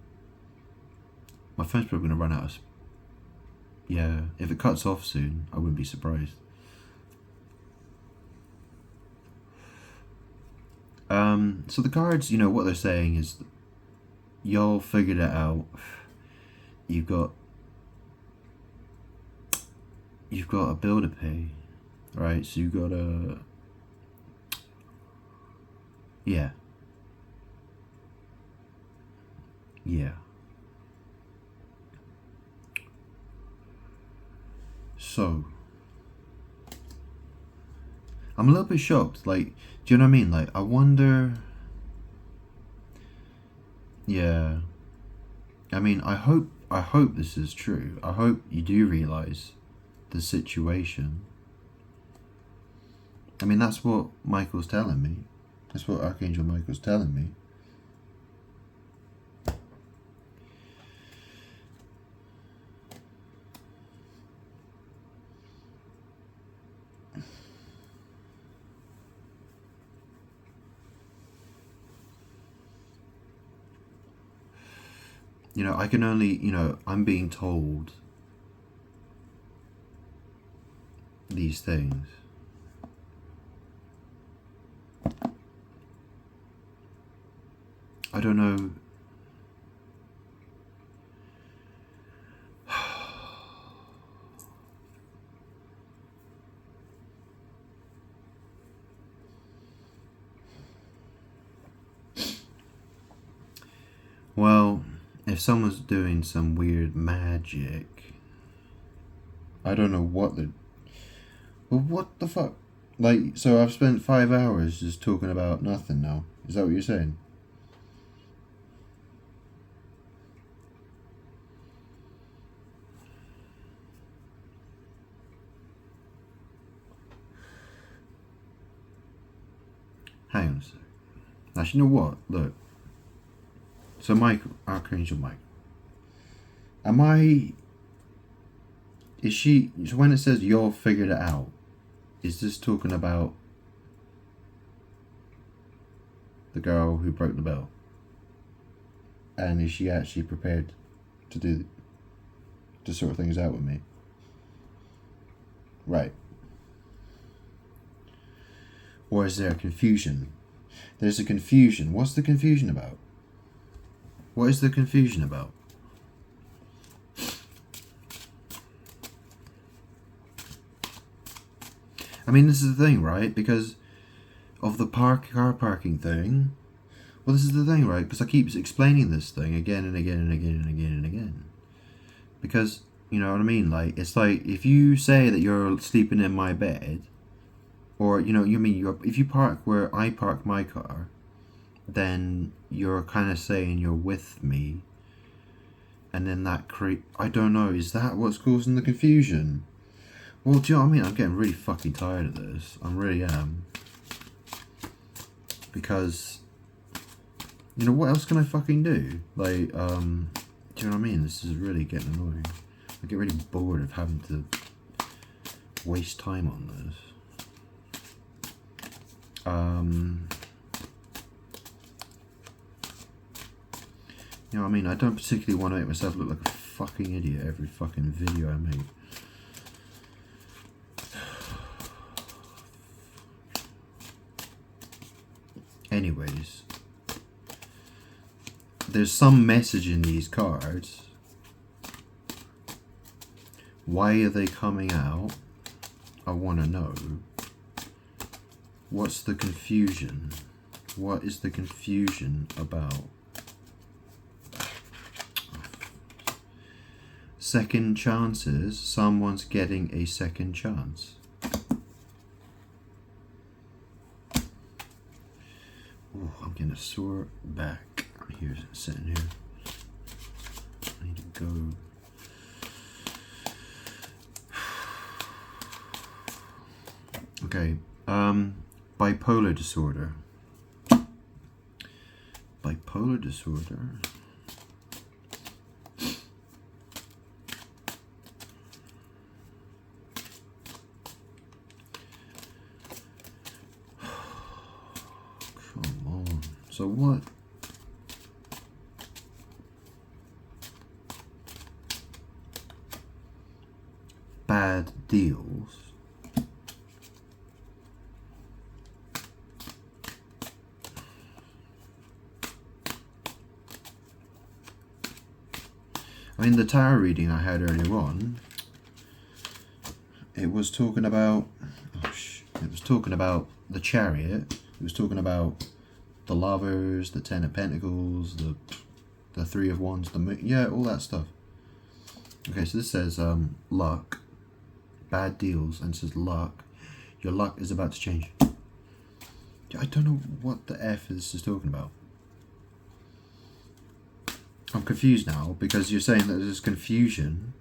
My phone's probably going to run out of... Yeah, if it cuts off soon, I wouldn't be surprised. So the cards, you know, what they're saying is, y'all figured it out. You've got a bill to pay, right? So you got a... Yeah. Yeah. So, I'm a little bit shocked. Like, do you know what I mean? Like, I wonder... Yeah. I mean, I hope this is true. I hope you do realise the situation. I mean, that's what Michael's telling me. That's what Archangel Michael's telling me. You know, I can only, you know, I'm being told these things. I don't know. Well, if someone's doing some weird magic, I don't know what the... Well, what the fuck? Like, so I've spent 5 hours just talking about nothing now. Is that what you're saying? Hang on a sec. Actually, you know what? Look. So Michael, Archangel Michael. Am I... Is she... So when it says y'all figured it out, is this talking about the girl who broke the bell? And is she actually prepared to sort things out with me? Right. Or is there a confusion? There's a confusion. What's the confusion about? What is the confusion about? I mean, this is the thing, right? Because of the car parking thing. Well, this is the thing, right? Because I keep explaining this thing again and again and again and again and again. Because, you know what I mean? Like, it's like, if you say that you're sleeping in my bed, or, you know, if you park where I park my car, then you're kind of saying you're with me. And then that I don't know, is that what's causing the confusion? Well, do you know what I mean? I'm getting really fucking tired of this. I really am. Because, you know, what else can I fucking do? Like, do you know what I mean? This is really getting annoying. I get really bored of having to waste time on this. You know what I mean? I don't particularly want to make myself look like a fucking idiot every fucking video I make. Anyways, there's some message in these cards. Why are they coming out? I want to know. What's the confusion? What is the confusion about? Second chances. Someone's getting a second chance. Oh, I'm getting a sore back. Here's it sitting here. I need to go. Okay, bipolar disorder. Bipolar disorder. Come on. So what? Bad deals. I mean, the tarot reading I had earlier on, it was talking about, it was talking about the Chariot. It was talking about the Lovers, the Ten of Pentacles, the Three of Wands, yeah, all that stuff. Okay, so this says luck, bad deals, and it says luck. Your luck is about to change. I don't know what the F this is talking about. I'm confused now because you're saying that there's confusion.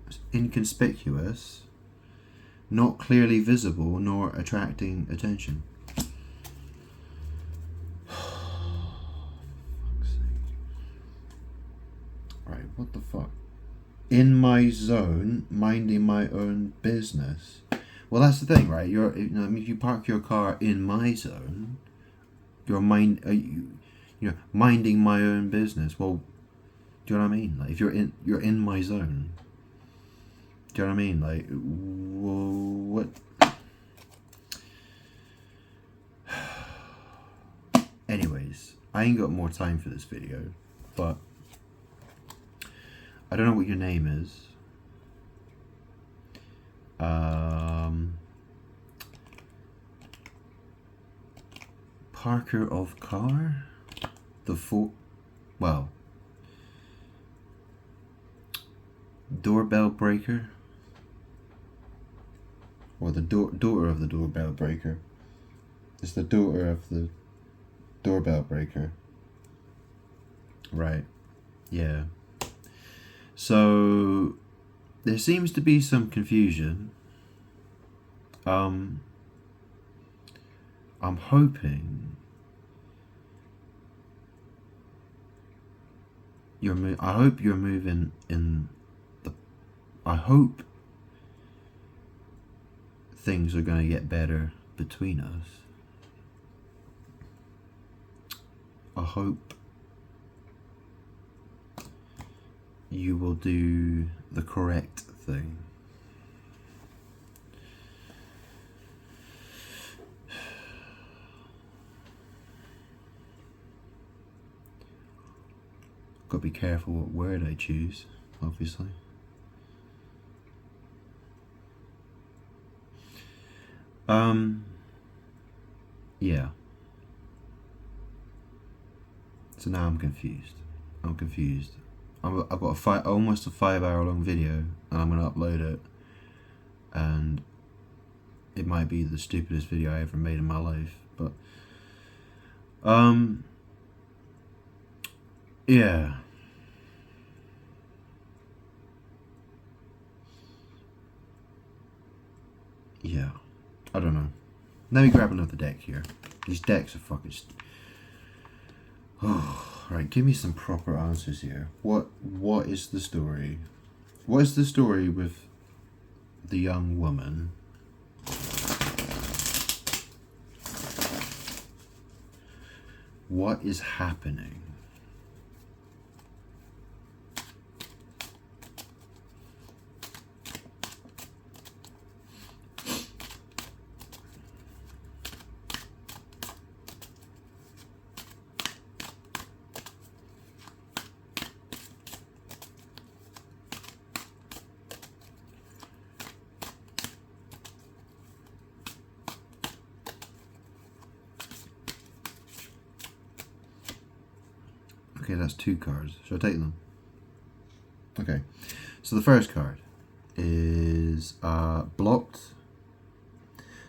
It's inconspicuous, not clearly visible, nor attracting attention. Right, what the fuck? In my zone, minding my own business. Well, that's the thing, right? If you park your car in my zone, you're minding my own business. Well, do you know what I mean? Like, if you're in my zone. Do you know what I mean? Like, well, what? Anyways, I ain't got more time for this video, but I don't know what your name is. Parker of car? Doorbell breaker? Or the daughter of the doorbell breaker. It's the daughter of the doorbell breaker. Right. Yeah. So there seems to be some confusion. I'm hoping I hope you're moving in the. I hope things are going to get better between us. I hope you will do the correct thing. Got to be careful what word I choose, obviously. Yeah. So now I'm confused. I've got almost a 5-hour long video, and I'm gonna upload it, and it might be the stupidest video I ever made in my life, but yeah. Yeah. I don't know. Let me grab another deck here. These decks are fucking... Right, give me some proper answers here. What is the story? What is the story with the young woman? What is happening? Okay, that's 2 cards. Should I take them? Okay. So the first card is blocked.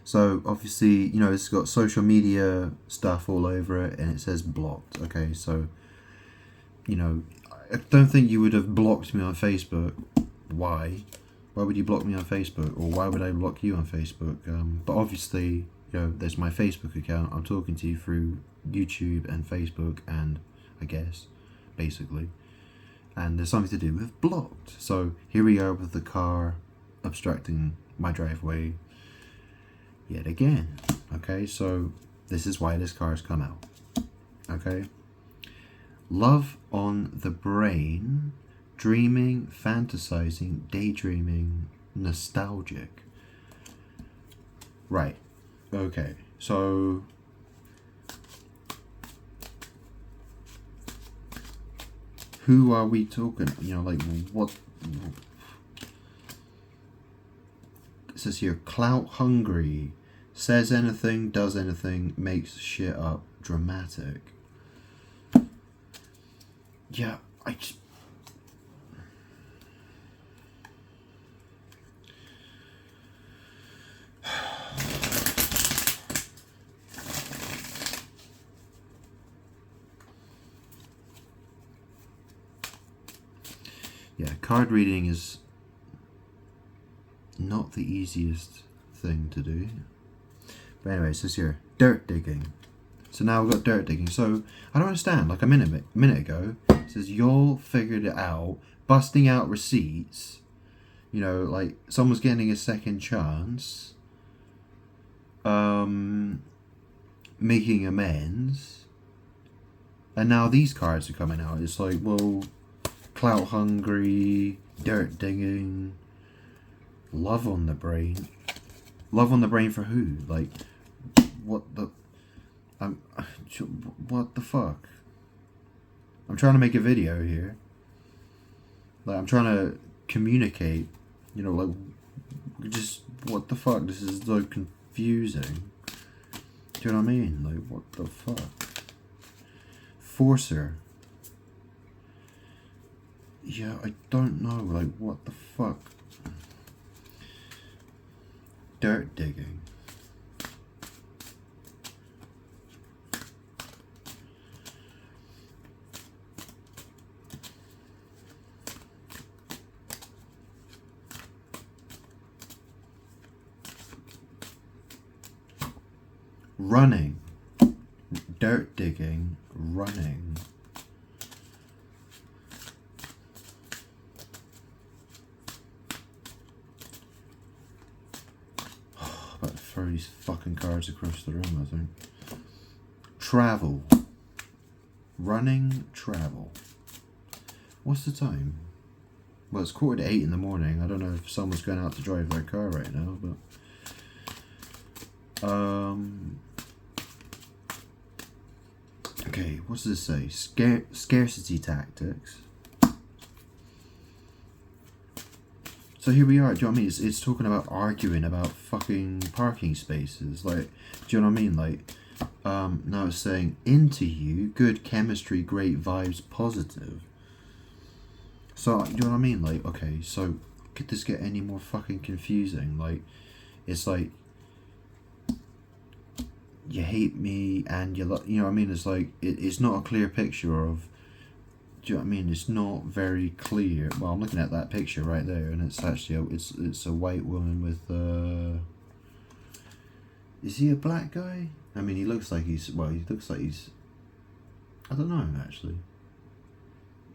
So obviously, you know, it's got social media stuff all over it, and it says blocked. Okay, so, you know, I don't think you would have blocked me on Facebook. Why? Why would you block me on Facebook, or why would I block you on Facebook? But obviously, you know, there's my Facebook account. I'm talking to you through YouTube and Facebook, and I guess, basically, and there's something to do with blocked. So here we are with the car obstructing my driveway yet again. Okay, so this is why this car has come out. Okay, love on the brain, dreaming, fantasizing, daydreaming, nostalgic. Right. Okay, so who are we talking? You know, like, what? It says here, clout hungry, says anything, does anything, makes shit up, dramatic. Yeah, I just... Yeah, card reading is not the easiest thing to do. But anyway, it says here, dirt digging. So now we've got dirt digging. So I don't understand. Like a minute ago, it says y'all figured it out, busting out receipts. You know, like someone's getting a second chance. Making amends. And now these cards are coming out. It's like, well, clout hungry, dirt digging, love on the brain. Love on the brain for who? Like, what the... what the fuck? I'm trying to make a video here. Like, I'm trying to communicate. You know, like, just, what the fuck? This is so confusing. Do you know what I mean? Like, what the fuck? Forcer. Yeah, I don't know. Like, what the fuck? Dirt digging. Running. Dirt digging. Running. About to throw these fucking cards across the room, I think. Travel. Running, travel. What's the time? Well, it's 7:45 in the morning. I don't know if someone's going out to drive their car right now, but... Okay, what does this say? Scarcity tactics. So here we are, do you know what I mean? It's talking about arguing about fucking parking spaces. Like, do you know what I mean? Like, now it's saying, into you, good chemistry, great vibes, positive. So, do you know what I mean? Like, okay, so, could this get any more fucking confusing? Like, it's like, you hate me and you know what I mean? It's like, it's not a clear picture of, do you know what I mean? It's not very clear. Well, I'm looking at that picture right there, and it's actually it's a white woman with is he a black guy? I mean, he looks like he's I don't know, actually.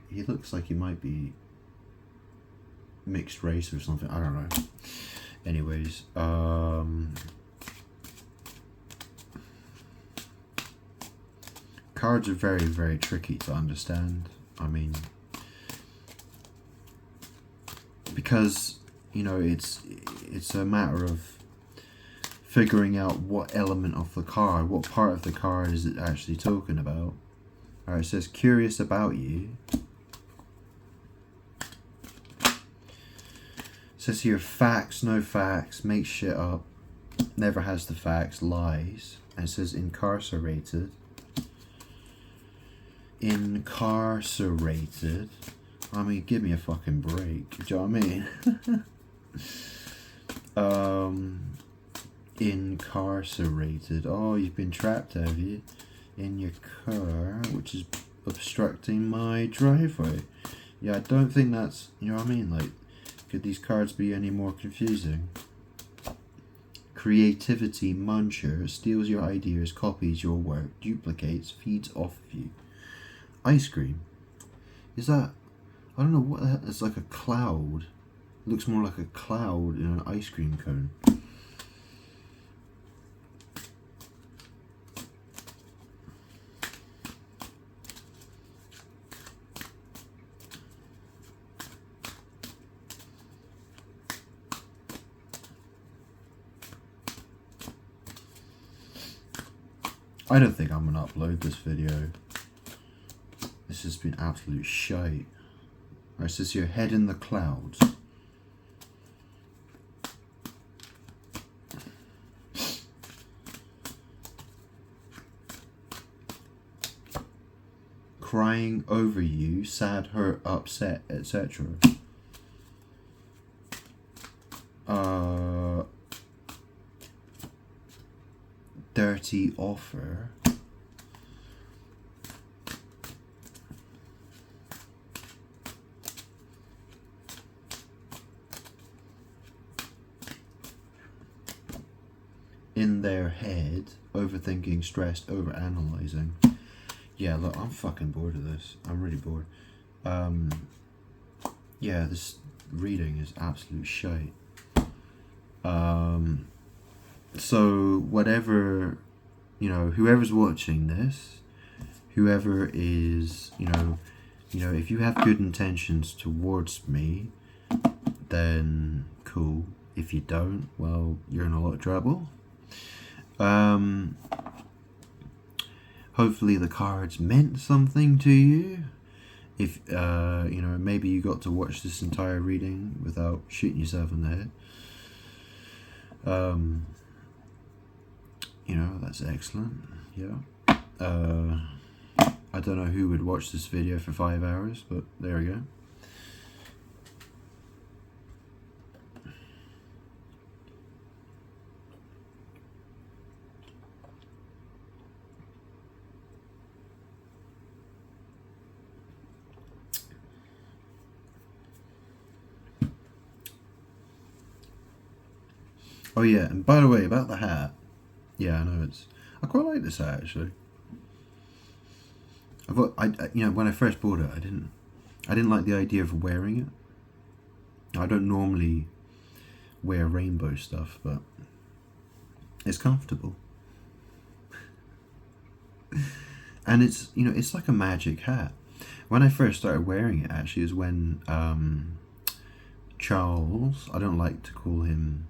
He looks like he might be mixed race or something. I don't know. Anyways, cards are very, very tricky to understand. I mean, because, you know, it's a matter of figuring out what element of the card, what part of the card is it actually talking about. Alright, it says curious about you. It says here facts, no facts, makes shit up, never has the facts, lies. And it says incarcerated. Incarcerated. I mean, give me a fucking break. Do you know what I mean? Incarcerated. Oh, you've been trapped, have you? In your car, which is obstructing my driveway. Yeah, I don't think that's, you know what I mean? Like, could these cards be any more confusing? Creativity muncher steals your ideas, copies your work, duplicates, feeds off of you. Ice cream. Is that, I don't know what that, it's like a cloud. It looks more like a cloud in an ice cream cone. I don't think I'm gonna upload this video. This has been absolute shite. Right, it says here, head in the clouds. Crying over you, sad, hurt, upset, etc. Dirty offer. In their head, overthinking, stressed, overanalyzing. Yeah, look, I'm fucking bored of this. I'm really bored. Yeah, this reading is absolute shite. So whatever, you know, whoever's watching this, whoever is, you know, if you have good intentions towards me, then cool. If you don't, well, you're in a lot of trouble. Hopefully the cards meant something to you. If, you know, maybe you got to watch this entire reading without shooting yourself in the head. You know, that's excellent. Yeah. I don't know who would watch this video for 5 hours, but there we go. Oh yeah, and by the way, about the hat. Yeah, I know I quite like this hat actually. You know, when I first bought it, I didn't like the idea of wearing it. I don't normally wear rainbow stuff, but it's comfortable. And it's, you know, it's like a magic hat. When I first started wearing it, actually, is when Charles, I don't like to call him,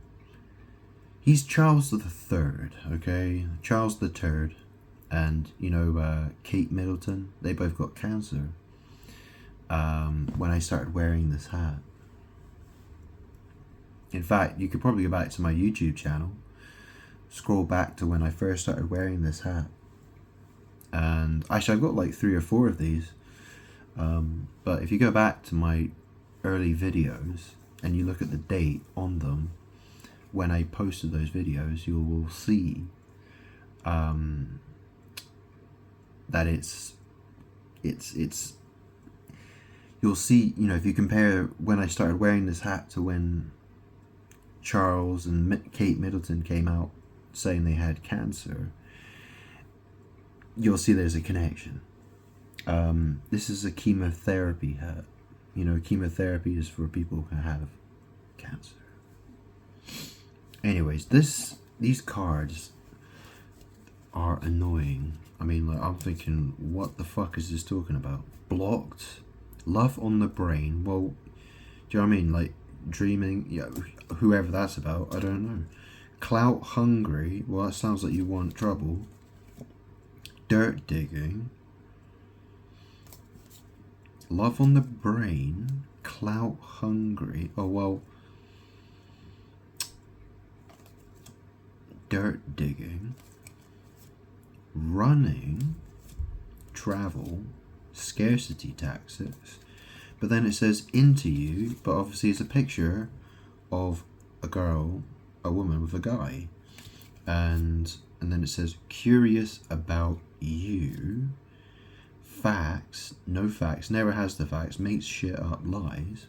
he's Charles the Third, okay? Charles the Third, and, you know, Kate Middleton, they both got cancer when I started wearing this hat. In fact, you could probably go back to my YouTube channel, scroll back to when I first started wearing this hat. And actually, I've got like 3 or 4 of these. But if you go back to my early videos and you look at the date on them, when I posted those videos, you will see that it's you'll see, you know, if you compare when I started wearing this hat to when Charles and Kate Middleton came out saying they had cancer, you'll see there's a connection. This is a chemotherapy hat. You know, chemotherapy is for people who have cancer. Anyways, these cards are annoying. I mean, like, I'm thinking, what the fuck is this talking about? Blocked, love on the brain. Well, do you know what I mean? Like, dreaming, yeah, whoever that's about, I don't know. Clout hungry. Well, that sounds like you want trouble. Dirt digging. Love on the brain. Clout hungry. Oh, well. Dirt digging. Running. Travel. Scarcity taxes. But then it says into you, but obviously it's a picture of a girl, a woman with a guy. and then it says curious about you. Facts, no facts, never has the facts, makes shit up, lies.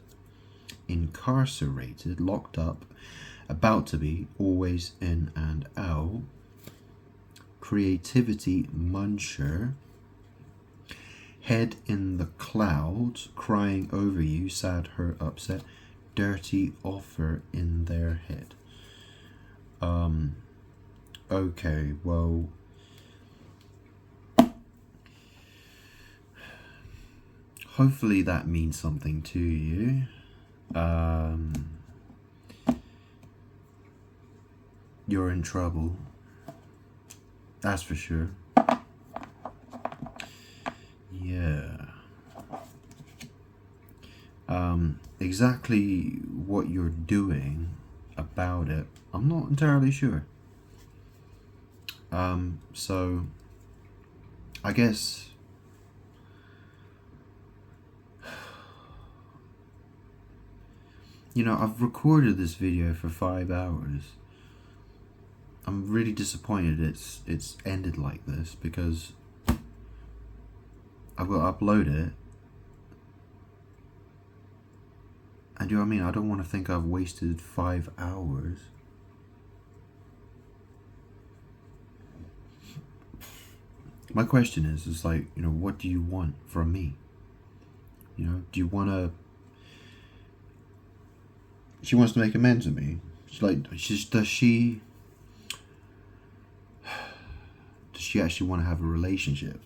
Incarcerated, locked up, about to be, always in and out. Creativity muncher. Head in the clouds, crying over you, sad, hurt, upset. Dirty offer in their head. Okay, well, hopefully that means something to you. You're in trouble. That's for sure. Yeah. Exactly what you're doing about it, I'm not entirely sure. So I guess I've recorded this video for 5 hours. I'm really disappointed it's ended like this, because I've got to upload it. And you know what I mean? I don't want to think I've wasted 5 hours. My question is like, what do you want from me? Do you want to... She wants to make amends with me. Does she actually want to have a relationship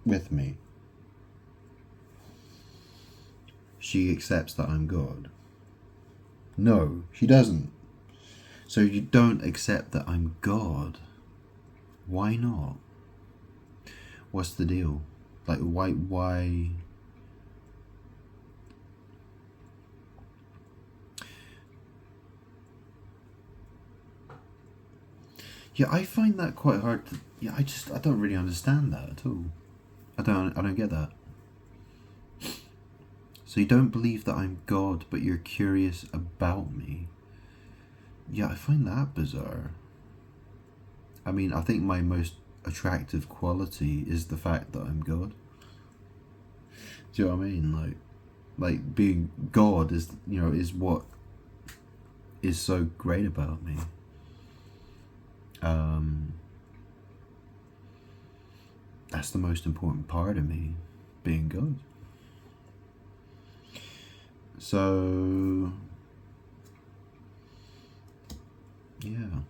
with me? She accepts that I'm God. No, she doesn't. So you don't accept that I'm God. Why not? What's the deal? Like, why? Yeah, I find that quite hard to... Yeah, I don't really understand that at all. I don't get that. So you don't believe that I'm God, but you're curious about me. Yeah, I find that bizarre. I mean, I think my most attractive quality is the fact that I'm God. Do you know what I mean? Like being God is, is what is so great about me. That's the most important part of me, being God. So, yeah,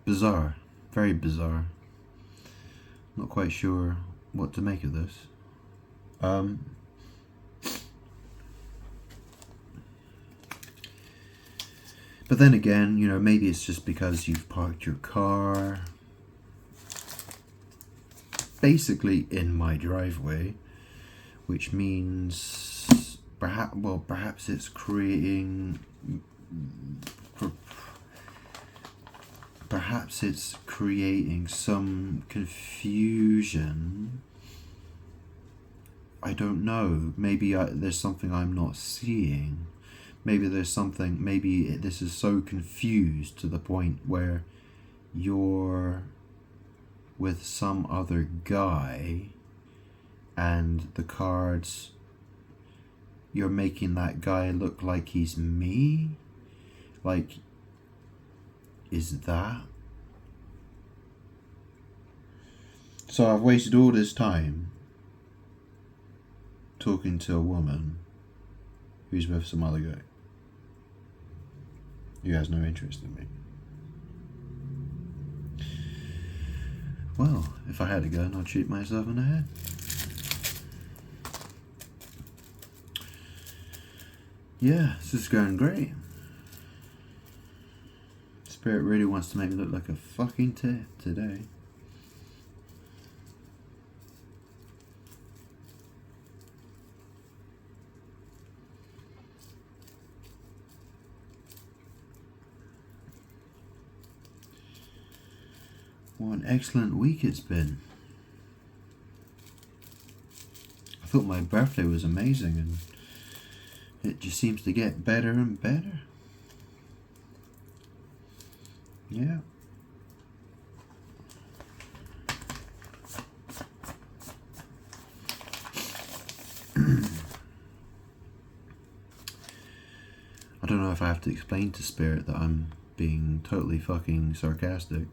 bizarre, very bizarre. Not quite sure what to make of this. But then again, maybe it's just because you've parked your car basically in my driveway, which means perhaps it's creating some confusion. I don't know. Maybe there's something I'm not seeing. Maybe this is so confused to the point where you're with some other guy, and the cards, you're making that guy look like he's me? Like, is that? So I've wasted all this time talking to a woman who's with some other guy who has no interest in me. Well, if I had a gun, I'd shoot myself in the head. Yeah, this is going great. Spirit really wants to make me look like a fucking tit today. What an excellent week it's been. I thought my birthday was amazing, and it just seems to get better and better. Yeah. I don't know if I have to explain to Spirit that I'm being totally fucking sarcastic.